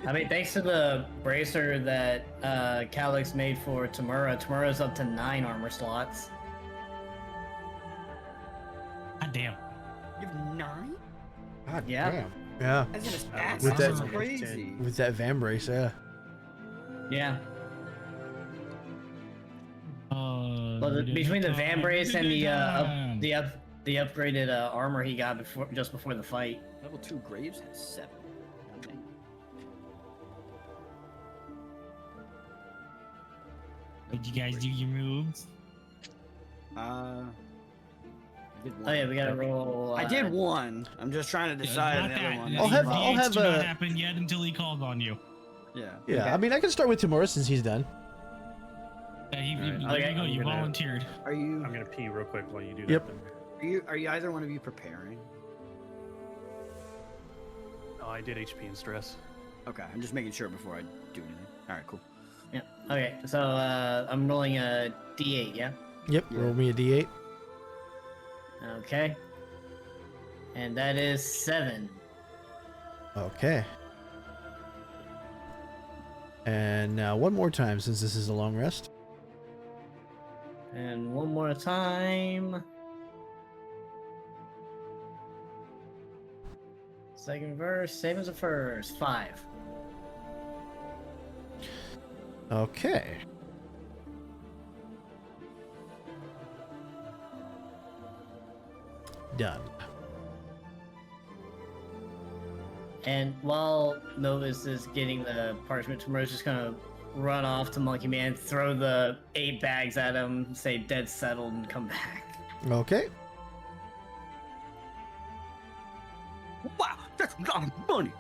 I mean, thanks to the bracer that Calix made for Tamura, Tamura's up to 9 armor slots. God damn. You have 9? God Yeah. damn. Yeah. As in a stat? With That's that- crazy. With that Van Brace, yeah. Yeah. Well, Between the Van Brace and the upgraded armor he got just before the fight. Level 2 Graves has 7. Okay. Did you guys do your moves? I did Oh yeah, we gotta roll. I did one. I'm just trying to decide on Not the other that. one. I'll have- The I'll dates have do not a- happen yet until he called on you. Yeah. Yeah, Okay. I mean, I can start with Tamura since he's done. Yeah, Alright, there okay, you go. I'm You gonna- volunteered. Are you? I'm gonna pee real quick while you do Yep. that. Are you either one of you preparing? Oh, I did HP and stress. Okay, I'm just making sure before I do anything. All right, cool. Yeah. Okay, so I'm rolling a D8. Yeah. Yep, Yeah. roll me a D8. Okay. And that is 7. Okay. And now one more time since this is a long rest. And one more time. Second verse, same as the first. 5. Okay. Done. And while Novus is getting the parchment, Tamura's just gonna run off to Monkey Man, throw the 8 bags at him, say dead settled, and come back. Okay. Wow, that's a lot of money.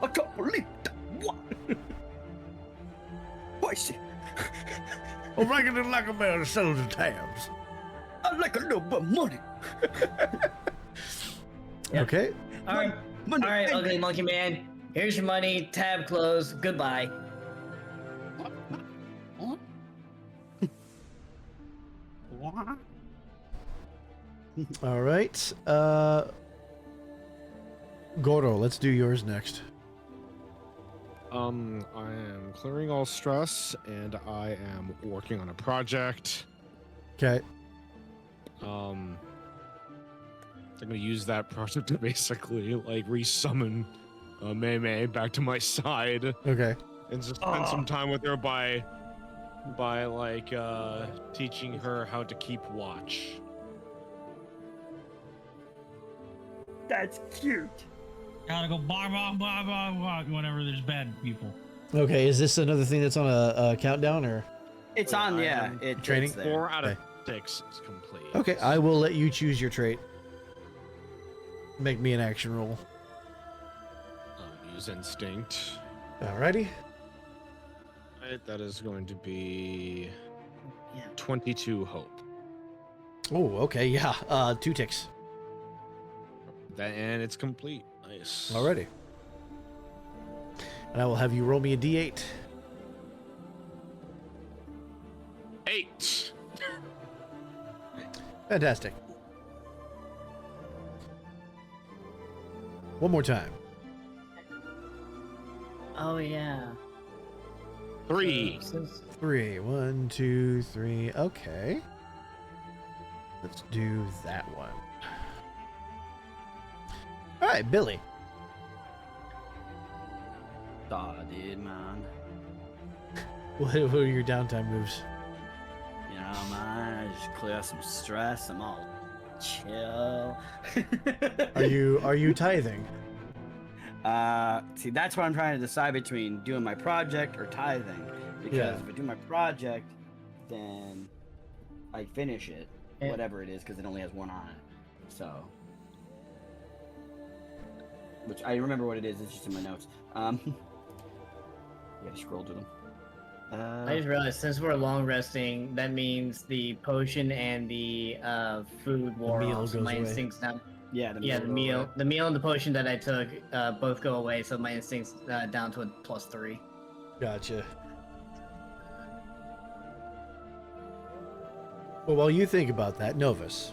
I can't believe that. What? Why is it? I'm making it like a man to settle the tabs. I like a little bit of money. Yep. Okay. Alright, Money. alright, Hey, ugly Monkey Man. Here's your money, tab closed, goodbye. What? All right. Goro, let's do yours next. I am clearing all stress, and I am working on a project. Okay. I'm gonna use that project to basically like resummon Mei Mei back to my side Okay. and just spend some time with her by like teaching her how to keep watch. That's cute. Gotta go bar, bar, bar, bar, bar, whenever there's bad people. Okay. Is this another thing that's on a countdown or? It's on, I yeah. am training? It's there. 4 out of Okay. 6 is complete. Okay. I will let you choose your trait. Make me an action roll. I'll use instinct. Alrighty. Right, that is going to be Yeah. 22 hope. Oh, okay. Yeah. 2 ticks. And it's complete. Nice. Alrighty. And I will have you roll me a D8. 8. Fantastic. One more time. Oh yeah. 3. Since- 3. 1, 2, 3. Okay. Let's do that one. All right, Billy. Aw, dude, man. What are your downtime moves? You know, man, I just clear some stress. I'm all chill. Are you tithing? See, that's what I'm trying to decide between doing my project or tithing. Because Yeah. if I do my project, then I finish it, Yeah. whatever it is, because it only has 1 on it. So, which I remember what it is. It's just in my notes. You gotta scroll through them. I just realized since we're long resting, that means the potion and the food wore meal off. So goes my away. instincts now. yeah, The will go meal, away. the meal and the potion that I took both go away. So my instincts down to a +3. Gotcha. Well, while you think about that, Novus,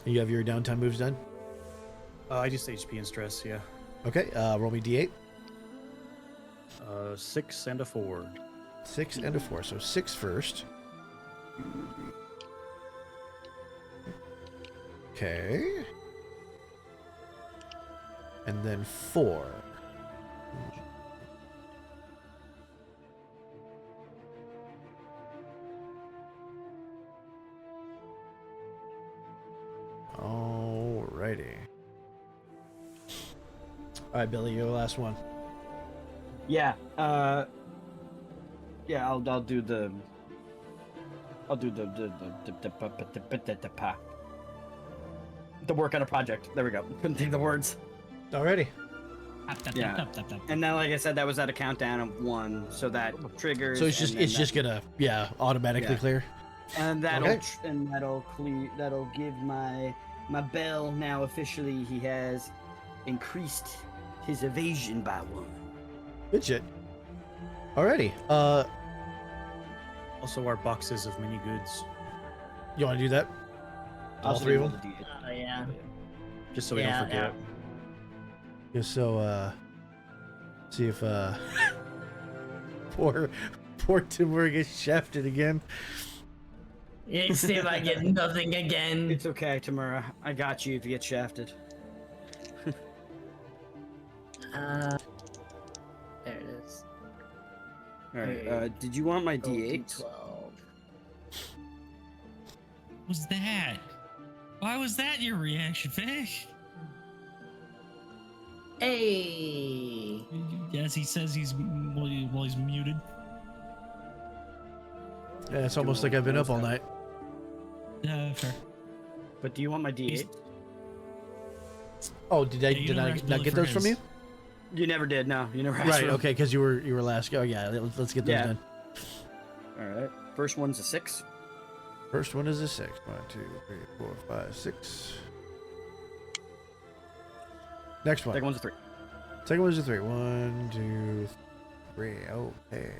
You have your downtime moves done? I just HP and stress, yeah. Okay, roll me d8. 6 and a 4. 6 and a 4, so 6 first. Okay. And then 4. Alrighty. Alright, Billy, you're the last one. Yeah. Yeah. I'll do the work on a project. There we go. Couldn't think of the words. Alrighty. Yeah. And then, like I said, that was at a countdown of 1, so that triggers. So it's just gonna automatically clear. And that'll Okay. that'll give my bell now officially. He has increased his evasion by 1. Good shit. Alrighty. Also, our boxes of mini goods, You want to do that? All 3 of them. Oh yeah. just so we don't forget. Yeah, so see if poor Timur gets shafted again. Yeah, see if I get nothing again. It's okay, Tamura. I got you if you get shafted. There it is. All right. Did you want my D8? 12. What was that? Why was that your reaction, Fish? Hey. Yes, he says he's muted. Yeah, it's almost like I've been up all night. Fair. But do you want my D8? Oh, did I Yeah, you did never I asked not Billy get for those from his. you? You never did. No, you never asked Right. for them. Okay, because you were last. Oh yeah, let's get those Yeah. done. All right. First one's a 6. First one is a 6. 1, 2, 3, 4, 5, 6. Next one. Second one's a 3. Second one is a 3. 1, 2, 3. Okay.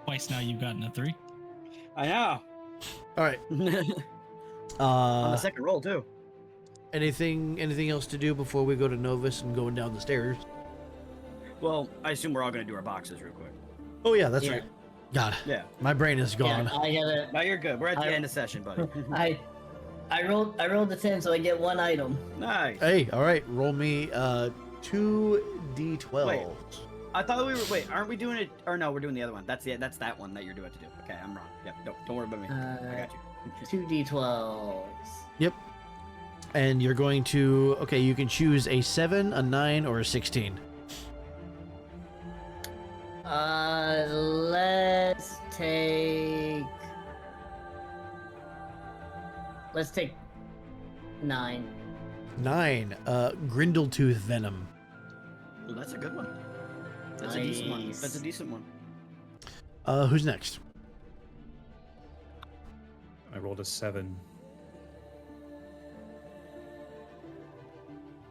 Twice now you've gotten a 3. I know. All right. On the second roll too. Anything else to do before we go to Novus and going down the stairs? Well, I assume we're all gonna do our boxes real quick. Oh yeah, that's Yeah. right. God, Yeah. my brain is gone. Yeah, I gotta. Now you're good. We're at the end of session, buddy. I rolled the 10, so I get 1 item. Nice. Hey, all right, roll me 2d12. Wait. I thought we were. Wait, aren't we doing it? Or no, we're doing the other one. That's that one that you're doing to do. Okay, I'm wrong. Yep. Don't worry about me. I got you. 2d12s. Yep. And you're going to you can choose a 7, a 9, or a 16. Let's take 9. 9, Grindletooth Venom. Well, that's a good one. That's a decent one. Nice. That's a decent one. Who's next? I rolled a 7.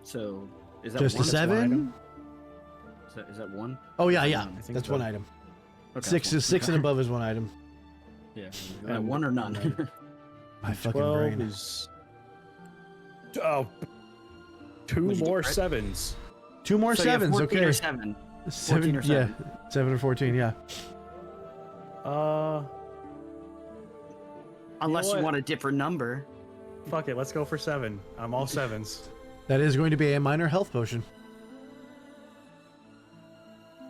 So is that Just one? a 7? Is that one? Oh yeah, I think that's so. one item. Okay, 6 is 6 and above is one item. Yeah. One or none. My fucking 12 brain. is. Oh. 2 What'd you more get, right? 7s. 2 more So you have sevens. 14 Okay. or 7. 7 or 7. Yeah, 7 or 14. Yeah. Unless you what? want a different number. Fuck it, let's go for 7. I'm all 7s. That is going to be a minor health potion.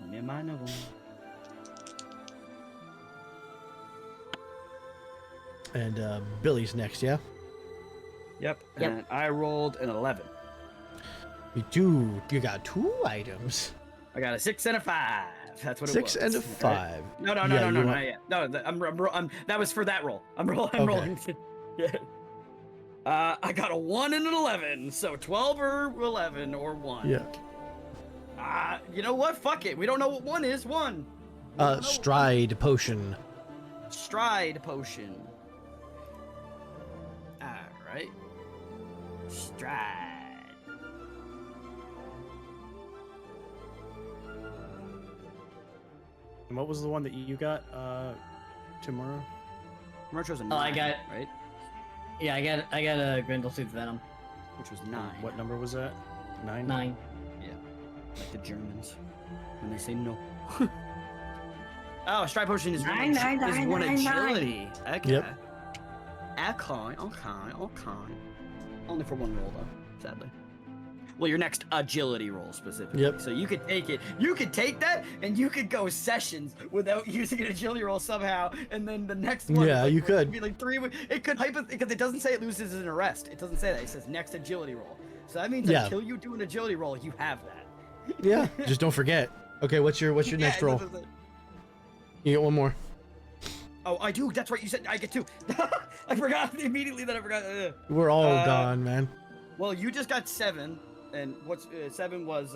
Only a minor one. And Billy's next, yeah? Yep. Yep. And I rolled an 11. You got 2 items. I got a 6 and a 5. That's what it 6 was. and a All right? 5. No, Yeah, not you want- yet. No, I'm that was for that roll. I'm Okay. rolling. Yeah. I got a 1 and an 11, so 12 or 11 or 1. Yeah. You know what? Fuck it. We don't know what 1 is. 1. We don't know Stride potion. what stride potion. All right. Stride. And what was the one that you got tomorrow? Mercer's a 9, Oh, I got- right. Yeah, I got a Grindletooth Venom. which was 9. What number was that? 9? 9. Like the Germans when they say no. Oh, Stride Potion is Nine, nine, nine, one nine, agility. Okay. Yep. Okay. Only for one roll though, sadly. Well, your next agility roll specifically. Yep. So you could take it. You could take that, and you could go sessions without using an agility roll somehow, and then the next one. Yeah, you could. Be like 3. It could because it doesn't say it loses an arrest. It doesn't say that. It says next agility roll. So that means Yeah. until you do an agility roll, you have that. Yeah, just don't forget. Okay, what's your next Yeah, roll? You get one more. Oh, I do. That's right. You said I get 2. I forgot immediately that I forgot. We're all gone, man. Well, you just got 7, and what's 7 was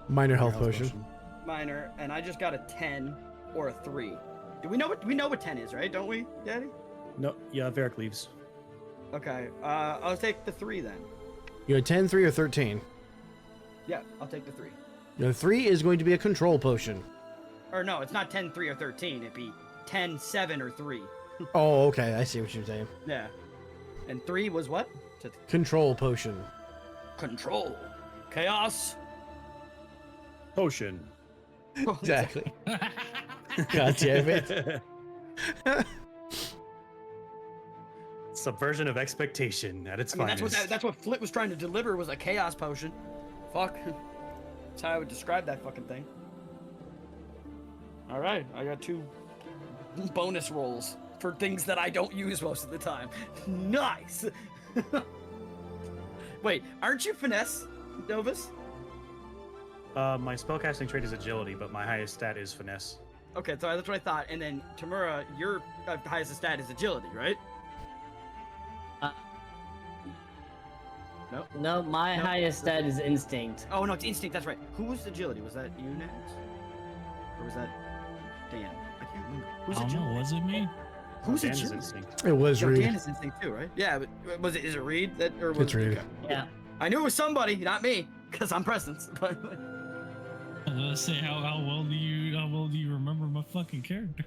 Minor health potion. minor, and I just got a 10 or a 3. Do we know what 10 is, right? Don't we, Daddy? No, yeah, Varric leaves. Okay. I'll take the 3 then. You had 10, 3, or 13. Yeah, I'll take the 3. The 3 is going to be a control potion. Or no, it's not 10, 3, or 13. It'd be 10, 7, or 3. Oh, okay. I see what you're saying. Yeah. And 3 was what? Control potion. Control. Chaos. Potion. Exactly. God damn it. Subversion of expectation at its I mean, finest. that's what Flit was trying to deliver was a chaos potion. Fuck. That's how I would describe that fucking thing. All right, I got 2 bonus rolls for things that I don't use most of the time. Nice. Wait, aren't you finesse, Novus? My spellcasting trait is agility, but my highest stat is finesse. Okay, so that's what I thought. And then Tamura, your highest stat is agility, right? No. No, my highest stat is instinct. Oh no, it's instinct. That's right. Who was agility? Was that you, Nats? Or was that Dan? I can't remember. Who's I don't agility? know. Was it me? Who's Dan is agility? instinct. It was Yo, Reed. Dan is instinct too, right? Yeah, but was it? Is it Reed that or was It's Reed. okay. Yeah. I knew it was somebody, not me, because I'm presence. But I was gonna say how well do you remember my fucking character?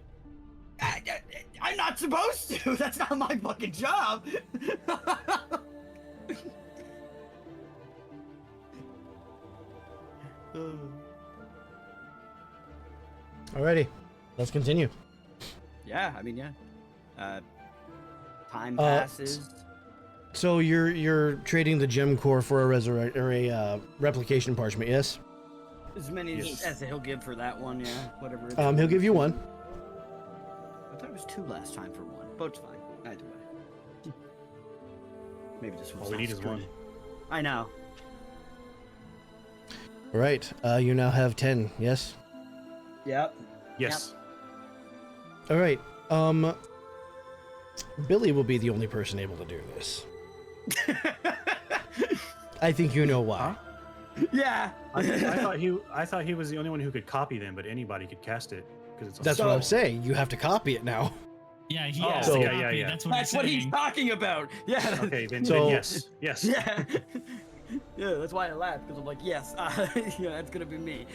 I'm not supposed to. That's not my fucking job. Alrighty. Let's continue. Yeah, I mean, yeah. Time passes. So you're trading the gem core for a replication parchment, yes? As many as he'll give for that one, yeah. Whatever. He'll give you 1. I thought it was 2 last time for 1. Boat's fine. Either way. Maybe this one's All we not need is screwed. 1. I know. All right. You now have 10, yes? Yep. Yes. All right. Billy will be the only person able to do this. I think you know why. Yeah. I thought he was the only one who could copy them, but anybody could cast it because it's. That's what I'm saying. You have to copy it now. Yeah, he Oh, has so- to yeah, copy. yeah, yeah. That's That's what he's saying. talking about. Yeah. Okay, then So- yes. Yeah. Yeah, that's why I laughed because I'm like, yes, yeah, that's gonna be me.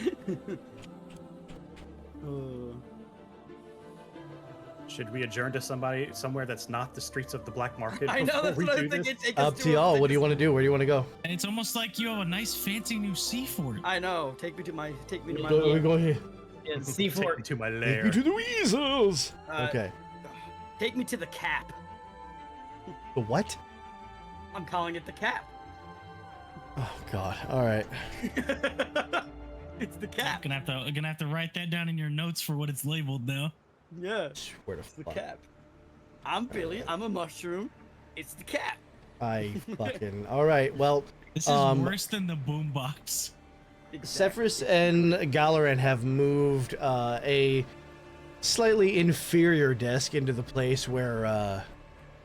Should we adjourn to somewhere that's not the streets of the black market? I know before that's we what I do was thinking. this? Take us Up to y'all. What do you want to do? Where do you want to go? And it's almost like you have a nice fancy new sea fort. I know. Take me to my. We go here. Yeah, Take C4. me to my Take lair. me to the weasels. Uh, Okay. Take me to the cap. The what? I'm calling it the cap. Oh God. All right. It's the cap. Gonna have to write that down in your notes for what it's labeled now. Yeah, Where the it's the fuck? cap. I'm Billy. I'm a mushroom. It's the cap. I fucking. All right. Well, This is worse than the boombox. Sephirus and Galaran have moved a slightly inferior desk into the place where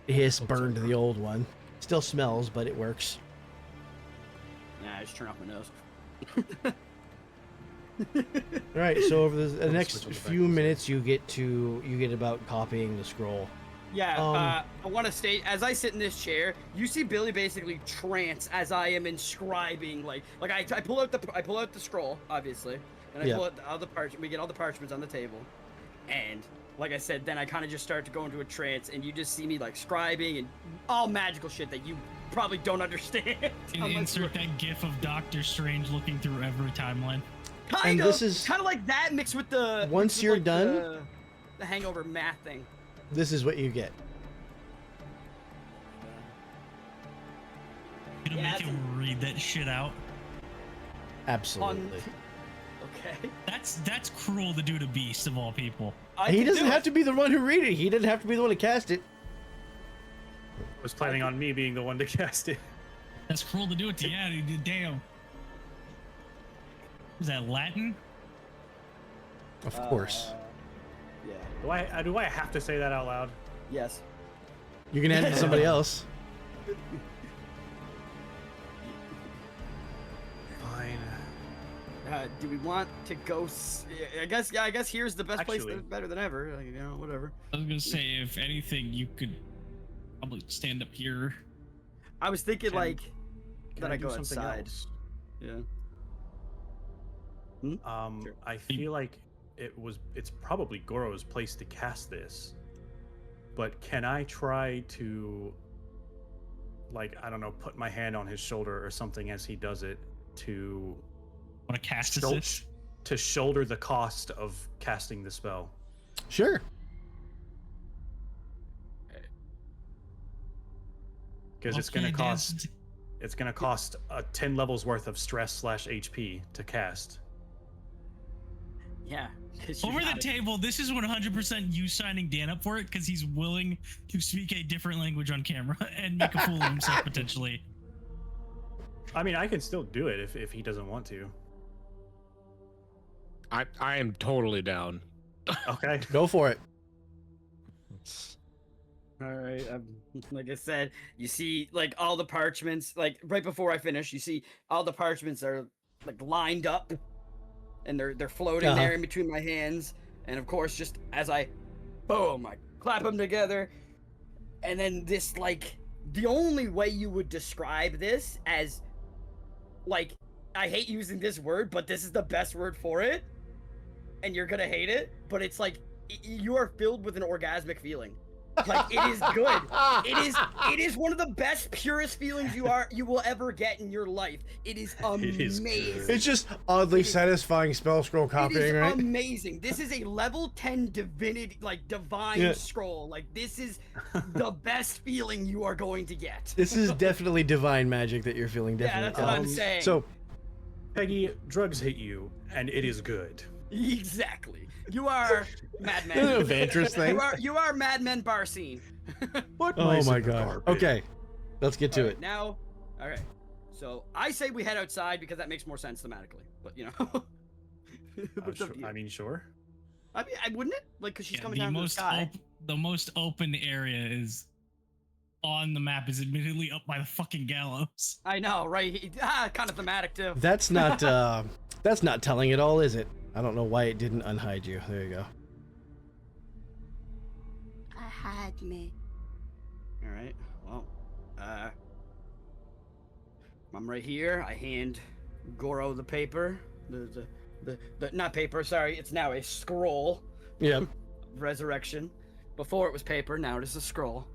Hiss burned the old one. Still smells, but it works. Nah, I just turn off my nose. All right. So over the next switch on the few minutes, you get about copying the scroll. Yeah, Um, I want to state, as I sit in this chair, you see Billy basically trance as I am inscribing, like I pull out the scroll, obviously, and I Yeah. pull out all the parchment. We get all the parchments on the table, and like I said, then I kind of just start to go into a trance, and you just see me like scribing and all magical shit that you probably don't understand. Insert that gif of Doctor Strange looking through every timeline. Kind And of, this is- kind of like that mixed with the Once mixed with, you're like, done- the Hangover math thing. This is what you get. You gonna Yeah, make him read that shit out. Absolutely. Okay. That's cruel to do to Beast of all people. He doesn't have to be the one who read it. He didn't have to be the one to cast it. I was planning on me being the one to cast it. That's cruel to do it to you. Damn. Is that Latin? Of course. Yeah. Do I have to say that out loud? Yes. You can hand it to somebody else. Fine. Do we want to go? I guess. Yeah. I guess here's the best place. Actually- Better than ever. Like, you know, whatever. I was gonna say, if anything, you could probably stand up here. I was thinking Can- like Can that. I do go something outside. else? Yeah. Sure. I feel like it's probably Goro's place to cast this. But can I try to, like, I don't know, put my hand on his shoulder or something as he does it to Want to cast shou- assist? to shoulder the cost of casting the spell? Sure. Because it's Okay, gonna cost danced. it's gonna cost 10 levels worth of stress / HP to cast. Yeah. 'cause you Over the gotta- table, this is 100% you signing Dan up for it because he's willing to speak a different language on camera and make a fool of himself potentially. I mean, I can still do it if he doesn't want to. I am totally down. Okay. Go for it. All right. Like I said, you see like all the parchments. Like right before I finish, you see all the parchments are like lined up, and they're floating there in between my hands. And of course, just as I, boom, I clap them together, and then this like the only way you would describe this as, like, I hate using this word, but this is the best word for it, and you're gonna hate it, but it's like you are filled with an orgasmic feeling. Like, it is good. It is one of the best, purest feelings you will ever get in your life. It is amazing. It's just oddly satisfying spell scroll It copying, is right? amazing. This is a level 10 divinity, like divine scroll. Like, this is the best feeling you are going to get. This is definitely divine magic that you're feeling. Definitely. Yeah, that's what I'm saying. So, Peggy, drugs hit you, and it is good. Exactly. You are Madman. Isn't it a Vantress thing? You are Madman Barsine. What? oh my god. Okay, let's get to it. Now, all right. So I say we head outside because that makes more sense thematically. But you know, what's up to you? I mean, sure. I wouldn't it? Like, cause she's Yeah, coming the down from the most sky. the most open area is on the map is admittedly up by the fucking gallows. I know, right? Kind of thematic too. That's not telling it all, is it? I don't know why it didn't unhide you. There you go. Hide me. All right. Well, I'm right here. I hand Goro the paper. The not paper. Sorry, it's now a scroll. Yep. of Resurrection. Before it was paper. Now it is a scroll.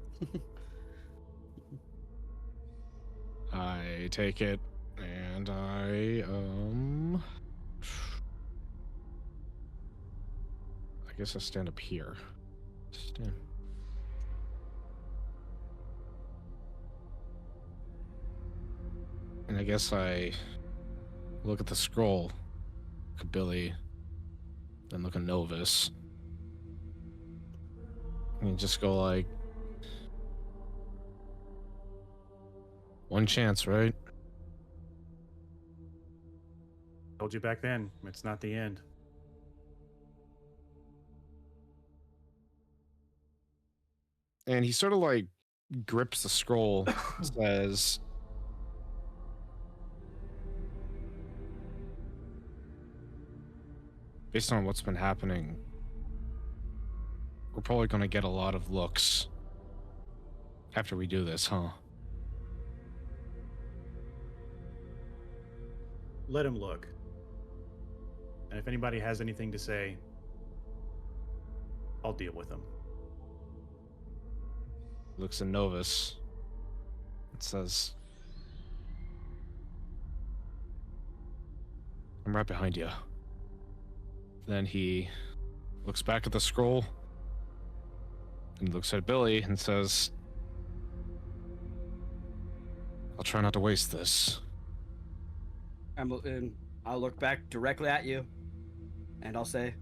I take it and I guess I stand up here. Stand. And I guess I look at the scroll, look at Billy, then look at Novus. And you just go like, one chance, right? Told you back then, it's not the end. And he sort of like grips the scroll, says, based on what's been happening, we're probably going to get a lot of looks after we do this, huh? Let him look. And if anybody has anything to say, I'll deal with him. Looks at Novus. It says, I'm right behind you. Then he looks back at the scroll and looks at Billy and says, I'll try not to waste this. And I'll look back directly at you, and I'll say,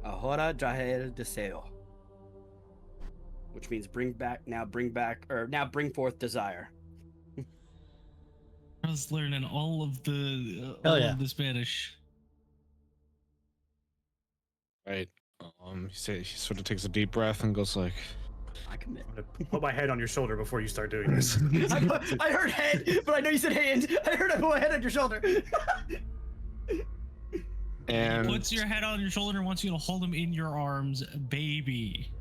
Ahora traer deseo. Which means bring forth desire. I was learning all of the the Spanish. Right. He sort of takes a deep breath and goes like, I commit. I'm gonna put my head on your shoulder before you start doing this. I heard head, but I know you said hand. I heard I put my head on your shoulder. and He puts your head on your shoulder and wants you to hold him in your arms, baby.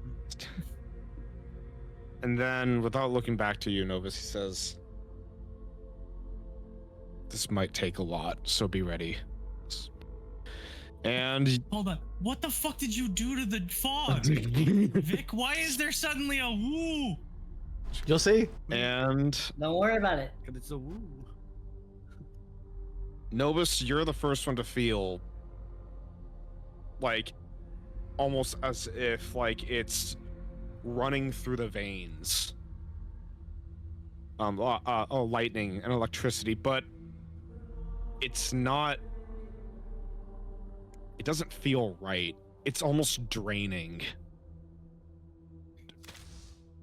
And then, without looking back to you, Novus, he says, this might take a lot, so be ready. And Hold on. What the fuck did you do to the fog? Vic, why is there suddenly a woo? You'll see. And Don't worry about it. Because it's a woo. Novus, you're the first one to feel like almost as if like it's running through the veins. Lightning and electricity, but it's not. It doesn't feel right. It's almost draining.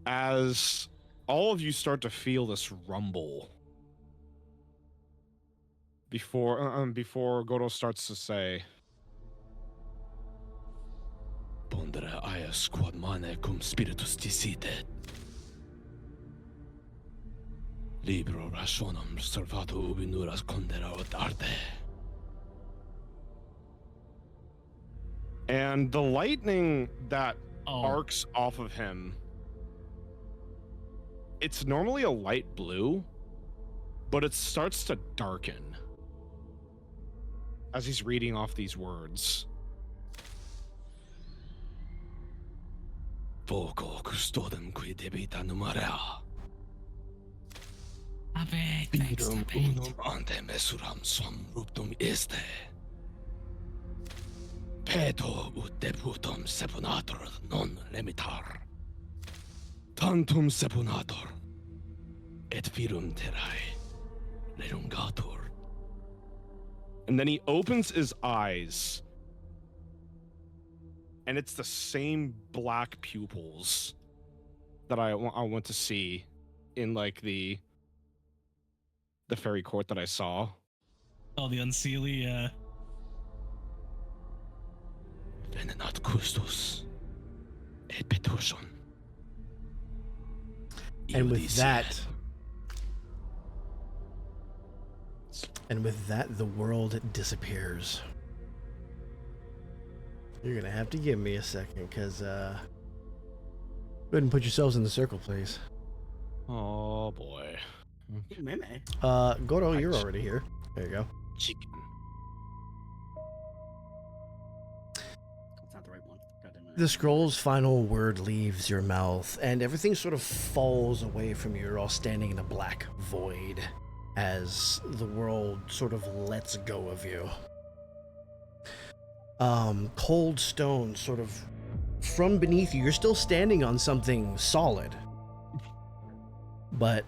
As all of you start to feel this rumble. Before Goro starts to say, Pondere aias quod mane cum spiritus dicite. Libro rationum servato ubi nuras conderaut arte. And the lightning that arcs off of him, it's normally a light blue, but it starts to darken as he's reading off these words. Voco custodem qui debita numarea. Vidum unum ante mesuram sum ruptum este. Peto ut deputum sepunator non limitar. Tantum sepunator et virum terrae relungatur. And then he opens his eyes, and it's the same black pupils that I went to see in like the fairy court that I saw. Oh, the unseelie. Venenat custos et petusion. And with that, the world disappears. You're gonna have to give me a second, because go ahead and put yourselves in the circle, please. Oh boy. Goro, you're already here. There you go. Chicken. That's not the right one. Goddamn it. The scroll's final word leaves your mouth, and everything sort of falls away from you. You're all standing in a black void as the world sort of lets go of you. Cold stone sort of from beneath you. You're still standing on something solid, but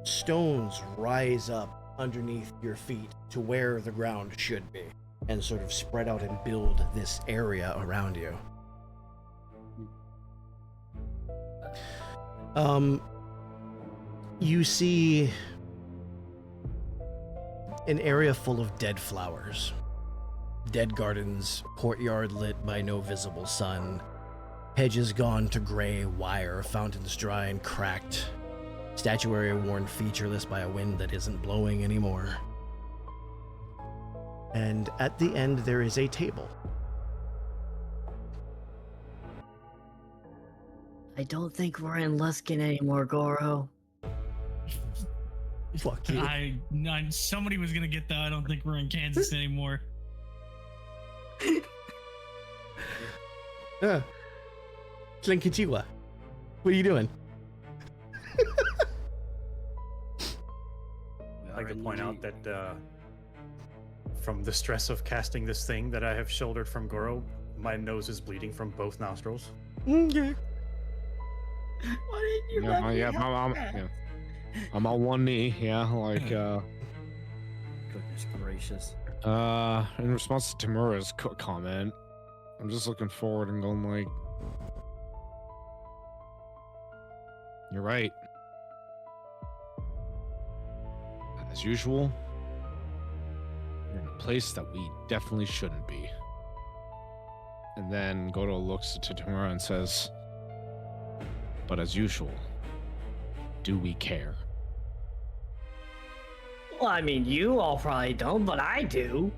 stones rise up underneath your feet to where the ground should be and sort of spread out and build this area around you. You see an area full of dead flowers. Dead gardens, courtyard lit by no visible sun, hedges gone to gray wire, fountains dry and cracked, statuary worn featureless by a wind that isn't blowing anymore. And at the end, there is a table. I don't think we're in Luskin anymore, Goro. Fuck you. Somebody was gonna get that. I don't think we're in Kansas anymore. Tlenkichiwa. What are you doing? I'd like to point out that from the stress of casting this thing that I have shouldered from Goro, my nose is bleeding from both nostrils. Okay. Why didn't you let me help that? I'm on one knee, Goodness gracious. in response to Tamura's comment, I'm just looking forward and going like, you're right. As usual, you're in a place that we definitely shouldn't be. And then Goto looks to Tamura and says, but as usual, do we care? Well, I mean, you all probably don't, but I do.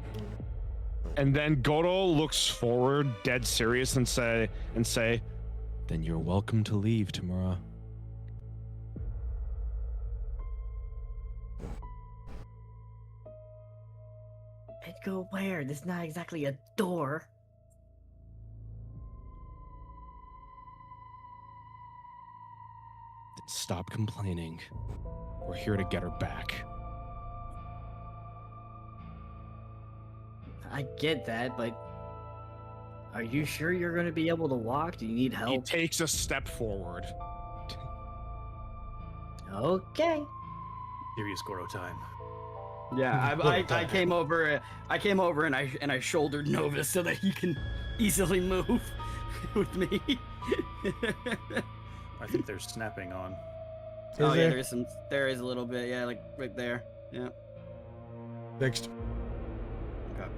And then Goto looks forward, dead serious, and say, then you're welcome to leave, Tamura. And go where? This is not exactly a door. Stop complaining. We're here to get her back. I get that, but are you sure you're going to be able to walk? Do you need He help? takes a step forward. Okay. Serious Goro time. Yeah, I came over and I shouldered Novus so that he can easily move with me. I think they're snapping on. Oh yeah, there is a little bit, yeah, like right there. Yeah. Next. Okay.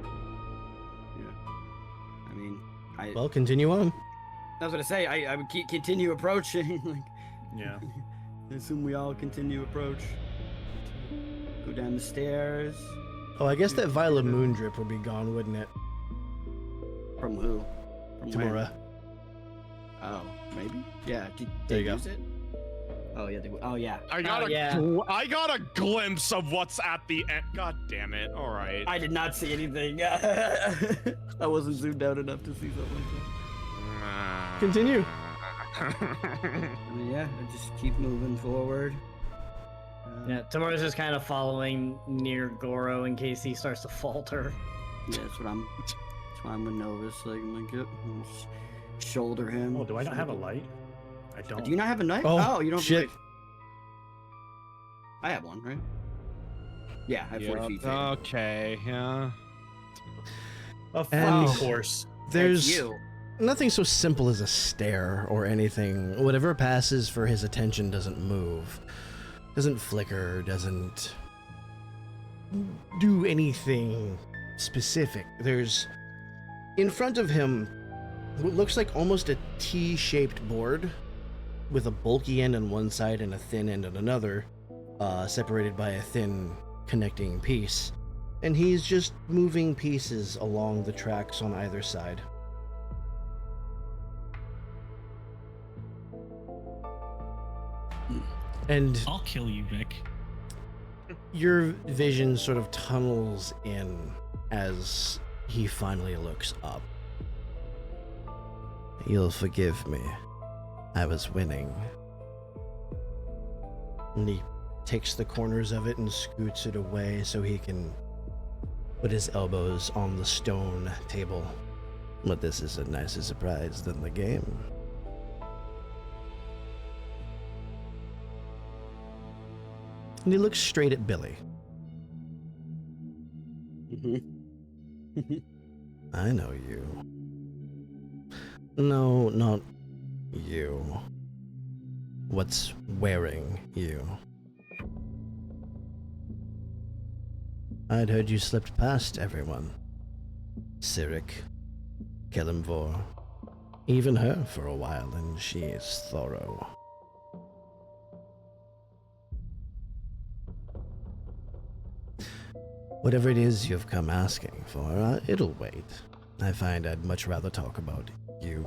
Yeah. I mean, Well, continue on. I was gonna say I would continue approaching. Like, Yeah. I assume we all continue approach. Go down the stairs. Oh, I guess that vial of moon drip would be gone, wouldn't it? From who? From where? Tamura. Oh, maybe. Yeah. Did There they you go. use it? Oh yeah. Oh yeah. I got yeah. I got a glimpse of what's at the end. God damn it! All right. I did not see anything. I wasn't zoomed out enough to see something like that. Continue. I mean, yeah, I just keep moving forward. Yeah, Tamura's just kind of following near Goro in case he starts to falter. Yeah, that's why I'm with Novus. Like, I'm like, yep, I'll just shoulder him. Oh, do I not have a light? I don't. Do you not have a knife? Oh, you don't. shit. Wait. I have one, right? Yeah, I have 40 feet. Okay. Yeah. A And- funny course. There's you. nothing so simple as a stare or anything. Whatever passes for his attention doesn't move, doesn't flicker, doesn't do anything specific. There's in front of him what looks like almost a T-shaped board with a bulky end on one side and a thin end on another, separated by a thin connecting piece. And he's just moving pieces along the tracks on either side. And I'll kill you, Vic. your vision sort of tunnels in as he finally looks up. You'll forgive me. I was winning. And he takes the corners of it and scoots it away so he can put his elbows on the stone table. But this is a nicer surprise than the game. And he looks straight at Billy. I know you. No, not you. What's wearing you? I'd heard you slipped past everyone. Cyric, Kelimvor, even her for a while, and she is thorough. Whatever it is you've come asking for, it'll wait. I find I'd much rather talk about you.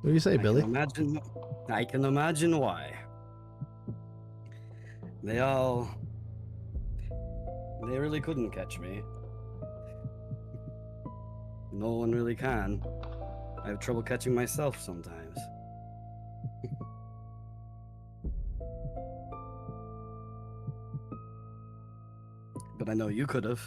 What do you say, Billy? I can imagine why. They really couldn't catch me. No one really can. I have trouble catching myself sometimes. But I know you could have.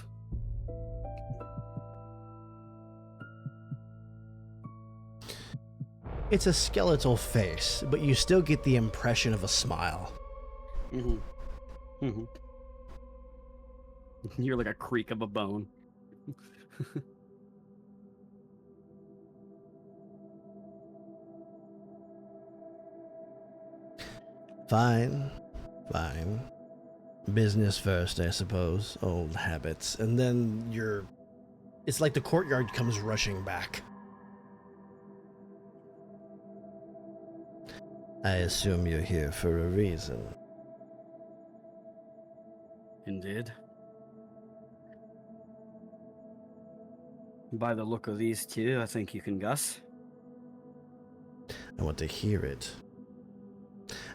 It's a skeletal face, but you still get the impression of a smile. Mm-hmm. Mm-hmm. You're like a creak of a bone. Fine. Business first, I suppose. Old habits. And then it's like the courtyard comes rushing back. I assume you're here for a reason. Indeed. By the look of these two, I think you can guess. I want to hear it.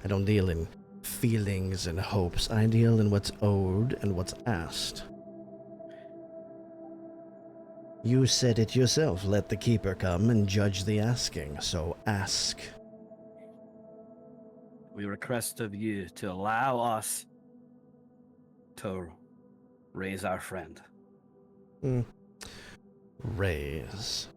I don't deal in feelings and hopes. I deal in what's owed and what's asked. You said it yourself. Let the keeper come and judge the asking. So ask. We request of you to allow us to raise our friend. Raise.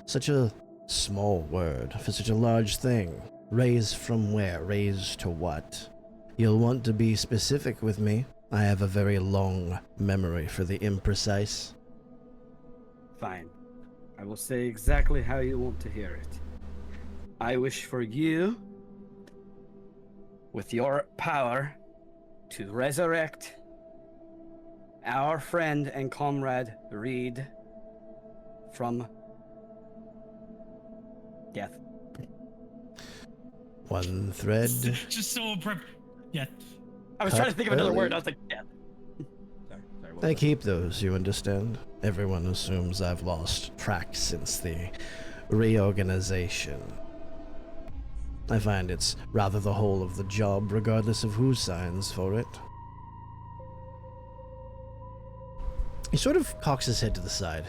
Such a small word for such a large thing. Raise from where? Raise to what? You'll want to be specific with me. I have a very long memory for the imprecise. Fine. I will say exactly how you want to hear it. I wish for you, with your power, to resurrect our friend and comrade Reed from death. One thread. Just so impressive. Yeah. I was trying to think of another word. I was like, death. Sorry. What I was it? keep those, you understand? Everyone assumes I've lost track since the reorganization. I find it's rather the whole of the job, regardless of who signs for it. He sort of cocks his head to the side.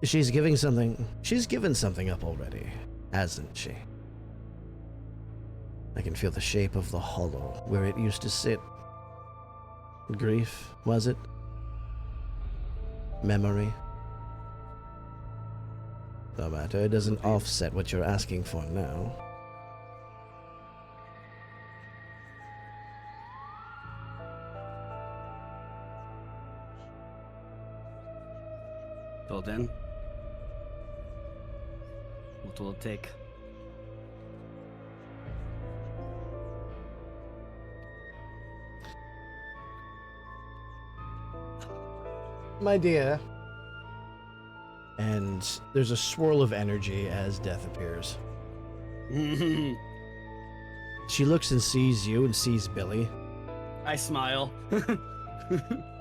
She's given something up already, hasn't she? I can feel the shape of the hollow where it used to sit. Grief, was it? Memory? No matter, it doesn't offset what you're asking for now. Till then, what will it take? My dear. And there's a swirl of energy as Death appears. She looks and sees you and sees Billy. I smile.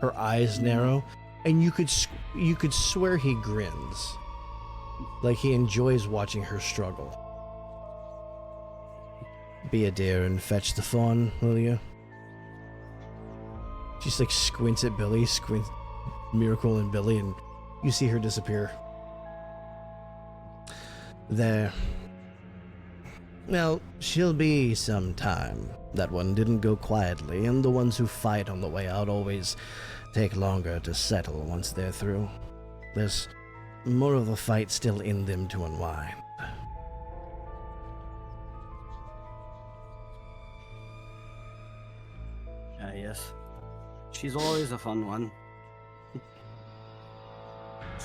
Her eyes narrow, and you could swear he grins. Like he enjoys watching her struggle. Be a dear and fetch the fawn, will you? She's like squints at Billy, squints Miracle and Billy, and you see her disappear. There. Well, she'll be some time. That one didn't go quietly, and the ones who fight on the way out always take longer to settle once they're through. There's more of the fight still in them to unwind. Ah, yes. She's always a fun one.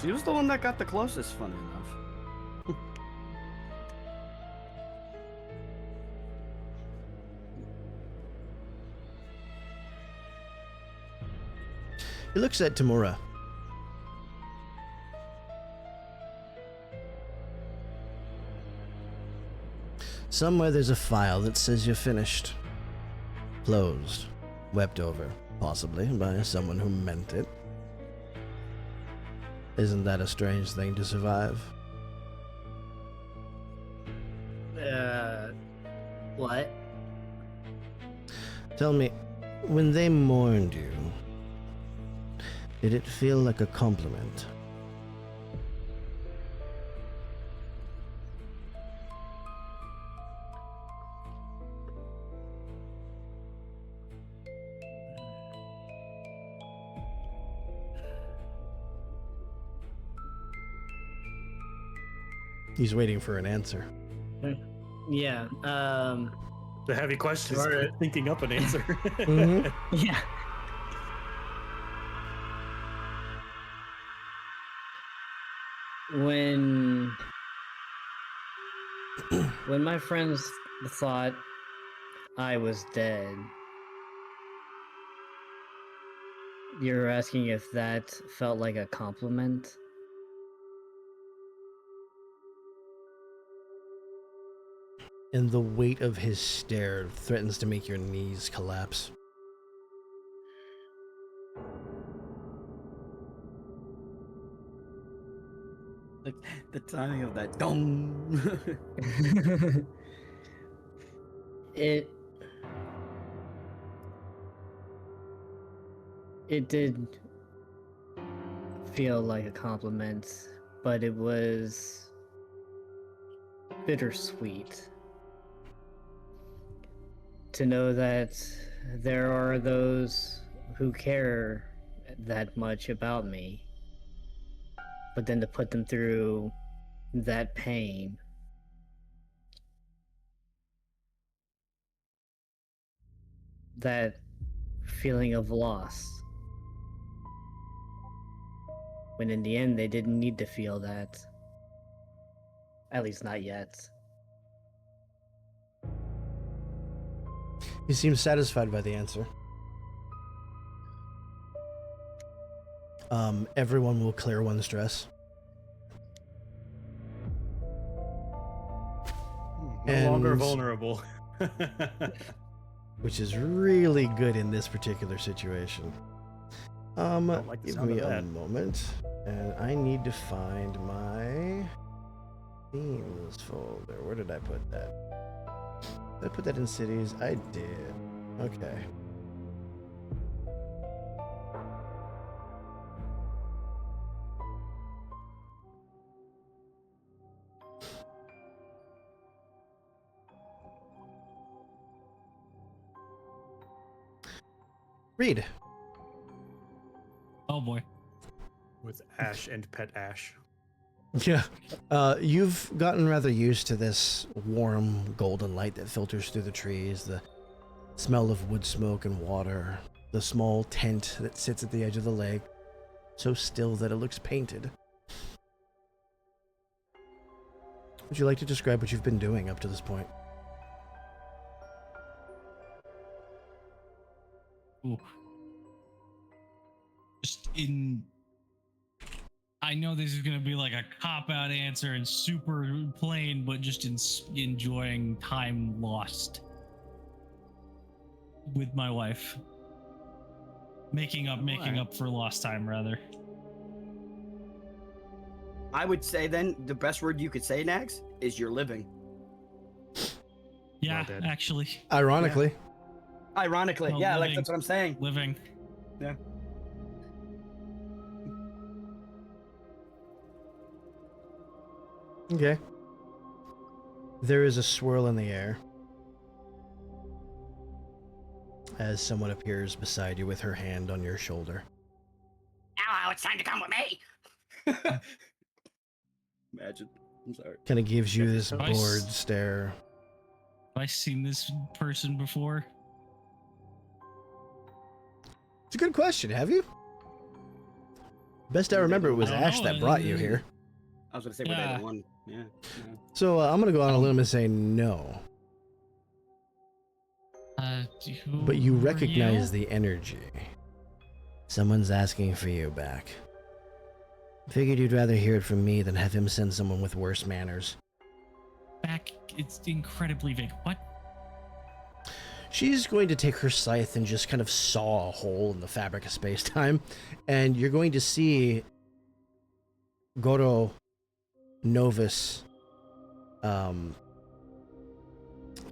She was the one that got the closest, funny enough. He looks at Tamura. Somewhere there's a file that says you're finished. Closed. Wept over, possibly, by someone who meant it. Isn't that a strange thing to survive? What? Tell me, When they mourned you, did it feel like a compliment? He's waiting for an answer. Yeah. The heavy question is Alright. thinking up an answer. Mhm. Yeah. When my friends thought I was dead, you're asking if that felt like a compliment? And the weight of his stare threatens to make your knees collapse. Like the timing of that dong. It did feel like a compliment, but it was bittersweet to know that there are those who care that much about me, but then to put them through that pain. That feeling of loss. When in the end, they didn't need to feel that. At least not yet. He seems satisfied by the answer. Everyone will clear one stress. No longer And- vulnerable. Which is really good in this particular situation. Don't like the Give sound me of a that. moment, and I need to find my themes folder. Where did I put that? Did I put that in cities? I did. Okay. Read. Oh boy. With Ash and Pet Ash. Yeah. You've gotten rather used to this warm golden light that filters through the trees, the smell of wood smoke and water, the small tent that sits at the edge of the lake, so still that it looks painted. Would you like to describe what you've been doing up to this point? Ooh. Just in. I know this is gonna be like a cop-out answer and super plain, but just enjoying time lost with my wife, making up for lost time, rather. I would say then the best word you could say, Nags, is you're living. Yeah, dead. actually, Ironically. Ironically, No, yeah, like living. that's what I'm saying. living. Yeah. Okay. There is a swirl in the air as someone appears beside you with her hand on your shoulder. Hello, it's time to come with me. Imagine. I'm sorry. Kind of gives you this Nice. bored stare. Have I seen this person before? It's a good question. Have you? Best I remember, it was I don't Ash know, that brought you here. I was gonna say, were they Yeah. the one? Yeah. So I'm gonna go on a limb and say no. But you who are recognize you? the energy. Someone's asking for you back. Figured you'd rather hear it from me than have him send someone with worse manners. Back. It's incredibly vague. What? She's going to take her scythe and just kind of saw a hole in the fabric of space-time, and you're going to see Goro, Novus,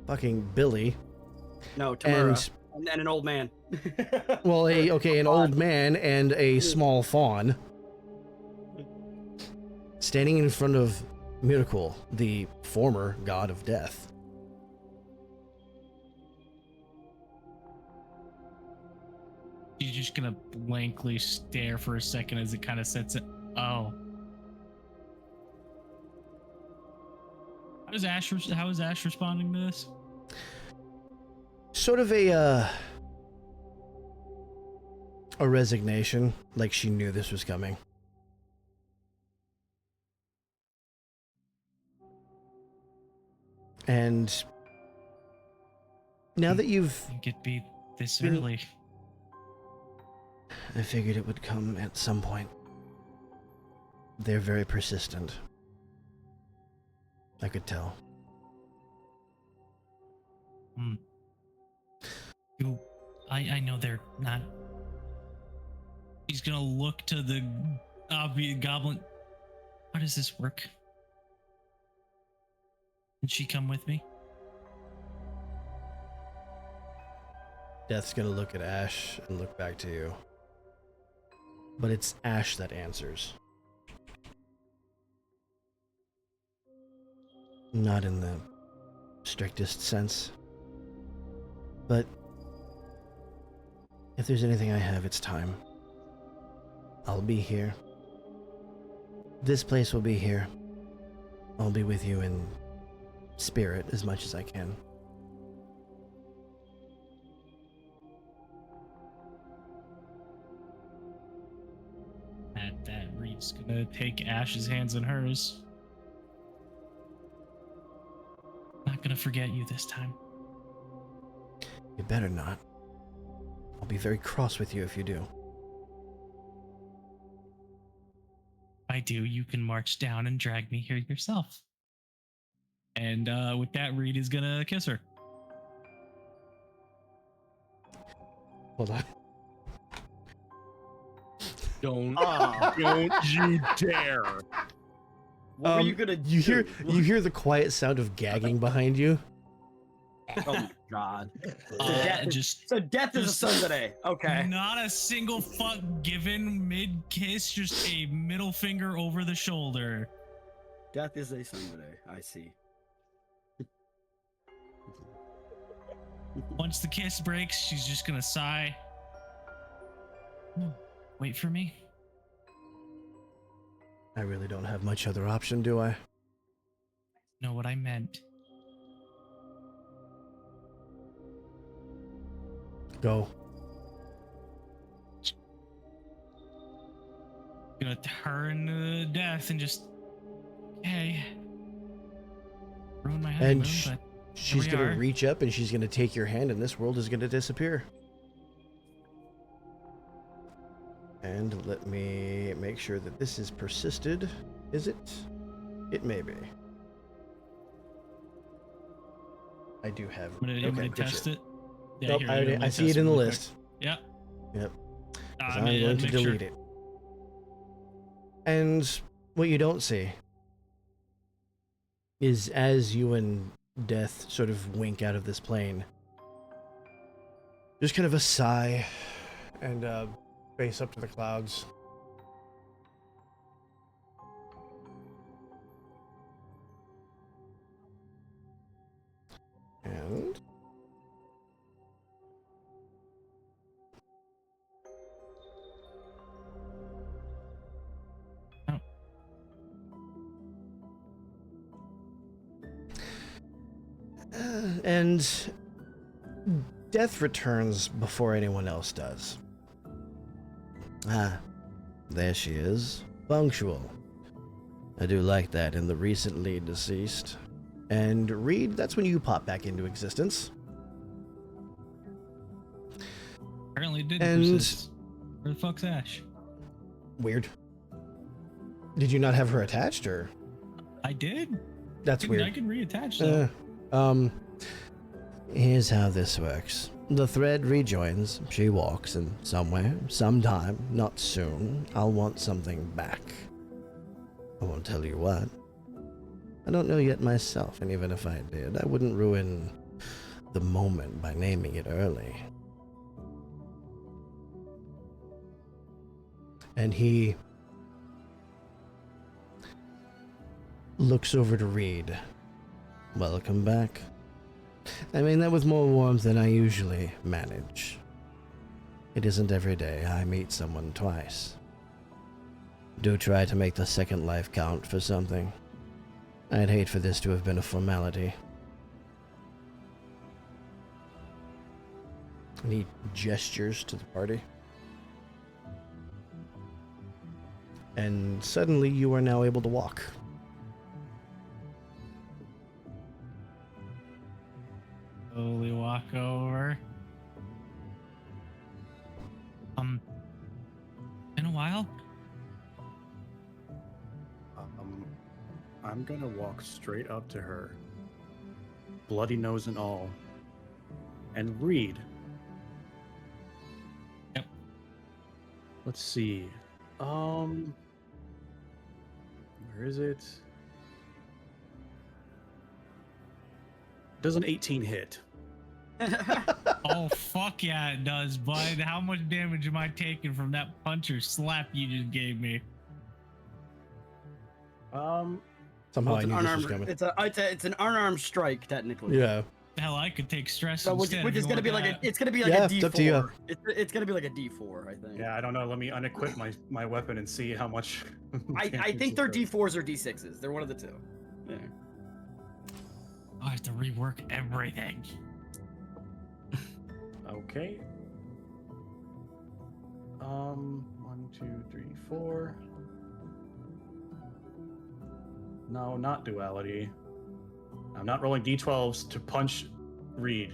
fucking Billy, No, Tamura. and And an old man. Well, an old man and a small fawn standing in front of Miracle, the former god of death. She's just gonna blankly stare for a second as it kind of sets it. Oh. How is Ash responding to this? Sort of a resignation, like she knew this was coming. And now that you've Think it'd be this been- early. I figured it would come at some point. They're very persistent. I could tell. I know they're not. He's gonna look to the goblin. How does this work? Can she come with me? Death's gonna look at Ash and look back to you. But it's Ash that answers. Not in the strictest sense. But if there's anything I have, it's time. I'll be here. This place will be here. I'll be with you in spirit as much as I can. At that, Reed's gonna take Ash's hands in hers. Not gonna forget you this time. You better not. I'll be very cross with you if you do. If I do, you can march down and drag me here yourself. And with that, Reed is gonna kiss her. Hold on. Don't you dare. What were you gonna do? You hear the quiet sound of gagging behind you. Oh my god. Just So death is a Sunday. Okay. not a single fuck given mid kiss, just a middle finger over the shoulder. Death is a Sunday. I see. Once the kiss breaks, she's just gonna sigh. Wait for me. I really don't have much other option, do I? Know what I meant. Go. Gonna turn to Death and just, okay. Ruin my honeymoon, And but she's we gonna are. reach up and she's gonna take your hand, and this world is gonna disappear. And let me make sure that this is persisted. Is it? It may be. I do have. I'm gonna good test shit. it. Yeah, Nope, here, I, let me I see test it in the really quick. list. Yeah. Yep. 'Cause I I'm mean, going to make sure. delete it. And what you don't see is as you and Death sort of wink out of this plane, just kind of a sigh and face up to the clouds. And and Death returns before anyone else does. Ah, there she is. Punctual. I do like that in the recently deceased. And Reed, that's when you pop back into existence. Apparently didn't And- persist. Where the fuck's Ash? Weird. Did you not have her attached, or? I did. That's I weird. can reattach though. Here's how this works. The thread rejoins, she walks, and somewhere, sometime, not soon, I'll want something back. I won't tell you what. I don't know yet myself, and even if I did, I wouldn't ruin the moment by naming it early. And he looks over to Reed. Welcome back. I mean that with more warmth than I usually manage. It isn't every day I meet someone twice. Do try to make the second life count for something. I'd hate for this to have been a formality. And he gestures to the party. And suddenly you are now able to walk. Slowly walk over. Been a while? I'm gonna walk straight up to her, bloody nose and all, and read. Yep. Let's see. Where is it? Does an 18 hit? Oh, fuck yeah, it does, bud. How much damage am I taking from that punch or slap you just gave me? Somehow I It's an knew this was unarmed. coming. It's an unarmed strike technically. Yeah. Hell, I could take stress So which instead. is gonna be like a it's gonna be like Yeah, a it's D4. up to you. It's gonna be like a D4, I think. Yeah, I don't know. Let me unequip my weapon and see how much. I damage think it they're does. D4s or D6s. They're one of the two. Yeah. I have to rework everything. Okay. 1, 2, 3, 4. No, not duality. I'm not rolling d12s to punch Reed.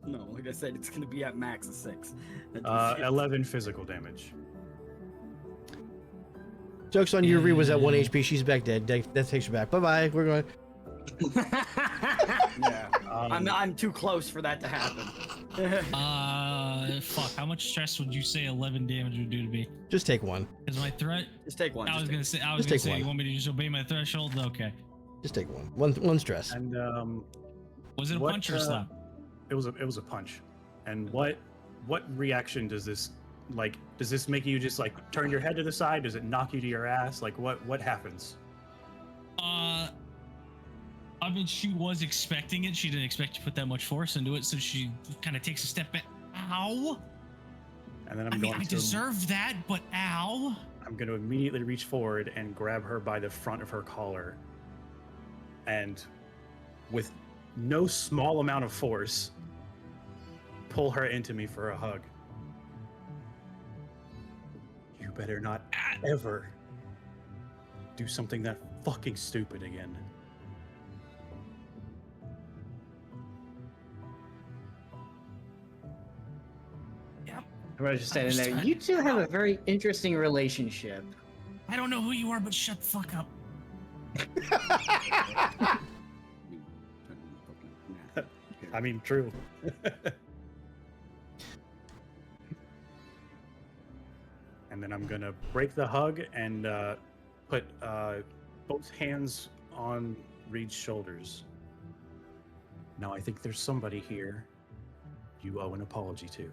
No, like I said, it's gonna be at max a 6. 11 physical damage. Joke's on you, Reed was at 1 HP. She's back dead. That takes her back. Bye-bye. We're going. Yeah. I'm too close for that to happen. Fuck. How much stress would you say 11 damage would do to me? Just take one. Is my threat? Just take one. I was just take gonna Just take say, one. you want me to just obey my threshold? Okay. Just take one. One stress. And Was it a what, punch or a slap? it was a punch. And what reaction does this like? Does this make you just like turn your head to the side? Does it knock you to your ass? Like what happens? I mean, she was expecting it. She didn't expect to put that much force into it, so she kind of takes a step back. Ow! And then I mean, I deserved that, but ow! I'm going to immediately reach forward and grab her by the front of her collar. And with no small amount of force, pull her into me for a hug. You better not ever do something that fucking stupid again. I was just standing there. You two have a very interesting relationship. I don't know who you are, but shut the fuck up. I mean, true. And then I'm gonna break the hug and put both hands on Reed's shoulders. Now I think there's somebody here you owe an apology to.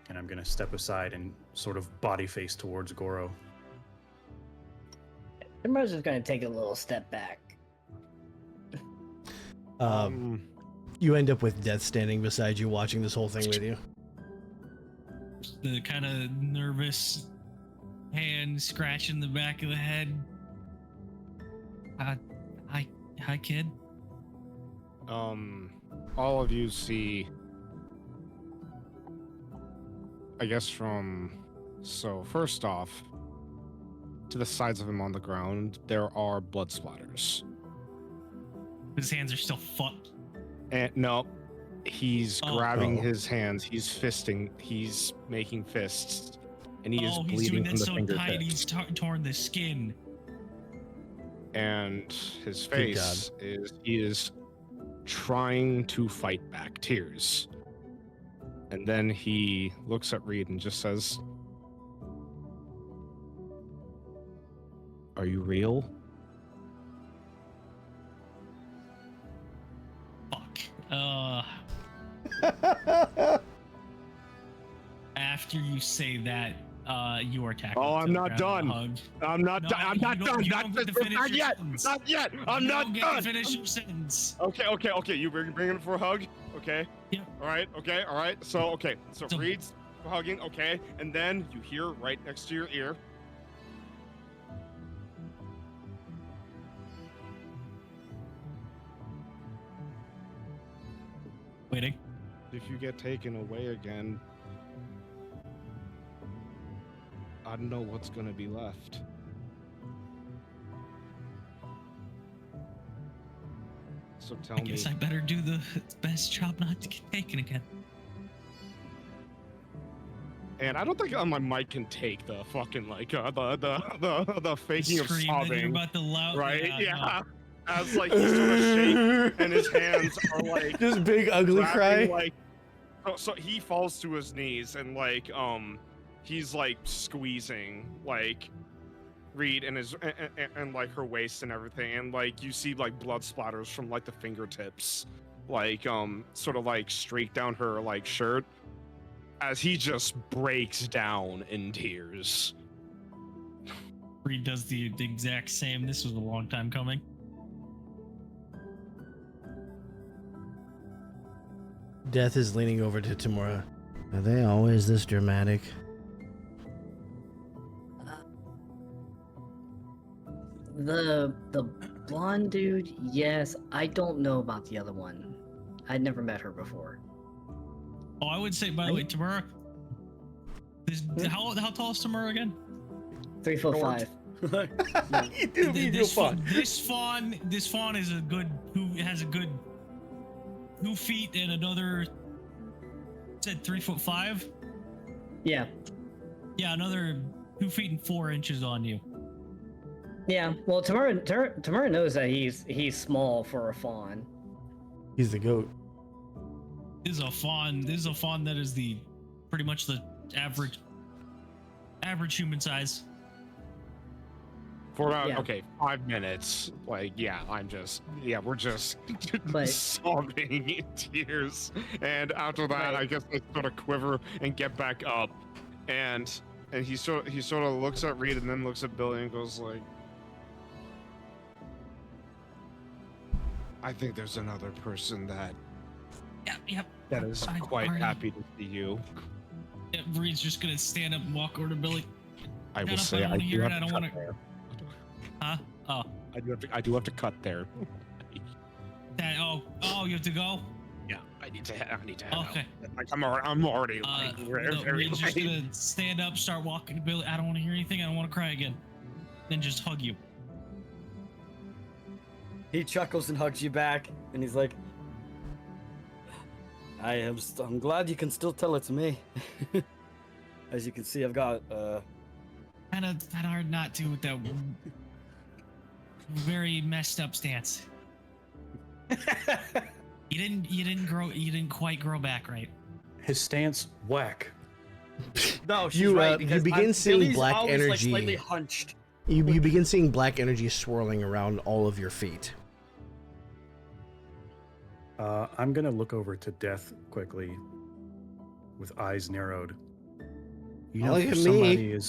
And I'm gonna step aside and sort of body face towards Goro. Timber's just gonna take a little step back. You end up with Death standing beside you, watching this whole thing with you. The kind of nervous hand scratching the back of the head. Hi, kid. All of you see, I guess so first off, to the sides of him on the ground, there are blood splatters. His hands are still fucked. And no, he's grabbing his hands, he's fisting, he's making fists, and he is he's doing bleeding that from the so fingertips. tight he's torn the skin. And his face he is trying to fight back tears. And then he looks at Reed and just says, "Are you real?" Fuck. After you say that, you are tackled. Oh, I'm to the not ground done. and hugged. I'm not No, done. I'm you not don't- done. you Not don't get to just- finish not your yet. sentence. Not yet. I'm You not don't get done. to finish your sentence. Okay. You bring it for a hug. Okay. Yeah. All right. Okay. All right. So So- Reed's hugging. Okay, and then you hear right next to your ear. Waiting. If you get taken away again, I don't know what's gonna be left. So tell I me. guess I better do the best job not to get taken again. And I don't think my mic can take the fucking like the faking of Scream that you're sobbing, about to loud. right? Yeah. Yeah. As like he's sort of shake and his hands are like Just big ugly grabbing, cry. like so he falls to his knees and like he's like squeezing like Reed and his and like her waist and everything, and like you see like blood splatters from like the fingertips like sort of like streak down her like shirt as he just breaks down in tears. Reed does the exact same. This was a long time coming. Death is leaning over to Tamura. Are they always this dramatic? The blonde dude, yes. I don't know about the other one. I'd never met her before. Oh, I would say, by the way, Tamura. How tall is Tamura again? 3'5". You do me no fun. This fawn is has a good 2 feet and another. Said 3'5". Yeah. Yeah, another 2 feet and 4 inches on you. Yeah. Well, Tamura knows that he's small for a fawn. He's the goat. This is a fawn. This is a fawn that is pretty much the average human size. For about Yeah. 5 minutes, like we're just But- sobbing in tears, and after that, Right. I guess they sort of quiver and get back up, and he sort of looks at Reed and then looks at Billy and goes like, "I think there's another person that Yep. is I quite already- happy to see you." Yeah, Reed's just gonna stand up and walk over to Billy. I will Shut up, say I don't I wanna do hear have it, I to don't cut wanna- there. Huh? Oh. I do have to cut there. You have to go. Yeah, I need to head Okay. out. Like I'm already like very Reed's just late. gonna stand up, start walking to Billy. I don't want to hear anything. I don't want to cry again. Then just hug you. He chuckles and hugs you back, and he's like, I'm glad you can still tell it's me. As you can see, I've got Kind of hard not to with that very messed up stance. You didn't quite grow back right. His stance whack. No, she's You, right. you because begin seeing Billy's black always, like, energy. slightly hunched. You begin seeing black energy swirling around all of your feet. I'm gonna look over to Death quickly, with eyes narrowed. You know, Look for at me.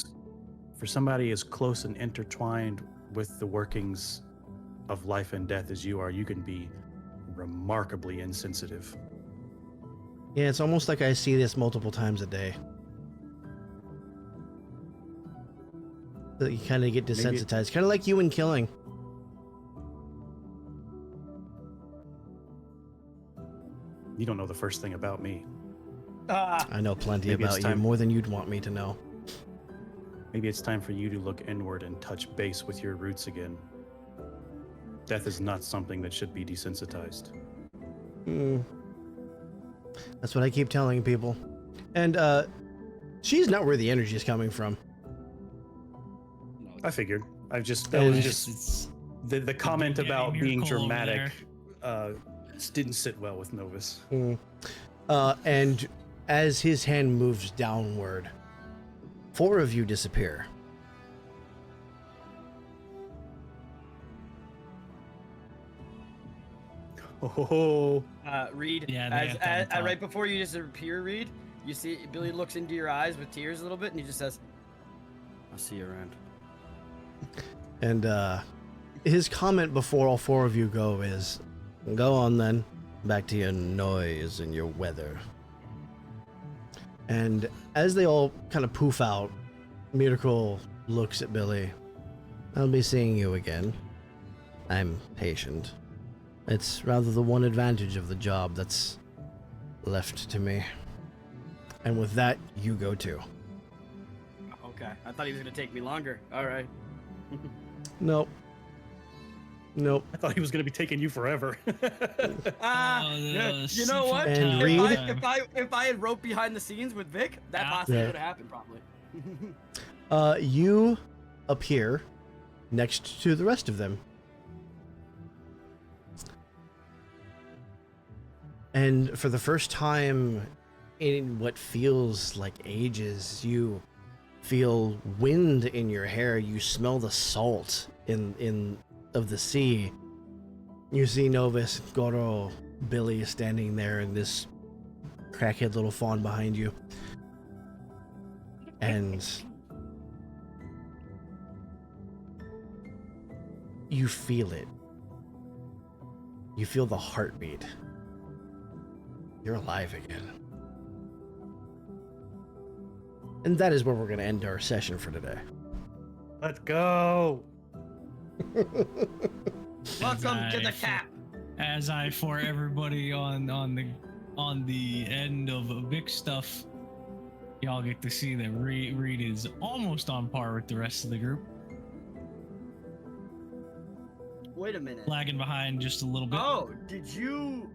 somebody as close and intertwined with the workings of life and death as you are, you can be remarkably insensitive. Yeah, it's almost like I see this multiple times a day. That you kind of get desensitized, kind of like you and killing. You don't know the first thing about me. I know plenty Maybe it's about you, time- more than you'd want me to know. Maybe it's time for you to look inward and touch base with your roots again. Death is not something that should be desensitized. That's what I keep telling people. And she's not where the energy is coming from. I figured. That And was just the comment Daddy about being Miracle over dramatic. Didn't sit well with Novus. And as his hand moves downward, 4 of you disappear. Oh, Reed, Yeah, they have to have a talk. right before you disappear, Reed, you see Billy looks into your eyes with tears a little bit, and he just says, I'll see you around. And his comment before all four of you go is, go on then, back to your noise and your weather. And as they all kind of poof out, Miracle looks at Billy. I'll be seeing you again. I'm patient. It's rather the one advantage of the job that's left to me. And with that, you go too. Okay, I thought he was gonna take me longer. All right. Nope. Nope. I thought he was going to be taking you forever. You know what? And Reed? If I had roped behind the scenes with Vic, that possibly would have happened probably. You appear next to the rest of them. And for the first time in what feels like ages, you feel wind in your hair. You smell the salt of the sea. You see Novus, Goro, Billy standing there, and this crackhead little fawn behind you. And you feel it. You feel the heartbeat. You're alive again. And that is where we're going to end our session for today. Let's go. Welcome to the cap. As I for everybody on the end of Vic stuff, y'all get to see that Reed is almost on par with the rest of the group. Wait a minute. Lagging behind just a little bit. Oh, did you?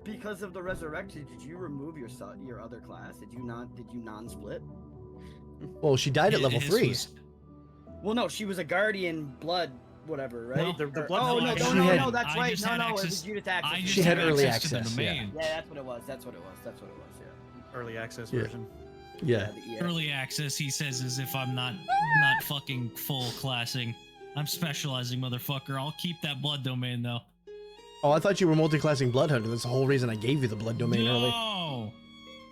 Because of the resurrection, did you remove your other class? Did you non-split? Well, she died at level 3. Well, no, she was a guardian blood, whatever, right? No, the blood Oh no, She no, had- no, that's I right. just No, had no, it access- was Judith access. I just She had had early access to the access, domain. Yeah, that's what it was. That's what it was. Yeah. early access Yeah. version. Yeah. Early access, he says, as if I'm not fucking full classing. I'm specializing, motherfucker. I'll keep that blood domain though. Oh, I thought you were multi-classing Blood Hunter. That's the whole reason I gave you the blood domain early. No,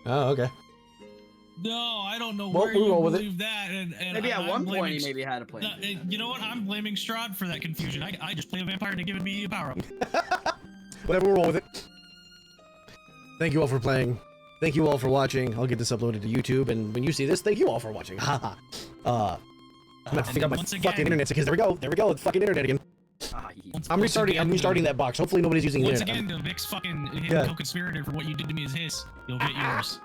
Oh, okay. no, I don't know Well, where we'll you roll with it. believe that. And Maybe at I'm one point blaming he maybe had a plan. No, you know what? I'm blaming Strahd for that confusion. I just play a vampire to give me a power up. Whatever, we'll roll with it. Thank you all for playing. Thank you all for watching. I'll get this uploaded to YouTube, and when you see this, thank you all for watching. Haha. I'm gonna pick up my once fucking again- internet because there we go, the fucking internet again. I'm restarting that box. Hopefully nobody's using Once internet. again, the Vic's fucking Yeah. co-conspirator for what you did to me is his. You'll get yours.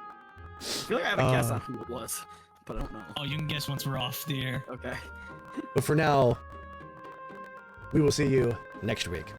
I feel like I have a guess on who it was, but I don't know. Oh, you can guess once we're off the air. Okay. But for now, we will see you next week.